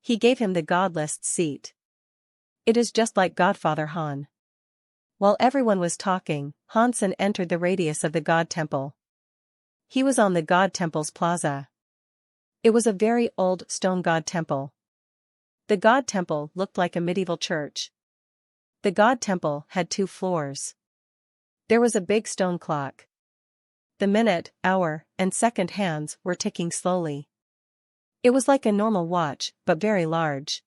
He gave him the god list seat. It is just like Godfather Han. While everyone was talking, Hansen entered the radius of the god temple. He was on the god temple's plaza. It was a very old stone god temple. The god temple looked like a medieval church. The god temple had 2 floors. There was a big stone clock. The minute, hour, and second hands were ticking slowly. It was like a normal watch, but very large.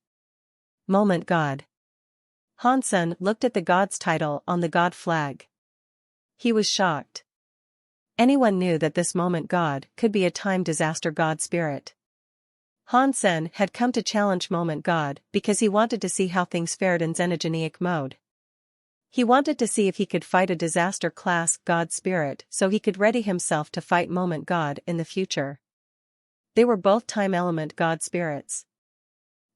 Moment God. Hansen looked at the god's title on the god flag. He was shocked. Anyone knew that this Moment God could be a time disaster god spirit. Hansen had come to challenge Moment God because he wanted to see how things fared in xenogenic mode. He wanted to see if he could fight a disaster class god spirit so he could ready himself to fight Moment God in the future. They were both time element god spirits.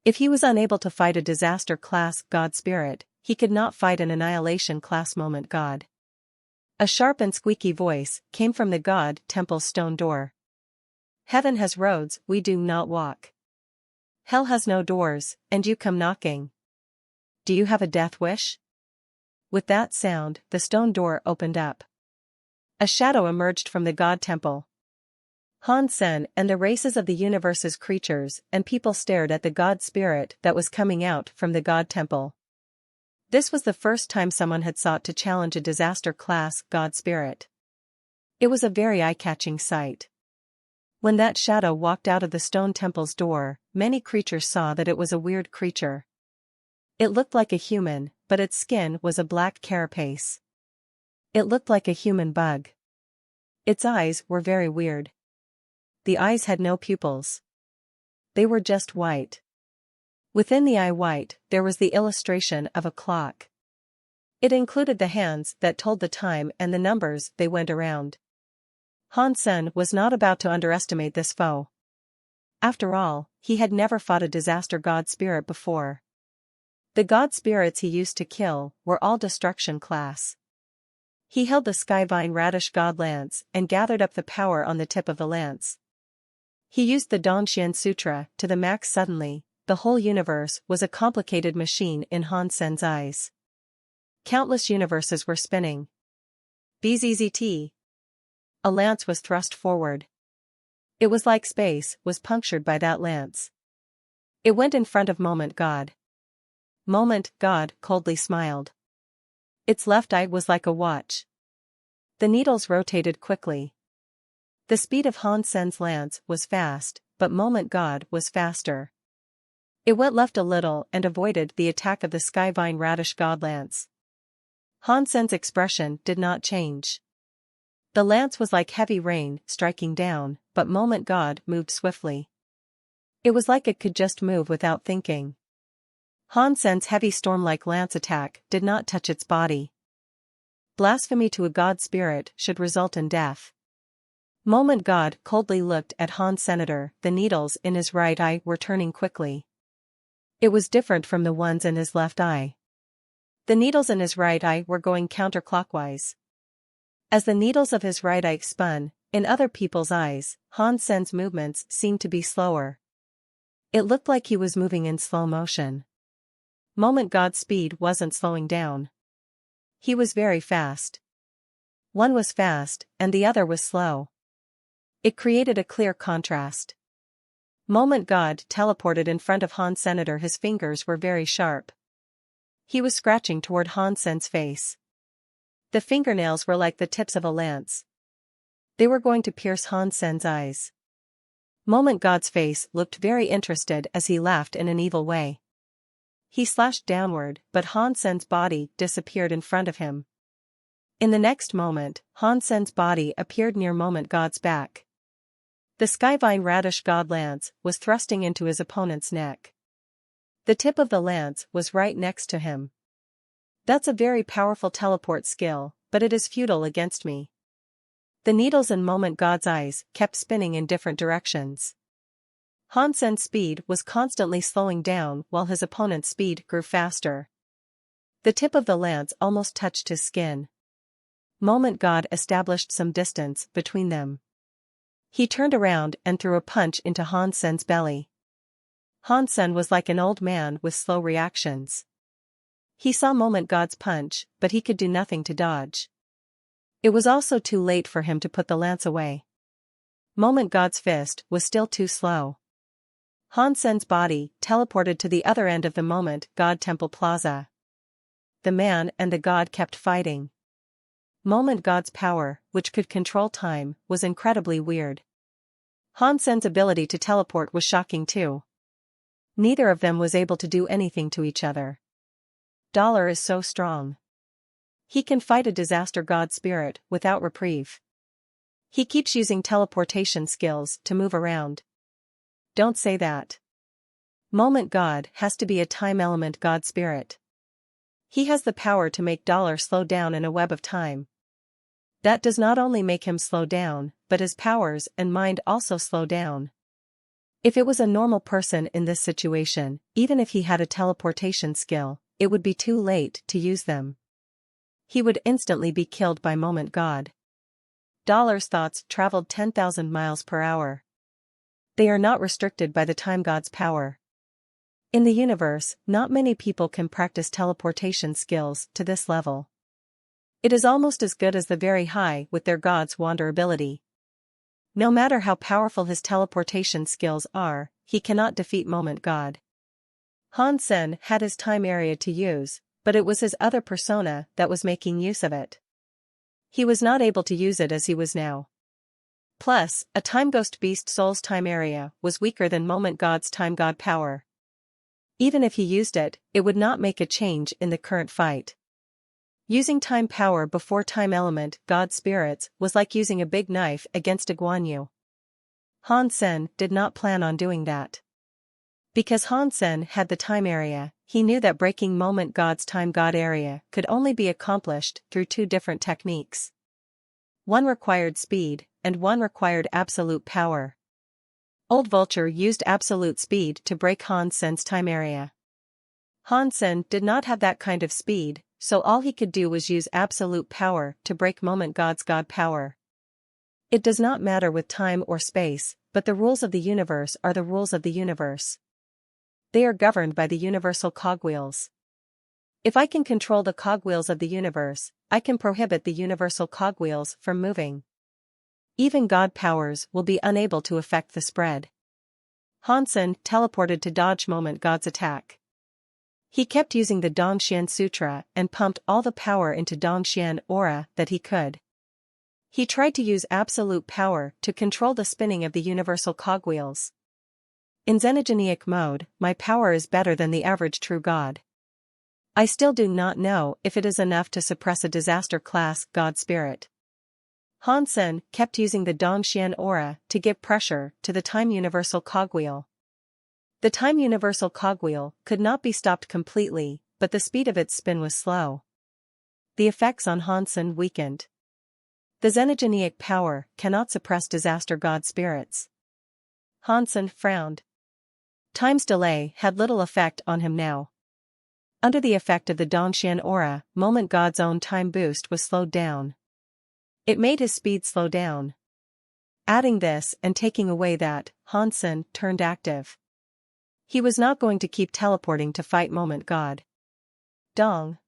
If he was unable to fight a disaster class God spirit, he could not fight an annihilation class moment God. A sharp and squeaky voice came from the God temple's stone door. Heaven has roads we do not walk. Hell has no doors, and you come knocking. Do you have a death wish? With that sound, the stone door opened up. A shadow emerged from the God temple. Hansen and the races of the universe's creatures and people stared at the God spirit that was coming out from the God temple. This was the first time someone had sought to challenge a disaster class God spirit. It was a very eye-catching sight. When that shadow walked out of the stone temple's door, many creatures saw that it was a weird creature. It looked like a human, but its skin was a black carapace. It looked like a human bug. Its eyes were very weird. The eyes had no pupils. They were just white. Within the eye white, there was the illustration of a clock. It included the hands that told the time and the numbers they went around. Hansen was not about to underestimate this foe. After all, he had never fought a disaster god spirit before. The god spirits he used to kill were all destruction class. He held the skyvine radish god lance and gathered up the power on the tip of the lance. He used the Dongxian Sutra to the max suddenly. The whole universe was a complicated machine in Hansen's eyes. Countless universes were spinning. BZZT. A lance was thrust forward. It was like space was punctured by that lance. It went in front of Moment God. Moment God coldly smiled. Its left eye was like a watch. The needles rotated quickly. The speed of Hansen's lance was fast, but Moment God was faster. It went left a little and avoided the attack of the skyvine radish god lance. Hansen's expression did not change. The lance was like heavy rain striking down, but Moment God moved swiftly. It was like it could just move without thinking. Hansen's heavy storm-like lance attack did not touch its body. Blasphemy to a god spirit should result in death. Moment God coldly looked at Hansen. The needles in his right eye were turning quickly. It was different from the ones in his left eye. The needles in his right eye were going counterclockwise. As the needles of his right eye spun, in other people's eyes, Hansen's movements seemed to be slower. It looked like he was moving in slow motion. Moment God's speed wasn't slowing down. He was very fast. One was fast, and the other was slow. It created a clear contrast. Moment God teleported in front of Hansen. His fingers were very sharp. He was scratching toward Hansen's face. The fingernails were like the tips of a lance. They were going to pierce Hansen's eyes. Moment God's face looked very interested as he laughed in an evil way. He slashed downward, but Hansen's body disappeared in front of him. In the next moment, Hansen's body appeared near Moment God's back. The skyvine radish god lance was thrusting into his opponent's neck. The tip of the lance was right next to him. That's a very powerful teleport skill, but it is futile against me. The needles in Moment God's eyes kept spinning in different directions. Hansen's speed was constantly slowing down while his opponent's speed grew faster. The tip of the lance almost touched his skin. Moment God established some distance between them. He turned around and threw a punch into Hansen's belly. Hansen was like an old man with slow reactions. He saw Moment God's punch, but he could do nothing to dodge. It was also too late for him to put the lance away. Moment God's fist was still too slow. Hansen's body teleported to the other end of the Moment God Temple Plaza. The man and the god kept fighting. Moment God's power, which could control time, was incredibly weird. Hansen's ability to teleport was shocking too. Neither of them was able to do anything to each other. Dollar is so strong. He can fight a disaster god spirit without reprieve. He keeps using teleportation skills to move around. Don't say that. Moment God has to be a time element god spirit. He has the power to make Dollar slow down in a web of time. That does not only make him slow down, but his powers and mind also slow down. If it was a normal person in this situation, even if he had a teleportation skill, it would be too late to use them. He would instantly be killed by Moment God. Thoughts traveled 10,000 miles per hour. They are not restricted by the time God's power. In the universe, not many people can practice teleportation skills to this level. It is almost as good as the very high with their God's wander ability. No matter how powerful his teleportation skills are, he cannot defeat Moment God. Hansen had his time area to use, but it was his other persona that was making use of it. He was not able to use it as he was now. Plus, a Time Ghost Beast Soul's time area was weaker than Moment God's Time God power. Even if he used it, it would not make a change in the current fight. Using time power before time element God spirits was like using a big knife against a Guanyu. Hansen did not plan on doing that. Because Hansen had the time area, he knew that breaking Moment God's Time God area could only be accomplished through two different techniques. One required speed, and one required absolute power. Old Vulture used absolute speed to break Hansen's time area. Hansen did not have that kind of speed, so all he could do was use absolute power to break Moment God's God power. It does not matter with time or space, but the rules of the universe are the rules of the universe. They are governed by the universal cogwheels. If I can control the cogwheels of the universe, I can prohibit the universal cogwheels from moving. Even God powers will be unable to affect the spread. Hansen teleported to dodge Moment God's attack. He kept using the Dongxian Sutra and pumped all the power into Dongxian aura that he could. He tried to use absolute power to control the spinning of the universal cogwheels. In xenogenic mode, my power is better than the average true God. I still do not know if it is enough to suppress a disaster class God spirit. Hansen kept using the Dongxian aura to give pressure to the time universal cogwheel. The time universal cogwheel could not be stopped completely, but the speed of its spin was slow. The effects on Hansen weakened. The xenogenic power cannot suppress disaster God spirits. Hansen frowned. Time's delay had little effect on him now. Under the effect of the Dongxian aura, Moment God's own time boost was slowed down. It made his speed slow down. Adding this and taking away that, Hansen turned active. He was not going to keep teleporting to fight Moment God. Dong.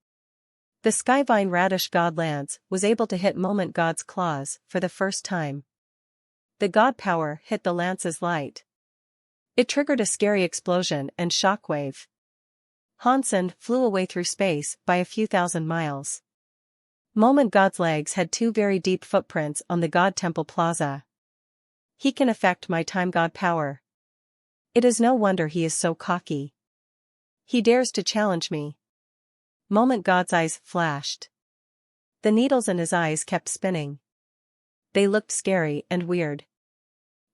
The Skyvine Radish God Lance was able to hit Moment God's claws for the first time. The God power hit the lance's light. It triggered a scary explosion and shockwave. Hansen flew away through space by a few thousand miles. Moment God's legs had two very deep footprints on the God Temple Plaza. He can affect my time God power. It is no wonder he is so cocky. He dares to challenge me. Moment God's eyes flashed. The needles in his eyes kept spinning. They looked scary and weird.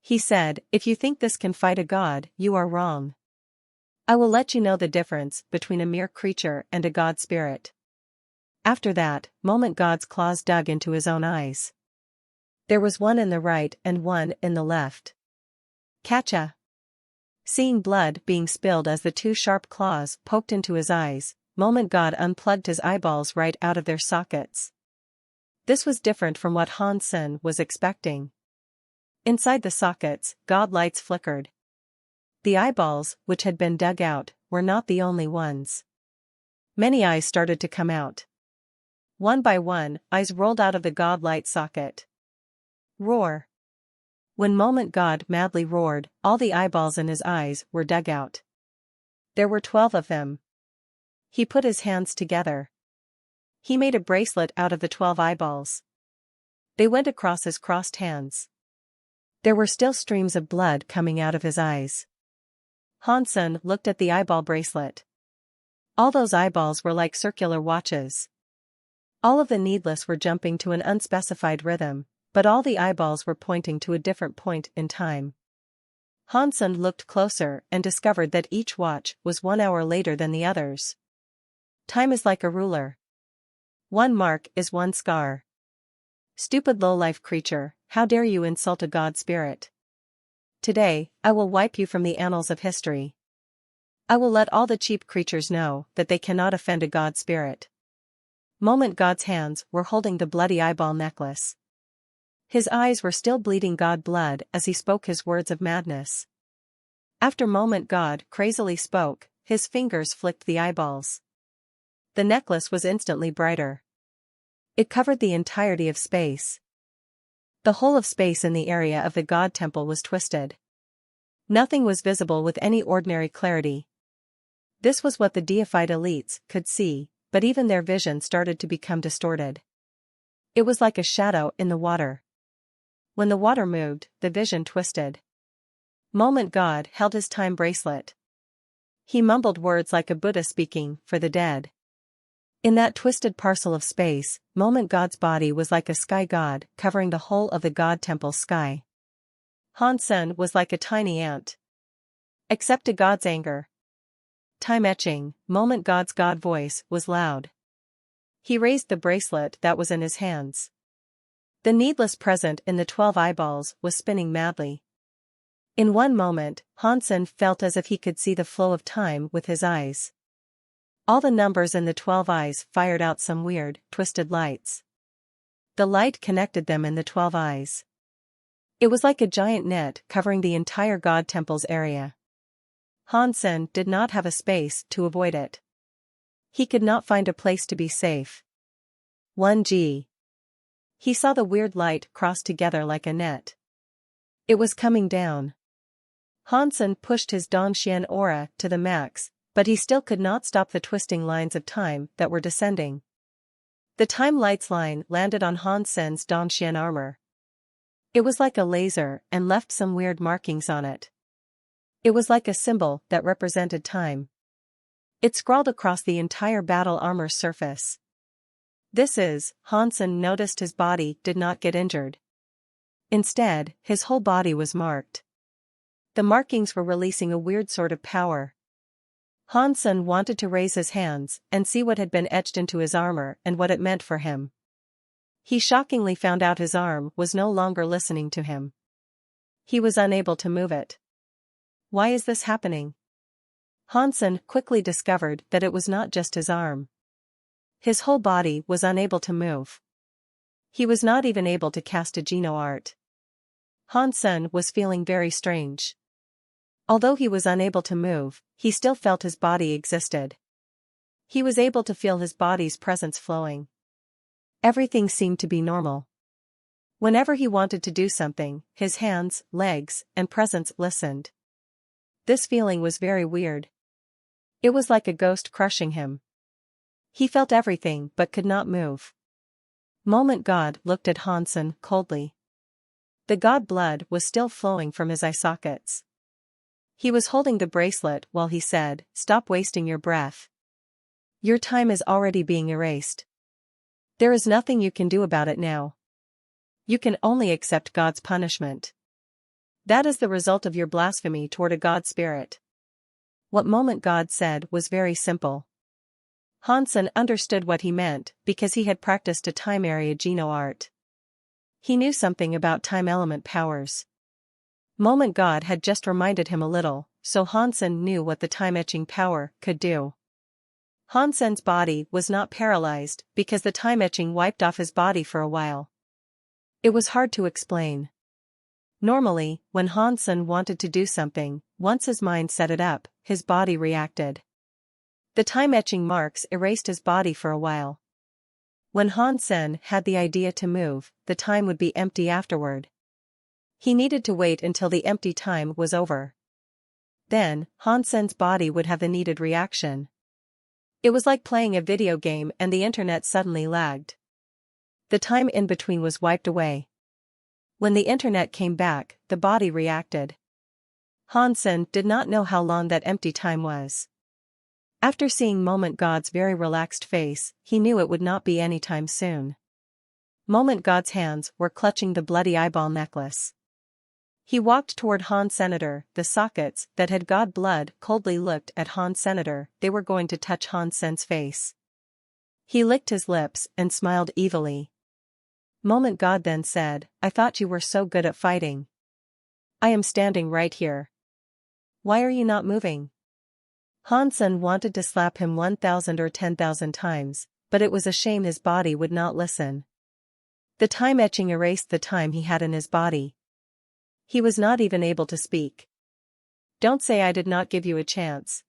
He said, "If you think this can fight a god, you are wrong. I will let you know the difference between a mere creature and a god spirit." After that, Moment God's claws dug into his own eyes. There was one in the right and one in the left. Catcha! Seeing blood being spilled as the two sharp claws poked into his eyes, Moment God unplugged his eyeballs right out of their sockets. This was different from what Hansen was expecting. Inside the sockets, God lights flickered. The eyeballs, which had been dug out, were not the only ones. Many eyes started to come out. One by one, eyes rolled out of the God light socket. Roar. When Moment God madly roared, all the eyeballs in his eyes were dug out. There were 12 of them. He put his hands together. He made a bracelet out of the 12 eyeballs. They went across his crossed hands. There were still streams of blood coming out of his eyes. Hansen looked at the eyeball bracelet. All those eyeballs were like circular watches. All of the needless were jumping to an unspecified rhythm, but all the eyeballs were pointing to a different point in time. Hansen looked closer and discovered that each watch was 1 hour later than the others. Time is like a ruler. One mark is one scar. Stupid low-life creature, how dare you insult a god spirit? Today, I will wipe you from the annals of history. I will let all the cheap creatures know that they cannot offend a god spirit. Moment God's hands were holding the bloody eyeball necklace. His eyes were still bleeding god blood as he spoke his words of madness. After Moment God crazily spoke, his fingers flicked the eyeballs. The necklace was instantly brighter. It covered the entirety of space. The whole of space in the area of the god temple was twisted. Nothing was visible with any ordinary clarity. This was what the deified elites could see, but even their vision started to become distorted. It was like a shadow in the water. When the water moved, the vision twisted. Moment God held his time bracelet. He mumbled words like a Buddha speaking for the dead. In that twisted parcel of space, Moment God's body was like a sky god covering the whole of the god temple's sky. Hansen was like a tiny ant. Accept a god's anger. Time etching, Moment God's god voice was loud. He raised the bracelet that was in his hands. The needless present in the 12 eyeballs was spinning madly. In one moment, Hansen felt as if he could see the flow of time with his eyes. All the numbers in the 12 eyes fired out some weird, twisted lights. The light connected them in the 12 eyes. It was like a giant net covering the entire god temple's area. Hansen did not have a space to avoid it. He could not find a place to be safe. 1G. He saw the weird light cross together like a net. It was coming down. Hansen pushed his Dongxian aura to the max, but he still could not stop the twisting lines of time that were descending. The time light's line landed on Hansen's Dongxian armor. It was like a laser and left some weird markings on it. It was like a symbol that represented time. It scrawled across the entire battle armor's surface. Hansen noticed his body did not get injured. Instead, his whole body was marked. The markings were releasing a weird sort of power. Hansen wanted to raise his hands and see what had been etched into his armor and what it meant for him. He shockingly found out his arm was no longer listening to him. He was unable to move it. Why is this happening? Hansen quickly discovered that it was not just his arm. His whole body was unable to move. He was not even able to cast a Geno art. Hansen was feeling very strange. Although he was unable to move, he still felt his body existed. He was able to feel his body's presence flowing. Everything seemed to be normal. Whenever he wanted to do something, his hands, legs, and presence listened. This feeling was very weird. It was like a ghost crushing him. He felt everything but could not move. Moment God looked at Hansen coldly. The god blood was still flowing from his eye sockets. He was holding the bracelet while he said, "Stop wasting your breath. Your time is already being erased. There is nothing you can do about it now. You can only accept God's punishment. That is the result of your blasphemy toward a god spirit." What Moment God said was very simple. Hansen understood what he meant because he had practiced a time area Geno art. He knew something about time element powers. Moment God had just reminded him a little, so Hansen knew what the time etching power could do. Hansen's body was not paralyzed because the time etching wiped off his body for a while. It was hard to explain. Normally, when Hansen wanted to do something, once his mind set it up, his body reacted. The time etching marks erased his body for a while. When Hansen had the idea to move, the time would be empty afterward. He needed to wait until the empty time was over. Then, Hansen's body would have the needed reaction. It was like playing a video game and the internet suddenly lagged. The time in between was wiped away. When the internet came back, the body reacted. Hansen did not know how long that empty time was. After seeing Moment God's very relaxed face, he knew it would not be any time soon. Moment God's hands were clutching the bloody eyeball necklace. He walked toward Han Senator. The sockets that had god blood coldly looked at Han Senator. They were going to touch Han Sen's face. He licked his lips and smiled evilly. Moment God then said, "I thought you were so good at fighting. I am standing right here. Why are you not moving? Hansen wanted to slap him 1,000 or 10,000 times, but it was a shame his body would not listen. The time etching erased the time he had in his body. He was not even able to speak. Don't say I did not give you a chance.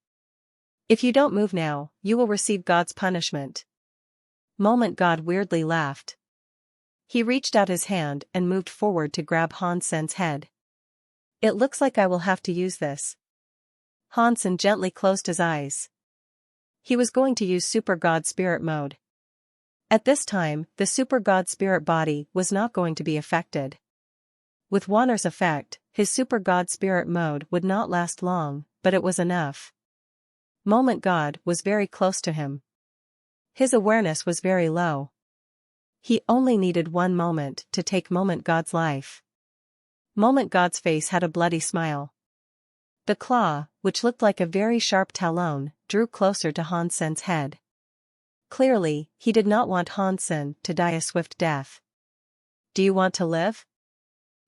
If you don't move now, you will receive God's punishment. Moment God weirdly laughed. He reached out his hand and moved forward to grab Hansen's head. It looks like I will have to use this. Hansen gently closed his eyes. He was going to use Super God Spirit mode. At this time, the Super God Spirit body was not going to be affected. With Warner's effect, his Super God Spirit mode would not last long, but it was enough. Moment God was very close to him. His awareness was very low. He only needed one moment to take Moment God's life. Moment God's face had a bloody smile. The claw, which looked like a very sharp talon, drew closer to Hansen's head. Clearly, he did not want Hansen to die a swift death. Do you want to live?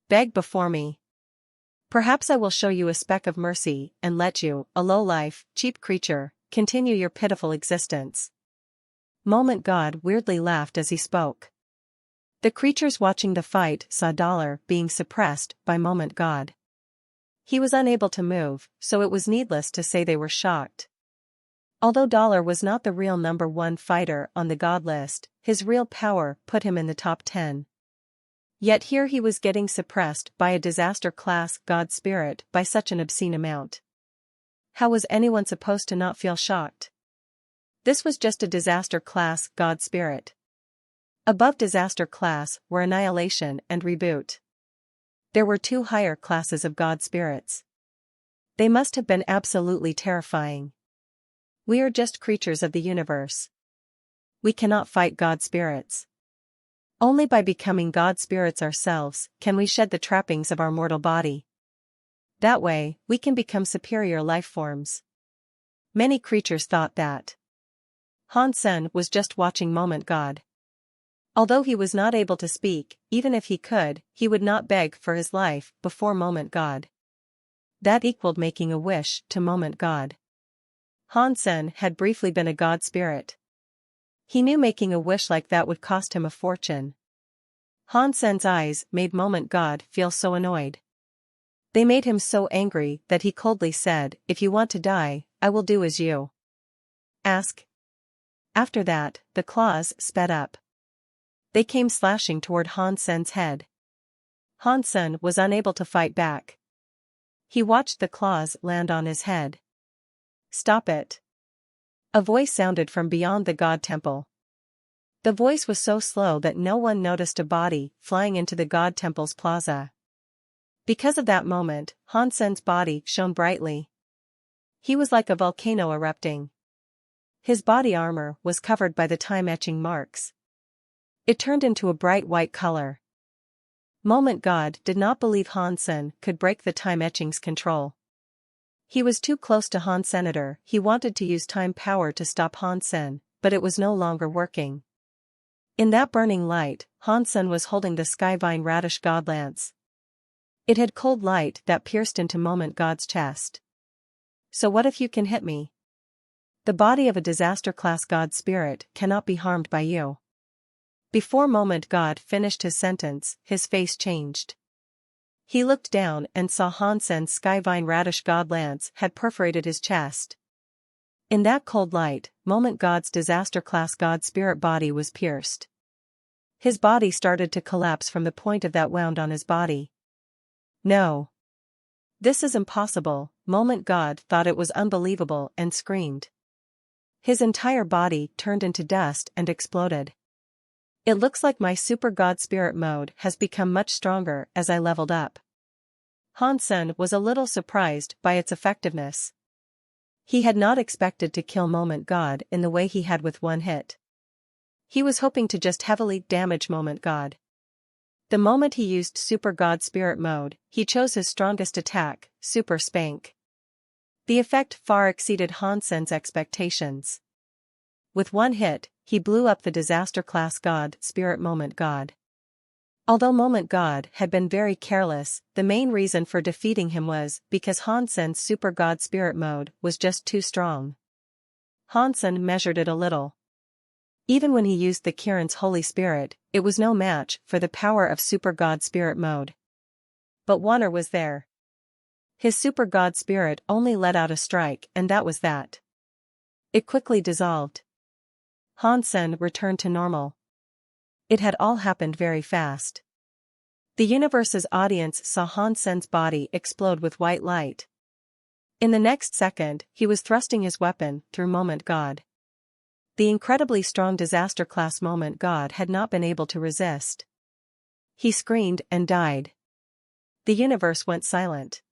Beg before me. Perhaps I will show you a speck of mercy and let you, a low-life, cheap creature, continue your pitiful existence. Moment God weirdly laughed as he spoke. The creatures watching the fight saw Dollar being suppressed by Moment God. He was unable to move, so it was needless to say they were shocked. Although Dollar was not the real #1 fighter on the God list, his real power put him in the top 10. Yet here he was getting suppressed by a disaster-class God spirit by such an obscene amount. How was anyone supposed to not feel shocked? This was just a disaster-class God spirit. Above disaster class were annihilation and reboot. There were 2 higher classes of God spirits. They must have been absolutely terrifying. We are just creatures of the universe. We cannot fight God spirits. Only by becoming God spirits ourselves can we shed the trappings of our mortal body. That way, we can become superior life forms. Many creatures thought that. Hansen was just watching Moment God. Although he was not able to speak, even if he could, he would not beg for his life before Moment God. That equaled making a wish to Moment God. Hansen had briefly been a God spirit. He knew making a wish like that would cost him a fortune. Hansen's eyes made Moment God feel so annoyed. They made him so angry that he coldly said, "If you want to die, I will do as you ask." After that, the claws sped up. They came slashing toward Hansen's head. Hansen was unable to fight back. He watched the claws land on his head. "Stop it." A voice sounded from beyond the God temple. The voice was so slow that no one noticed a body flying into the God temple's plaza. Because of that moment, Hansen's body shone brightly. He was like a volcano erupting. His body armor was covered by the time-etching marks. It turned into a bright white color. Moment God did not believe Hansen could break the time-etching's control. He was too close to Hansenator. He wanted to use time power to stop Hansen, but it was no longer working. In that burning light, Hansen was holding the Skyvine Radish God lance. It had cold light that pierced into Moment God's chest. So what if you can hit me? The body of a disaster-class God spirit cannot be harmed by you. Before Moment God finished his sentence, his face changed. He looked down and saw Hansen's Skyvine Radish God lance had perforated his chest. In that cold light, Moment God's disaster-class God spirit body was pierced. His body started to collapse from the point of that wound on his body. No. This is impossible. Moment God thought it was unbelievable and screamed. His entire body turned into dust and exploded. It looks like my Super God Spirit mode has become much stronger as I leveled up. Hansen was a little surprised by its effectiveness. He had not expected to kill Moment God in the way he had with one hit. He was hoping to just heavily damage Moment God. The moment he used Super God Spirit mode, he chose his strongest attack, Super Spank. The effect far exceeded Hansen's expectations. With one hit, he blew up the disaster-class God Spirit Moment God. Although Moment God had been very careless, the main reason for defeating him was because Hansen's Super God Spirit mode was just too strong. Hansen measured it a little. Even when he used the Kirin's Holy Spirit, it was no match for the power of Super God Spirit mode. But Warner was there. His Super God Spirit only let out a strike, and that was that. It quickly dissolved. Hansen returned to normal. It had all happened very fast. The universe's audience saw Hansen's body explode with white light. In the next second, he was thrusting his weapon through Moment God. The incredibly strong disaster-class Moment God had not been able to resist. He screamed and died. The universe went silent.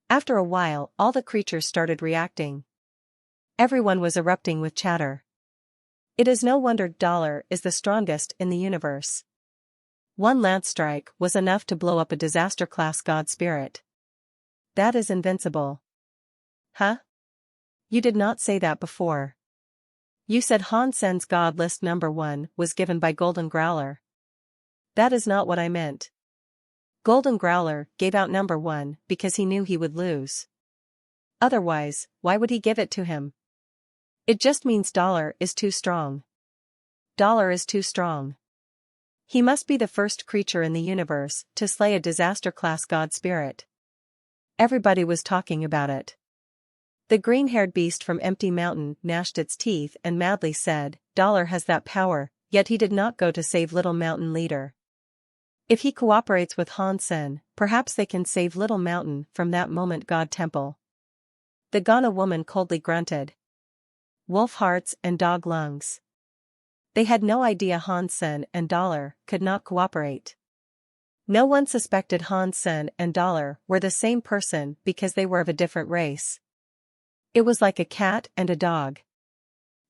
After a while, all the creatures started reacting. Everyone was erupting with chatter. It is no wonder Dollar is the strongest in the universe. One lance strike was enough to blow up a disaster-class God Spirit. That is invincible. Huh? You did not say that before. You said Hansen's God list number 1 was given by Golden Growler. That is not what I meant. Golden Growler gave out number 1 because he knew he would lose. Otherwise, why would he give it to him? It just means Dollar is too strong. Dollar is too strong. He must be the first creature in the universe to slay a disaster-class God Spirit. Everybody was talking about it. The green-haired beast from Empty Mountain gnashed its teeth and madly said, Dollar has that power, yet he did not go to save Little Mountain Leader. If he cooperates with Hansen, perhaps they can save Little Mountain from that Moment God Temple. The Ghana woman coldly grunted. Wolf hearts and dog lungs. They had no idea Hansen and Dollar could not cooperate. No one suspected Hansen and Dollar were the same person because they were of a different race. It was like a cat and a dog.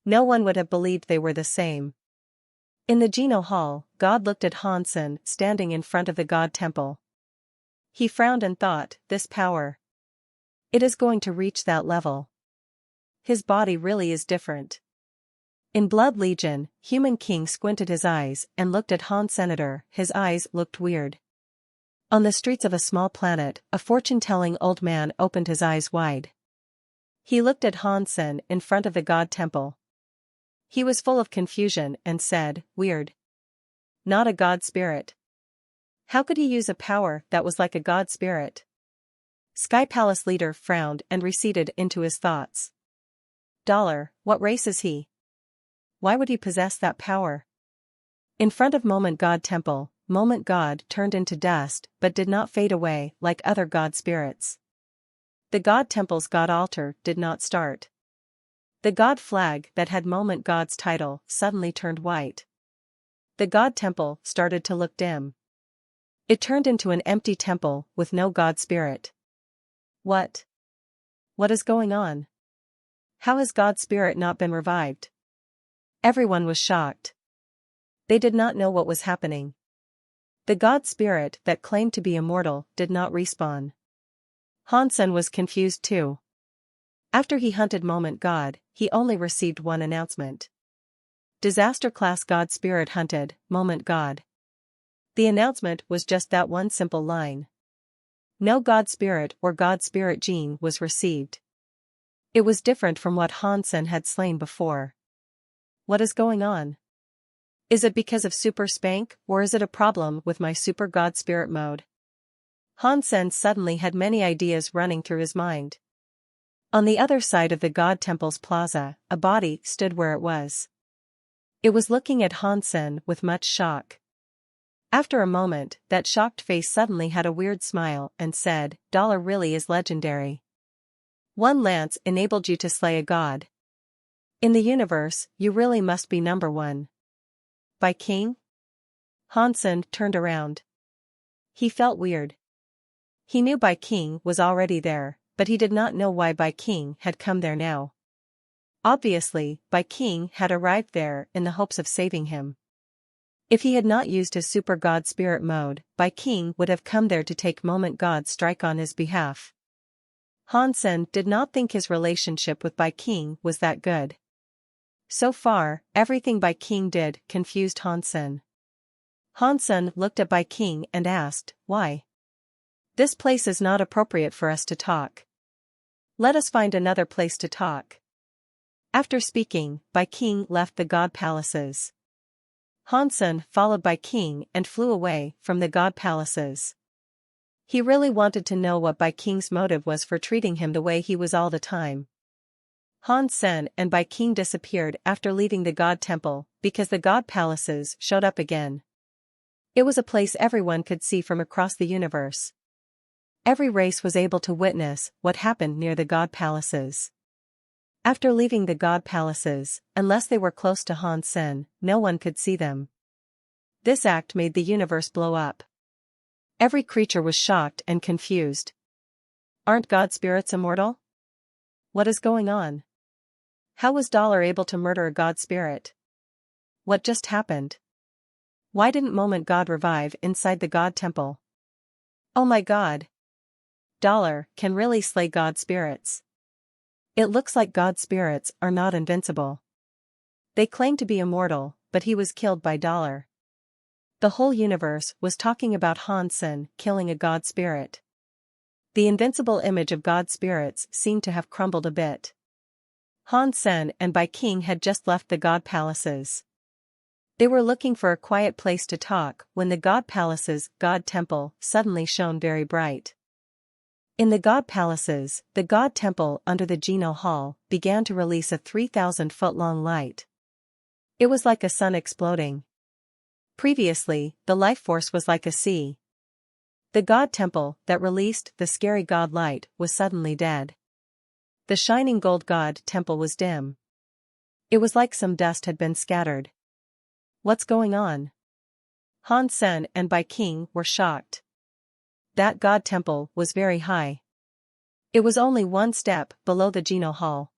No one would have believed they were the same. In the Geno Hall, God looked at Hansen standing in front of the God Temple. He frowned and thought, this power. It is going to reach that level. His body really is different. In Blood Legion, Human King squinted his eyes and looked at Han Senator. His eyes looked weird. On the streets of a small planet, a fortune-telling old man opened his eyes wide. He looked at Hansen in front of the God Temple. He was full of confusion and said, weird. Not a God Spirit. How could he use a power that was like a God Spirit? Sky Palace leader frowned and receded into his thoughts. Dollar, what race is he? Why would he possess that power? In front of Moment God Temple, Moment God turned into dust but did not fade away like other God Spirits. The God Temple's God Altar did not start. The God flag that had Moment God's title suddenly turned white. The God Temple started to look dim. It turned into an empty temple with no God Spirit. What? What is going on? How has God Spirit not been revived? Everyone was shocked. They did not know what was happening. The God Spirit that claimed to be immortal did not respawn. Hansen was confused too. After he hunted Moment God, he only received one announcement. Disaster Class God Spirit hunted, Moment God. The announcement was just that one simple line. No God Spirit or God Spirit gene was received. It was different from what Hansen had slain before. What is going on? Is it because of Super Spank, or is it a problem with my Super God Spirit mode? Hansen suddenly had many ideas running through his mind. On the other side of the God Temple's plaza, a body stood where it was. It was looking at Hansen with much shock. After a moment, that shocked face suddenly had a weird smile and said, Dollar really is legendary. One lance enabled you to slay a god. In the universe, you really must be number 1. By King? Hansen turned around. He felt weird. He knew By King was already there, but he did not know why By King had come there now. Obviously, By King had arrived there in the hopes of saving him. If he had not used his Super God Spirit mode, By King would have come there to take Moment God's strike on his behalf. Hansen did not think his relationship with By King was that good. So far, everything By King did confused Hansen. Hansen looked at Bai King and asked, "Why? This place is not appropriate for us to talk. Let us find another place to talk." After speaking, Bai King left the god palaces. Hansen followed Bai King and flew away from the god palaces. He really wanted to know what Bai King's motive was for treating him the way he was all the time. Hansen and Bai King disappeared after leaving the god temple because the god palaces showed up again. It was a place everyone could see from across the universe. Every race was able to witness what happened near the god palaces. After leaving the god palaces, unless they were close to Hansen, no one could see them. This act made the universe blow up. Every creature was shocked and confused. Aren't god spirits immortal? What is going on? How was Dollar able to murder a god spirit? What just happened? Why didn't Moment God revive inside the god temple? Oh my god! Dollar can really slay god spirits. It looks like god spirits are not invincible. They claim to be immortal, but he was killed by Dollar. The whole universe was talking about Hansen killing a god spirit. The invincible image of god spirits seemed to have crumbled a bit. Hansen and Bai King had just left the god palaces. They were looking for a quiet place to talk when the god palace's god temple suddenly shone very bright. In the god palaces, the god temple under the Geno Hall began to release a 3,000-foot-long light. It was like a sun exploding. Previously, the life force was like a sea. The god temple that released the scary god light was suddenly dead. The shining gold god temple was dim. It was like some dust had been scattered. What's going on? Hansen and Bai King were shocked. That god temple was very high. It was only one step below the Geno Hall.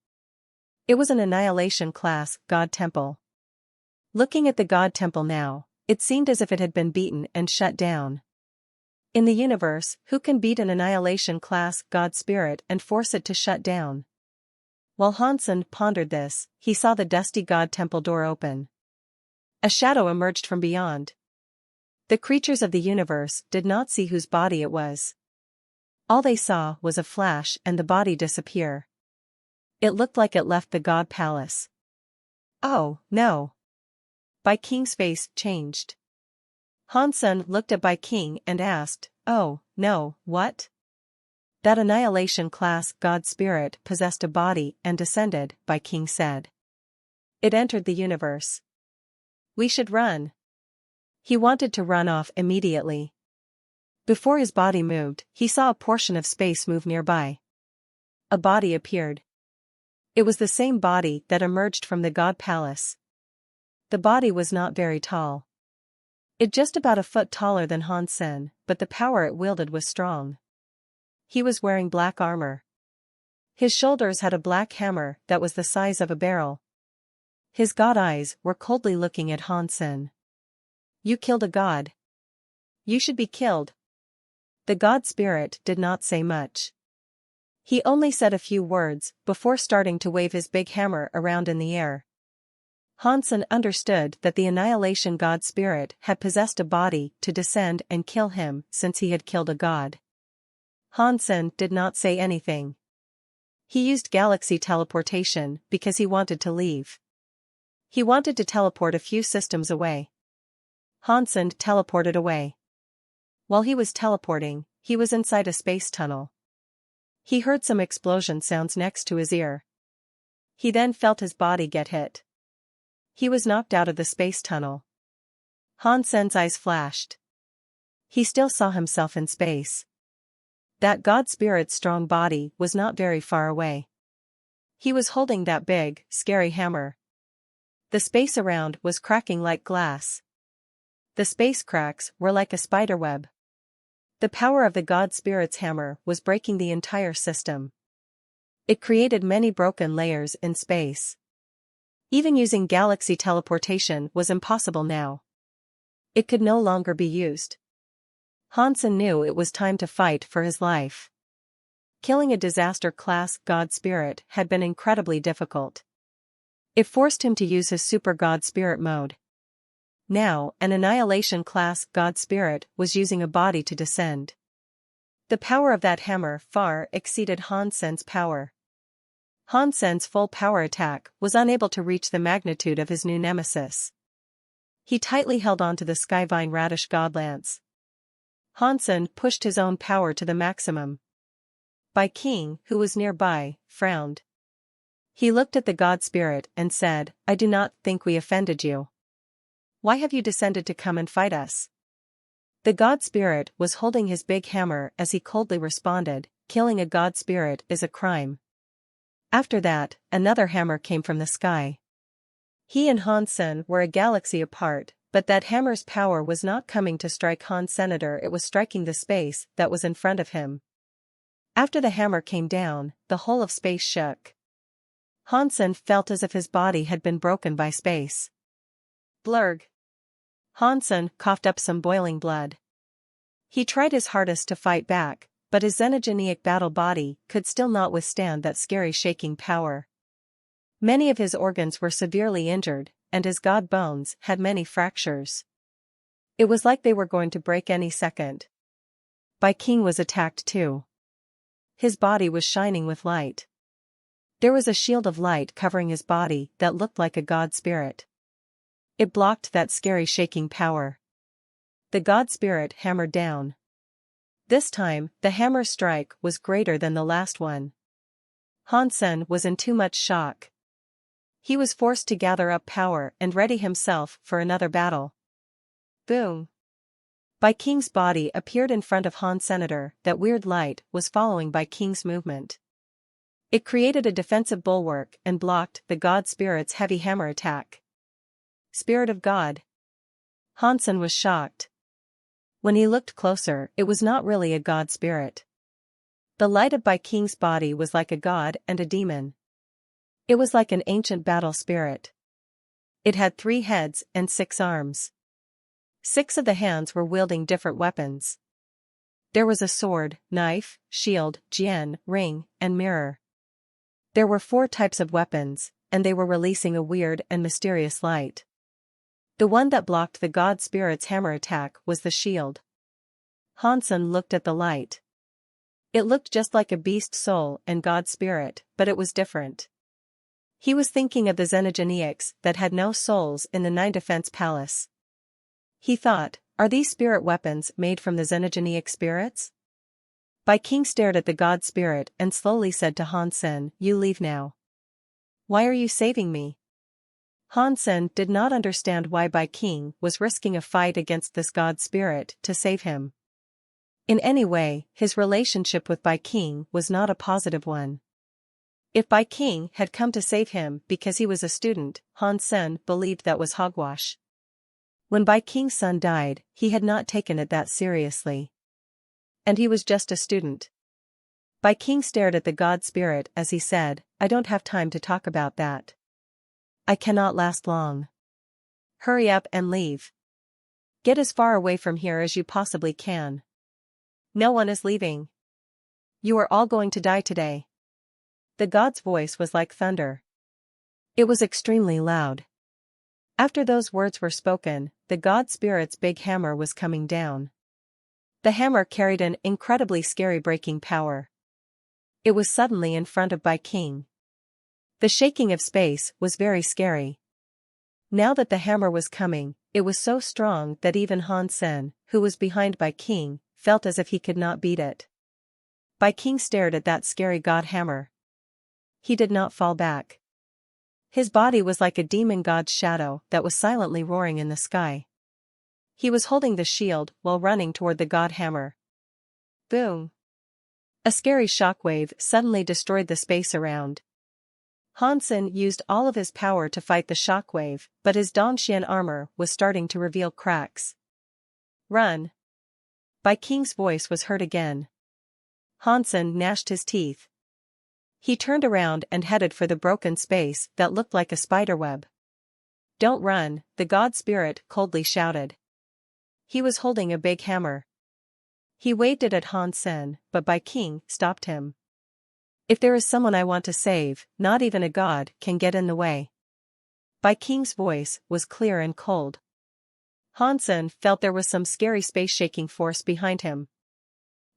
It was an Annihilation-class god temple. Looking at the god temple now, it seemed as if it had been beaten and shut down. In the universe, who can beat an Annihilation-class god spirit and force it to shut down? While Hansen pondered this, he saw the dusty god temple door open. A shadow emerged from beyond. The creatures of the universe did not see whose body it was. All they saw was a flash and the body disappear. It looked like it left the god palace. Oh, no. Bai King's face changed. Hansen looked at Bai King and asked, "Oh, no, what?" "That Annihilation-class god spirit possessed a body and descended," Bai King said. "It entered the universe. We should run." He wanted to run off immediately. Before his body moved, he saw a portion of space move nearby. A body appeared. It was the same body that emerged from the god palace. The body was not very tall. It just about a foot taller than Hansen, but the power it wielded was strong. He was wearing black armor. His shoulders had a black hammer that was the size of a barrel. His god eyes were coldly looking at Hansen. "You killed a god. You should be killed." The god spirit did not say much. He only said a few words before starting to wave his big hammer around in the air. Hansen understood that the Annihilation god spirit had possessed a body to descend and kill him since he had killed a god. Hansen did not say anything. He used galaxy teleportation because he wanted to leave. He wanted to teleport a few systems away. Hansen teleported away. While he was teleporting, he was inside a space tunnel. He heard some explosion sounds next to his ear. He then felt his body get hit. He was knocked out of the space tunnel. Hansen's eyes flashed. He still saw himself in space. That god spirit's strong body was not very far away. He was holding that big, scary hammer. The space around was cracking like glass. The space cracks were like a spiderweb. The power of the god spirit's hammer was breaking the entire system. It created many broken layers in space. Even using galaxy teleportation was impossible now. It could no longer be used. Hansen knew it was time to fight for his life. Killing a disaster-class god spirit had been incredibly difficult. It forced him to use his super god spirit mode. Now, an annihilation-class god spirit was using a body to descend. The power of that hammer far exceeded Hansen's power. Hansen's full power attack was unable to reach the magnitude of his new nemesis. He tightly held onto the Skyvine Radish godlance. Hansen pushed his own power to the maximum. Bai King, who was nearby, frowned. He looked at the god spirit and said, "I do not think we offended you. Why have you descended to come and fight us?" The god spirit was holding his big hammer as he coldly responded, "Killing a god spirit is a crime." After that, another hammer came from the sky. He and Hansen were a galaxy apart, but that hammer's power was not coming to strike Han's senator, it was striking the space that was in front of him. After the hammer came down, the whole of space shook. Hansen felt as if his body had been broken by space. Blurg. Hansen coughed up some boiling blood. He tried his hardest to fight back, but his xenogenic battle body could still not withstand that scary shaking power. Many of his organs were severely injured, and his god bones had many fractures. It was like they were going to break any second. Bai King was attacked too. His body was shining with light. There was a shield of light covering his body that looked like a god spirit. It blocked that scary shaking power. The god spirit hammered down. This time, the hammer's strike was greater than the last one. Hansen was in too much shock. He was forced to gather up power and ready himself for another battle. Boom! Bai King's body appeared in front of Han's senator. That weird light was following Bai King's movement. It created a defensive bulwark and blocked the god spirit's heavy hammer attack. Spirit of God. Hansen was shocked. When he looked closer, it was not really a god spirit. The light of Bai King's body was like a god and a demon. It was like an ancient battle spirit. It had 3 heads and 6 arms. 6 of the hands were wielding different weapons. There was a sword, knife, shield, jian, ring, and mirror. There were 4 types of weapons, and they were releasing a weird and mysterious light. The one that blocked the god spirit's hammer attack was the shield. Hansen looked at the light. It looked just like a beast soul and god spirit, but it was different. He was thinking of the xenogeniacs that had no souls in the 9 Defense Palace. He thought, are these spirit weapons made from the xenogeniac spirits? Bai King stared at the god spirit and slowly said to Hansen, "You leave now." "Why are you saving me?" Hansen did not understand why Bai King was risking a fight against this god spirit to save him. In any way, his relationship with Bai King was not a positive one. If Bai King had come to save him because he was a student, Hansen believed that was hogwash. When Bai King's son died, he had not taken it that seriously. And he was just a student. Bai King stared at the god spirit as he said, "I don't have time to talk about that. I cannot last long. Hurry up and leave. Get as far away from here as you possibly can. No one is leaving. You are all going to die today." The god's voice was like thunder. It was extremely loud. After those words were spoken, the god spirit's big hammer was coming down. The hammer carried an incredibly scary breaking power. It was suddenly in front of Bai King. The shaking of space was very scary. Now that the hammer was coming, it was so strong that even Hansen, who was behind Bai King, felt as if he could not beat it. Bai King stared at that scary god hammer. He did not fall back. His body was like a demon god's shadow that was silently roaring in the sky. He was holding the shield while running toward the god hammer. Boom! A scary shockwave suddenly destroyed the space around. Hansen used all of his power to fight the shockwave, but his Dongxian armor was starting to reveal cracks. Run! Bai King's voice was heard again. Hansen gnashed his teeth. He turned around and headed for the broken space that looked like a spiderweb. "Don't run," the god spirit coldly shouted. He was holding a big hammer. He waved it at Hansen, but Bai King stopped him. "If there is someone I want to save, not even a god can get in the way." Bai King's voice was clear and cold. Hansen felt there was some scary space-shaking force behind him.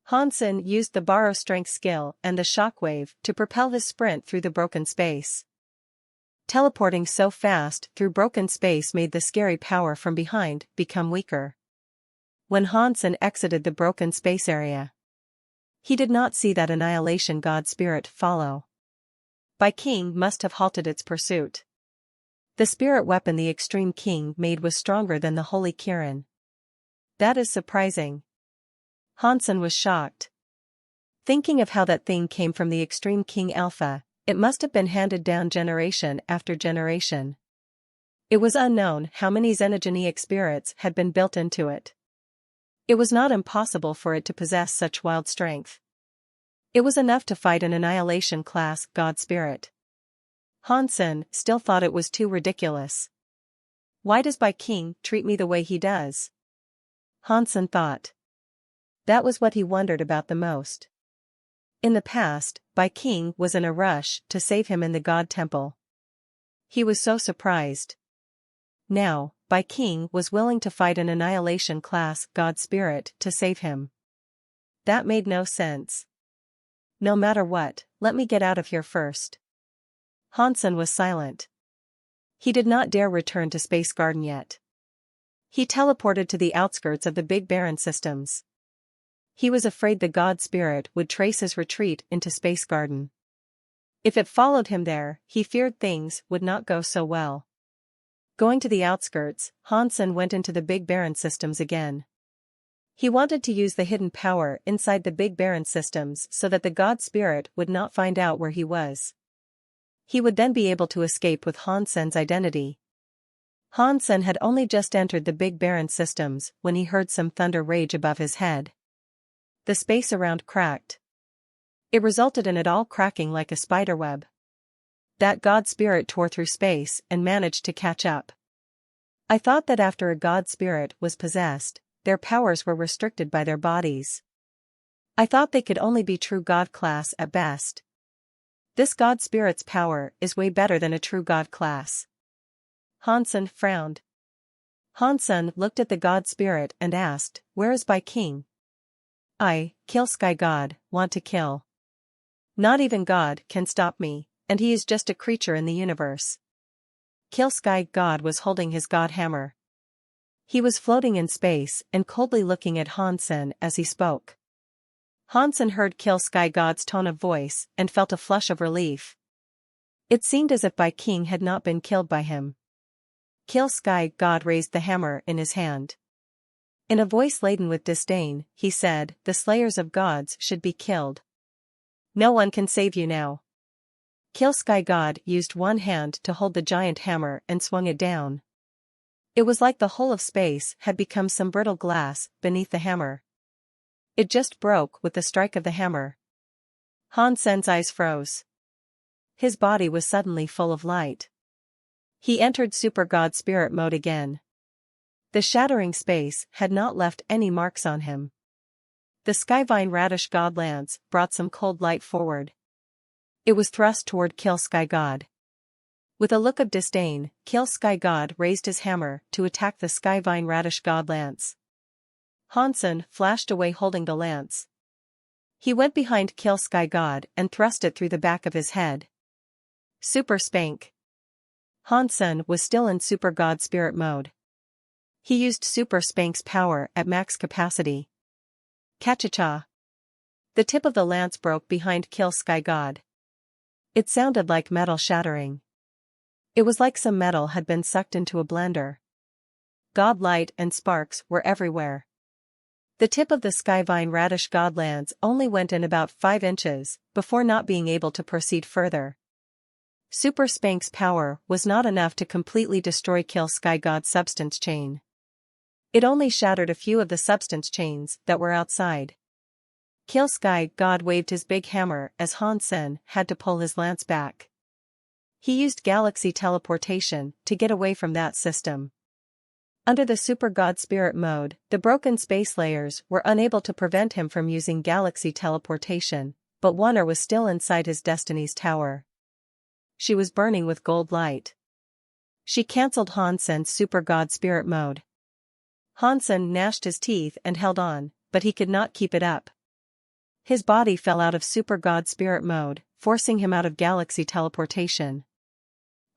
Hansen used the borrow strength skill and the shockwave to propel his sprint through the broken space. Teleporting so fast through broken space made the scary power from behind become weaker. When Hansen exited the broken space area, he did not see that annihilation god spirit follow. Bai King must have halted its pursuit. The spirit weapon the Extreme King made was stronger than the Holy Kirin. That is surprising. Hansen was shocked. Thinking of how that thing came from the Extreme King Alpha, it must have been handed down generation after generation. It was unknown how many xenogenic spirits had been built into it. It was not impossible for it to possess such wild strength. It was enough to fight an annihilation class god spirit. Hansen still thought it was too ridiculous. Why does Bai King treat me the way he does? Hansen thought. That was what he wondered about the most. In the past, Bai King was in a rush to save him in the god temple. He was so surprised. Now, Bai King was willing to fight an annihilation class god spirit to save him. That made no sense. No matter what, let me get out of here first. Hansen was silent. He did not dare return to Space Garden yet. He teleported to the outskirts of the Big Barren systems. He was afraid the god spirit would trace his retreat into Space Garden. If it followed him there, he feared things would not go so well. Going to the outskirts, Hansen went into the Big Barren systems again. He wanted to use the hidden power inside the Big Barren systems so that the god spirit would not find out where he was. He would then be able to escape with Hansen's identity. Hansen had only just entered the Big Barren systems when he heard some thunder rage above his head. The space around cracked. It resulted in it all cracking like a spiderweb. That god spirit tore through space and managed to catch up. I thought that after a god spirit was possessed, their powers were restricted by their bodies. I thought they could only be true god class at best. This god spirit's power is way better than a true god class. Hansen frowned. Hansen looked at the god spirit and asked, "Where is Bai King?" "I, Kill Sky God, want to kill. Not even God can stop me, and he is just a creature in the universe." Kill Sky God was holding his god hammer. He was floating in space and coldly looking at Hansen as he spoke. Hansen heard Kill Sky God's tone of voice and felt a flush of relief. It seemed as if Bai King had not been killed by him. Kill Sky God raised the hammer in his hand. In a voice laden with disdain, he said, "The slayers of gods should be killed. No one can save you now." Kill Sky God used one hand to hold the giant hammer and swung it down. It was like the whole of space had become some brittle glass beneath the hammer. It just broke with the strike of the hammer. Hansen's eyes froze. His body was suddenly full of light. He entered Super God Spirit mode again. The shattering space had not left any marks on him. The Skyvine Radish God Lance brought some cold light forward. It was thrust toward Kill Sky God. With a look of disdain, Kill Sky God raised his hammer to attack the Skyvine Radish God Lance. Hansen flashed away holding the lance. He went behind Kill Sky God and thrust it through the back of his head. Super Spank. Hansen was still in Super God Spirit mode. He used Super Spank's power at max capacity. Kachacha. The tip of the lance broke behind Kill Sky God. It sounded like metal shattering. It was like some metal had been sucked into a blender. God light and sparks were everywhere. The tip of the Skyvine Radish God Lance only went in about 5 inches, before not being able to proceed further. Super Spank's power was not enough to completely destroy Kill Sky God's substance chain. It only shattered a few of the substance chains that were outside. Kill Sky God waved his big hammer as Hansen had to pull his lance back. He used galaxy teleportation to get away from that system. Under the Super God Spirit mode, the broken space layers were unable to prevent him from using galaxy teleportation, but Wonder was still inside his Destiny's tower. She was burning with gold light. She cancelled Hansen's Super God Spirit mode. Hansen gnashed his teeth and held on, but he could not keep it up. His body fell out of Super God Spirit mode, forcing him out of galaxy teleportation.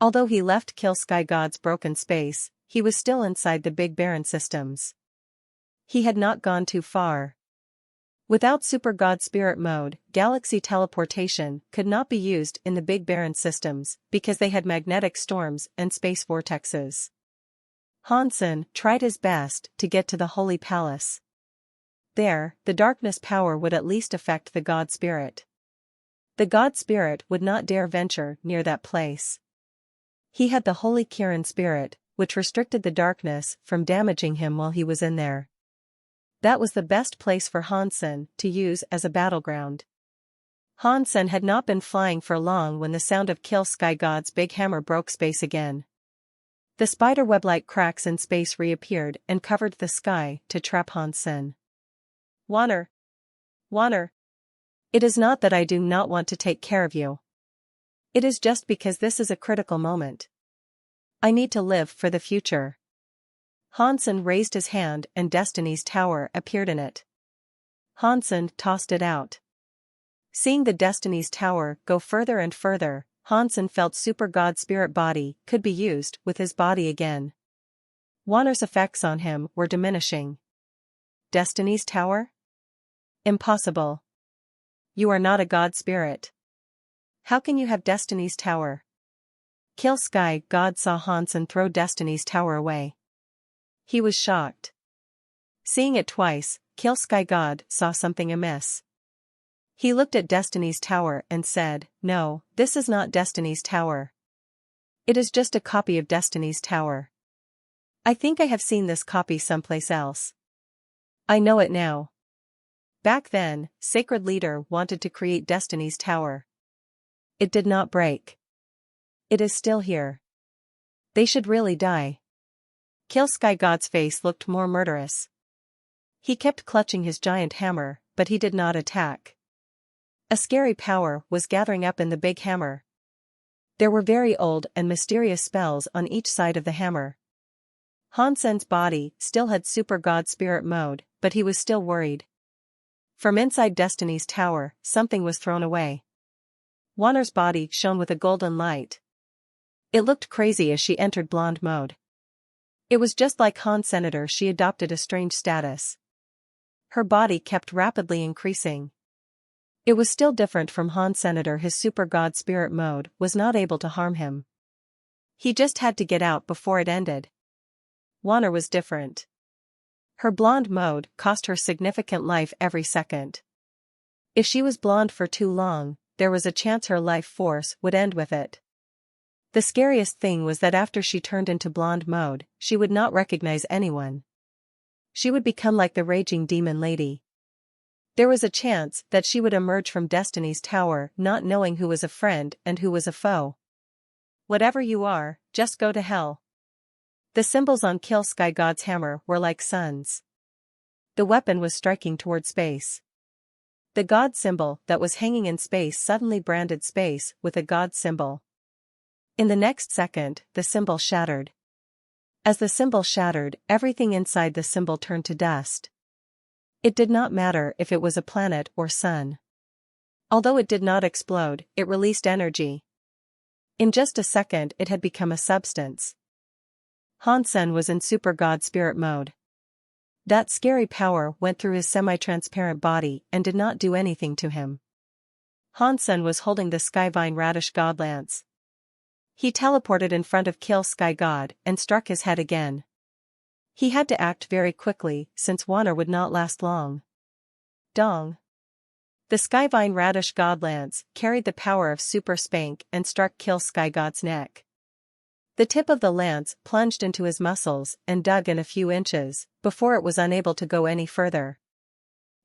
Although he left Kill Sky God's broken space, he was still inside the Big Barren systems. He had not gone too far. Without Super God Spirit mode, galaxy teleportation could not be used in the Big Barren systems because they had magnetic storms and space vortexes. Hansen tried his best to get to the Holy Palace. There, the darkness power would at least affect the God Spirit. The God Spirit would not dare venture near that place. He had the Holy Kirin Spirit, which restricted the darkness from damaging him while he was in there. That was the best place for Hansen to use as a battleground. Hansen had not been flying for long when the sound of Kill Sky God's big hammer broke space again. The spiderweb-like cracks in space reappeared and covered the sky to trap Hansen. Wanner. It is not that I do not want to take care of you. It is just because this is a critical moment. I need to live for the future. Hansen raised his hand and Destiny's Tower appeared in it. Hansen tossed it out. Seeing the Destiny's Tower go further and further, Hansen felt Super God Spirit body could be used with his body again. Wanner's effects on him were diminishing. Destiny's Tower? Impossible. You are not a God Spirit. How can you have Destiny's Tower? Kill Sky God saw Hansen throw Destiny's Tower away. He was shocked. Seeing it twice, Kill Sky God saw something amiss. He looked at Destiny's Tower and said, "No, this is not Destiny's Tower. It is just a copy of Destiny's Tower. I think I have seen this copy someplace else. I know it now." Back then, Sacred Leader wanted to create Destiny's Tower. It did not break. It is still here. They should really die. Kill Sky God's face looked more murderous. He kept clutching his giant hammer, but he did not attack. A scary power was gathering up in the big hammer. There were very old and mysterious spells on each side of the hammer. Hansen's body still had Super God Spirit mode, but he was still worried. From inside Destiny's Tower, something was thrown away. Wanner's body shone with a golden light. It looked crazy as she entered blonde mode. It was just like Han Senator, she adopted a strange status. Her body kept rapidly increasing. It was still different from Han Senator. His Super God Spirit mode was not able to harm him. He just had to get out before it ended. Wanner was different. Her blonde mode cost her significant life every second. If she was blonde for too long, there was a chance her life force would end with it. The scariest thing was that after she turned into blonde mode, she would not recognize anyone. She would become like the raging demon lady. There was a chance that she would emerge from Destiny's Tower not knowing who was a friend and who was a foe. Whatever you are, just go to hell. The symbols on Kill Sky God's hammer were like suns. The weapon was striking toward space. The God symbol that was hanging in space suddenly branded space with a God symbol. In the next second, the symbol shattered. As the symbol shattered, everything inside the symbol turned to dust. It did not matter if it was a planet or sun. Although it did not explode, it released energy. In just a second it had become a substance. Hansen was in Super God Spirit mode. That scary power went through his semi-transparent body and did not do anything to him. Hansen was holding the Skyvine Radish God Lance. He teleported in front of Kill Sky God and struck his head again. He had to act very quickly since Wanner would not last long. Dong. The Skyvine Radish God Lance carried the power of Super Spank and struck Kill Sky God's neck. The tip of the lance plunged into his muscles and dug in a few inches, before it was unable to go any further.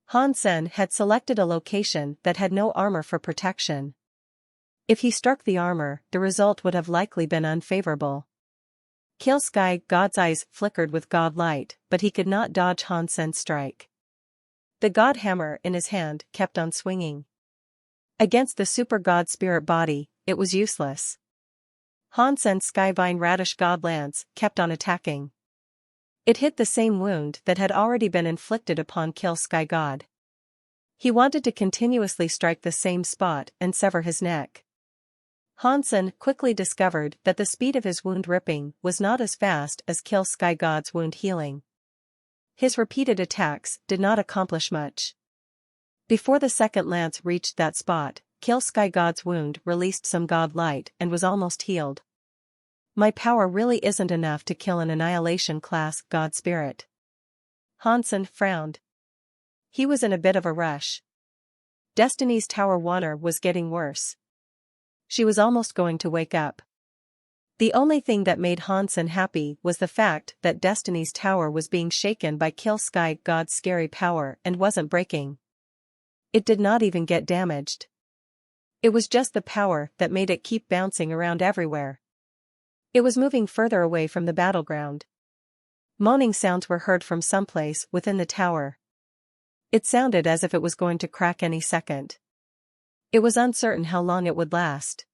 Hansen had selected a location that had no armor for protection. If he struck the armor, the result would have likely been unfavorable. Kill Sky God's eyes flickered with God light, but he could not dodge Hansen's strike. The God hammer in his hand kept on swinging. Against the Super God Spirit body, it was useless. Hansen's Skyvine Radish God Lance kept on attacking. It hit the same wound that had already been inflicted upon Kill Sky God. He wanted to continuously strike the same spot and sever his neck. Hansen quickly discovered that the speed of his wound ripping was not as fast as Kill Sky God's wound healing. His repeated attacks did not accomplish much. Before the second lance reached that spot, Kill Sky God's wound released some god light and was almost healed. My power really isn't enough to kill an Annihilation class god spirit. Hansen frowned. He was in a bit of a rush. Destiny's Tower Wanner was getting worse. She was almost going to wake up. The only thing that made Hansen happy was the fact that Destiny's Tower was being shaken by Kill Sky God's scary power and wasn't breaking. It did not even get damaged. It was just the power that made it keep bouncing around everywhere. It was moving further away from the battleground. Moaning sounds were heard from someplace within the tower. It sounded as if it was going to crack any second. It was uncertain how long it would last.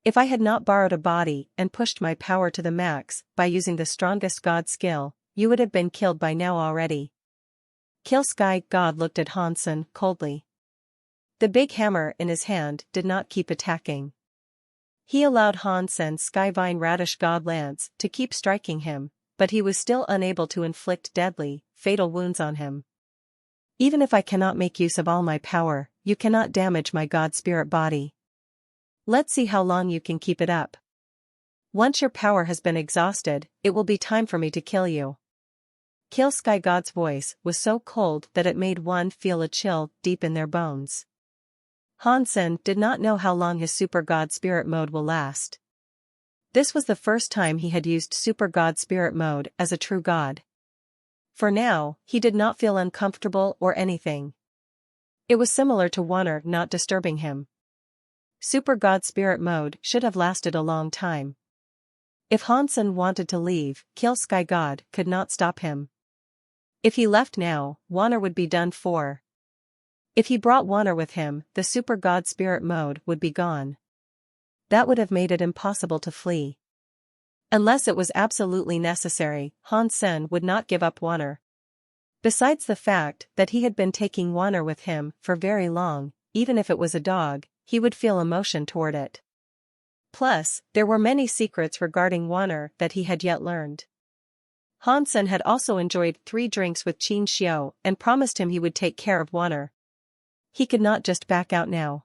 If I had not borrowed a body and pushed my power to the max by using the strongest god skill, you would have been killed by now already. Kill Sky God looked at Hansen coldly. The big hammer in his hand did not keep attacking. He allowed Hansen's Skyvine Radish God Lance to keep striking him, but he was still unable to inflict deadly, fatal wounds on him. Even if I cannot make use of all my power, you cannot damage my god spirit body. Let's see how long you can keep it up. Once your power has been exhausted, it will be time for me to kill you. Kill Sky God's voice was so cold that it made one feel a chill deep in their bones. Hansen did not know how long his Super God Spirit mode will last. This was the first time he had used Super God Spirit mode as a true god. For now, he did not feel uncomfortable or anything. It was similar to Wanner not disturbing him. Super God Spirit mode should have lasted a long time. If Hansen wanted to leave, Kill Sky God could not stop him. If he left now, Wanner would be done for. If he brought Wanner with him, the Super God Spirit mode would be gone. That would have made it impossible to flee. Unless it was absolutely necessary, Hansen would not give up Wanner. Besides the fact that he had been taking Wanner with him for very long, even if it was a dog, he would feel emotion toward it. Plus, there were many secrets regarding Wanner that he had yet learned. Hansen had also enjoyed 3 drinks with Qin Xiao and promised him he would take care of Wanner. He could not just back out now.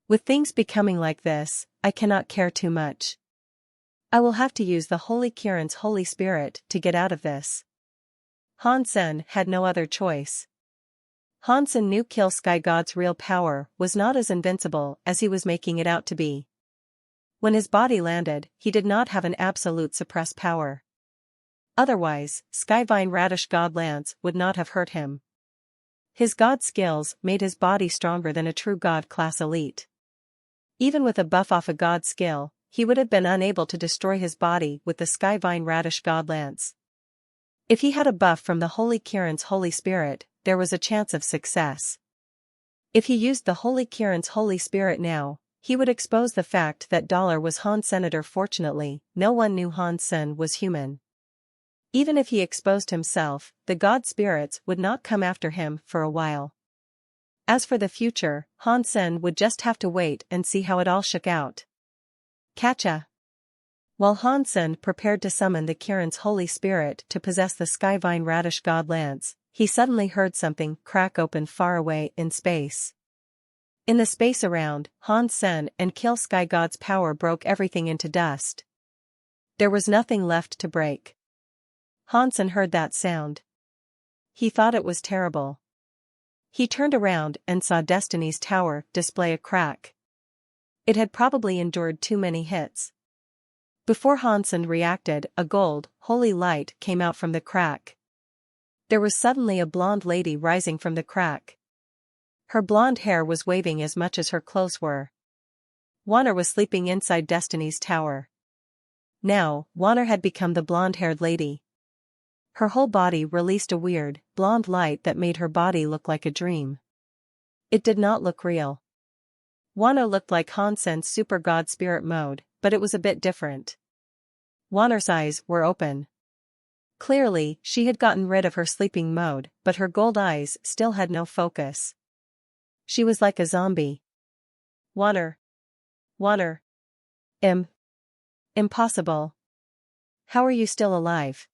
With things becoming like this, I cannot care too much. I will have to use the Holy Kirin's Holy Spirit to get out of this. Hansen had no other choice. Hansen knew Kill Sky God's real power was not as invincible as he was making it out to be. When his body landed, he did not have an absolute suppress power. Otherwise, Skyvine Radish God Lance would not have hurt him. His god skills made his body stronger than a true god class elite. Even with a buff off a god skill, he would have been unable to destroy his body with the Skyvine Radish God Lance. If he had a buff from the Holy Kirin's Holy Spirit, there was a chance of success. If he used the Holy Kirin's Holy Spirit now, he would expose the fact that Dollar was Han Senator. Fortunately, no one knew Hansen was human. Even if he exposed himself, the god spirits would not come after him for a while. As for the future, Hansen would just have to wait and see how it all shook out. Catcha. While Hansen prepared to summon the Kirin's Holy Spirit to possess the Skyvine Radish God Lance, he suddenly heard something crack open far away in space. In the space around, Hansen and Kill Sky God's power broke everything into dust. There was nothing left to break. Hansen heard that sound. He thought it was terrible. He turned around and saw Destiny's Tower display a crack. It had probably endured too many hits. Before Hansen reacted, a gold, holy light came out from the crack. There was suddenly a blonde lady rising from the crack. Her blonde hair was waving as much as her clothes were. Wanner was sleeping inside Destiny's Tower. Now, Wanner had become the blonde-haired lady. Her whole body released a weird, blonde light that made her body look like a dream. It did not look real. Wanner looked like Hansen's Super God Spirit mode, but it was a bit different. Wanner's eyes were open. Clearly, she had gotten rid of her sleeping mode, but her gold eyes still had no focus. She was like a zombie. Water. Water. Impossible. How are you still alive?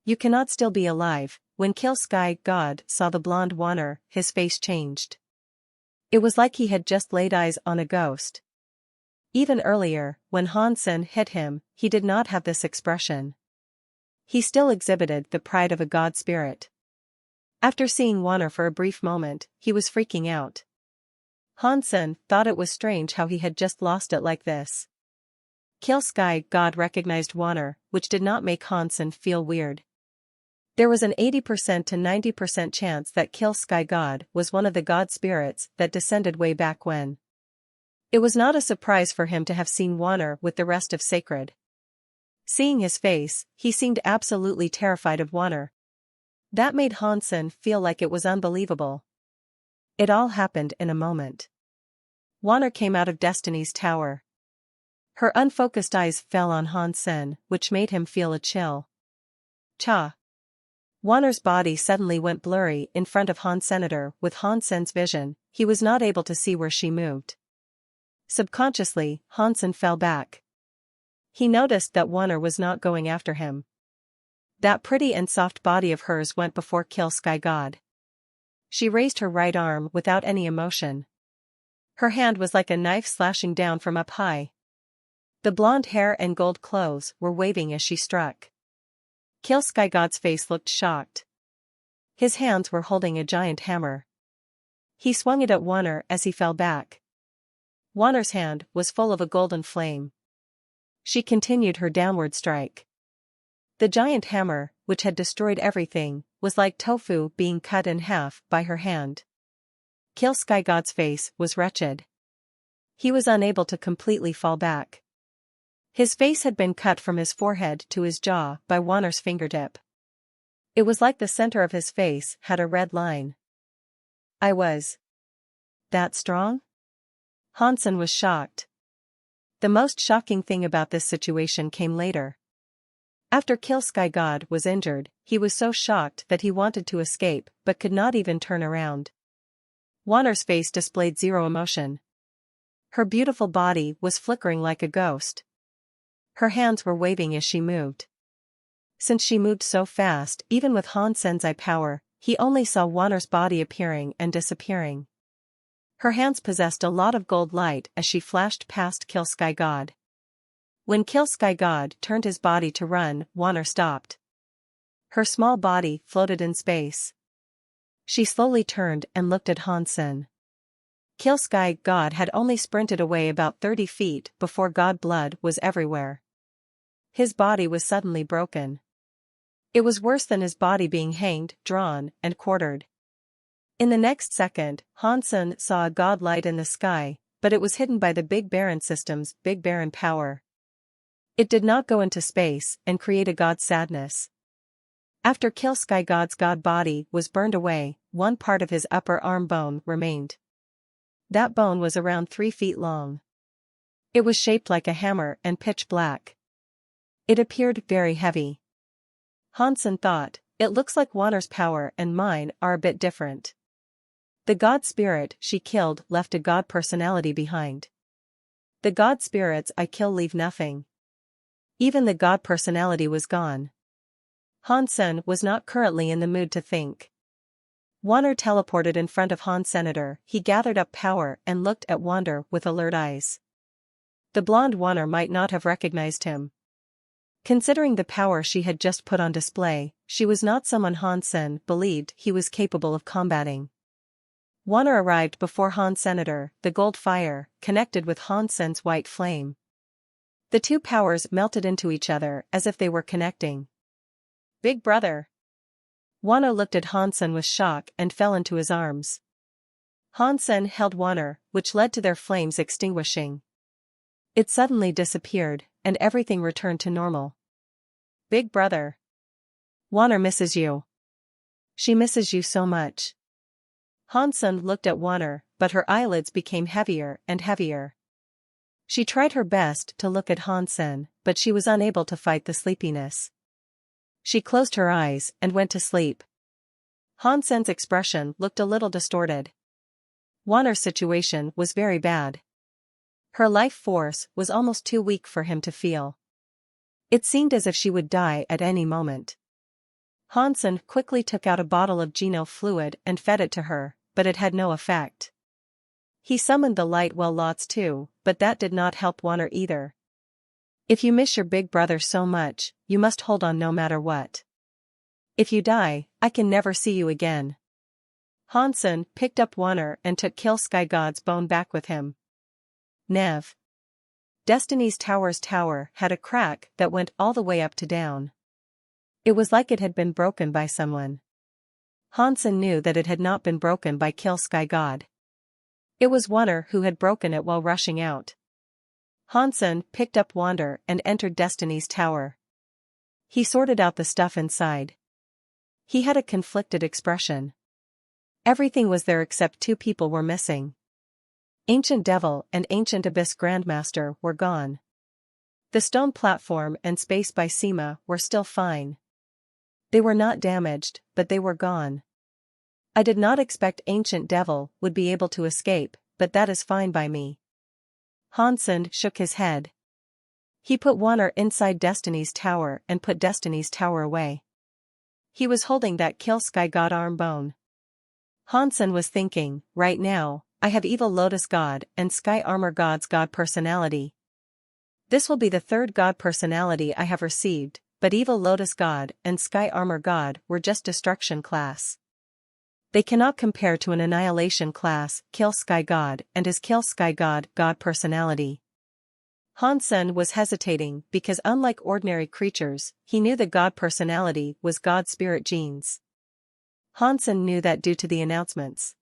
You cannot still be alive. When Kill Sky God saw the blonde Water, his face changed. It was like he had just laid eyes on a ghost. Even earlier, when Hansen hit him, he did not have this expression. He still exhibited the pride of a god spirit. After seeing Water for a brief moment, he was freaking out. Hansen thought it was strange how he had just lost it like this. Kill Sky God recognized Water, which did not make Hansen feel weird. There was an 80% to 90% chance that Kill Sky God was one of the god spirits that descended way back when. It was not a surprise for him to have seen Water with the rest of Sacred. Seeing his face, he seemed absolutely terrified of Water. That made Hansen feel like it was unbelievable. It all happened in a moment. Water came out of Destiny's tower. Her unfocused eyes fell on Hansen, which made him feel a chill. Cha! Water's body suddenly went blurry in front of Hansenator. With Hansen's vision, he was not able to see where she moved. Subconsciously, Hansen fell back. He noticed that Water was not going after him. That pretty and soft body of hers went before Kill Sky God. She raised her right arm without any emotion. Her hand was like a knife slashing down from up high. The blonde hair and gold clothes were waving as she struck. Kill Sky God's face looked shocked. His hands were holding a giant hammer. He swung it at Water as he fell back. Water's hand was full of a golden flame. She continued her downward strike. The giant hammer, which had destroyed everything, was like tofu being cut in half by her hand. Kill Sky God's face was wretched. He was unable to completely fall back. His face had been cut from his forehead to his jaw by Water's fingertip. It was like the center of his face had a red line. I was that strong? Hansen was shocked. The most shocking thing about this situation came later. After Kill Sky God was injured, he was so shocked that he wanted to escape but could not even turn around. Water's face displayed zero emotion. Her beautiful body was flickering like a ghost. Her hands were waving as she moved. Since she moved so fast, even with Hansen's eye power, he only saw Water's body appearing and disappearing. Her hands possessed a lot of gold light as she flashed past Kill Sky God. When Kill Sky God turned his body to run, Water stopped. Her small body floated in space. She slowly turned and looked at Hansen. Kill Sky God had only sprinted away about 30 feet before God blood was everywhere. His body was suddenly broken. It was worse than his body being hanged, drawn, and quartered. In the next second, Hansen saw a god light in the sky, but it was hidden by the Big Baron system's Big Baron power. It did not go into space and create a god sadness. After Kill Sky God's god body was burned away, one part of his upper arm bone remained. That bone was around 3 feet long. It was shaped like a hammer and pitch black. It appeared very heavy. Hansen thought, it looks like Water's power and mine are a bit different. The god spirit she killed left a god personality behind. The god spirits I kill leave nothing. Even the god personality was gone. Hansen was not currently in the mood to think. Water teleported in front of Hansenator. He gathered up power and looked at Wander with alert eyes. The blonde Wander might not have recognized him. Considering the power she had just put on display, she was not someone Hansen believed he was capable of combating. Wander arrived before Hansenator, the gold fire, connected with Hansen's white flame. The two powers melted into each other as if they were connecting. Big brother! Wano looked at Hansen with shock and fell into his arms. Hansen held Wander, which led to their flames extinguishing. It suddenly disappeared, and everything returned to normal. Big brother! Wander misses you. She misses you so much. Hansen looked at Wander, but her eyelids became heavier and heavier. She tried her best to look at Hansen, but she was unable to fight the sleepiness. She closed her eyes and went to sleep. Hansen's expression looked a little distorted. Wanner's situation was very bad. Her life force was almost too weak for him to feel. It seemed as if she would die at any moment. Hansen quickly took out a bottle of Geno fluid and fed it to her, but it had no effect. He summoned the light well lots too, but that did not help Wanner either. If you miss your big brother so much, you must hold on no matter what. If you die, I can never see you again. Hansen picked up Wanner and took Kill Sky God's bone back with him. Nev. Destiny's Tower's tower had a crack that went all the way up to down. It was like it had been broken by someone. Hansen knew that it had not been broken by Kill Sky God. It was Wanner who had broken it while rushing out. Hansen picked up Wander and entered Destiny's Tower. He sorted out the stuff inside. He had a conflicted expression. Everything was there except two people were missing. Ancient Devil and Ancient Abyss Grandmaster were gone. The stone platform and space by Sema were still fine. They were not damaged, but they were gone. I did not expect Ancient Devil would be able to escape, but that is fine by me. Hansen shook his head. He put Wanner inside Destiny's Tower and put Destiny's Tower away. He was holding that Kill Sky God arm bone. Hansen was thinking, right now, I have Evil Lotus God and Sky Armor God's God personality. This will be the third God personality I have received, but Evil Lotus God and Sky Armor God were just destruction class. They cannot compare to an annihilation class, Kill Sky God and his Kill Sky God God personality. Hansen was hesitating because unlike ordinary creatures, he knew the God personality was God spirit genes. Hansen knew that due to the announcements.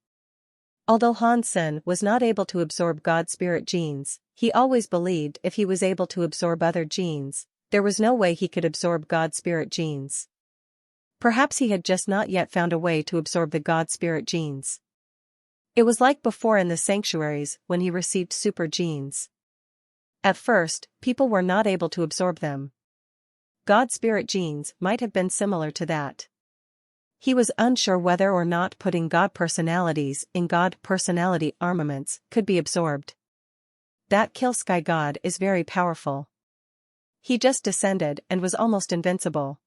Although Hansen was not able to absorb God spirit genes, he always believed if he was able to absorb other genes, there was no way he could absorb God spirit genes. Perhaps he had just not yet found a way to absorb the God spirit genes. It was like before in the sanctuaries when he received super genes. At first, people were not able to absorb them. God spirit genes might have been similar to that. He was unsure whether or not putting God personalities in God personality armaments could be absorbed. That Kill Sky God is very powerful. He just descended and was almost invincible.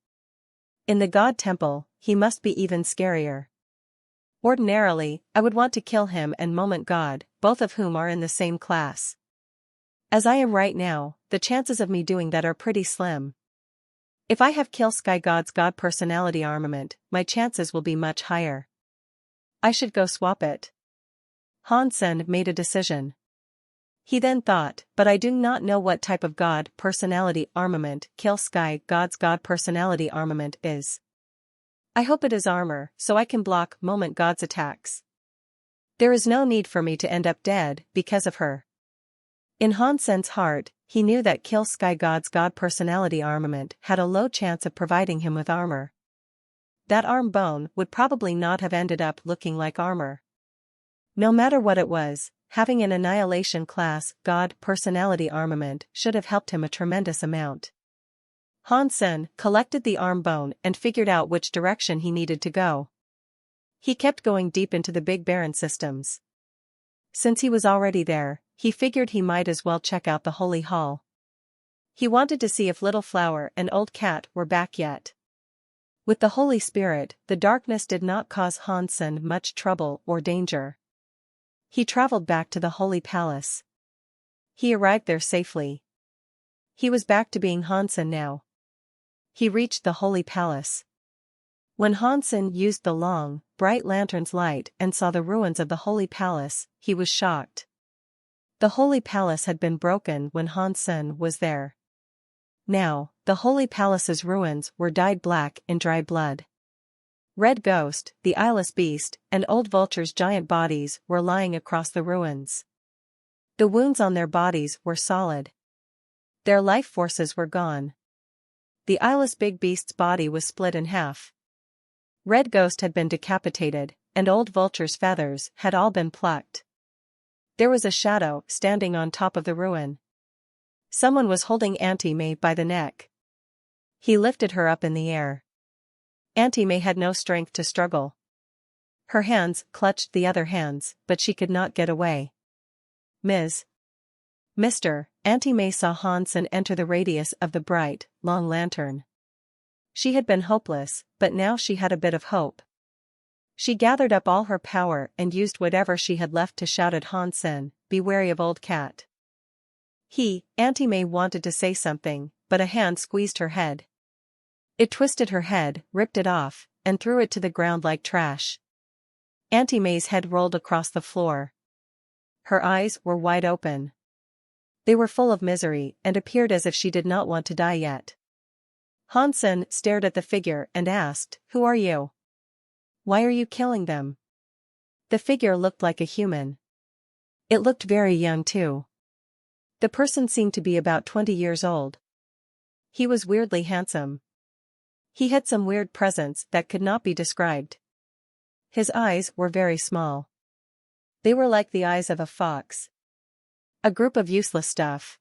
In the God Temple, he must be even scarier. Ordinarily, I would want to kill him and Moment God, both of whom are in the same class. As I am right now, the chances of me doing that are pretty slim. If I have Kill Sky God's God personality armament, my chances will be much higher. I should go swap it. Hansen made a decision. He then thought, but I do not know what type of God personality armament Kill Sky God's God personality armament is. I hope it is armor, so I can block Moment God's attacks. There is no need for me to end up dead because of her. In Hansen's heart, he knew that Kill Sky God's God personality armament had a low chance of providing him with armor. That arm bone would probably not have ended up looking like armor. No matter what it was, having an annihilation class God personality armament should have helped him a tremendous amount. Hansen collected the arm bone and figured out which direction he needed to go. He kept going deep into the Big Baron systems. Since he was already there, he figured he might as well check out the Holy Hall. He wanted to see if Little Flower and Old Cat were back yet. With the Holy Spirit, the darkness did not cause Hansen much trouble or danger. He traveled back to the Holy Palace. He arrived there safely. He was back to being Hansen now. He reached the Holy Palace. When Hansen used the long, bright lantern's light and saw the ruins of the Holy Palace, he was shocked. The Holy Palace had been broken when Hansen was there. Now, the Holy Palace's ruins were dyed black in dry blood. Red Ghost, the eyeless beast, and Old Vulture's giant bodies were lying across the ruins. The wounds on their bodies were solid. Their life forces were gone. The eyeless big beast's body was split in half. Red Ghost had been decapitated, and Old Vulture's feathers had all been plucked. There was a shadow standing on top of the ruin. Someone was holding Auntie May by the neck. He lifted her up in the air. Auntie May had no strength to struggle. Her hands clutched the other hands, but she could not get away. Mr. Auntie May saw Hansen enter the radius of the bright, long lantern. She had been hopeless, but now she had a bit of hope. She gathered up all her power and used whatever she had left to shout at Hansen, "Be wary of old cat." Auntie May wanted to say something, but a hand squeezed her head. It twisted her head, ripped it off, and threw it to the ground like trash. Auntie May's head rolled across the floor. Her eyes were wide open. They were full of misery and appeared as if she did not want to die yet. Hansen stared at the figure and asked, "Who are you? Why are you killing them?" The figure looked like a human. It looked very young too. The person seemed to be about 20 years old. He was weirdly handsome. He had some weird presence that could not be described. His eyes were very small. They were like the eyes of a fox. A group of useless stuff.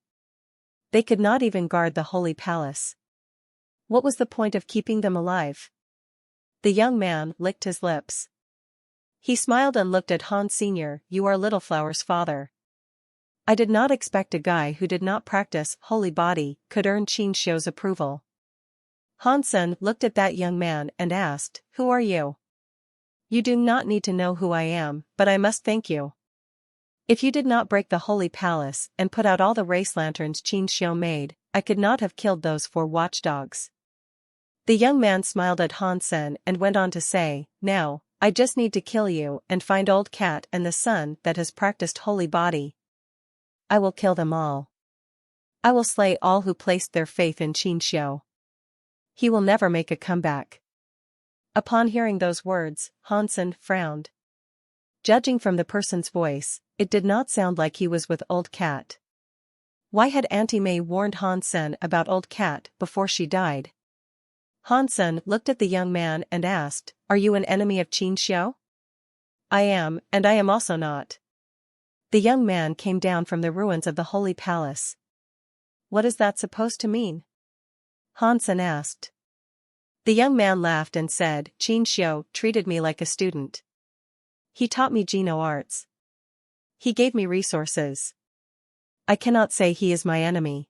They could not even guard the holy palace. What was the point of keeping them alive? The young man licked his lips. He smiled and looked at Hans Sr. "You are Littleflower's father. I did not expect a guy who did not practice holy body could earn Qin Xiu's approval." Hansen looked at that young man and asked, "Who are you?" "You do not need to know who I am, but I must thank you. If you did not break the holy palace and put out all the race lanterns Qin Xiu made, I could not have killed those 4 watchdogs." The young man smiled at Hansen and went on to say, "Now, I just need to kill you and find old cat and the son that has practiced holy body. I will kill them all. I will slay all who placed their faith in Qin Xiu. He will never make a comeback." Upon hearing those words, Hansen frowned. Judging from the person's voice, it did not sound like he was with old cat. Why had Auntie May warned Hansen about old cat before she died? Hansen looked at the young man and asked, "Are you an enemy of Qin Xiu?" "I am, and I am also not." The young man came down from the ruins of the holy palace. "What is that supposed to mean?" Hansen asked. The young man laughed and said, "Qin Xiu treated me like a student. He taught me Geno arts. He gave me resources. I cannot say he is my enemy.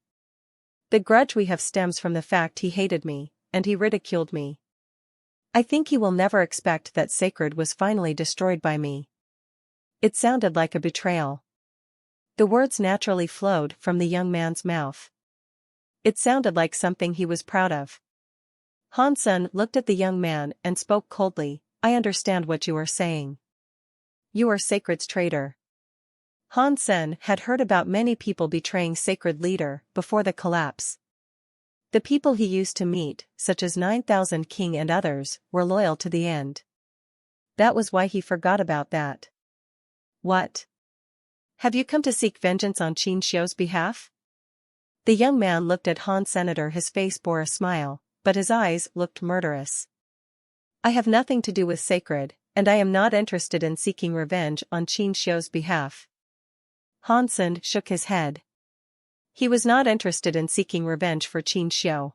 The grudge we have stems from the fact he hated me, and he ridiculed me. I think he will never expect that sacred was finally destroyed by me." It sounded like a betrayal. The words naturally flowed from the young man's mouth. It sounded like something he was proud of. Hansen looked at the young man and spoke coldly, "I understand what you are saying. You are Sacred's traitor." Hansen had heard about many people betraying Sacred leader before the collapse. The people he used to meet, such as 9,000 King and others, were loyal to the end. That was why he forgot about that. "What? Have you come to seek vengeance on Qin Xiu's behalf?" The young man looked at Han Senator. His face bore a smile, but his eyes looked murderous. "I have nothing to do with Sacred, and I am not interested in seeking revenge on Qin Xiu's behalf." Hansen shook his head. He was not interested in seeking revenge for Qin Xiu.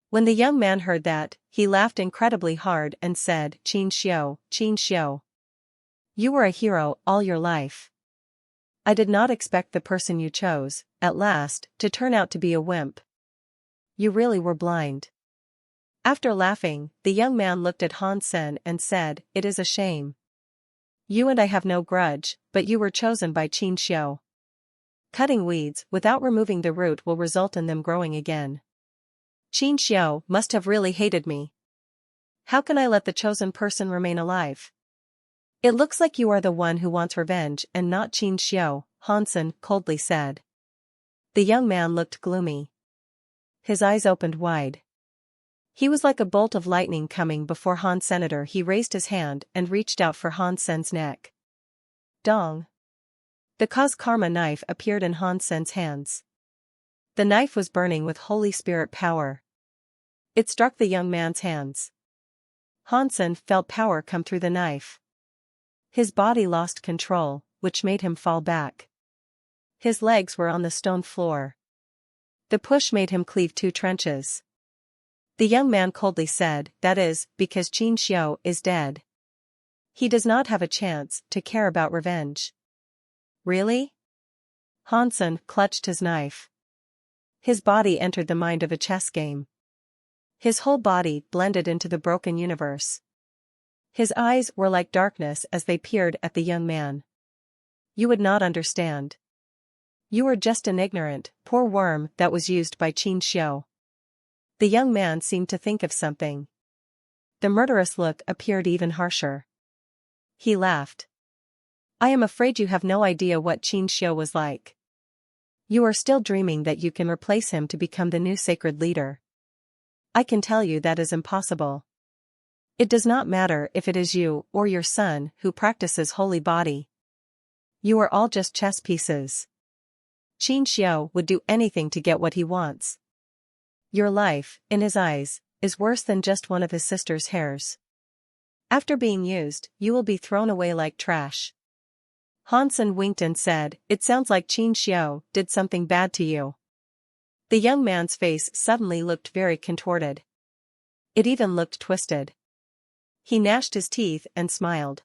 When the young man heard that, he laughed incredibly hard and said, Qin Xiu, you were a hero all your life. I did not expect the person you chose, at last, to turn out to be a wimp. You really were blind." After laughing, the young man looked at Hansen and said, "It is a shame. You and I have no grudge, but you were chosen by Qin Xiu. Cutting weeds without removing the root will result in them growing again. Qin Xiu must have really hated me. How can I let the chosen person remain alive?" "It looks like you are the one who wants revenge and not Qin Xiu," Hansen coldly said. The young man looked gloomy. His eyes opened wide. He was like a bolt of lightning coming before Han Senator. He raised his hand and reached out for Han Sen's neck. Dong. The cause karma knife appeared in Han Sen's hands. The knife was burning with Holy Spirit power. It struck the young man's hands. Hansen felt power come through the knife. His body lost control, which made him fall back. His legs were on the stone floor. The push made him cleave 2 trenches. The young man coldly said, that is, because Qin Xiu is dead. He does not have a chance to care about revenge. Really? Hansen clutched his knife. His body entered the mind of a chess game. His whole body blended into the broken universe. His eyes were like darkness as they peered at the young man. You would not understand. You were just an ignorant, poor worm that was used by Qin Xiu. The young man seemed to think of something. The murderous look appeared even harsher. He laughed. I am afraid you have no idea what Qin Xiu was like. You are still dreaming that you can replace him to become the new sacred leader. I can tell you that is impossible. It does not matter if it is you or your son who practices holy body. You are all just chess pieces. Qin Xiu would do anything to get what he wants. Your life, in his eyes, is worse than just one of his sister's hairs. After being used, you will be thrown away like trash. Hansen winked and said, it sounds like Qin Xiu did something bad to you. The young man's face suddenly looked very contorted. It even looked twisted. He gnashed his teeth and smiled.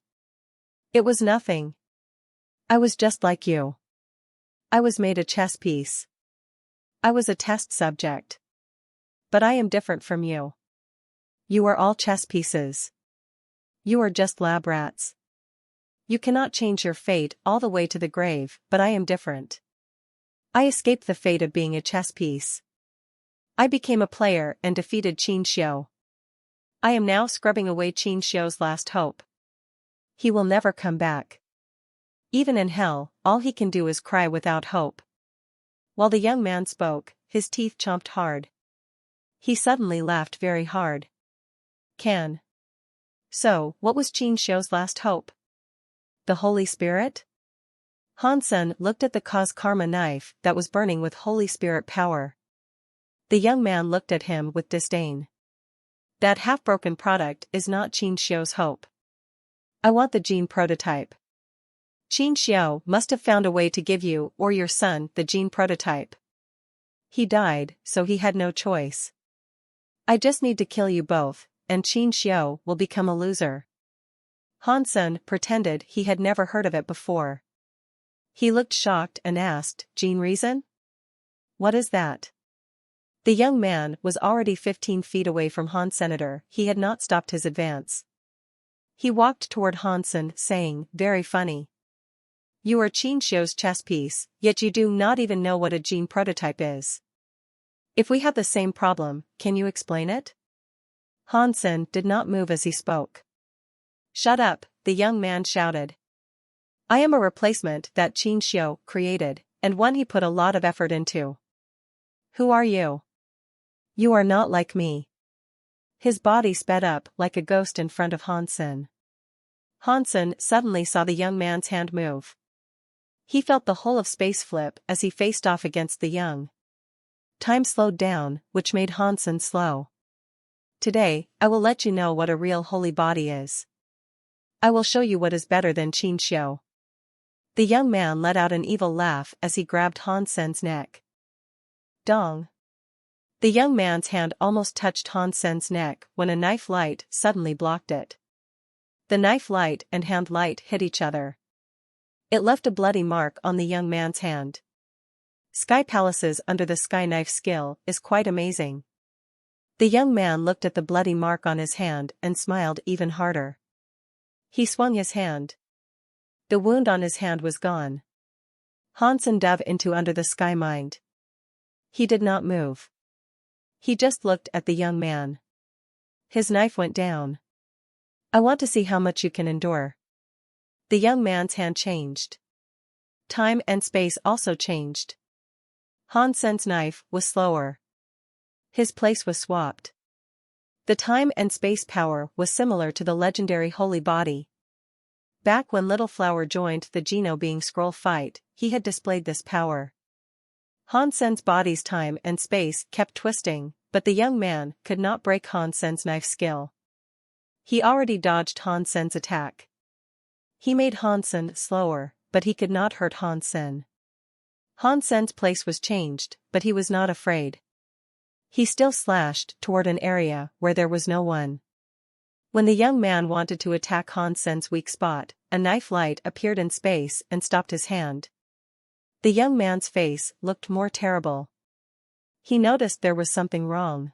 It was nothing. I was just like you. I was made a chess piece. I was a test subject. But I am different from you. You are all chess pieces. You are just lab rats. You cannot change your fate all the way to the grave, but I am different. I escaped the fate of being a chess piece. I became a player and defeated Qin Xiu. I am now scrubbing away Qin Xiu's last hope. He will never come back. Even in hell, all he can do is cry without hope. While the young man spoke, his teeth chomped hard. He suddenly laughed very hard. So, what was Qin Xiu's last hope? The Holy Spirit? Hansen looked at the cause karma knife that was burning with Holy Spirit power. The young man looked at him with disdain. That half-broken product is not Qin Xiu's hope. I want the gene prototype. Qin Xiu must have found a way to give you or your son the gene prototype. He died, so he had no choice. I just need to kill you both, and Qin Xiu will become a loser. Hansen pretended he had never heard of it before. He looked shocked and asked, Gene reason? What is that? The young man was already 15 feet away from Senator. He had not stopped his advance. He walked toward Hansen, saying, very funny. You are Qin Xiu's chess piece, yet you do not even know what a gene prototype is. If we have the same problem, can you explain it? Hansen did not move as he spoke. Shut up, the young man shouted. I am a replacement that Qin Xiu created, and one he put a lot of effort into. Who are you? You are not like me. His body sped up like a ghost in front of Hansen. Hansen suddenly saw the young man's hand move. He felt the whole of space flip as he faced off against the young. Time slowed down, which made Hansen slow. Today, I will let you know what a real holy body is. I will show you what is better than Qin Xiu. The young man let out an evil laugh as he grabbed Hansen's neck. Dong. The young man's hand almost touched Hansen's neck when a knife light suddenly blocked it. The knife light and hand light hit each other. It left a bloody mark on the young man's hand. Sky palaces under the sky knife skill is quite amazing. The young man looked at the bloody mark on his hand and smiled even harder. He swung his hand. The wound on his hand was gone. Hansen dove into under the sky mind. He did not move. He just looked at the young man. His knife went down. I want to see how much you can endure. The young man's hand changed. Time and space also changed. Hansen's knife was slower. His place was swapped. The time and space power was similar to the legendary holy body. Back when Little Flower joined the Geno being scroll fight, he had displayed this power. Hansen's body's time and space kept twisting, but the young man could not break Hansen's knife skill. He already dodged Hansen's attack. He made Hansen slower, but he could not hurt Hansen. Hansen's place was changed, but he was not afraid. He still slashed toward an area where there was no one. When the young man wanted to attack Hansen's weak spot, a knife light appeared in space and stopped his hand. The young man's face looked more terrible. He noticed there was something wrong.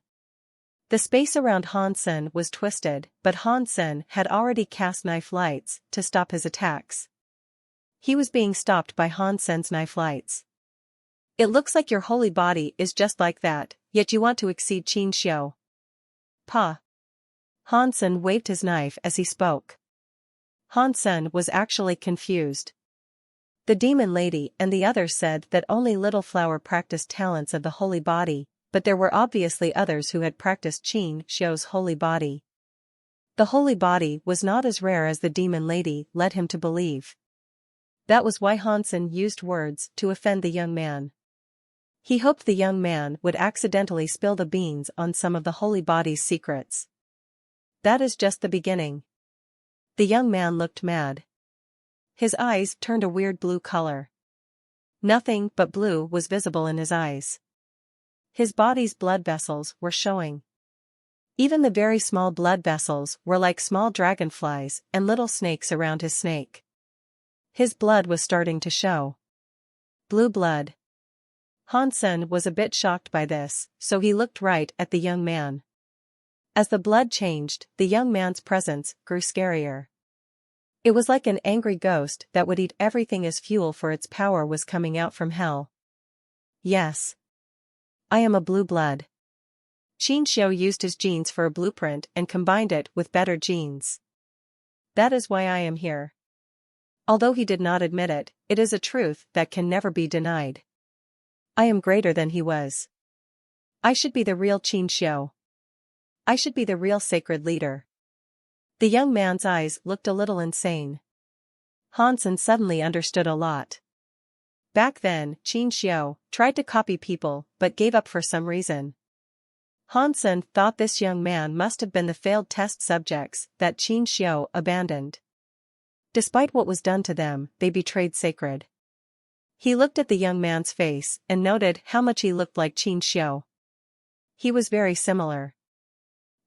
The space around Hansen was twisted, but Hansen had already cast knife lights to stop his attacks. He was being stopped by Hansen's knife lights. It looks like your holy body is just like that, yet you want to exceed Qin Xiu. Pa. Hansen waved his knife as he spoke. Hansen was actually confused. The demon lady and the others said that only Little Flower practiced talents of the holy body, but there were obviously others who had practiced Qin Xiu's holy body. The holy body was not as rare as the demon lady led him to believe. That was why Hansen used words to offend the young man. He hoped the young man would accidentally spill the beans on some of the holy body's secrets. That is just the beginning. The young man looked mad. His eyes turned a weird blue color. Nothing but blue was visible in his eyes. His body's blood vessels were showing. Even the very small blood vessels were like small dragonflies and little snakes around his snake. His blood was starting to show. Blue blood. Hansen was a bit shocked by this, so he looked right at the young man. As the blood changed, the young man's presence grew scarier. It was like an angry ghost that would eat everything as fuel, for its power was coming out from hell. Yes. I am a blue blood. Qin Xiu used his genes for a blueprint and combined it with better genes. That is why I am here. Although he did not admit it, it is a truth that can never be denied. I am greater than he was. I should be the real Qin Xiu. I should be the real sacred leader. The young man's eyes looked a little insane. Hansen suddenly understood a lot. Back then, Qin Xiu tried to copy people but gave up for some reason. Hansen thought this young man must have been the failed test subjects that Qin Xiu abandoned. Despite what was done to them, they betrayed sacred. He looked at the young man's face and noted how much he looked like Qin Xiu. He was very similar.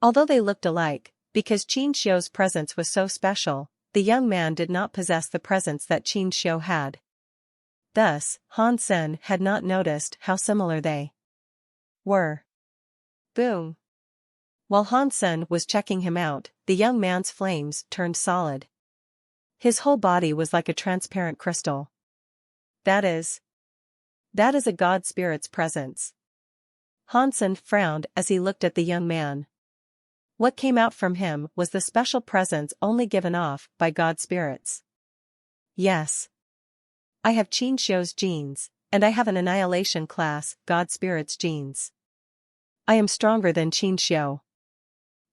Although they looked alike, because Qin Xiu's presence was so special, the young man did not possess the presence that Qin Xiu had. Thus, Hansen had not noticed how similar they were. Boom. While Hansen was checking him out, the young man's flames turned solid. His whole body was like a transparent crystal. That is a god spirit's presence. Hansen frowned as he looked at the young man. What came out from him was the special presence only given off by god spirits. Yes. I have Qin Xiu's genes, and I have an annihilation class god spirit's genes. I am stronger than Qin Xiu.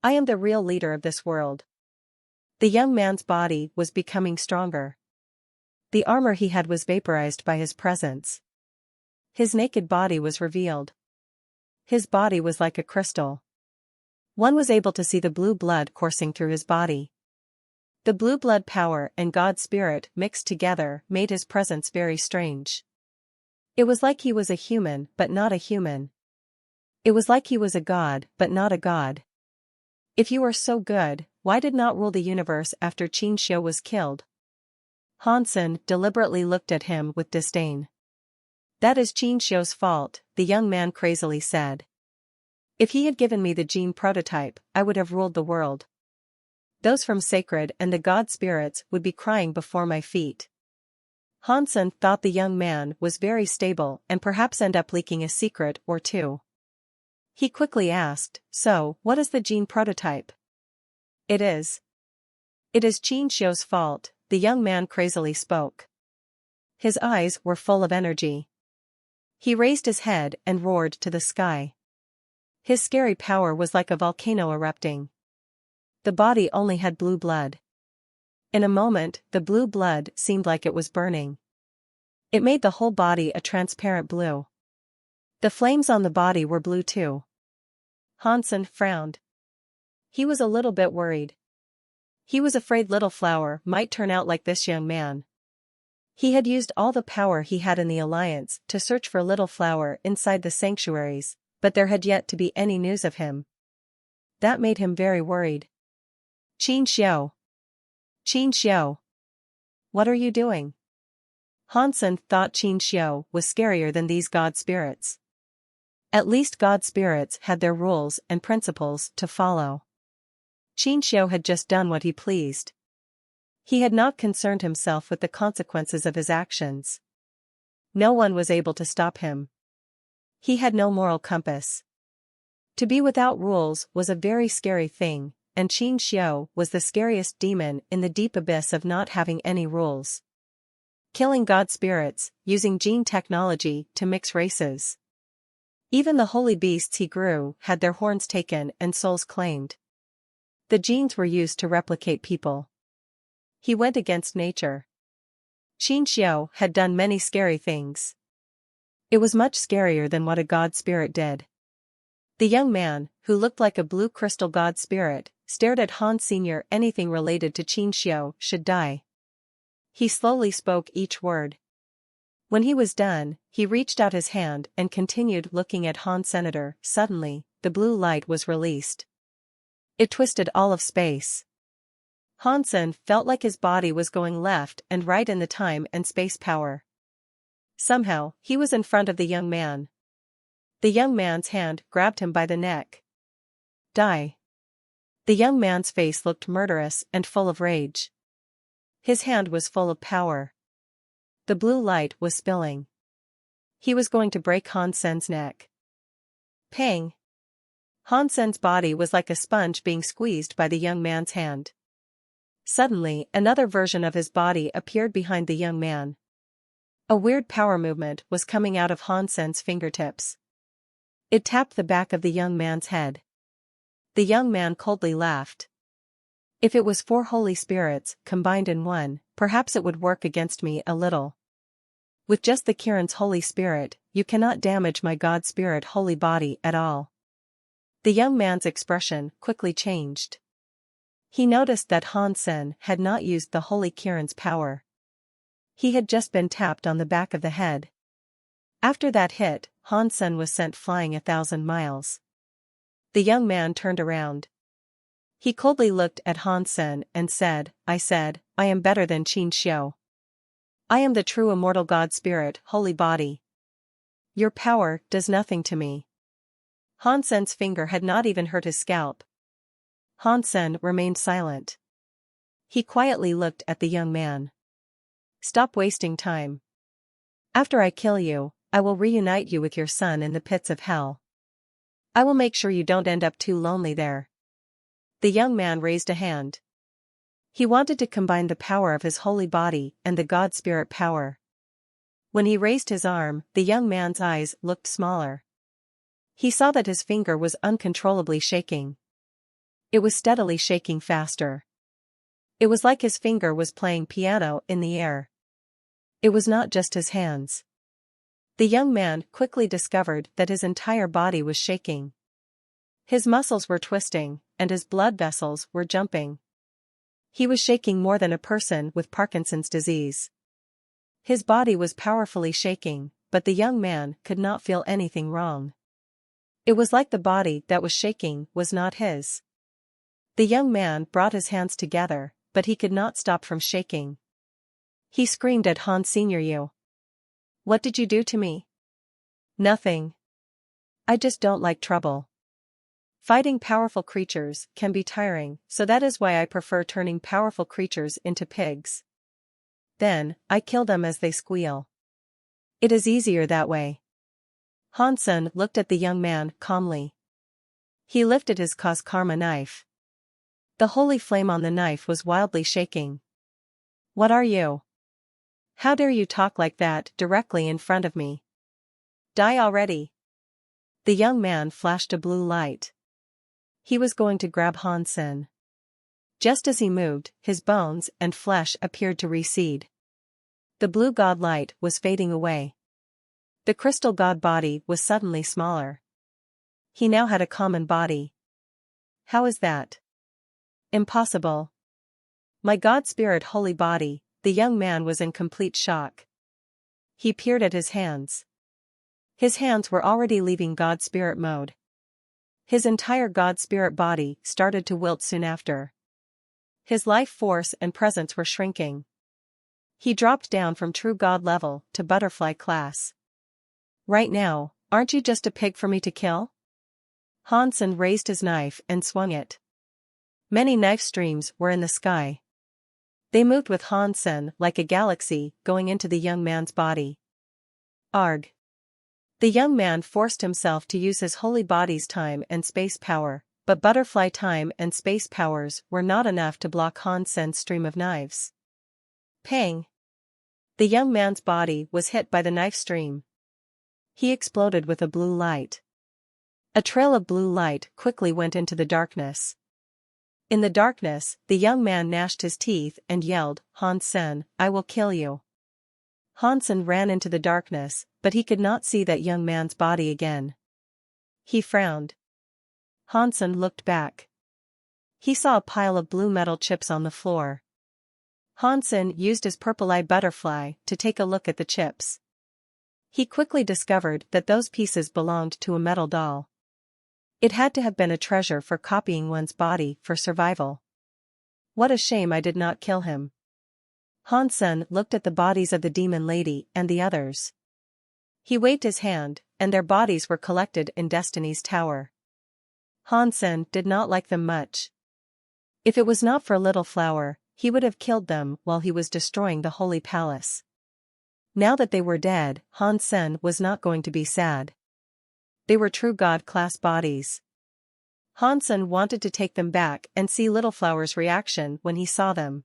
I am the real leader of this world. The young man's body was becoming stronger. The armor he had was vaporized by his presence. His naked body was revealed. His body was like a crystal. One was able to see the blue blood coursing through his body. The blue blood power and God spirit mixed together made his presence very strange. It was like he was a human but not a human. It was like he was a god but not a god. If you are so good, why did not rule the universe after Qin Xiu was killed? Hansen deliberately looked at him with disdain. That is Qin Xiu's fault, the young man crazily said. If he had given me the gene prototype, I would have ruled the world. Those from Sacred and the god spirits would be crying before my feet. Hansen thought the young man was very stable and perhaps end up leaking a secret or two. He quickly asked, so, what is the gene prototype? It is Qin Xiu's fault, the young man crazily spoke. His eyes were full of energy. He raised his head and roared to the sky. His scary power was like a volcano erupting. The body only had blue blood. In a moment, the blue blood seemed like it was burning. It made the whole body a transparent blue. The flames on the body were blue too. Hansen frowned. He was a little bit worried. He was afraid Little Flower might turn out like this young man. He had used all the power he had in the Alliance to search for Little Flower inside the sanctuaries, but there had yet to be any news of him. That made him very worried. Qin Xiu. Qin Xiu. What are you doing? Hansen thought Qin Xiu was scarier than these god spirits. At least god spirits had their rules and principles to follow. Qin Xiu had just done what he pleased. He had not concerned himself with the consequences of his actions. No one was able to stop him. He had no moral compass. To be without rules was a very scary thing, and Qin Xiu was the scariest demon in the deep abyss of not having any rules. Killing god spirits, using gene technology to mix races. Even the holy beasts he grew had their horns taken and souls claimed. The genes were used to replicate people. He went against nature. Qin Xiu had done many scary things. It was much scarier than what a god spirit did. The young man, who looked like a blue crystal god spirit, stared at Han Senior. Anything related to Qin Xiu should die. He slowly spoke each word. When he was done, he reached out his hand and continued looking at Han Senator. Suddenly, the blue light was released. It twisted all of space. Hansen felt like his body was going left and right in the time and space power. Somehow, he was in front of the young man. The young man's hand grabbed him by the neck. Die. The young man's face looked murderous and full of rage. His hand was full of power. The blue light was spilling. He was going to break Hansen's neck. Pang! Hansen's body was like a sponge being squeezed by the young man's hand. Suddenly, another version of his body appeared behind the young man. A weird power movement was coming out of Hansen's fingertips. It tapped the back of the young man's head. The young man coldly laughed. If it was 4 holy spirits combined in one, perhaps it would work against me a little. With just the Kirin's holy spirit, you cannot damage my god spirit holy body at all. The young man's expression quickly changed. He noticed that Hansen had not used the holy Kirin's power. He had just been tapped on the back of the head. After that hit, Hansen was sent flying 1,000 miles. The young man turned around. He coldly looked at Hansen and said, I am better than Qin Xiu. I am the true immortal god spirit, holy body. Your power does nothing to me. Hansen's finger had not even hurt his scalp. Hansen remained silent. He quietly looked at the young man. Stop wasting time. After I kill you, I will reunite you with your son in the pits of hell. I will make sure you don't end up too lonely there. The young man raised a hand. He wanted to combine the power of his holy body and the god spirit power. When he raised his arm, the young man's eyes looked smaller. He saw that his finger was uncontrollably shaking. It was steadily shaking faster. It was like his finger was playing piano in the air. It was not just his hands. The young man quickly discovered that his entire body was shaking. His muscles were twisting, and his blood vessels were jumping. He was shaking more than a person with Parkinson's disease. His body was powerfully shaking, but the young man could not feel anything wrong. It was like the body that was shaking was not his. The young man brought his hands together, but he could not stop from shaking. He screamed at Han Senior. You. What did you do to me? Nothing. I just don't like trouble. Fighting powerful creatures can be tiring, so that is why I prefer turning powerful creatures into pigs. Then, I kill them as they squeal. It is easier that way. Hansen looked at the young man calmly. He lifted his Karma knife. The holy flame on the knife was wildly shaking. What are you? How dare you talk like that directly in front of me? Die already. The young man flashed a blue light. He was going to grab Hansen. Just as he moved, his bones and flesh appeared to recede. The blue god light was fading away. The crystal god body was suddenly smaller. He now had a common body. How is that? Impossible. My god spirit holy body. The young man was in complete shock. He peered at his hands. His hands were already leaving God Spirit mode. His entire God Spirit body started to wilt soon after. His life force and presence were shrinking. He dropped down from true God level to butterfly class. Right now, aren't you just a pig for me to kill? Hansen raised his knife and swung it. Many knife streams were in the sky. They moved with Hansen like a galaxy going into the young man's body. Arg. The young man forced himself to use his holy body's time and space power, but butterfly time and space powers were not enough to block Hansen's stream of knives. Pang! The young man's body was hit by the knife stream. He exploded with a blue light. A trail of blue light quickly went into the darkness. In the darkness, the young man gnashed his teeth and yelled, "Hansen, I will kill you." Hansen ran into the darkness, but he could not see that young man's body again. He frowned. Hansen looked back. He saw a pile of blue metal chips on the floor. Hansen used his purple-eye butterfly to take a look at the chips. He quickly discovered that those pieces belonged to a metal doll. It had to have been a treasure for copying one's body for survival. What a shame I did not kill him. Hansen looked at the bodies of the demon lady and the others. He waved his hand, and their bodies were collected in Destiny's Tower. Hansen did not like them much. If it was not for Little Flower, he would have killed them while he was destroying the Holy Palace. Now that they were dead, Hansen was not going to be sad. They were true God-class bodies. Hansen wanted to take them back and see Little Flower's reaction when he saw them.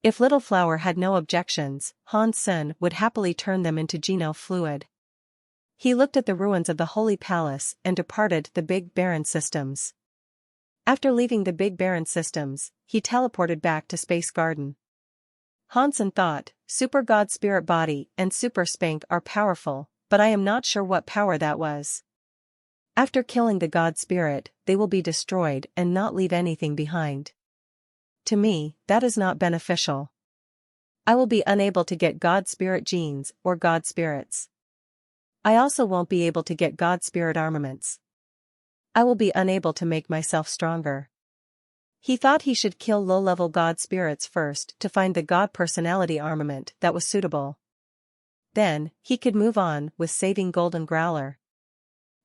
If Little Flower had no objections, Hansen would happily turn them into Geno fluid. He looked at the ruins of the Holy Palace and departed the Big Baron systems. After leaving the Big Baron systems, he teleported back to Space Garden. Hansen thought, Super God Spirit Body and Super Spank are powerful, but I am not sure what power that was. After killing the God Spirit, they will be destroyed and not leave anything behind. To me, that is not beneficial. I will be unable to get God Spirit genes or God Spirits. I also won't be able to get God Spirit armaments. I will be unable to make myself stronger. He thought he should kill low-level God Spirits first to find the God Personality armament that was suitable. Then, he could move on with saving Golden Growler.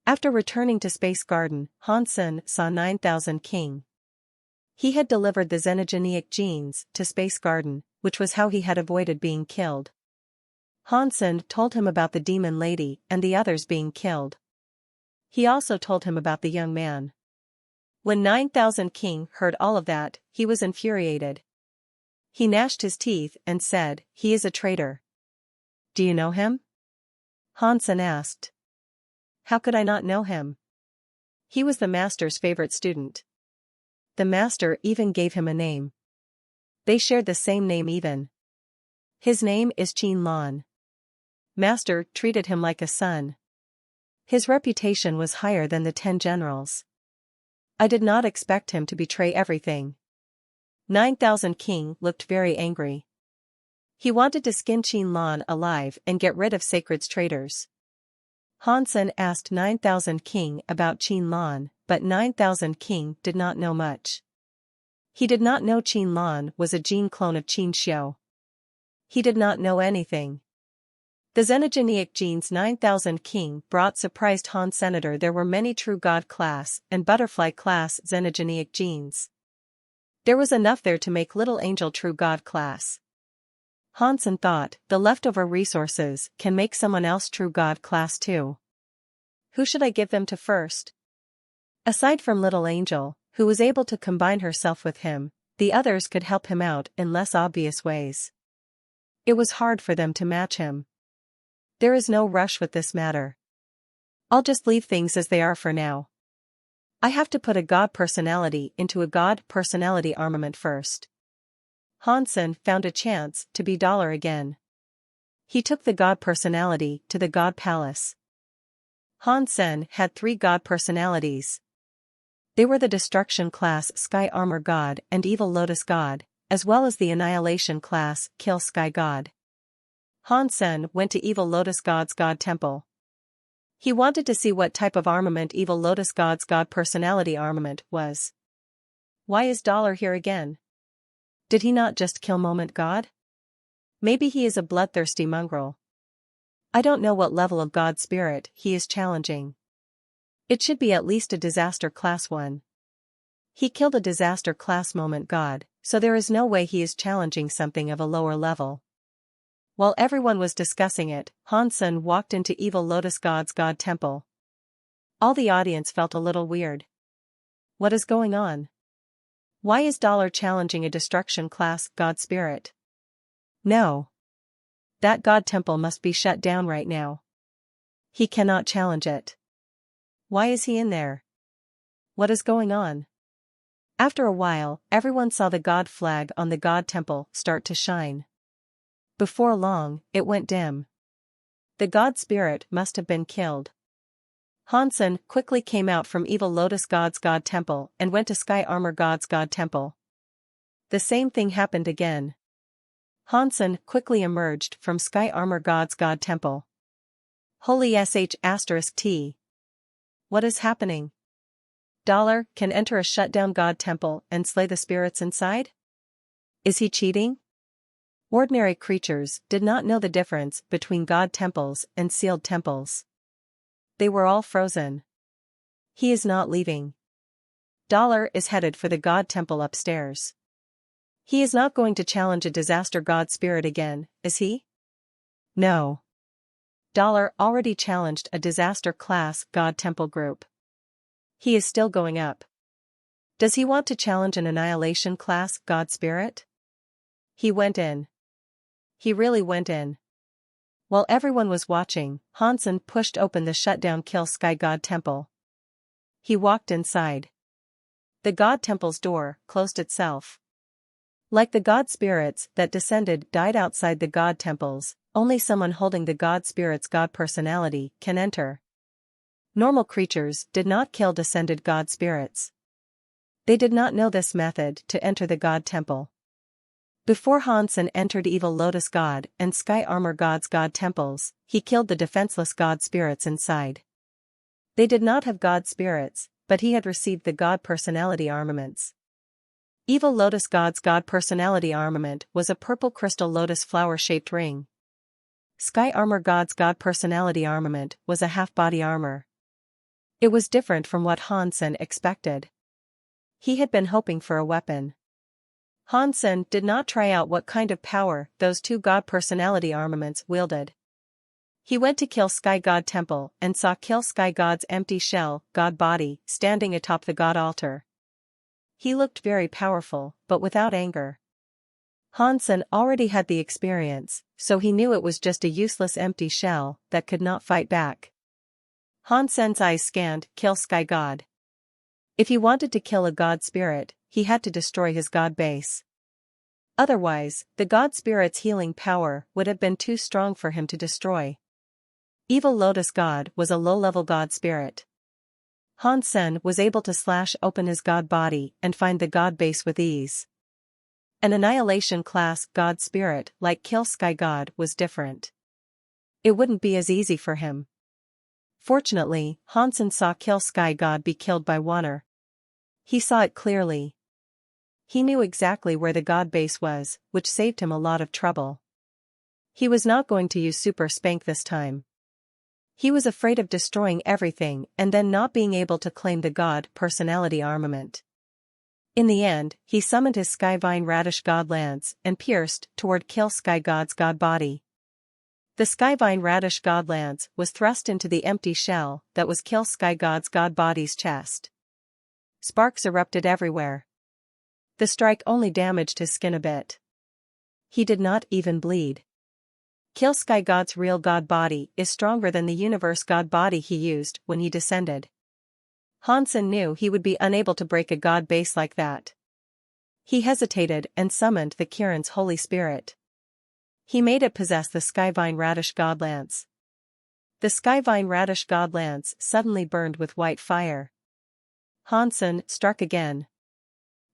After returning to Space Garden, Hansen saw 9000 King. He had delivered the xenogenic genes to Space Garden, which was how he had avoided being killed. Hansen told him about the demon lady and the others being killed. He also told him about the young man. When 9000 King heard all of that, he was infuriated. He gnashed his teeth and said, "He is a traitor." "Do you know him?" Hansen asked. "How could I not know him? He was the master's favorite student. The master even gave him a name. They shared the same name even. His name is Qin Lan. Master treated him like a son. His reputation was higher than the 10 generals. I did not expect him to betray everything." 9000 King looked very angry. He wanted to skin Qin Lan alive and get rid of Sacred's traitors. Hansen asked 9000 King about Qin Lan, but 9000 King did not know much. He did not know Qin Lan was a gene clone of Qin Xiu. He did not know anything. The xenogenic genes 9000 King brought surprised Han Senator. There were many true God class and butterfly class xenogenic genes. There was enough there to make Little Angel true God class. Hansen thought, the leftover resources can make someone else true God class too. Who should I give them to first? Aside from Little Angel, who was able to combine herself with him, the others could help him out in less obvious ways. It was hard for them to match him. There is no rush with this matter. I'll just leave things as they are for now. I have to put a God personality into a God personality armament first. Hansen found a chance to be dollar again. He took the God personality to the God Palace. Hansen had 3 God personalities. They were the Destruction class Sky Armor God and Evil Lotus God, as well as the Annihilation class Kill Sky God. Hansen went to Evil Lotus God's God Temple. He wanted to see what type of armament Evil Lotus God's God personality armament was. Why is Dollar here again? Did he not just kill Moment God? Maybe he is a bloodthirsty mongrel. I don't know what level of God spirit he is challenging. It should be at least a disaster class 1. He killed a disaster class Moment God, so there is no way he is challenging something of a lower level. While everyone was discussing it, Hansen walked into Evil Lotus God's God Temple. All the audience felt a little weird. What is going on? Why is Dollar challenging a destruction class God spirit? No. That God Temple must be shut down right now. He cannot challenge it. Why is he in there? What is going on? After a while, everyone saw the God flag on the God Temple start to shine. Before long, it went dim. The God spirit must have been killed. Hansen quickly came out from Evil Lotus God's God Temple and went to Sky Armor God's God Temple. The same thing happened again. Hansen quickly emerged from Sky Armor God's God Temple. Holy sh*t. What is happening? Dollar can enter a shutdown God Temple and slay the spirits inside? Is he cheating? Ordinary creatures did not know the difference between God temples and sealed temples. They were all frozen. He is not leaving. Dollar is headed for the God Temple upstairs. He is not going to challenge a disaster God spirit again, is he? No. Dollar already challenged a disaster class God Temple group. He is still going up. Does he want to challenge an annihilation class God spirit? He went in. He really went in. While everyone was watching, Hansen pushed open the shutdown Kill Sky God Temple. He walked inside. The God Temple's door closed itself. Like the God spirits that descended died outside the God temples, only someone holding the God spirit's God personality can enter. Normal creatures did not kill descended God spirits. They did not know this method to enter the God Temple. Before Hansen entered Evil Lotus God and Sky Armor God's God temples, he killed the defenseless God spirits inside. They did not have God spirits, but he had received the God personality armaments. Evil Lotus God's God personality armament was a purple crystal lotus flower-shaped ring. Sky Armor God's God personality armament was a half-body armor. It was different from what Hansen expected. He had been hoping for a weapon. Hansen did not try out what kind of power those two God personality armaments wielded. He went to Kill Sky God Temple and saw Kill Sky God's empty shell God body standing atop the God altar. He looked very powerful, but without anger. Hansen already had the experience, so he knew it was just a useless empty shell that could not fight back. Hansen's eyes scanned Kill Sky God. If he wanted to kill a God spirit, he had to destroy his God base. Otherwise, the God spirit's healing power would have been too strong for him to destroy. Evil Lotus God was a low-level God spirit. Hansen was able to slash open his God body and find the God base with ease. An annihilation class God spirit like Kill Sky God was different. It wouldn't be as easy for him. Fortunately, Hansen saw Kill Sky God be killed by Wanner. He saw it clearly. He knew exactly where the God base was, which saved him a lot of trouble. He was not going to use Super Spank this time. He was afraid of destroying everything and then not being able to claim the God personality armament. In the end, he summoned his Skyvine Radish God Lance and pierced toward Kill Sky God's God body. The Skyvine Radish God Lance was thrust into the empty shell that was Kill Sky God's God body's chest. Sparks erupted everywhere. The strike only damaged his skin a bit. He did not even bleed. Kill Sky God's real God body is stronger than the universe God body he used when he descended. Hansen knew he would be unable to break a God base like that. He hesitated and summoned the Kiran's Holy Spirit. He made it possess the Skyvine Radish God Lance. The Skyvine Radish God Lance suddenly burned with white fire. Hansen struck again.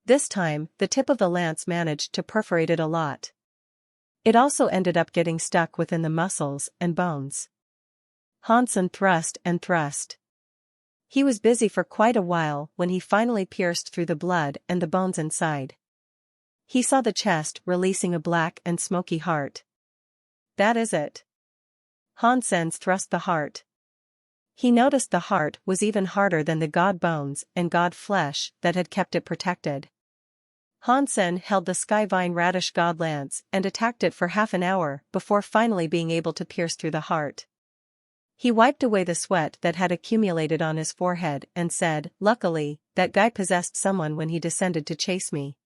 This time, the tip of the lance managed to perforate it a lot. It also ended up getting stuck within the muscles and bones. Hansen thrust and thrust. He was busy for quite a while when he finally pierced through the blood and the bones inside. He saw the chest releasing a black and smoky heart. That is it. Hansen thrust the heart. He noticed the heart was even harder than the god bones and god flesh that had kept it protected. Hansen held the skyvine radish god lance and attacked it for half an hour before finally being able to pierce through the heart. He wiped away the sweat that had accumulated on his forehead and said, "Luckily, that guy possessed someone when he descended to chase me.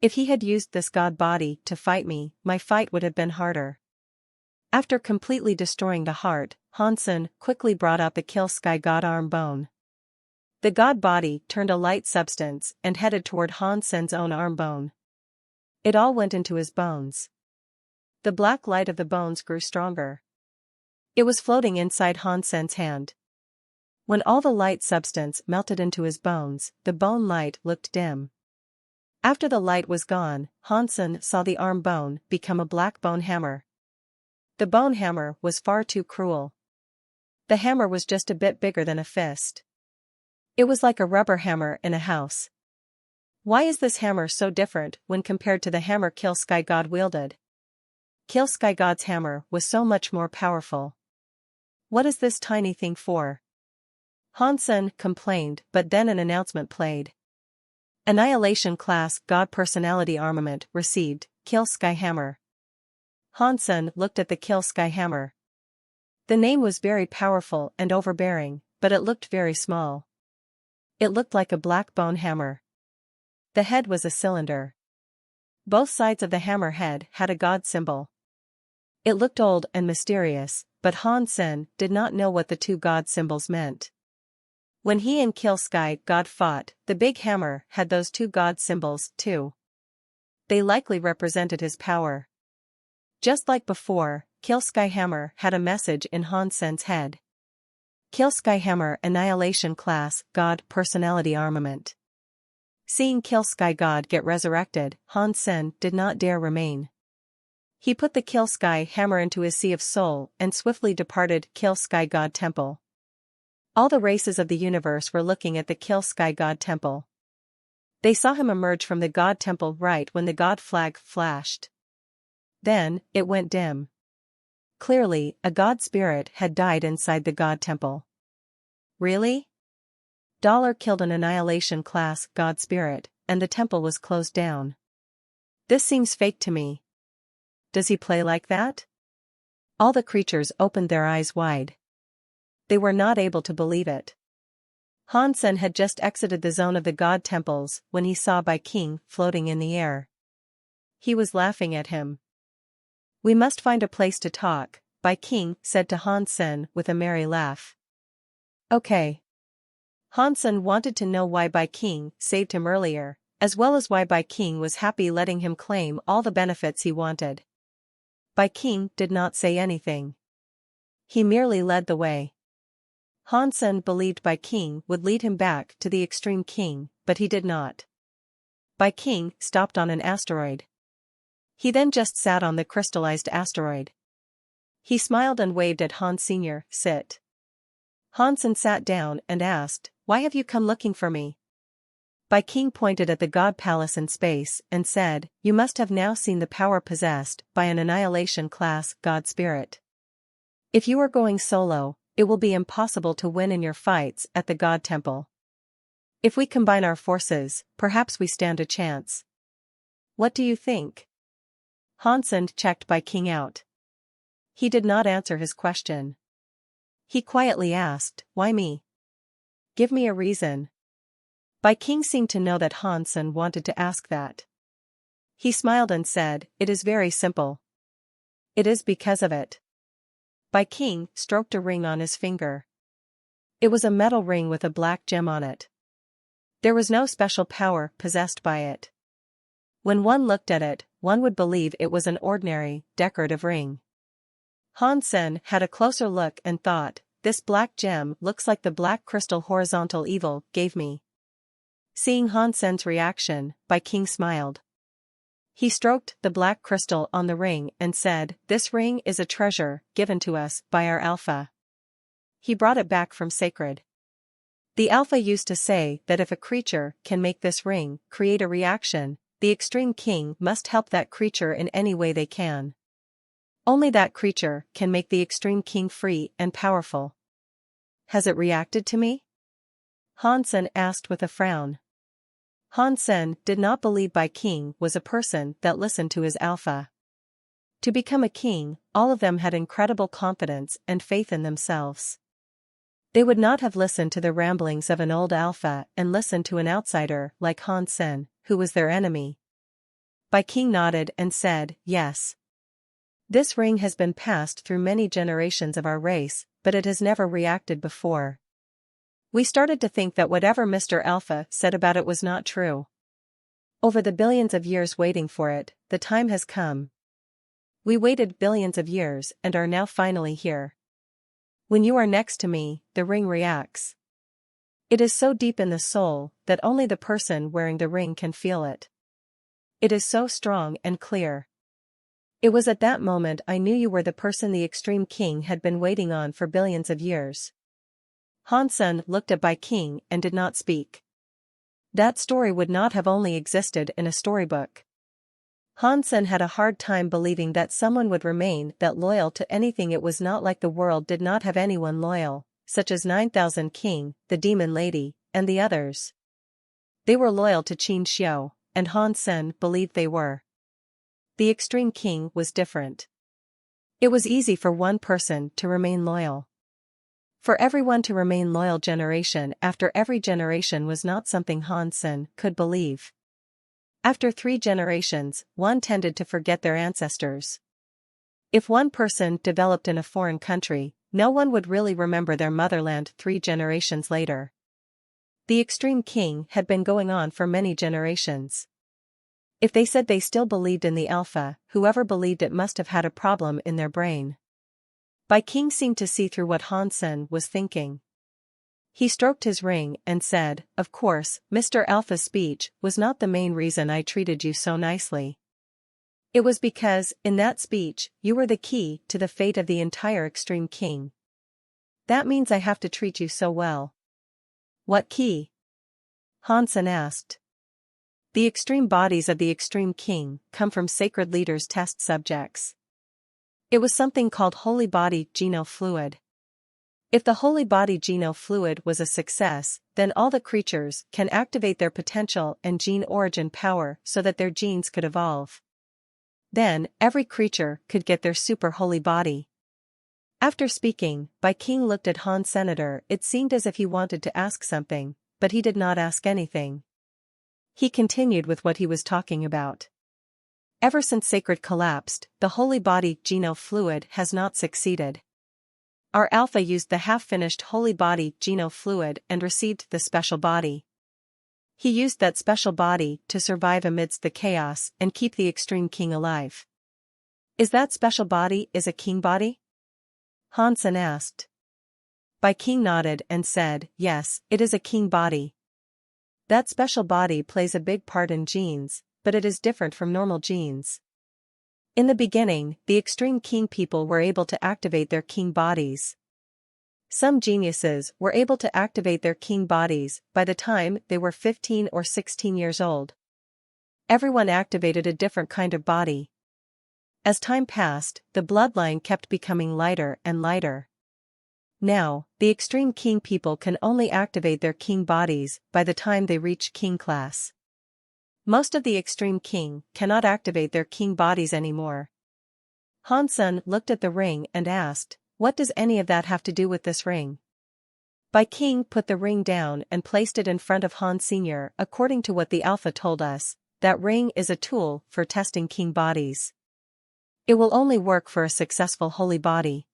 If he had used this god body to fight me, my fight would have been harder." After completely destroying the heart, Hansen quickly brought out the kill sky god arm bone. The god body turned a light substance and headed toward Hansen's own arm bone. It all went into his bones. The black light of the bones grew stronger. It was floating inside Hansen's hand. When all the light substance melted into his bones, the bone light looked dim. After the light was gone, Hansen saw the arm bone become a black bone hammer. The bone hammer was far too cruel. The hammer was just a bit bigger than a fist. It was like a rubber hammer in a house. Why is this hammer so different when compared to the hammer Kill Sky God wielded? Kill Sky God's hammer was so much more powerful. What is this tiny thing for? Hansen complained, but then an announcement played. Annihilation Class God Personality Armament received, Kill Sky Hammer. Hansen looked at the Kill Sky Hammer. The name was very powerful and overbearing, but it looked very small. It looked like a black bone hammer. The head was a cylinder. Both sides of the hammer head had a god symbol. It looked old and mysterious, but Hansen did not know what the two god symbols meant. When he and Kill Sky God fought, the big hammer had those two god symbols too. They likely represented his power. Just like before, Kill Sky Hammer had a message in Hansen's head. Kill Sky Hammer Annihilation Class God Personality Armament. Seeing Kill Sky God get resurrected, Hansen did not dare remain. He put the Kill Sky Hammer into his Sea of Soul and swiftly departed Kill Sky God Temple. All the races of the universe were looking at the Kill Sky God Temple. They saw him emerge from the God Temple right when the God flag flashed. Then, it went dim. Clearly, a God spirit had died inside the God Temple. Really? Dollar killed an Annihilation Class God spirit, and the temple was closed down. This seems fake to me. Does he play like that? All the creatures opened their eyes wide. They were not able to believe it. Hansen had just exited the zone of the God temples when he saw Bai King floating in the air. He was laughing at him. "We must find a place to talk," Bai King said to Hansen with a merry laugh. "Okay." Hansen wanted to know why Bai King saved him earlier, as well as why Bai King was happy letting him claim all the benefits he wanted. Bai King did not say anything. He merely led the way. Hansen believed Bai King would lead him back to the Extreme King, but he did not. Bai King stopped on an asteroid. He then just sat on the crystallized asteroid. He smiled and waved at Hans Sr. "Sit." Hansen sat down and asked, "Why have you come looking for me?" Bai King pointed at the God Palace in space and said, "You must have now seen the power possessed by an Annihilation Class God Spirit. If you are going solo, it will be impossible to win in your fights at the God Temple. If we combine our forces, perhaps we stand a chance. What do you think?" Hansen checked Bai King out. He did not answer his question. He quietly asked, "Why me? Give me a reason." Bai King seemed to know that Hansen wanted to ask that. He smiled and said, "It is very simple. It is because of it." Bai King stroked a ring on his finger. It was a metal ring with a black gem on it. There was no special power possessed by it. When one looked at it, one would believe it was an ordinary, decorative ring. Hansen had a closer look and thought, "This black gem looks like the black crystal horizontal evil gave me." Seeing Hansen's reaction, Bai King smiled. He stroked the black crystal on the ring and said, "This ring is a treasure given to us by our Alpha. he brought it back from sacred. The Alpha used to say that if a creature can make this ring create a reaction, the Extreme King must help that creature in any way they can. Only that creature can make the Extreme King free and powerful. Has it reacted to me? Hansen asked with a frown. Hansen did not believe Bai King was a person that listened to his Alpha. To become a king, all of them had incredible confidence and faith in themselves. They would not have listened to the ramblings of an old Alpha and listened to an outsider like Hansen, who was their enemy. Bai King nodded and said, "Yes. This ring has been passed through many generations of our race, but it has never reacted before. We started to think that whatever Mr. Alpha said about it was not true. Over the billions of years waiting for it, the time has come. We waited billions of years and are now finally here. When you are next to me, the ring reacts. It is so deep in the soul that only the person wearing the ring can feel it. It is so strong and clear. It was at that moment I knew you were the person the Extreme King had been waiting on for billions of years." Hansen looked at Bai King and did not speak. That story would not have only existed in a storybook. Hansen had a hard time believing that someone would remain that loyal to anything. It was not like the world did not have anyone loyal, such as 9000 King, the Demon Lady, and the others. They were loyal to Qin Xiu, and Hansen believed they were. The Extreme King was different. It was easy for one person to remain loyal. For everyone to remain loyal generation after every generation was not something Hansen could believe. After 3 generations, one tended to forget their ancestors. If one person developed in a foreign country, no one would really remember their motherland 3 generations later. The Extreme King had been going on for many generations. If they said they still believed in the Alpha, whoever believed it must have had a problem in their brain. Bai King seemed to see through what Hansen was thinking. He stroked his ring and said, "Of course, Mr. Alpha's speech was not the main reason I treated you so nicely. It was because, in that speech, you were the key to the fate of the entire Extreme King. That means I have to treat you so well." "What key?" Hansen asked. "The extreme bodies of the Extreme King come from sacred leaders' test subjects. It was something called holy body geno fluid. If the holy body geno fluid was a success, then all the creatures can activate their potential and gene origin power so that their genes could evolve. Then, every creature could get their super holy body." After speaking, Bai King looked at Han Senator. It seemed as if he wanted to ask something, but he did not ask anything. He continued with what he was talking about. "Ever since Sacred collapsed, the holy body geno fluid has not succeeded. Our Alpha used the half-finished holy body geno fluid and received the special body. He used that special body to survive amidst the chaos and keep the Extreme King alive." "Is that special body a king body?" Hansen asked. Bai King nodded and said, "Yes, it is a king body. That special body plays a big part in genes, but it is different from normal genes. In the beginning, the Extreme King people were able to activate their king bodies. Some geniuses were able to activate their king bodies by the time they were 15 or 16 years old. Everyone activated a different kind of body. As time passed, the bloodline kept becoming lighter and lighter. Now, the Extreme King people can only activate their king bodies by the time they reach king class. Most of the Extreme King cannot activate their king bodies anymore." Hansen looked at the ring and asked, "What does any of that have to do with this ring?" Bai King put the ring down and placed it in front of Han Sr. "According to what the Alpha told us, that ring is a tool for testing king bodies. It will only work for a successful holy body."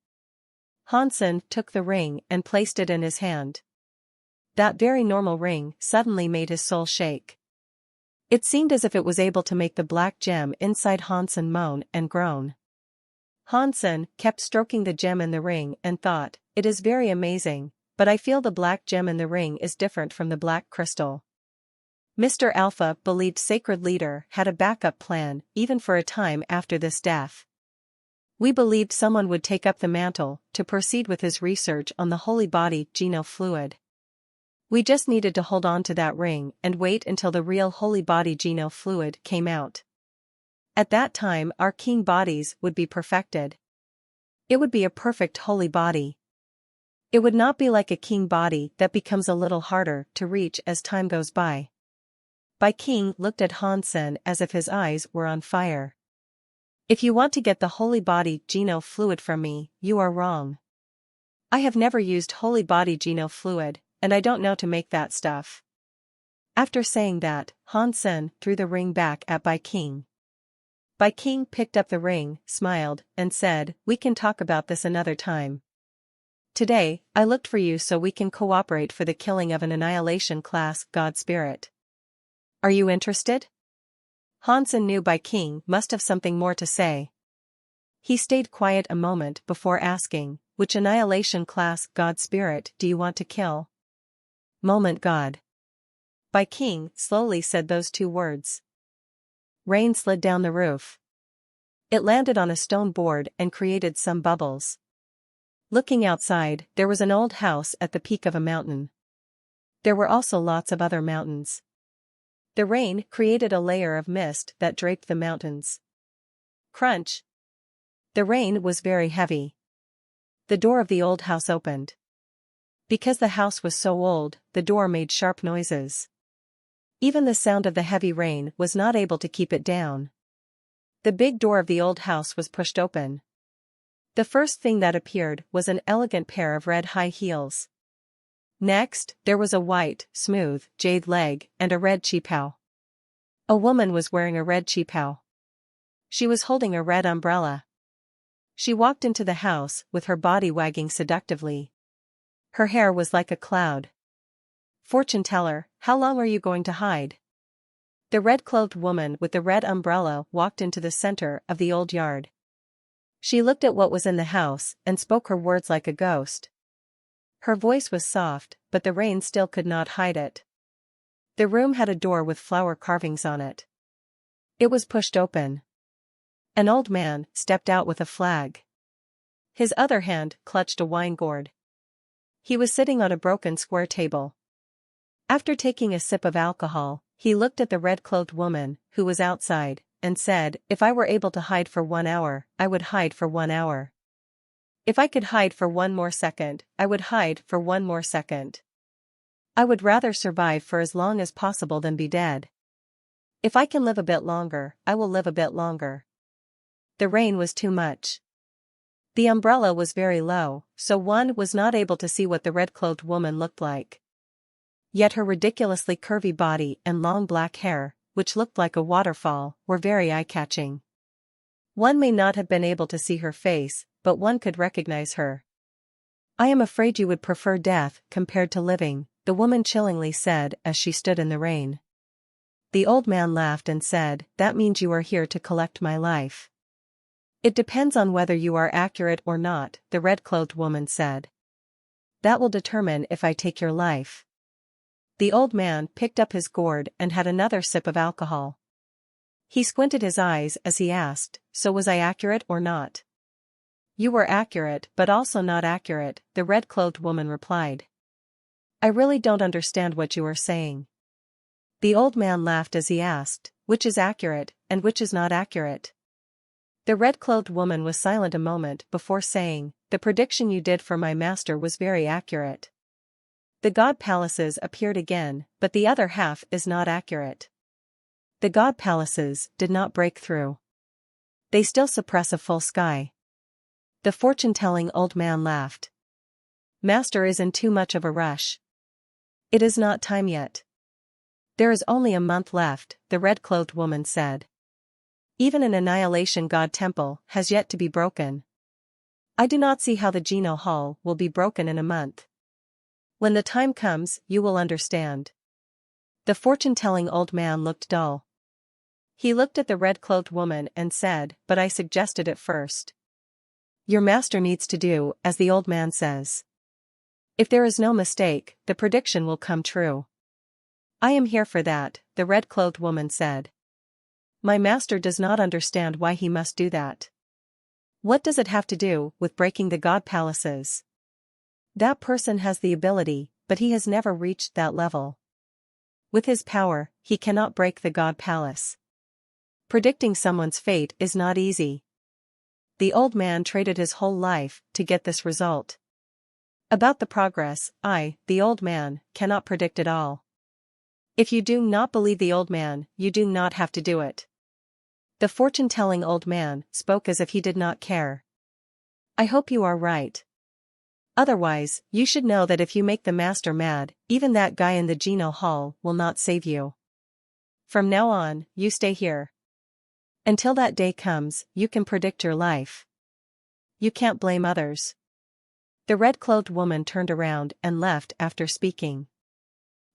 Hansen took the ring and placed it in his hand. That very normal ring suddenly made his soul shake. It seemed as if it was able to make the black gem inside Hansen moan and groan. Hansen kept stroking the gem in the ring and thought, "It is very amazing, but I feel the black gem in the ring is different from the black crystal." Mr. Alpha believed Sacred Leader had a backup plan even for a time after this death. We believed someone would take up the mantle to proceed with his research on the holy body Geno fluid. We just needed to hold on to that ring and wait until the real holy body Geno fluid came out. At that time our king bodies would be perfected. It would be a perfect holy body. It would not be like a king body that becomes a little harder to reach as time goes by. Bai King looked at Hansen as if his eyes were on fire. If you want to get the holy body Geno fluid from me, you are wrong. I have never used holy body Geno fluid, and I don't know to make that stuff. After saying that, Hansen threw the ring back at Bai King. Bai King picked up the ring, smiled, and said, "We can talk about this another time. Today, I looked for you so we can cooperate for the killing of an annihilation class god spirit. Are you interested?" Hansen knew Bai King must have something more to say. He stayed quiet a moment before asking, "Which annihilation class god spirit do you want to kill?" "Moment God." Bai King slowly said those two words. Rain slid down the roof. It landed on a stone board and created some bubbles. Looking outside, there was an old house at the peak of a mountain. There were also lots of other mountains. The rain created a layer of mist that draped the mountains. Crunch! The rain was very heavy. The door of the old house opened. Because the house was so old, the door made sharp noises. Even the sound of the heavy rain was not able to keep it down. The big door of the old house was pushed open. The first thing that appeared was an elegant pair of red high heels. Next, there was a white, smooth, jade leg and a red qipao. A woman was wearing a red qipao. She was holding a red umbrella. She walked into the house with her body wagging seductively. Her hair was like a cloud. "Fortune teller, how long are you going to hide?" The red-clothed woman with the red umbrella walked into the center of the old yard. She looked at what was in the house and spoke her words like a ghost. Her voice was soft, but the rain still could not hide it. The room had a door with flower carvings on it. It was pushed open. An old man stepped out with a flag. His other hand clutched a wine gourd. He was sitting on a broken square table. After taking a sip of alcohol, he looked at the red-clothed woman, who was outside, and said, "If I were able to hide for 1 hour, I would hide for 1 hour. If I could hide for 1 more second, I would hide for 1 more second. I would rather survive for as long as possible than be dead. If I can live a bit longer, I will live a bit longer." The rain was too much. The umbrella was very low, so one was not able to see what the red-clothed woman looked like. Yet her ridiculously curvy body and long black hair, which looked like a waterfall, were very eye-catching. One may not have been able to see her face, but one could recognize her. "I am afraid you would prefer death compared to living," the woman chillingly said as she stood in the rain. The old man laughed and said, "That means you are here to collect my life." "It depends on whether you are accurate or not," the red-clothed woman said. "That will determine if I take your life." The old man picked up his gourd and had another sip of alcohol. He squinted his eyes as he asked, "So was I accurate or not?" "You were accurate but also not accurate," the red-clothed woman replied. "I really don't understand what you are saying." The old man laughed as he asked, "Which is accurate, and which is not accurate?" The red-clothed woman was silent a moment before saying, "The prediction you did for my master was very accurate. The god palaces appeared again, but the other half is not accurate. The god palaces did not break through. They still suppress a full sky." The fortune-telling old man laughed. "Master is in too much of a rush. It is not time yet. There is only a month left," the red-clothed woman said. "Even an annihilation god temple has yet to be broken. I do not see how the Geno Hall will be broken in a month. When the time comes, you will understand." The fortune-telling old man looked dull. He looked at the red-clothed woman and said, "But I suggested it first. Your master needs to do as the old man says. If there is no mistake, the prediction will come true." "I am here for that," the red-clothed woman said. "My master does not understand why he must do that. What does it have to do with breaking the god palaces? That person has the ability, but he has never reached that level. With his power, he cannot break the god palace. Predicting someone's fate is not easy. The old man traded his whole life to get this result. About the progress, I, the old man, cannot predict it all. If you do not believe the old man, you do not have to do it. The fortune-telling old man spoke as if he did not care. I hope you are right. Otherwise, you should know that if you make the master mad, even that guy in the Geno Hall will not save you. From now on, you stay here. Until that day comes, you can predict your life. You can't blame others. The red-clothed woman turned around and left after speaking.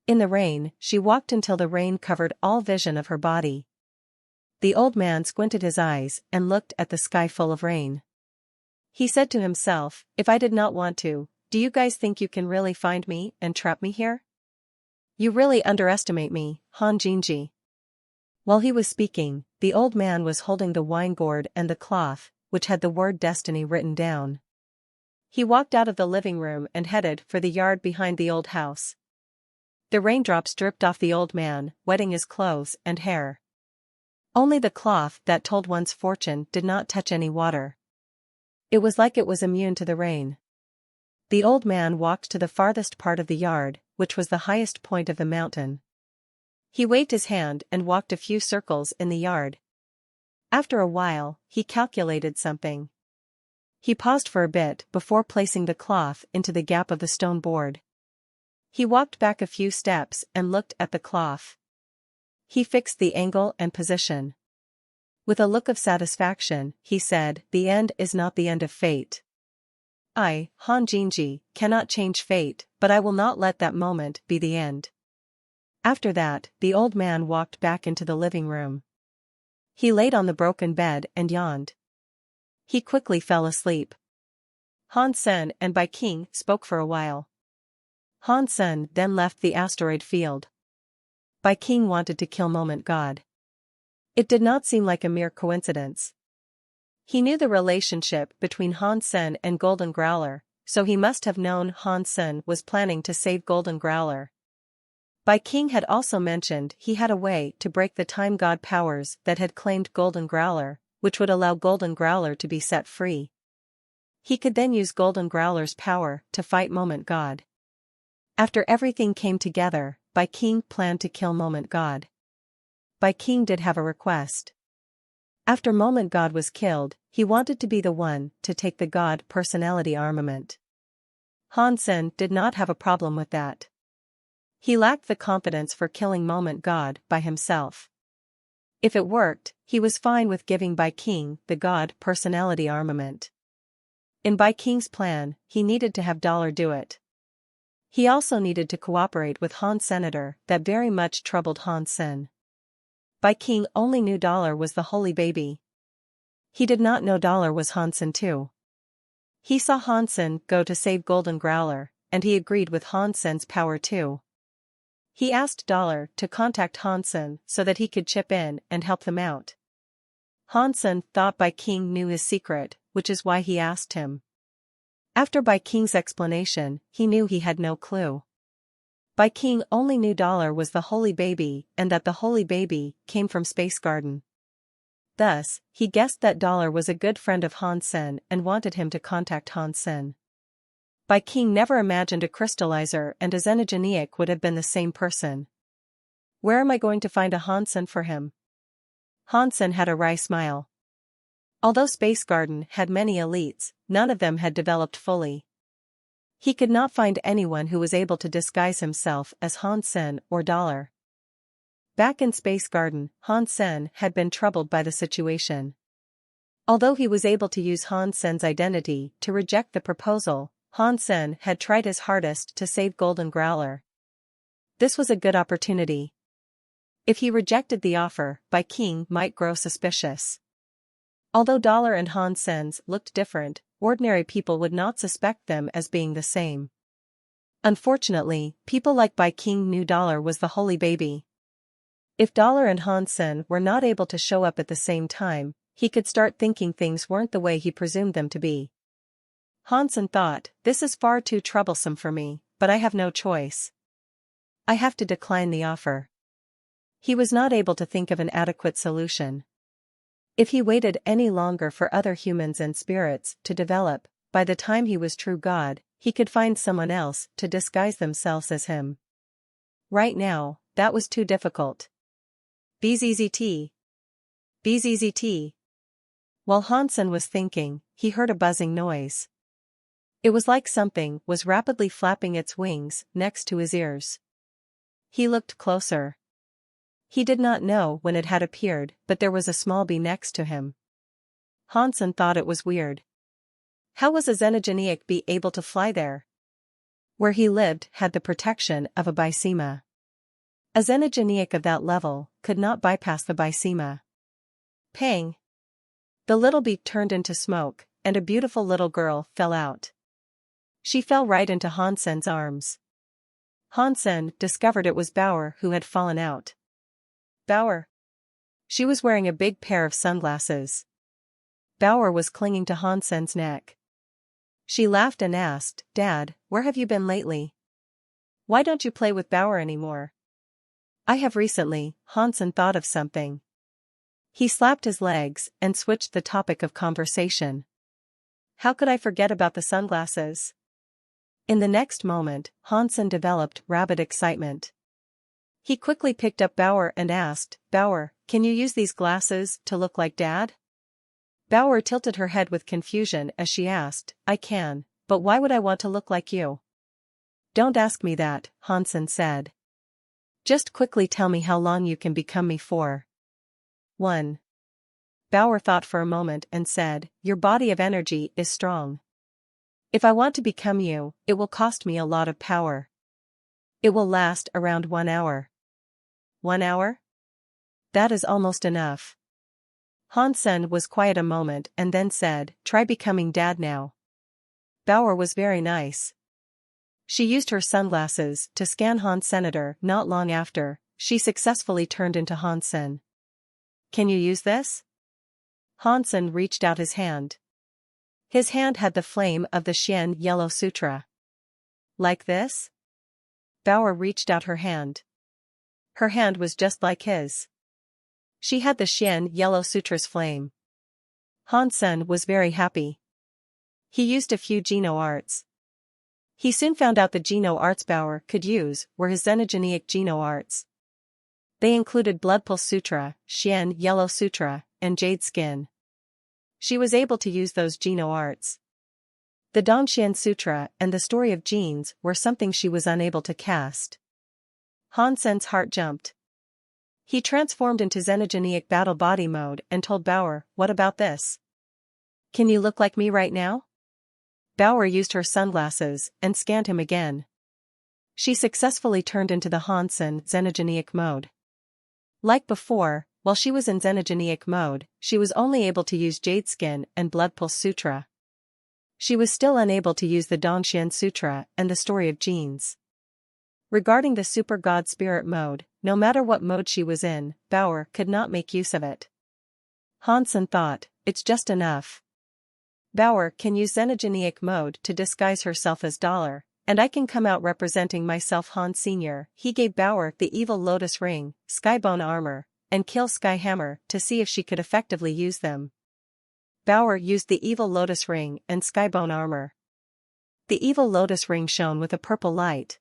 In the rain, she walked until the rain covered all vision of her body. The old man squinted his eyes and looked at the sky full of rain. He said to himself, if I did not want to, do you guys think you can really find me and trap me here? You really underestimate me, Han Jinji. While he was speaking, the old man was holding the wine gourd and the cloth, which had the word destiny written down. He walked out of the living room and headed for the yard behind the old house. The raindrops dripped off the old man, wetting his clothes and hair. Only the cloth that told one's fortune did not touch any water. It was like it was immune to the rain. The old man walked to the farthest part of the yard, which was the highest point of the mountain. He waved his hand and walked a few circles in the yard. After a while, he calculated something. He paused for a bit before placing the cloth into the gap of the stone board. He walked back a few steps and looked at the cloth. He fixed the angle and position. With a look of satisfaction, he said, the end is not the end of fate. I, Han Jinji, cannot change fate, but I will not let that moment be the end. After that, the old man walked back into the living room. He laid on the broken bed and yawned. He quickly fell asleep. Han Sen and Bai King spoke for a while. Han Sen then left the asteroid field. Bai King wanted to kill Moment God. It did not seem like a mere coincidence. He knew the relationship between Han Sen and Golden Growler, so he must have known Han Sen was planning to save Golden Growler. Bai King had also mentioned he had a way to break the time god powers that had claimed Golden Growler, which would allow Golden Growler to be set free. He could then use Golden Growler's power to fight Moment God. After everything came together, Bai King planned to kill Moment God. Bai King did have a request. After Moment God was killed, he wanted to be the one to take the god personality armament. Han Sen did not have a problem with that. He lacked the confidence for killing Moment God by himself. If it worked, he was fine with giving Bai King the god personality armament. In Bai King's plan, he needed to have Dollar do it. He also needed to cooperate with Han Senator that very much troubled Han Sen. Bai King only knew Dollar was the holy baby. He did not know Dollar was Han Sen too. He saw Han Sen go to save Golden Growler, and he agreed with Han Sen's power too. He asked Dollar to contact Han Sen so that he could chip in and help them out. Han Sen thought Bai King knew his secret, which is why he asked him. After Bai King's explanation, he knew he had no clue. Bai King only knew Dollar was the holy baby and that the holy baby came from Space Garden. Thus, he guessed that Dollar was a good friend of Han Sen and wanted him to contact Han Sen. Bai King never imagined a crystallizer and a xenogeniac would have been the same person. Where am I going to find a Han Sen for him? Han Sen had a wry smile. Although Space Garden had many elites, none of them had developed fully. He could not find anyone who was able to disguise himself as Han Sen or Dollar. Back in Space Garden, Han Sen had been troubled by the situation. Although he was able to use Han Sen's identity to reject the proposal, Han Sen had tried his hardest to save Golden Growler. This was a good opportunity. If he rejected the offer, Bai King might grow suspicious. Although Dollar and Han Sen's looked different, ordinary people would not suspect them as being the same. Unfortunately, people like Bai King knew Dollar was the holy baby. If Dollar and Han Sen were not able to show up at the same time, he could start thinking things weren't the way he presumed them to be. Hansen thought, this is far too troublesome for me, but I have no choice. I have to decline the offer. He was not able to think of an adequate solution. If he waited any longer for other humans and spirits to develop, by the time he was true God, he could find someone else to disguise themselves as him. Right now, that was too difficult. BZZT. BZZT. While Hansen was thinking, he heard a buzzing noise. It was like something was rapidly flapping its wings next to his ears. He looked closer. He did not know when it had appeared, but there was a small bee next to him. Hansen thought it was weird. How was a xenogenic bee able to fly there? Where he lived had the protection of a bysema. A xenogenic of that level could not bypass the bysema. Pang! The little bee turned into smoke, and a beautiful little girl fell out. She fell right into Hansen's arms. Hansen discovered it was Bauer who had fallen out. Bauer. She was wearing a big pair of sunglasses. Bauer was clinging to Hansen's neck. She laughed and asked, Dad, where have you been lately? Why don't you play with Bauer anymore? I have recently. Hansen thought of something. He slapped his legs and switched the topic of conversation. How could I forget about the sunglasses? In the next moment, Hansen developed rabid excitement. He quickly picked up Bauer and asked, Bauer, can you use these glasses to look like Dad? Bauer tilted her head with confusion as she asked, I can, but why would I want to look like you? Don't ask me that, Hansen said. Just quickly tell me how long you can become me for. 1. Bauer thought for a moment and said, your body of energy is strong. If I want to become you, it will cost me a lot of power. It will last around 1 hour. 1 hour? That is almost enough. Hansen was quiet a moment and then said, try becoming Dad now. Bauer was very nice. She used her sunglasses to scan Hansen. Not long after, she successfully turned into Hansen. Can you use this? Hansen reached out his hand. His hand had the flame of the Xian Yellow Sutra. Like this? Bauer reached out her hand. Her hand was just like his. She had the Xian Yellow Sutra's flame. Hansen was very happy. He used a few Geno arts. He soon found out the Geno arts Bauer could use were his xenogenic Geno arts. They included Blood Pulse Sutra, Xian Yellow Sutra, and Jade Skin. She was able to use those Geno arts. The Dongxian Sutra and the Story of Genes were something she was unable to cast. Hansen's heart jumped. He transformed into xenogenic battle body mode and told Bauer, what about this? Can you look like me right now? Bauer used her sunglasses and scanned him again. She successfully turned into the Hansen xenogenic mode. Like before, while she was in xenogenic mode, she was only able to use Jade Skin and Blood Pulse Sutra. She was still unable to use the Dongxian Sutra and the Story of Genes. Regarding the Super God Spirit mode, no matter what mode she was in, Bauer could not make use of it. Hansen thought, it's just enough. Bauer can use xenogenic mode to disguise herself as Dollar, and I can come out representing myself Hans Sr. He gave Bauer the Evil Lotus Ring, Skybone Armor, and Kill Sky Hammer to see if she could effectively use them. Bauer used the Evil Lotus Ring and Skybone Armor. The Evil Lotus Ring shone with a purple light.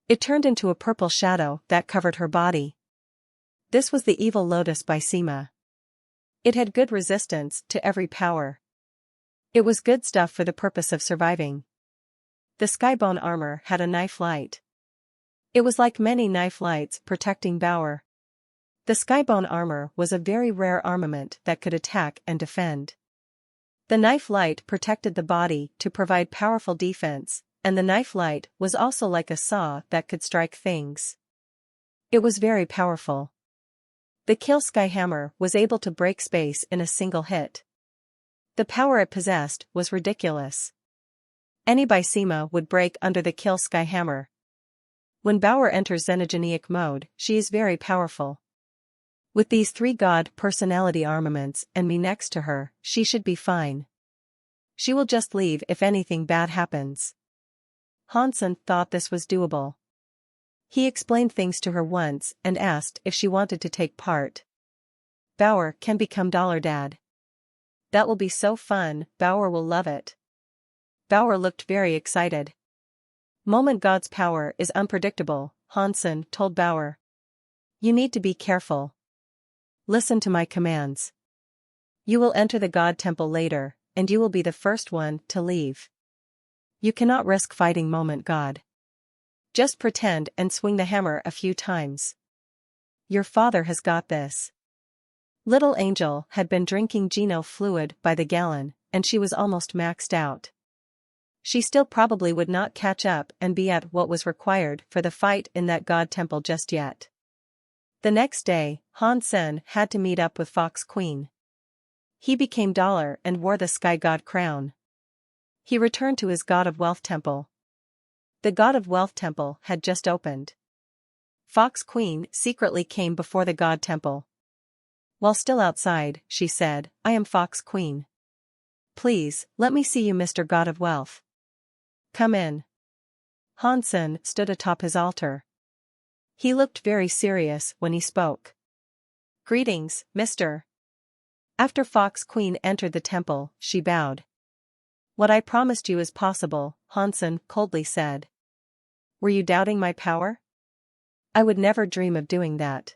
It turned into a purple shadow that covered her body. This was the Evil Lotus bysema. It had good resistance to every power. It was good stuff for the purpose of surviving. The Skybone Armor had a knife light. It was like many knife lights protecting Bauer. The Skybone Armor was a very rare armament that could attack and defend. The knife light protected the body to provide powerful defense, and the knife light was also like a saw that could strike things. It was very powerful. The Kill Sky Hammer was able to break space in a single hit. The power it possessed was ridiculous. Any bysema would break under the Kill Sky Hammer. When Bauer enters xenogenic mode, she is very powerful. With these 3 god personality armaments and me next to her, she should be fine. She will just leave if anything bad happens. Hansen thought this was doable. He explained things to her once and asked if she wanted to take part. Bauer can become Dollar Dad. That will be so fun, Bauer will love it. Bauer looked very excited. Moment God's power is unpredictable, Hansen told Bauer. You need to be careful. Listen to my commands. You will enter the God Temple later, and you will be the first one to leave. You cannot risk fighting Moment God. Just pretend and swing the hammer a few times. Your father has got this. Little Angel had been drinking Geno fluid by the gallon, and she was almost maxed out. She still probably would not catch up and be at what was required for the fight in that God Temple just yet. The next day, Hansen had to meet up with Fox Queen. He became Dollar and wore the Sky God crown. He returned to his God of Wealth Temple. The God of Wealth Temple had just opened. Fox Queen secretly came before the God Temple. While still outside, she said, I am Fox Queen. Please, let me see you, Mr. God of Wealth. Come in. Hansen stood atop his altar. He looked very serious when he spoke. Greetings, Mr. After Fox Queen entered the temple, she bowed. What I promised you is possible, Hansen coldly said. Were you doubting my power? I would never dream of doing that.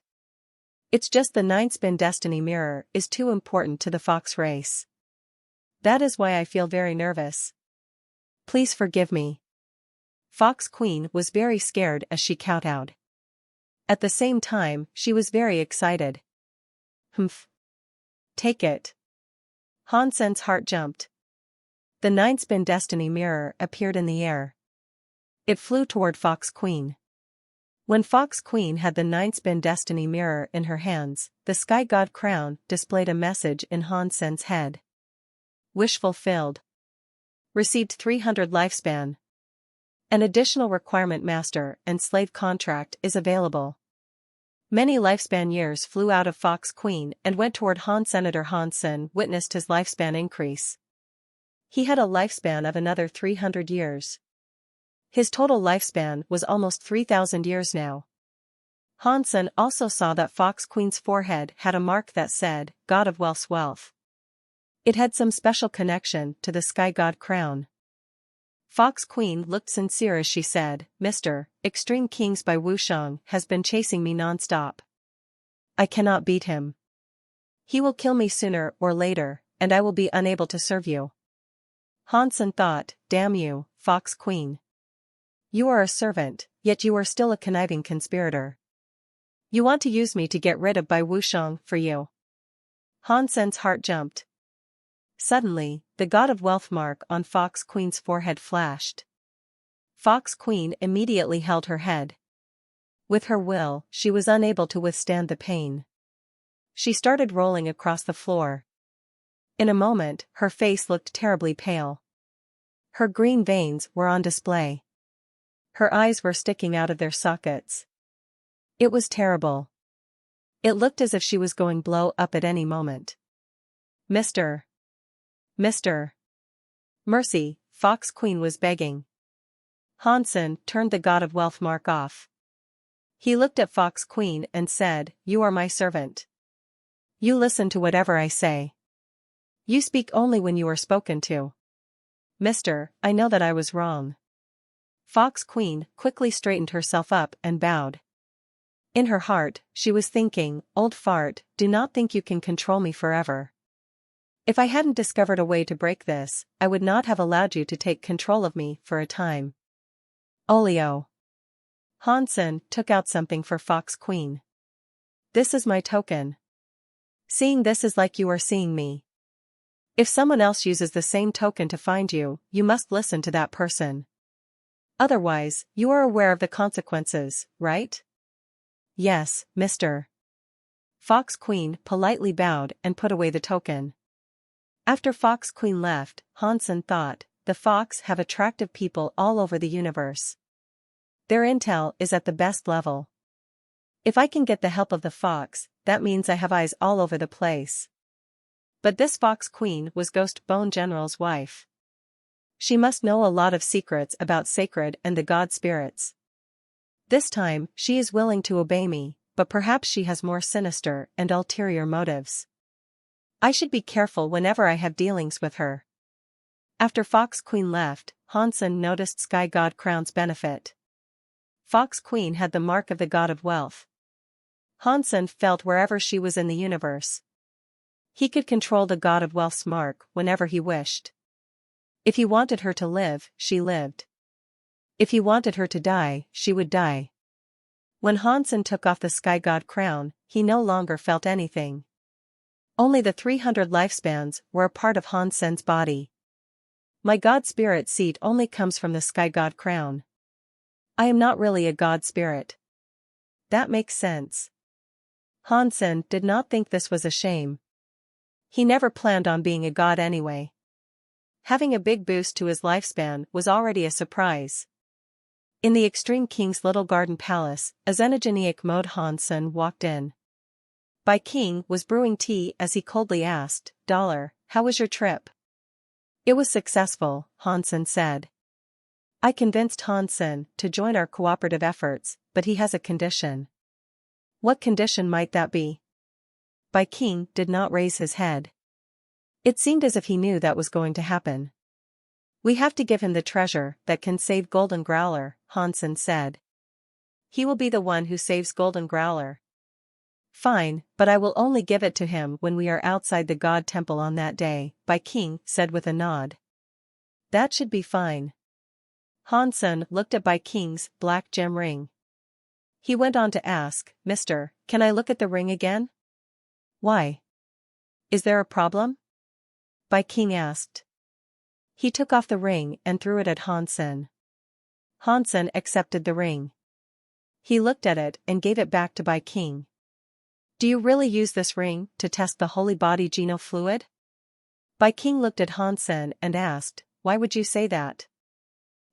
It's just the 9-spin destiny mirror is too important to the fox race. That is why I feel very nervous. Please forgive me. Fox Queen was very scared as she kowtowed. At the same time, she was very excited. Humph. Take it. Hansen's heart jumped. The 9-spin destiny mirror appeared in the air. It flew toward Fox Queen. When Fox Queen had the 9-spin destiny mirror in her hands, the Sky God crown displayed a message in Hansen's head. Wish fulfilled. Received 300 lifespan. An additional requirement master and slave contract is available. Many lifespan years flew out of Fox Queen and went toward Senator Hansen witnessed his lifespan increase. He had a lifespan of another 300 years. His total lifespan was almost 3,000 years now. Hansen also saw that Fox Queen's forehead had a mark that said, God of Wealth's Wealth. It had some special connection to the Sky God crown. Fox Queen looked sincere as she said, Mr. Extreme Kings by Wushang has been chasing me non-stop. I cannot beat him. He will kill me sooner or later, and I will be unable to serve you. Hansen thought, damn you, Fox Queen. You are a servant, yet you are still a conniving conspirator. You want to use me to get rid of Bai Wushang for you. Hansen's heart jumped. Suddenly, the God of Wealth mark on Fox Queen's forehead flashed. Fox Queen immediately held her head. With her will, she was unable to withstand the pain. She started rolling across the floor. In a moment, her face looked terribly pale. Her green veins were on display. Her eyes were sticking out of their sockets. It was terrible. It looked as if she was going blow up at any moment. Mr. Mercy, Fox Queen was begging. Hansen turned the God of Wealth mark off. He looked at Fox Queen and said, You are my servant. You listen to whatever I say. You speak only when you are spoken to. Mister, I know that I was wrong. Fox Queen quickly straightened herself up and bowed. In her heart, she was thinking, Old fart, do not think you can control me forever. If I hadn't discovered a way to break this, I would not have allowed you to take control of me for a time. Olio. Hansen took out something for Fox Queen. This is my token. Seeing this is like you are seeing me. If someone else uses the same token to find you, you must listen to that person. Otherwise, you are aware of the consequences, right? Yes, Mr. Fox Queen politely bowed and put away the token. After Fox Queen left, Hansen thought, the Fox have attractive people all over the universe. Their intel is at the best level. If I can get the help of the fox, that means I have eyes all over the place. But this fox queen was Ghost Bone General's wife. She must know a lot of secrets about sacred and the god spirits. This time, she is willing to obey me, but perhaps she has more sinister and ulterior motives. I should be careful whenever I have dealings with her. After Fox Queen left, Hansen noticed Sky God Crown's benefit. Fox Queen had the mark of the god of wealth. Hansen felt wherever she was in the universe. He could control the god of wealth's mark whenever he wished. If he wanted her to live, she lived. If he wanted her to die, she would die. When Hansen took off the Sky God Crown, he no longer felt anything. Only the 300 lifespans were a part of Hansen's body. My god spirit seat only comes from the Sky God Crown. I am not really a god spirit. That makes sense. Hansen did not think this was a shame. He never planned on being a god anyway. Having a big boost to his lifespan was already a surprise. In the Extreme King's little garden palace, a xenogenic mode Hansen walked in. Bai King was brewing tea as he coldly asked, "Dollar, how was your trip?" "It was successful," Hansen said. I convinced Hansen to join our cooperative efforts, but he has a condition. What condition might that be? Bai King did not raise his head. It seemed as if he knew that was going to happen. "We have to give him the treasure that can save Golden Growler," Hansen said. "He will be the one who saves Golden Growler." "Fine, but I will only give it to him when we are outside the god temple on that day," Bai King said with a nod. "That should be fine." Hansen looked at Bai King's black gem ring. He went on to ask, "Mister, can I look at the ring again?" "Why? Is there a problem?" Bai King asked. He took off the ring and threw it at Hansen. Hansen accepted the ring. He looked at it and gave it back to Bai King. "Do you really use this ring to test the holy body geno fluid?" Bai King looked at Hansen and asked, "Why would you say that?"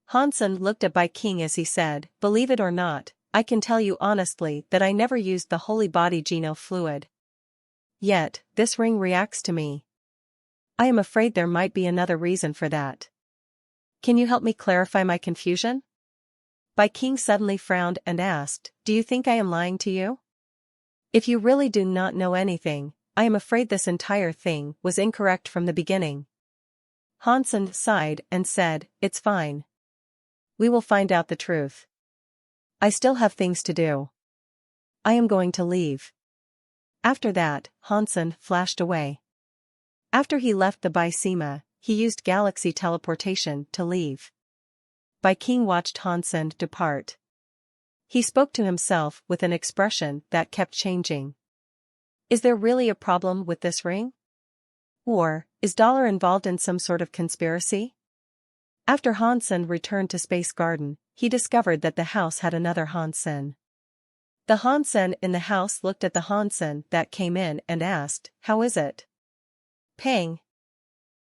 Hansen looked at Bai King as he said, "Believe it or not, I can tell you honestly that I never used the holy body geno fluid. Yet, this ring reacts to me. I am afraid there might be another reason for that. Can you help me clarify my confusion?" Bai King suddenly frowned and asked, "Do you think I am lying to you? If you really do not know anything, I am afraid this entire thing was incorrect from the beginning." Hansen sighed and said, "It's fine. We will find out the truth. I still have things to do. I am going to leave." After that, Hansen flashed away. After he left the Baisima, he used galaxy teleportation to leave. Bai King watched Hansen depart. He spoke to himself with an expression that kept changing. Is there really a problem with this ring? Or, is Dollar involved in some sort of conspiracy? After Hansen returned to Space Garden, he discovered that the house had another Hansen. The Hansen in the house looked at the Hansen that came in and asked, "How is it?" Pang.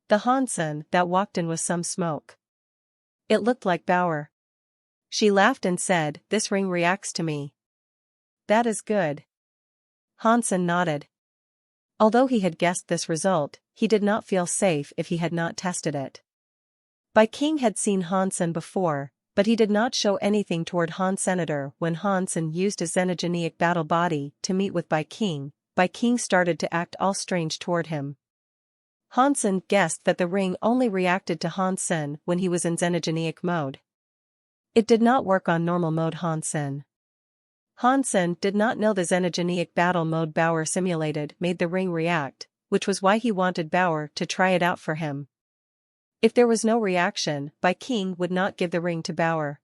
The Hansen that walked in with some smoke. It looked like Bauer. She laughed and said, "This ring reacts to me." "That is good." Hansen nodded. Although he had guessed this result, he did not feel safe if he had not tested it. Bai King had seen Hansen before, but he did not show anything toward Han Senator when Hansen used his xenogenic battle body to meet with Bai King. Bai King started to act all strange toward him. Hansen guessed that the ring only reacted to Hansen when he was in xenogenic mode. It did not work on normal mode Hansen. Hansen did not know the xenogenic battle mode Bauer simulated made the ring react, which was why he wanted Bauer to try it out for him. If there was no reaction, Bai King would not give the ring to Bauer.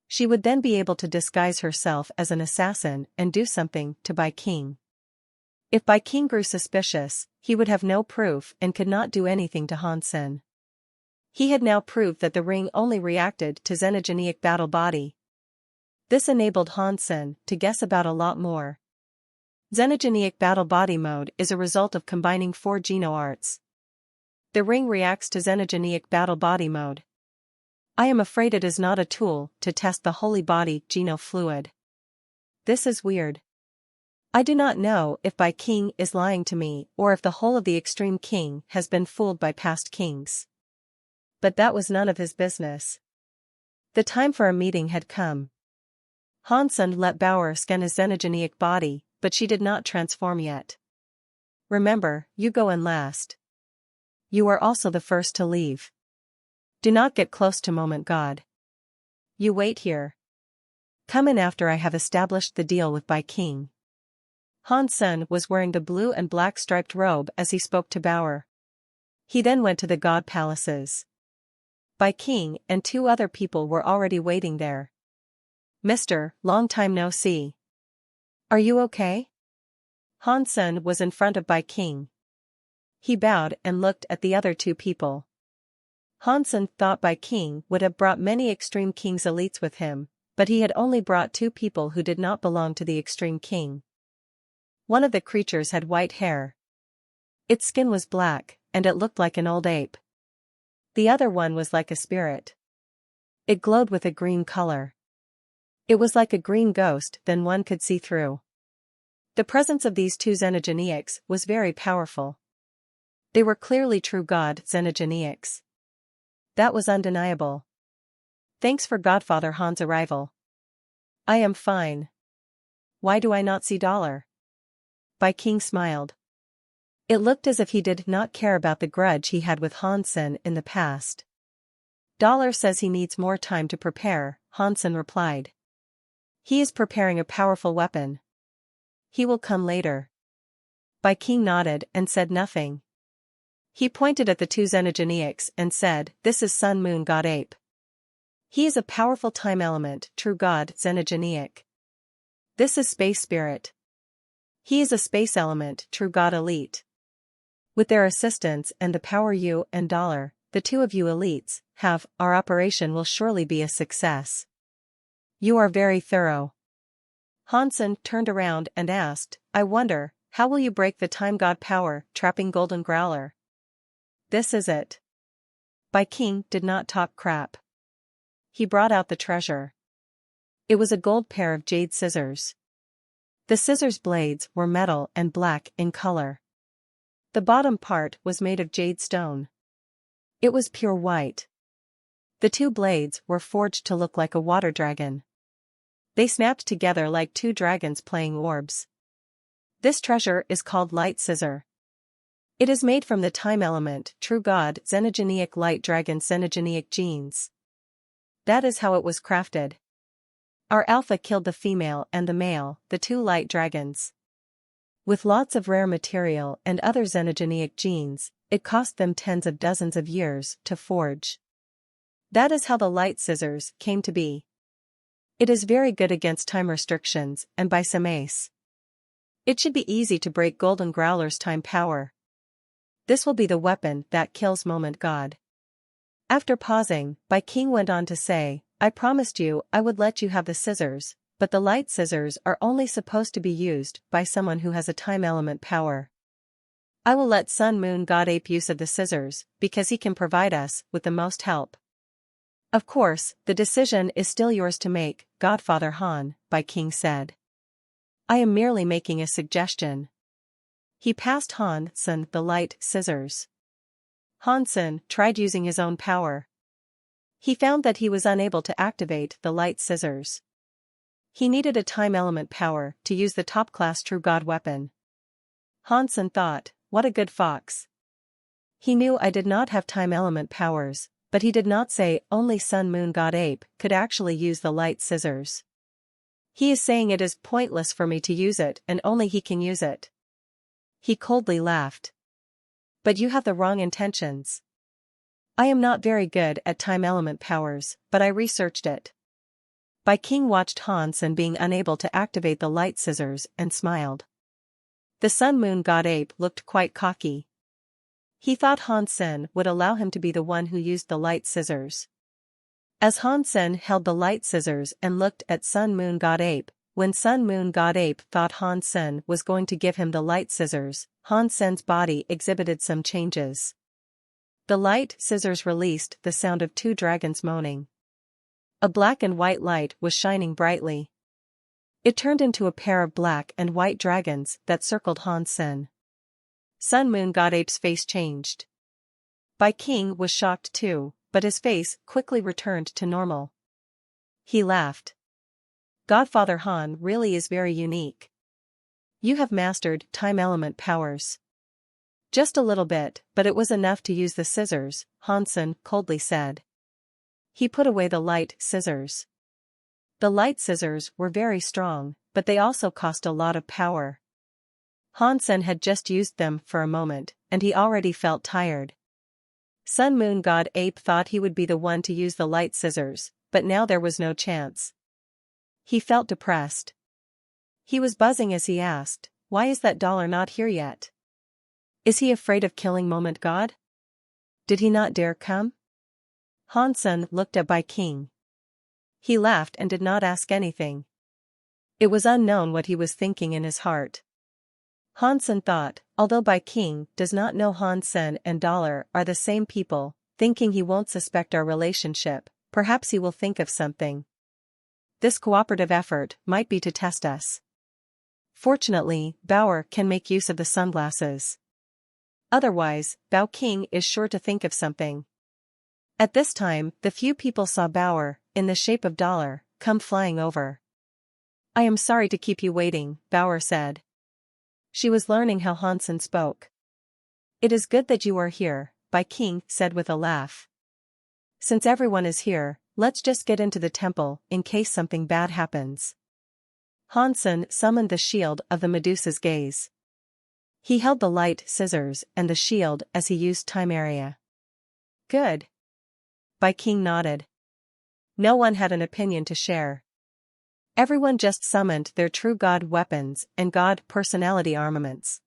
She would then be able to disguise herself as an assassin and do something to Bai King. If Bai King grew suspicious, he would have no proof and could not do anything to Hansen. He had now proved that the ring only reacted to xenogenic battle body. This enabled Hansen to guess about a lot more. Xenogenic battle body mode is a result of combining 4 geno arts. The ring reacts to xenogenic battle body mode. I am afraid it is not a tool to test the holy body geno fluid. This is weird. I do not know if my king is lying to me or if the whole of the extreme king has been fooled by past kings. But that was none of his business. The time for a meeting had come. Hansen let Bauer scan his xenogeneic body, but she did not transform yet. Remember, you go in last. You are also the first to leave. Do not get close to Moment God. You wait here. Come in after I have established the deal with Bai King. Hansen was wearing the blue and black striped robe as he spoke to Bauer. He then went to the god palaces. Bai King and 2 other people were already waiting there. Mr. Long time no see. Are you okay? Hansen was in front of Bai King. He bowed and looked at the other 2 people. Hansen thought Bai King would have brought many Extreme King's elites with him, but he had only brought 2 people who did not belong to the Extreme King. One of the creatures had white hair. Its skin was black, and it looked like an old ape. The other one was like a spirit. It glowed with a green color. It was like a green ghost then one could see through. The presence of these 2 xenogeneics was very powerful. They were clearly true god xenogeneics. That was undeniable. Thanks for Godfather Han's arrival. I am fine. Why do I not see dollar? Bai King smiled. It looked as if he did not care about the grudge he had with Hansen in the past. Dollar says he needs more time to prepare, Hansen replied. He is preparing a powerful weapon. He will come later. Bai King nodded and said nothing. He pointed at the 2 xenogeneics and said, "This is Sun Moon God Ape. He is a powerful time element, true god xenogeneic. This is Space Spirit. He is a space element, true god elite. With their assistance and the power you and Dollar, the 2 of you elites, have, our operation will surely be a success. You are very thorough." Hansen turned around and asked, "I wonder, how will you break the time god power, trapping Golden Growler?" This is it. Bai King did not talk crap. He brought out the treasure. It was a gold pair of jade scissors. The scissors blades were metal and black in color. The bottom part was made of jade stone. It was pure white. The 2 blades were forged to look like a water dragon. They snapped together like 2 dragons playing orbs. This treasure is called Light Scissor. It is made from the time element, true god xenogeneic light dragon xenogeneic genes. That is how it was crafted. Our alpha killed the female and the male, the 2 light dragons. With lots of rare material and other xenogeneic genes, it cost them tens of dozens of years to forge. That is how the light scissors came to be. It is very good against time restrictions and by some ace. It should be easy to break Golden Growler's time power. This will be the weapon that kills Moment God. After pausing, Bai King went on to say, I promised you I would let you have the scissors, but the light scissors are only supposed to be used by someone who has a time element power. I will let Sun Moon God Ape use of the scissors, because he can provide us with the most help. Of course, the decision is still yours to make, Godfather Han, Bai King said. I am merely making a suggestion. He passed Hansen the light scissors. Hansen tried using his own power. He found that he was unable to activate the light scissors. He needed a time element power to use the top-class True God weapon. Hansen thought, what a good fox. He knew I did not have time element powers, but he did not say only Sun Moon God Ape could actually use the light scissors. He is saying it is pointless for me to use it and only he can use it. He coldly laughed. But you have the wrong intentions. I am not very good at time element powers, but I researched it. Bai King watched Hansen being unable to activate the light scissors and smiled. The Sun Moon God Ape looked quite cocky. He thought Hansen would allow him to be the one who used the light scissors. As Hansen held the light scissors and looked at Sun Moon God Ape, when Sun Moon God Ape thought Hansen was going to give him the light scissors, Hansen's body exhibited some changes. The light scissors released the sound of 2 dragons moaning. A black and white light was shining brightly. It turned into a pair of black and white dragons that circled Han Sen. Sun Moon God Ape's face changed. Bai King was shocked too, but his face quickly returned to normal. He laughed. Godfather Han really is very unique. You have mastered time element powers. Just a little bit, but it was enough to use the scissors, Han Sen coldly said. He put away the light scissors. The light scissors were very strong, but they also cost a lot of power. Han Sen had just used them for a moment, and he already felt tired. Sun Moon God Ape thought he would be the one to use the light scissors, but now there was no chance. He felt depressed. He was buzzing as he asked, "Why is that dollar not here yet? Is he afraid of killing Moment God? Did he not dare come?" Han Sen looked at Bai King. He laughed and did not ask anything. It was unknown what he was thinking in his heart. Han Sen thought, although Bai King does not know Han Sen and Dollar are the same people, thinking he won't suspect our relationship, perhaps he will think of something. This cooperative effort might be to test us. Fortunately, Bauer can make use of the sunglasses. Otherwise, Bao King is sure to think of something. At this time, the few people saw Bauer, in the shape of Dollar, come flying over. "I am sorry to keep you waiting," Bauer said. She was learning how Han Sen spoke. "It is good that you are here," Bai King said with a laugh. "Since everyone is here, let's just get into the temple in case something bad happens." Han Sen summoned the shield of the Medusa's gaze. He held the light scissors and the shield as he used time area. "Good." Bai King nodded. No one had an opinion to share. Everyone just summoned their true god weapons and god personality armaments.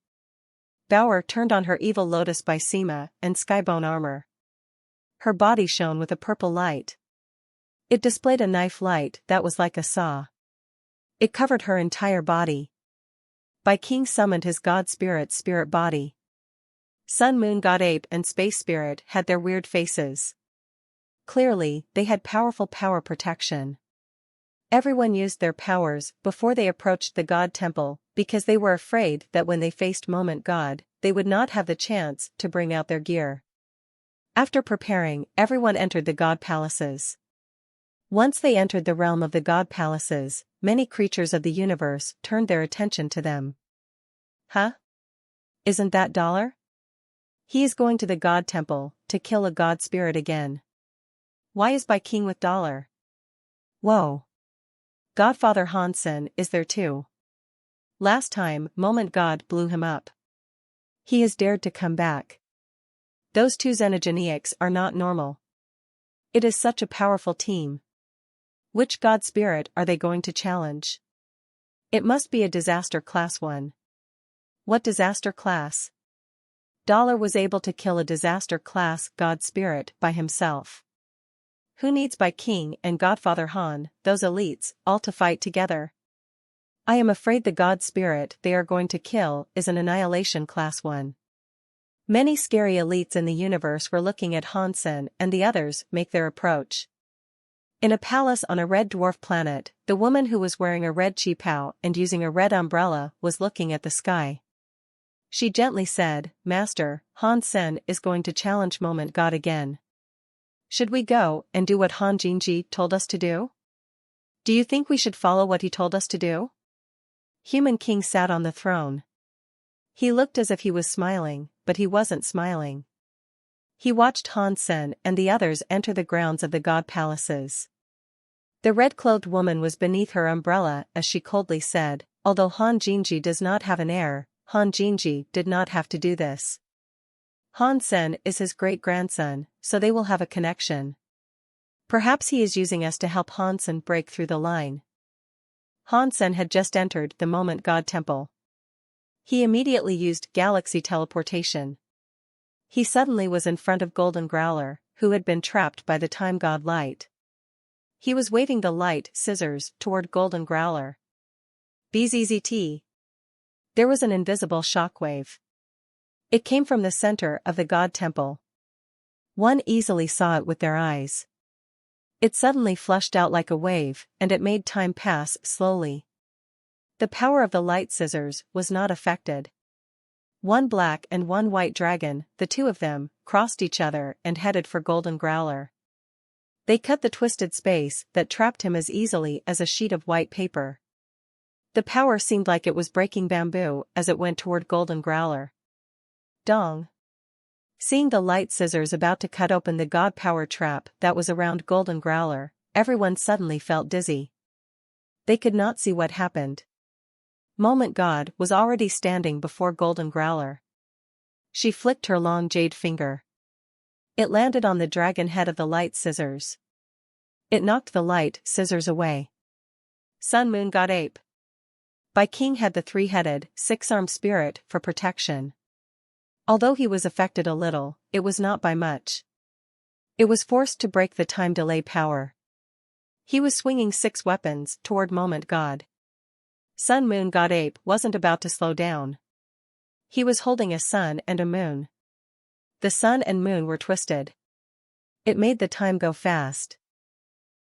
Bauer turned on her evil lotus by Sima and skybone armor. Her body shone with a purple light. It displayed a knife light that was like a saw. It covered her entire body. Bai King summoned his god spirit's spirit body. Sun Moon God Ape and Space Spirit had their weird faces. Clearly, they had powerful power protection. Everyone used their powers before they approached the God Temple, because they were afraid that when they faced Moment God, they would not have the chance to bring out their gear. After preparing, everyone entered the God Palaces. Once they entered the realm of the God Palaces, many creatures of the universe turned their attention to them. "Huh? Isn't that Dollar? He is going to the God Temple to kill a God Spirit again. Why is Bai King with Dollar? Whoa. Godfather Han Sen is there too. Last time, Moment God blew him up. He has dared to come back. Those two xenogeniacs are not normal. It is such a powerful team. Which God Spirit are they going to challenge? It must be a disaster class one. What disaster class? Dollar was able to kill a disaster class God Spirit by himself. Who needs Bai King and Godfather Han, those elites, all to fight together? I am afraid the God Spirit they are going to kill is an annihilation class one. Many scary elites in the universe were looking at Han Sen and the others make their approach. In a palace on a red dwarf planet, the woman who was wearing a red qipao and using a red umbrella was looking at the sky. She gently said, "Master, Han Sen is going to challenge Moment God again. Should we go and do what Han Jinji told us to do? Do you think we should follow what he told us to do?" Human King sat on the throne. He looked as if he was smiling, but he wasn't smiling. He watched Han Sen and the others enter the grounds of the God Palaces. The red-clothed woman was beneath her umbrella as she coldly said, "Although Han Jinji does not have an heir, Han Jinji did not have to do this. Han Sen is his great-grandson, so they will have a connection. Perhaps he is using us to help Han Sen break through the line." Han Sen had just entered the Moment God Temple. He immediately used galaxy teleportation. He suddenly was in front of Golden Growler, who had been trapped by the Time God light. He was waving the light scissors toward Golden Growler. Bzzzt. There was an invisible shockwave. It came from the center of the God Temple. One easily saw it with their eyes. It suddenly flushed out like a wave, and it made time pass slowly. The power of the light scissors was not affected. One black and one white dragon, the two of them, crossed each other and headed for Golden Growler. They cut the twisted space that trapped him as easily as a sheet of white paper. The power seemed like it was breaking bamboo as it went toward Golden Growler. Dong! Seeing the light scissors about to cut open the god power trap that was around Golden Growler, everyone suddenly felt dizzy. They could not see what happened. Moment God was already standing before Golden Growler. She flicked her long jade finger. It landed on the dragon head of the light scissors. It knocked the light scissors away. Sun Moon God Ape. Bai King had the three-headed, six-armed spirit for protection. Although he was affected a little, it was not by much. It was forced to break the time delay power. He was swinging 6 weapons toward Moment God. Sun Moon God Ape wasn't about to slow down. He was holding a sun and a moon. The sun and moon were twisted. It made the time go fast.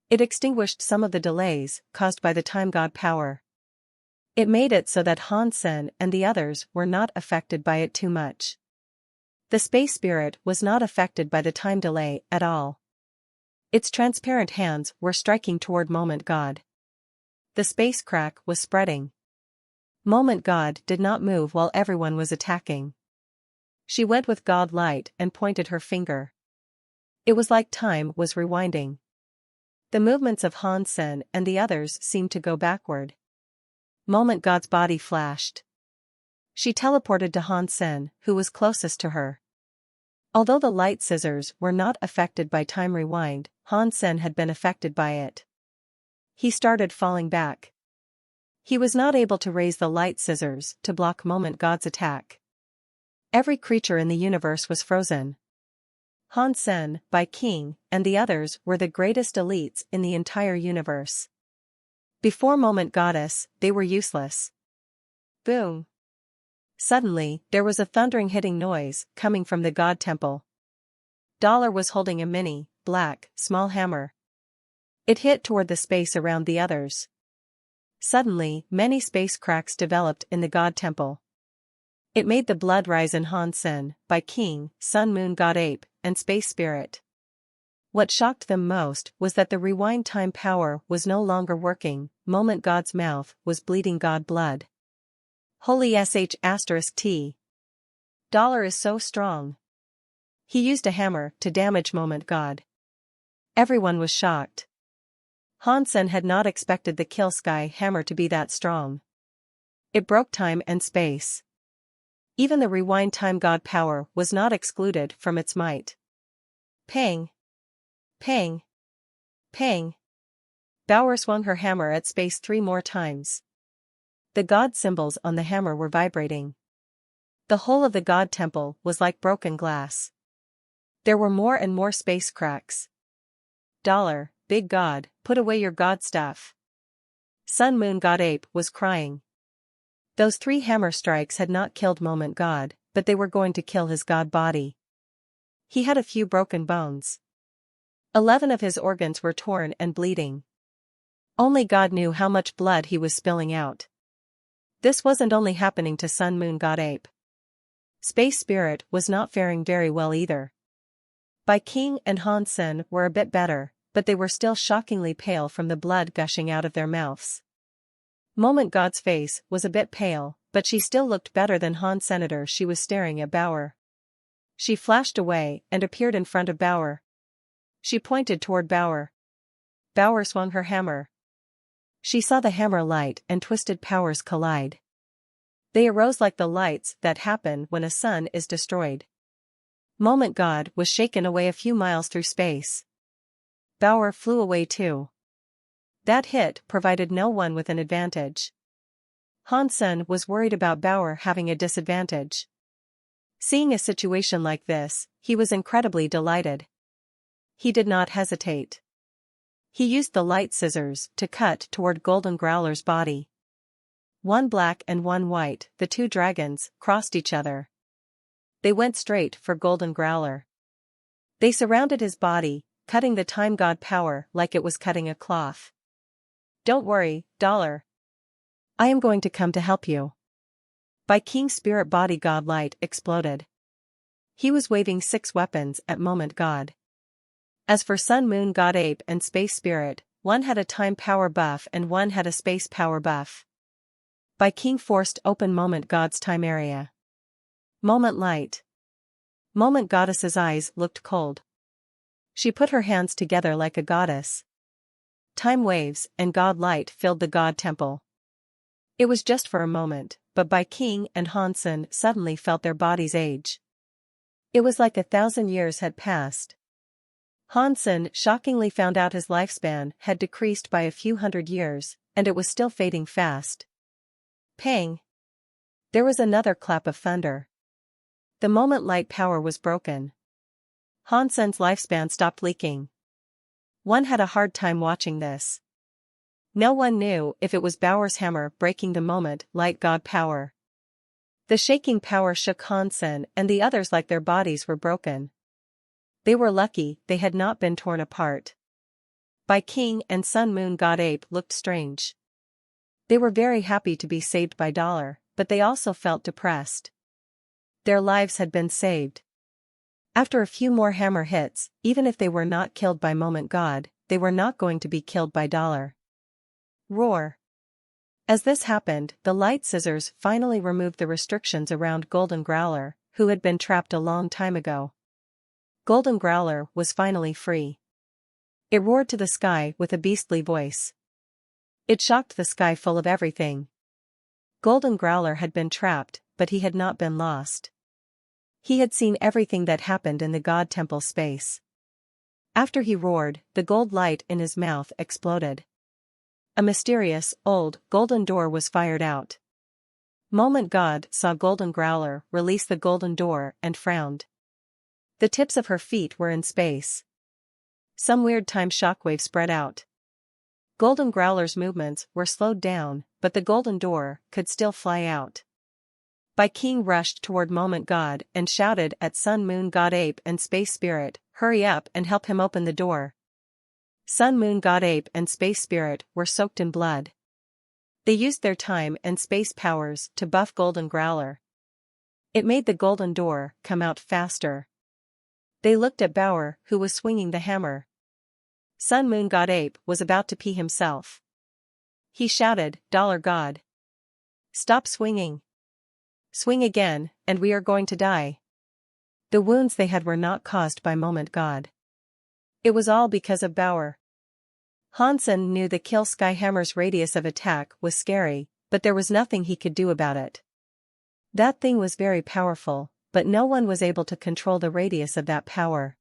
It extinguished some of the delays caused by the time god power. It made it so that Han Sen and the others were not affected by it too much. The space spirit was not affected by the time delay at all. Its transparent hands were striking toward Moment God. The space crack was spreading. Moment God did not move while everyone was attacking. She went with God light and pointed her finger. It was like time was rewinding. The movements of Han Sen and the others seemed to go backward. Moment God's body flashed. She teleported to Han Sen, who was closest to her. Although the light scissors were not affected by time rewind, Han Sen had been affected by it. He started falling back. He was not able to raise the light scissors to block Moment God's attack. Every creature in the universe was frozen. Han Sen, Bai King, and the others were the greatest elites in the entire universe. Before Moment Goddess, they were useless. Boom! Suddenly, there was a thundering hitting noise coming from the God Temple. Dollar was holding a mini, black, small hammer. It hit toward the space around the others. Suddenly, many space cracks developed in the God Temple. It made the blood rise in Han Sen, Bai King, Sun Moon God Ape, and Space Spirit. What shocked them most was that the rewind time power was no longer working. Moment God's mouth was bleeding God blood. Holy *T. Dollar is so strong. He used a hammer to damage Moment God. Everyone was shocked. Han Sen had not expected the Kill Sky hammer to be that strong. It broke time and space. Even the rewind time god power was not excluded from its might. Pang! Pang! Pang! Bauer swung her hammer at space 3 more times. The god symbols on the hammer were vibrating. The whole of the god temple was like broken glass. There were more and more space cracks. Dollar, big god, put away your god stuff. Sun Moon God Ape was crying. Those 3 hammer strikes had not killed Moment God, but they were going to kill his god body. He had a few broken bones. 11 of his organs were torn and bleeding. Only God knew how much blood he was spilling out. This wasn't only happening to Sun Moon God Ape. Space Spirit was not faring very well either. Bai King and Han Sen were a bit better, but they were still shockingly pale from the blood gushing out of their mouths. Moment God's face was a bit pale, but she still looked better than Han Senator. She was staring at Bauer. She flashed away and appeared in front of Bauer. She pointed toward Bauer. Bauer swung her hammer. She saw the hammer light and twisted powers collide. They arose like the lights that happen when a sun is destroyed. Moment God was shaken away a few miles through space. Bauer flew away too. That hit provided no one with an advantage. Han Sen was worried about Bauer having a disadvantage. Seeing a situation like this, he was incredibly delighted. He did not hesitate. He used the light scissors to cut toward Golden Growler's body. One black and one white, the 2 dragons, crossed each other. They went straight for Golden Growler. They surrounded his body, cutting the time god power like it was cutting a cloth. Don't worry, Dollar. I am going to come to help you. By King Spirit Body God Light exploded. He was waving 6 weapons at Moment God. As for Sun Moon God Ape and Space Spirit, one had a time power buff and one had a space power buff. By King forced open Moment God's time area. Moment Light. Moment Goddess's eyes looked cold. She put her hands together like a goddess. Time waves and God Light filled the God Temple. It was just for a moment, but Bai King and Hansen suddenly felt their bodies age. It was like 1,000 years had passed. Hansen shockingly found out his lifespan had decreased by a few hundred years, and it was still fading fast. Pang! There was another clap of thunder. The Moment Light power was broken. Hansen's lifespan stopped leaking. One had a hard time watching this. No one knew if it was Bauer's hammer breaking the Moment Light God power. The shaking power shook Hansen and the others like their bodies were broken. They were lucky they had not been torn apart. Bai King and Sun Moon God Ape looked strange. They were very happy to be saved by Dollar, but they also felt depressed. Their lives had been saved. After a few more hammer hits, even if they were not killed by Moment God, they were not going to be killed by Dollar. Roar! As this happened, the light scissors finally removed the restrictions around Golden Growler, who had been trapped a long time ago. Golden Growler was finally free. It roared to the sky with a beastly voice. It shocked the sky full of everything. Golden Growler had been trapped, but he had not been lost. He had seen everything that happened in the God Temple space. After he roared, the gold light in his mouth exploded. A mysterious, old, golden door was fired out. Moment God saw Golden Growler release the golden door and frowned. The tips of her feet were in space. Some weird time shockwave spread out. Golden Growler's movements were slowed down, but the golden door could still fly out. Bai King rushed toward Moment God and shouted at Sun Moon God Ape and Space Spirit, "Hurry up and help him open the door." Sun Moon God Ape and Space Spirit were soaked in blood. They used their time and space powers to buff Golden Growler. It made the golden door come out faster. They looked at Bauer, who was swinging the hammer. Sun Moon God Ape was about to pee himself. He shouted, "Dollar God! Stop swinging! Swing again, and we are going to die." The wounds they had were not caused by Moment God. It was all because of Bauer. Hansen knew the Kill Sky Hammer's radius of attack was scary, but there was nothing he could do about it. That thing was very powerful, but no one was able to control the radius of that power.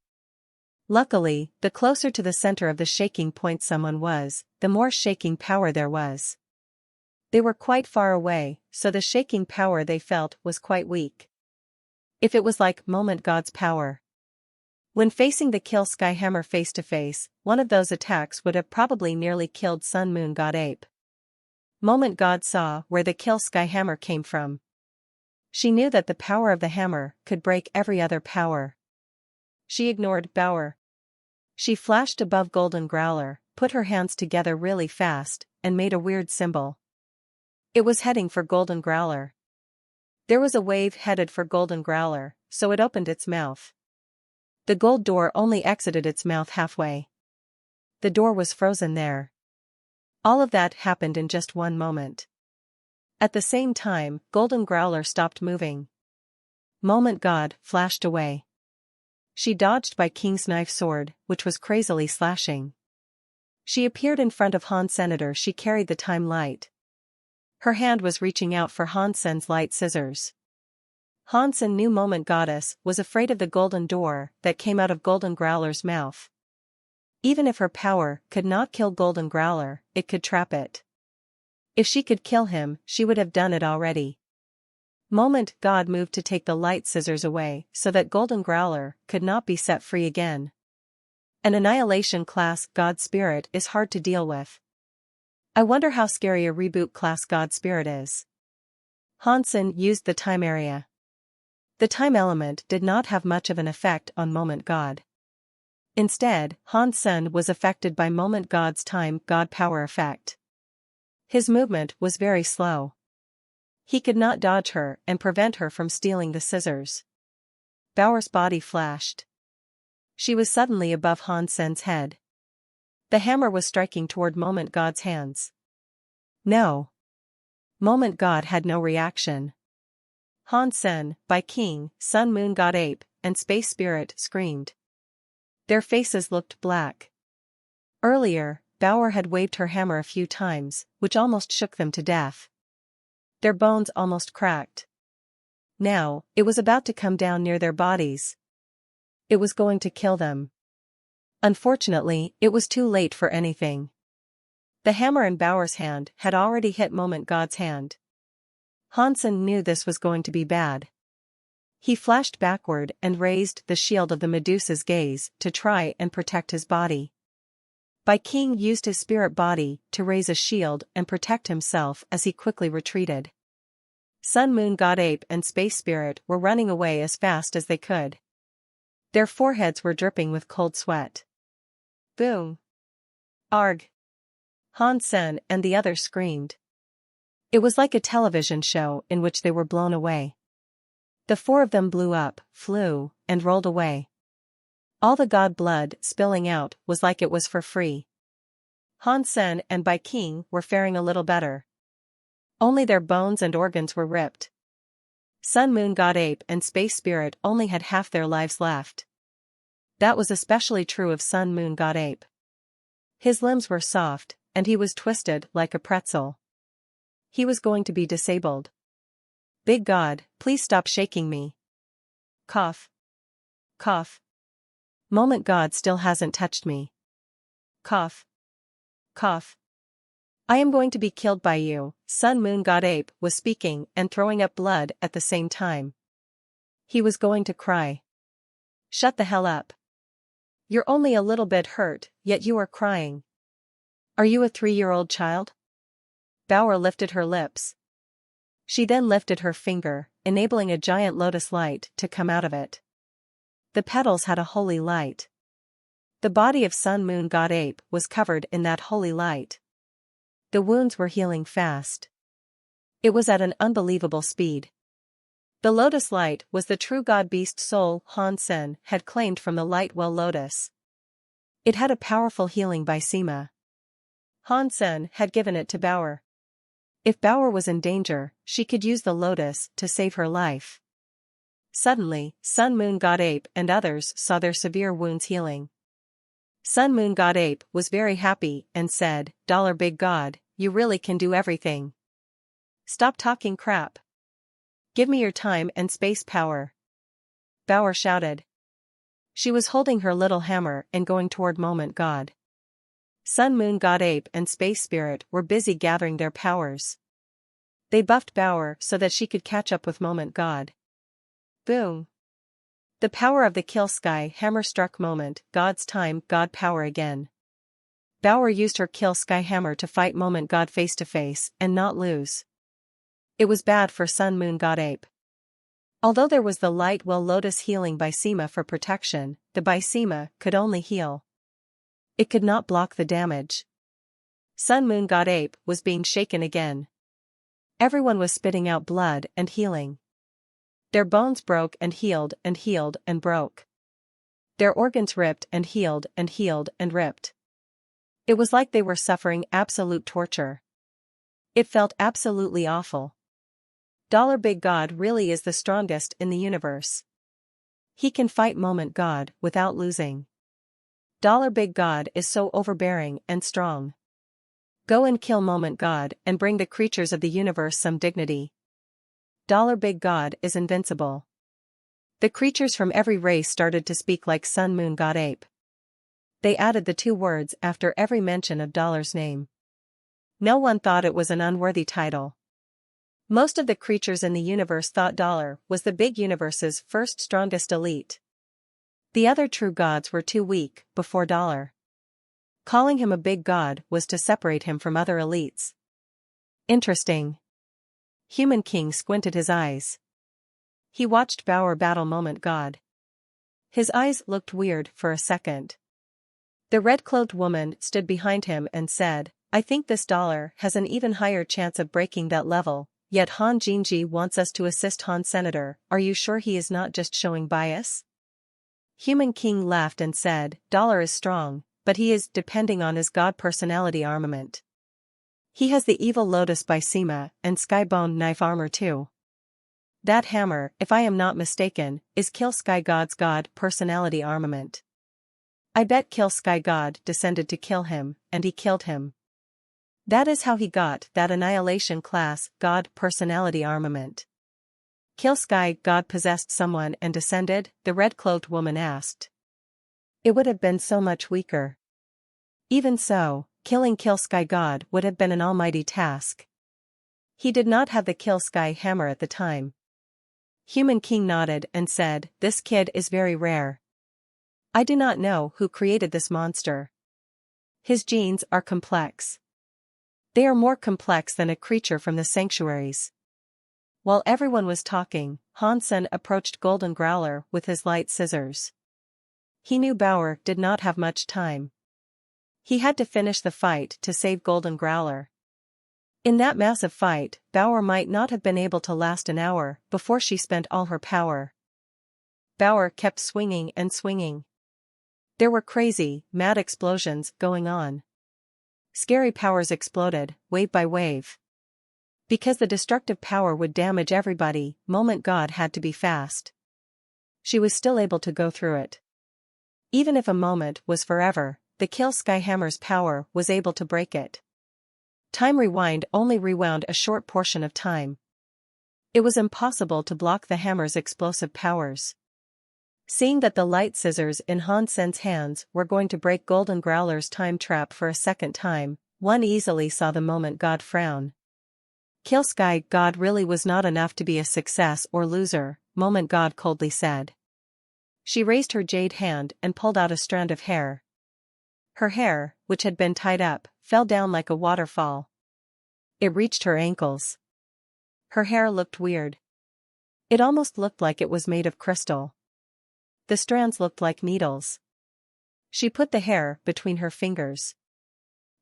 Luckily, the closer to the center of the shaking point someone was, the more shaking power there was. They were quite far away, so the shaking power they felt was quite weak. If it was like Moment God's power. When facing the Kill Sky Hammer face to face, one of those attacks would have probably nearly killed Sun Moon God Ape. Moment God saw where the Kill Sky Hammer came from. She knew that the power of the hammer could break every other power. She ignored Bauer. She flashed above Golden Growler, put her hands together really fast, and made a weird symbol. It was heading for Golden Growler. There was a wave headed for Golden Growler, so it opened its mouth. The gold door only exited its mouth halfway. The door was frozen there. All of that happened in just one moment. At the same time, Golden Growler stopped moving. Moment God flashed away. She dodged by King's knife sword, which was crazily slashing. She appeared in front of Han Senator. She carried the time light. Her hand was reaching out for Hansen's light scissors. Hansen knew Moment Goddess was afraid of the golden door that came out of Golden Growler's mouth. Even if her power could not kill Golden Growler, it could trap it. If she could kill him, she would have done it already. Moment God moved to take the light scissors away so that Golden Growler could not be set free again. An Annihilation class God Spirit is hard to deal with. I wonder how scary a reboot class God Spirit is. Hansen used the time area. The time element did not have much of an effect on Moment God. Instead, Hansen was affected by Moment God's time God power effect. His movement was very slow. He could not dodge her and prevent her from stealing the scissors. Bauer's body flashed. She was suddenly above Han Sen's head. The hammer was striking toward Moment God's hands. No. Moment God had no reaction. Han Sen, by King, Sun Moon God Ape, and Space Spirit screamed. Their faces looked black. Earlier, Bauer had waved her hammer a few times, which almost shook them to death. Their bones almost cracked. Now, it was about to come down near their bodies. It was going to kill them. Unfortunately, it was too late for anything. The hammer in Bauer's hand had already hit Moment God's hand. Hansen knew this was going to be bad. He flashed backward and raised the shield of the Medusa's gaze to try and protect his body. Bai King used his spirit body to raise a shield and protect himself as he quickly retreated. Sun Moon God Ape and Space Spirit were running away as fast as they could. Their foreheads were dripping with cold sweat. Boom! Arg! Han Sen and the others screamed. It was like a television show in which they were blown away. The four of them blew up, flew, and rolled away. All the god blood spilling out was like it was for free. Han Sen and Bai King were faring a little better. Only their bones and organs were ripped. Sun Moon God Ape and Space Spirit only had half their lives left. That was especially true of Sun Moon God Ape. His limbs were soft, and he was twisted like a pretzel. He was going to be disabled. Big God, please stop shaking me. Cough. Cough. Moment God still hasn't touched me. Cough. Cough. I am going to be killed by you, Sun Moon God Ape was speaking and throwing up blood at the same time. He was going to cry. Shut the hell up. You're only a little bit hurt, yet you are crying. Are you a 3-year-old child? Bauer lifted her lips. She then lifted her finger, enabling a giant lotus light to come out of it. The petals had a holy light. The body of Sun Moon God Ape was covered in that holy light. The wounds were healing fast. It was at an unbelievable speed. The lotus light was the true god beast soul Han Sen had claimed from the light well lotus. It had a powerful healing by Sima. Han Sen had given it to Bauer. If Bauer was in danger, she could use the lotus to save her life. Suddenly, Sun Moon God Ape and others saw their severe wounds healing. Sun Moon God Ape was very happy and said, "Big God, you really can do everything. Stop talking crap. Give me your time and space power." Bauer shouted. She was holding her little hammer and going toward Moment God. Sun Moon God Ape and Space Spirit were busy gathering their powers. They buffed Bauer so that she could catch up with Moment God. Boom! The power of the Kill Sky hammer struck Moment God's time God power again. Bauer used her Kill Sky hammer to fight Moment God face to face and not lose. It was bad for Sun Moon God Ape. Although there was the light well lotus healing by Sima for protection, the by Sima could only heal. It could not block the damage. Sun Moon God Ape was being shaken again. Everyone was spitting out blood and healing. Their bones broke and healed and healed and broke. Their organs ripped and healed and healed and ripped. It was like they were suffering absolute torture. It felt absolutely awful. Big God really is the strongest in the universe. He can fight Moment God without losing. Big God is so overbearing and strong. Go and kill Moment God and bring the creatures of the universe some dignity. Big God is invincible. The creatures from every race started to speak like Sun Moon God Ape. They added the 2 words after every mention of Dollar's name. No one thought it was an unworthy title. Most of the creatures in the universe thought Dollar was the big universe's first strongest elite. The other true gods were too weak before Dollar. Calling him a big god was to separate him from other elites. Interesting. Human King squinted his eyes. He watched Bauer battle Moment God. His eyes looked weird for a second. The red-clothed woman stood behind him and said, I think this dollar has an even higher chance of breaking that level, yet Han Jinji wants us to assist Han Senator. Are you sure he is not just showing bias? Human King laughed and said, dollar is strong, but he is depending on his god personality armament. He has the evil lotus by Sima and skybone knife armor too. That hammer, if I am not mistaken, is Kill Sky God's god personality armament. I bet Kill Sky God descended to kill him, and he killed him. That is how he got that Annihilation class god personality armament. Kill Sky God possessed someone and descended? The red-cloaked woman asked. It would have been so much weaker. Even so, killing Kill Sky God would have been an almighty task. He did not have the Kill Sky hammer at the time. Human King nodded and said, this kid is very rare. I do not know who created this monster. His genes are complex. They are more complex than a creature from the sanctuaries. While everyone was talking, Hansen approached Golden Growler with his light scissors. He knew Bauer did not have much time. He had to finish the fight to save Golden Growler. In that massive fight, Bauer might not have been able to last an hour before she spent all her power. Bauer kept swinging and swinging. There were crazy, mad explosions going on. Scary powers exploded, wave by wave. Because the destructive power would damage everybody, Moment God had to be fast. She was still able to go through it. Even if a moment was forever, the Kill Sky Hammer's power was able to break it. Time Rewind only rewound a short portion of time. It was impossible to block the hammer's explosive powers. Seeing that the light scissors in Han Sen's hands were going to break Golden Growler's time trap for a second time, one easily saw the Moment God frown. Kill Sky God really was not enough to be a success or loser, Moment God coldly said. She raised her jade hand and pulled out a strand of hair. Her hair, which had been tied up, fell down like a waterfall. It reached her ankles. Her hair looked weird. It almost looked like it was made of crystal. The strands looked like needles. She put the hair between her fingers.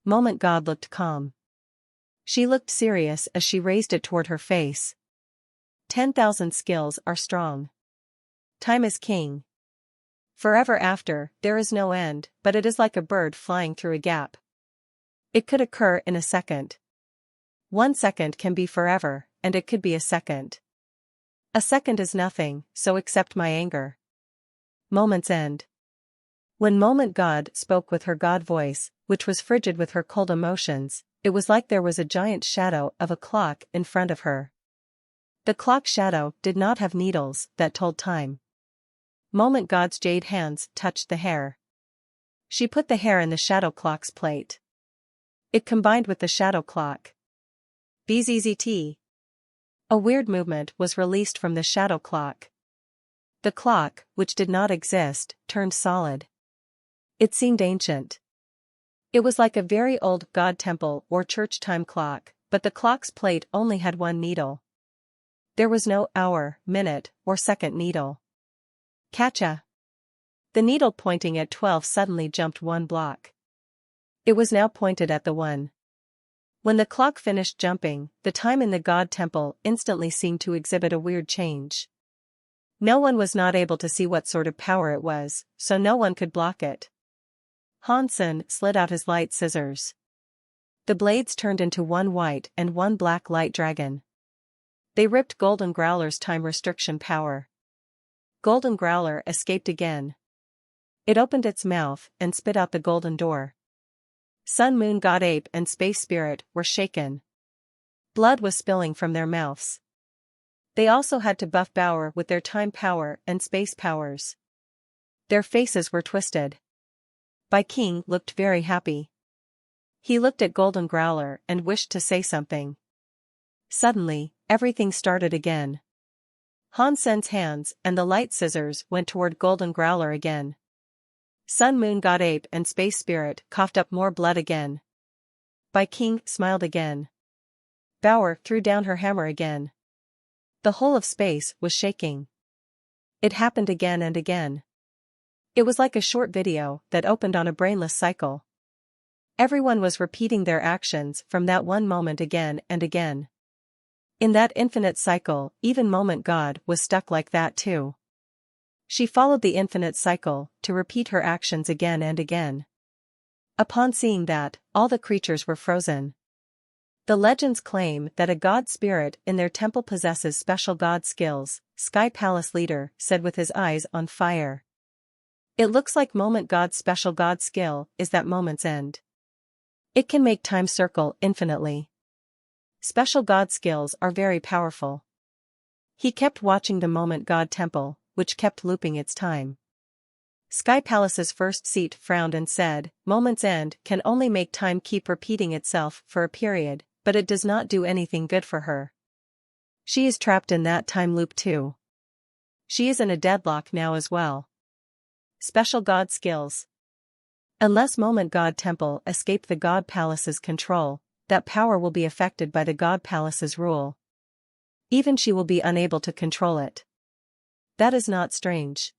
Moment God looked calm. She looked serious as she raised it toward her face. 10,000 skills are strong. Time is king. Forever after, there is no end, but it is like a bird flying through a gap. It could occur in a second. 1 second can be forever, and it could be a second. A second is nothing, so accept my anger. Moment's end. When Moment God spoke with her god voice, which was frigid with her cold emotions, it was like there was a giant shadow of a clock in front of her. The clock shadow did not have needles that told time. Moment God's jade hands touched the hair. She put the hair in the shadow clock's plate. It combined with the shadow clock. BZZT. A weird movement was released from the shadow clock. The clock, which did not exist, turned solid. It seemed ancient. It was like a very old god temple or church time clock, but the clock's plate only had one needle. There was no hour, minute, or second needle. Catcha! The needle pointing at 12 suddenly jumped 1 block. It was now pointed at the 1. When the clock finished jumping, the time in the god temple instantly seemed to exhibit a weird change. No one was not able to see what sort of power it was, so no one could block it. Hansen slid out his light scissors. The blades turned into 1 white and 1 black light dragon. They ripped Golden Growler's time restriction power. Golden Growler escaped again. It opened its mouth and spit out the golden door. Sun Moon God Ape and Space Spirit were shaken. Blood was spilling from their mouths. They also had to buff Bauer with their time power and space powers. Their faces were twisted. Bai King looked very happy. He looked at Golden Growler and wished to say something. Suddenly, everything started again. Hansen's hands and the light scissors went toward Golden Growler again. Sun Moon God Ape and Space Spirit coughed up more blood again. Bai King smiled again. Bauer threw down her hammer again. The whole of space was shaking. It happened again and again. It was like a short video that opened on a brainless cycle. Everyone was repeating their actions from that one moment again and again. In that infinite cycle, even Moment God was stuck like that too. She followed the infinite cycle to repeat her actions again and again. Upon seeing that, all the creatures were frozen. The legends claim that a god spirit in their temple possesses special god skills, Sky Palace leader said with his eyes on fire. It looks like Moment God's special god skill is that moment's end. It can make time circle infinitely. Special god skills are very powerful. He kept watching the Moment God temple, which kept looping its time. Sky Palace's first seat frowned and said, Moment's end can only make time keep repeating itself for a period, but it does not do anything good for her. She is trapped in that time loop too. She is in a deadlock now as well. Special god skills. Unless Moment God Temple escape the God Palace's control, that power will be affected by the God Palace's rule. Even she will be unable to control it. That is not strange.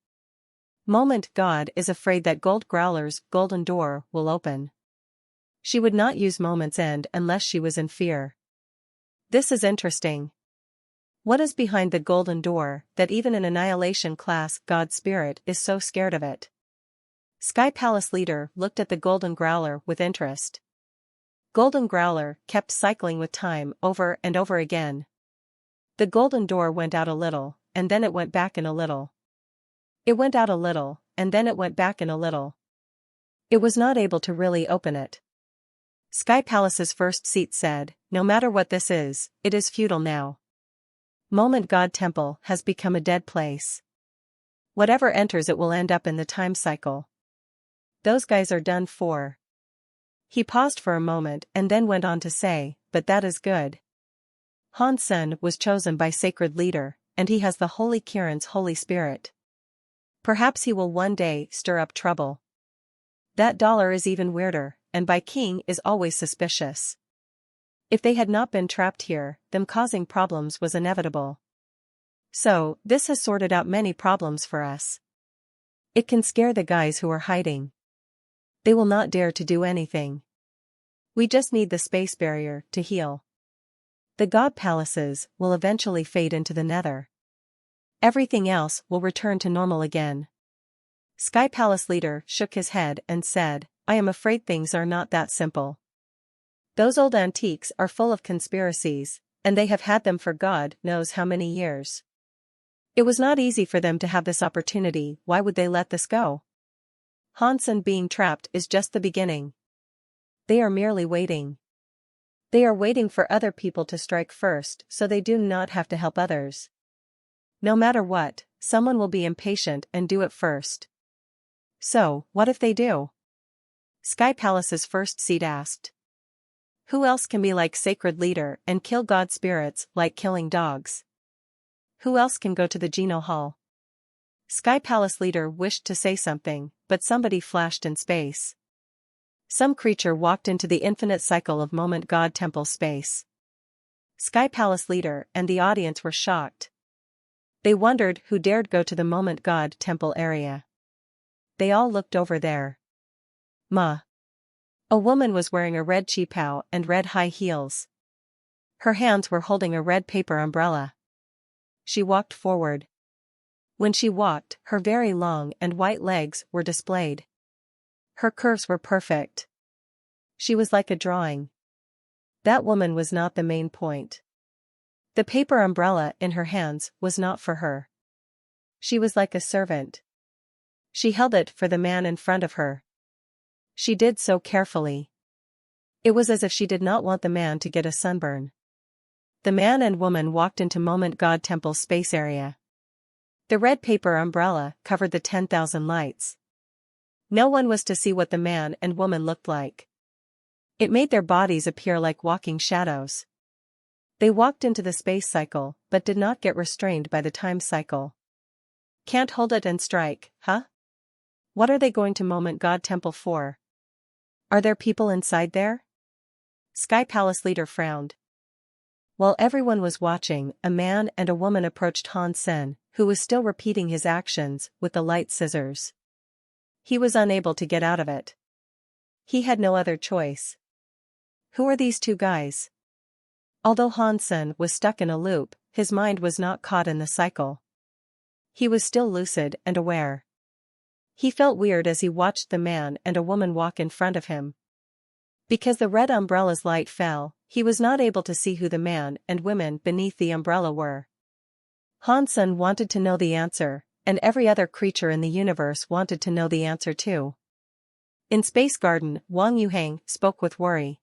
Moment God is afraid that Gold Growler's golden door will open. She would not use Moment's End unless she was in fear. This is interesting. What is behind the golden door that even an Annihilation class God Spirit is so scared of it? Sky Palace leader looked at the Golden Growler with interest. Golden Growler kept cycling with time over and over again. The golden door went out a little, and then it went back in a little. It went out a little, and then it went back in a little. It was not able to really open it. Sky Palace's first seat said, no matter what this is, it is futile now. Moment God Temple has become a dead place. Whatever enters it will end up in the time cycle. Those guys are done for. He paused for a moment and then went on to say, but that is good. Hansen was chosen by Sacred Leader, and he has the Holy Kirin's Holy Spirit. Perhaps he will one day stir up trouble. That dollar is even weirder, and by King is always suspicious. If they had not been trapped here, them causing problems was inevitable. So, this has sorted out many problems for us. It can scare the guys who are hiding. They will not dare to do anything. We just need the space barrier to heal. The God Palaces will eventually fade into the nether. Everything else will return to normal again. Sky Palace leader shook his head and said, I am afraid things are not that simple. Those old antiques are full of conspiracies, and they have had them for God knows how many years. It was not easy for them to have this opportunity. Why would they let this go? Hansen being trapped is just the beginning. They are merely waiting. They are waiting for other people to strike first so they do not have to help others. No matter what, someone will be impatient and do it first. So, what if they do? Sky Palace's first seat asked. Who else can be like Sacred Leader and kill god spirits like killing dogs? Who else can go to the Geno Hall? Sky Palace leader wished to say something, but somebody flashed in space. Some creature walked into the infinite cycle of Moment God Temple space. Sky Palace leader and the audience were shocked. They wondered who dared go to the Moment God Temple area. They all looked over there. A woman was wearing a red cheapao and red high heels. Her hands were holding a red paper umbrella. She walked forward. When she walked, her very long and white legs were displayed. Her curves were perfect. She was like a drawing. That woman was not the main point. The paper umbrella in her hands was not for her. She was like a servant. She held it for the man in front of her. She did so carefully. It was as if she did not want the man to get a sunburn. The man and woman walked into Moment God Temple space area. The red paper umbrella covered the 10,000 lights. No one was to see what the man and woman looked like. It made their bodies appear like walking shadows. They walked into the space cycle, but did not get restrained by the time cycle. Can't hold it and strike, huh? What are they going to Moment God Temple for? Are there people inside there? Sky Palace leader frowned. While everyone was watching, a man and a woman approached Hansen, who was still repeating his actions with the light scissors. He was unable to get out of it. He had no other choice. Who are these two guys? Although Hansen was stuck in a loop, his mind was not caught in the cycle. He was still lucid and aware. He felt weird as he watched the man and a woman walk in front of him. Because the red umbrella's light fell, he was not able to see who the man and women beneath the umbrella were. Hansen wanted to know the answer, and every other creature in the universe wanted to know the answer too. In Space Garden, Wang Yuhang spoke with worry.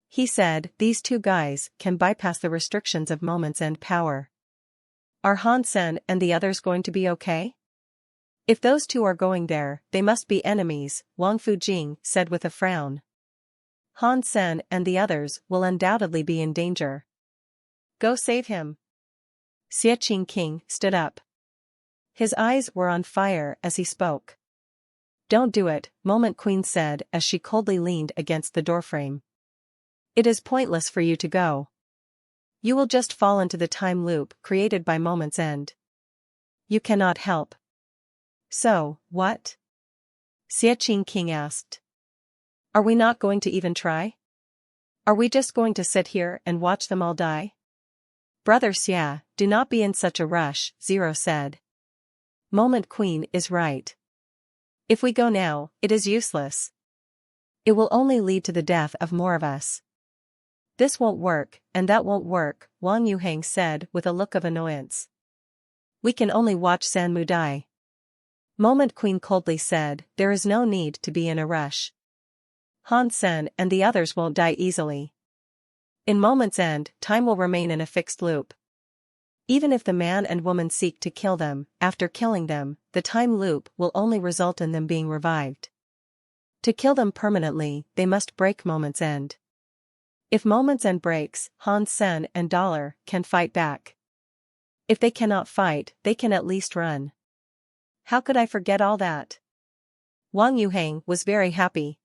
He said, "These two guys can bypass the restrictions of Moment's End power. Are Hansen and the others going to be okay? If those two are going there, they must be enemies," Wang Fujing said with a frown. Hansen and the others will undoubtedly be in danger. Go save him. Xie Qingqing stood up. His eyes were on fire as he spoke. Don't do it, Moment Queen said as she coldly leaned against the doorframe. It is pointless for you to go. You will just fall into the time loop created by Moment's End. You cannot help. So, what? Xie Qingqing asked. Are we not going to even try? Are we just going to sit here and watch them all die? Brother Xia, do not be in such a rush, Zero said. Moment Queen is right. If we go now, it is useless. It will only lead to the death of more of us. This won't work, and that won't work, Wang Yuhang said with a look of annoyance. We can only watch Sanmu die. Moment Queen coldly said, there is no need to be in a rush. Hansen and the others won't die easily. In Moment's End, time will remain in a fixed loop. Even if the man and woman seek to kill them, after killing them, the time loop will only result in them being revived. To kill them permanently, they must break Moment's End. If Moment's End breaks, Hansen and Dollar can fight back. If they cannot fight, they can at least run. How could I forget all that? Wang Yuhang was very happy.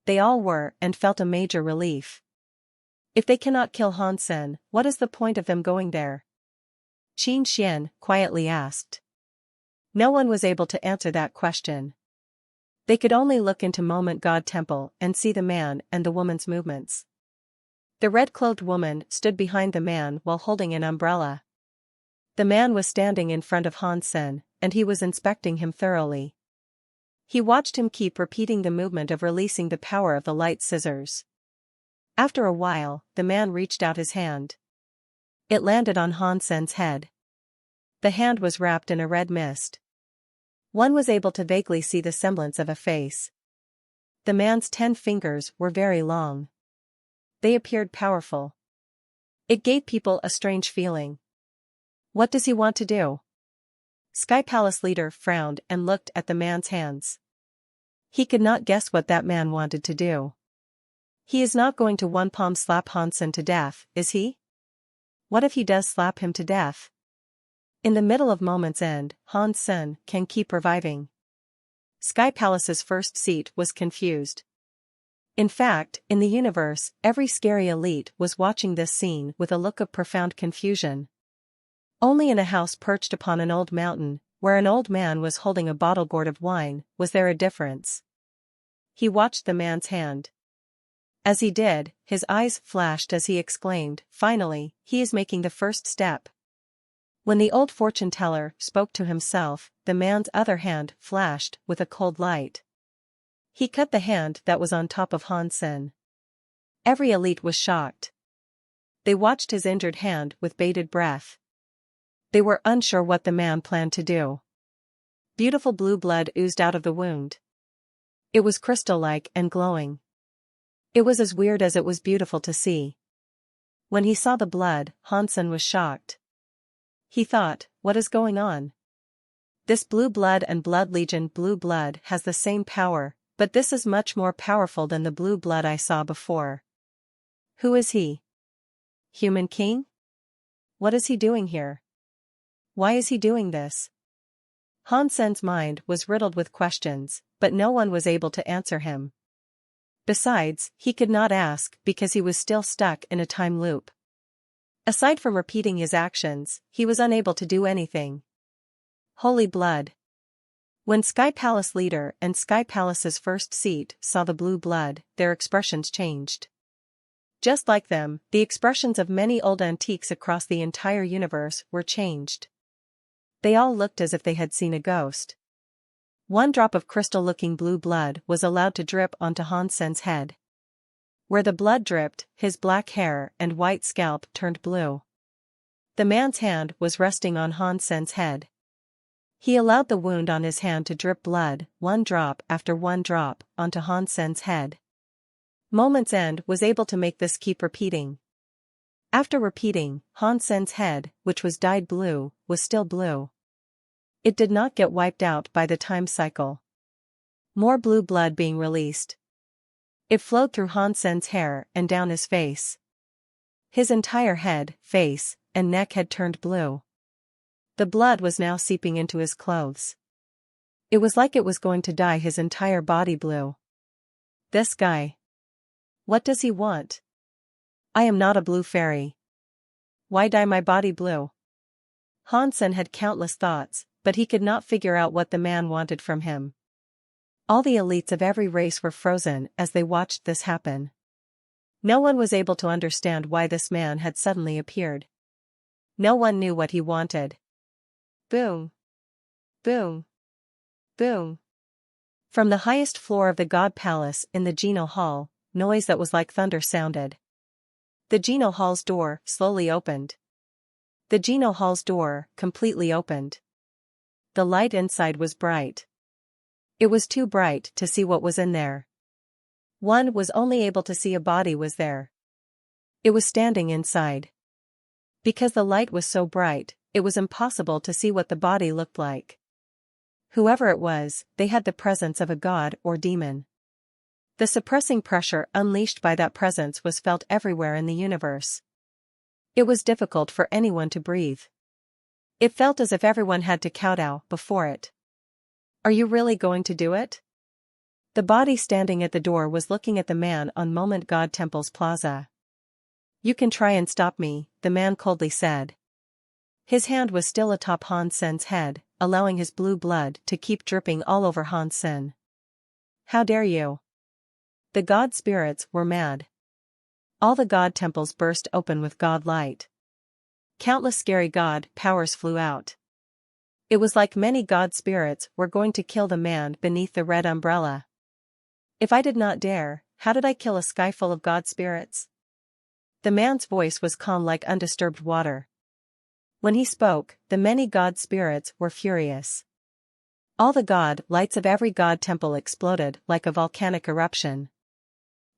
They all were and felt a major relief. If they cannot kill Hansen, what is the point of them going there? Qin Xian quietly asked. No one was able to answer that question. They could only look into Moment God Temple and see the man and the woman's movements. The red-clothed woman stood behind the man while holding an umbrella. The man was standing in front of Hansen, and he was inspecting him thoroughly. He watched him keep repeating the movement of releasing the power of the light scissors. After a while, the man reached out his hand. It landed on Hansen's head. The hand was wrapped in a red mist. One was able to vaguely see the semblance of a face. The man's 10 fingers were very long. They appeared powerful. It gave people a strange feeling. What does he want to do? Sky Palace leader frowned and looked at the man's hands. He could not guess what that man wanted to do. He is not going to one-palm slap Hansen to death, is he? What if he does slap him to death? In the middle of Moment's End, Hansen can keep reviving. Sky Palace's first seat was confused. In fact, in the universe, every scary elite was watching this scene with a look of profound confusion. Only in a house perched upon an old mountain, where an old man was holding a bottle gourd of wine, was there a difference. He watched the man's hand. As he did, his eyes flashed as he exclaimed, finally, he is making the first step. When the old fortune teller spoke to himself, the man's other hand flashed with a cold light. He cut the hand that was on top of Hansen. Every elite was shocked. They watched his injured hand with bated breath. They were unsure what the man planned to do. Beautiful blue blood oozed out of the wound. It was crystal-like and glowing. It was as weird as it was beautiful to see. When he saw the blood, Hansen was shocked. He thought, what is going on? This blue blood and blood legion blue blood has the same power, but this is much more powerful than the blue blood I saw before. Who is he? Human King? What is he doing here? Why is he doing this? Hansen's mind was riddled with questions, but no one was able to answer him. Besides, he could not ask because he was still stuck in a time loop. Aside from repeating his actions, he was unable to do anything. Holy blood! When Sky Palace leader and Sky Palace's first seat saw the blue blood, their expressions changed. Just like them, the expressions of many old antiques across the entire universe were changed. They all looked as if they had seen a ghost. One drop of crystal-looking blue blood was allowed to drip onto Hansen's head. Where the blood dripped, his black hair and white scalp turned blue. The man's hand was resting on Hansen's head. He allowed the wound on his hand to drip blood, one drop after one drop, onto Hansen's head. Moments End was able to make this keep repeating. After repeating, Hansen's head, which was dyed blue, was still blue. It did not get wiped out by the time cycle. More blue blood being released. It flowed through Hansen's hair and down his face. His entire head, face, and neck had turned blue. The blood was now seeping into his clothes. It was like it was going to dye his entire body blue. This guy. What does he want? I am not a blue fairy. Why dye my body blue? Hansen had countless thoughts, but he could not figure out what the man wanted from him. All the elites of every race were frozen as they watched this happen. No one was able to understand why this man had suddenly appeared. No one knew what he wanted. Boom. Boom. Boom. From the highest floor of the God Palace in the Geno Hall, noise that was like thunder sounded. The Geno Hall's door slowly opened. The Geno Hall's door completely opened. The light inside was bright. It was too bright to see what was in there. One was only able to see a body was there. It was standing inside. Because the light was so bright, it was impossible to see what the body looked like. Whoever it was, they had the presence of a god or demon. The suppressing pressure unleashed by that presence was felt everywhere in the universe. It was difficult for anyone to breathe. It felt as if everyone had to kowtow before it. Are you really going to do it? The body standing at the door was looking at the man on Moment God Temple's plaza. You can try and stop me, the man coldly said. His hand was still atop Hansen's head, allowing his blue blood to keep dripping all over Hansen. How dare you? The god spirits were mad. All the god temples burst open with god light. Countless scary god powers flew out. It was like many god spirits were going to kill the man beneath the red umbrella. If I did not dare, how did I kill a sky full of god spirits? The man's voice was calm like undisturbed water. When he spoke, the many god spirits were furious. All the god lights of every god temple exploded like a volcanic eruption.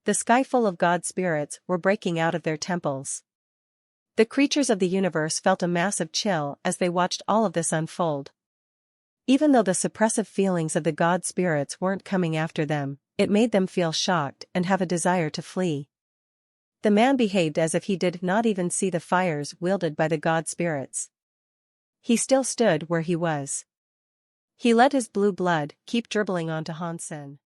The sky full of god spirits were breaking out of their temples. The creatures of the universe felt a massive chill as they watched all of this unfold. Even though the suppressive feelings of the god spirits weren't coming after them, it made them feel shocked and have a desire to flee. The man behaved as if he did not even see the fires wielded by the god spirits. He still stood where he was. He let his blue blood keep dribbling onto Hansen.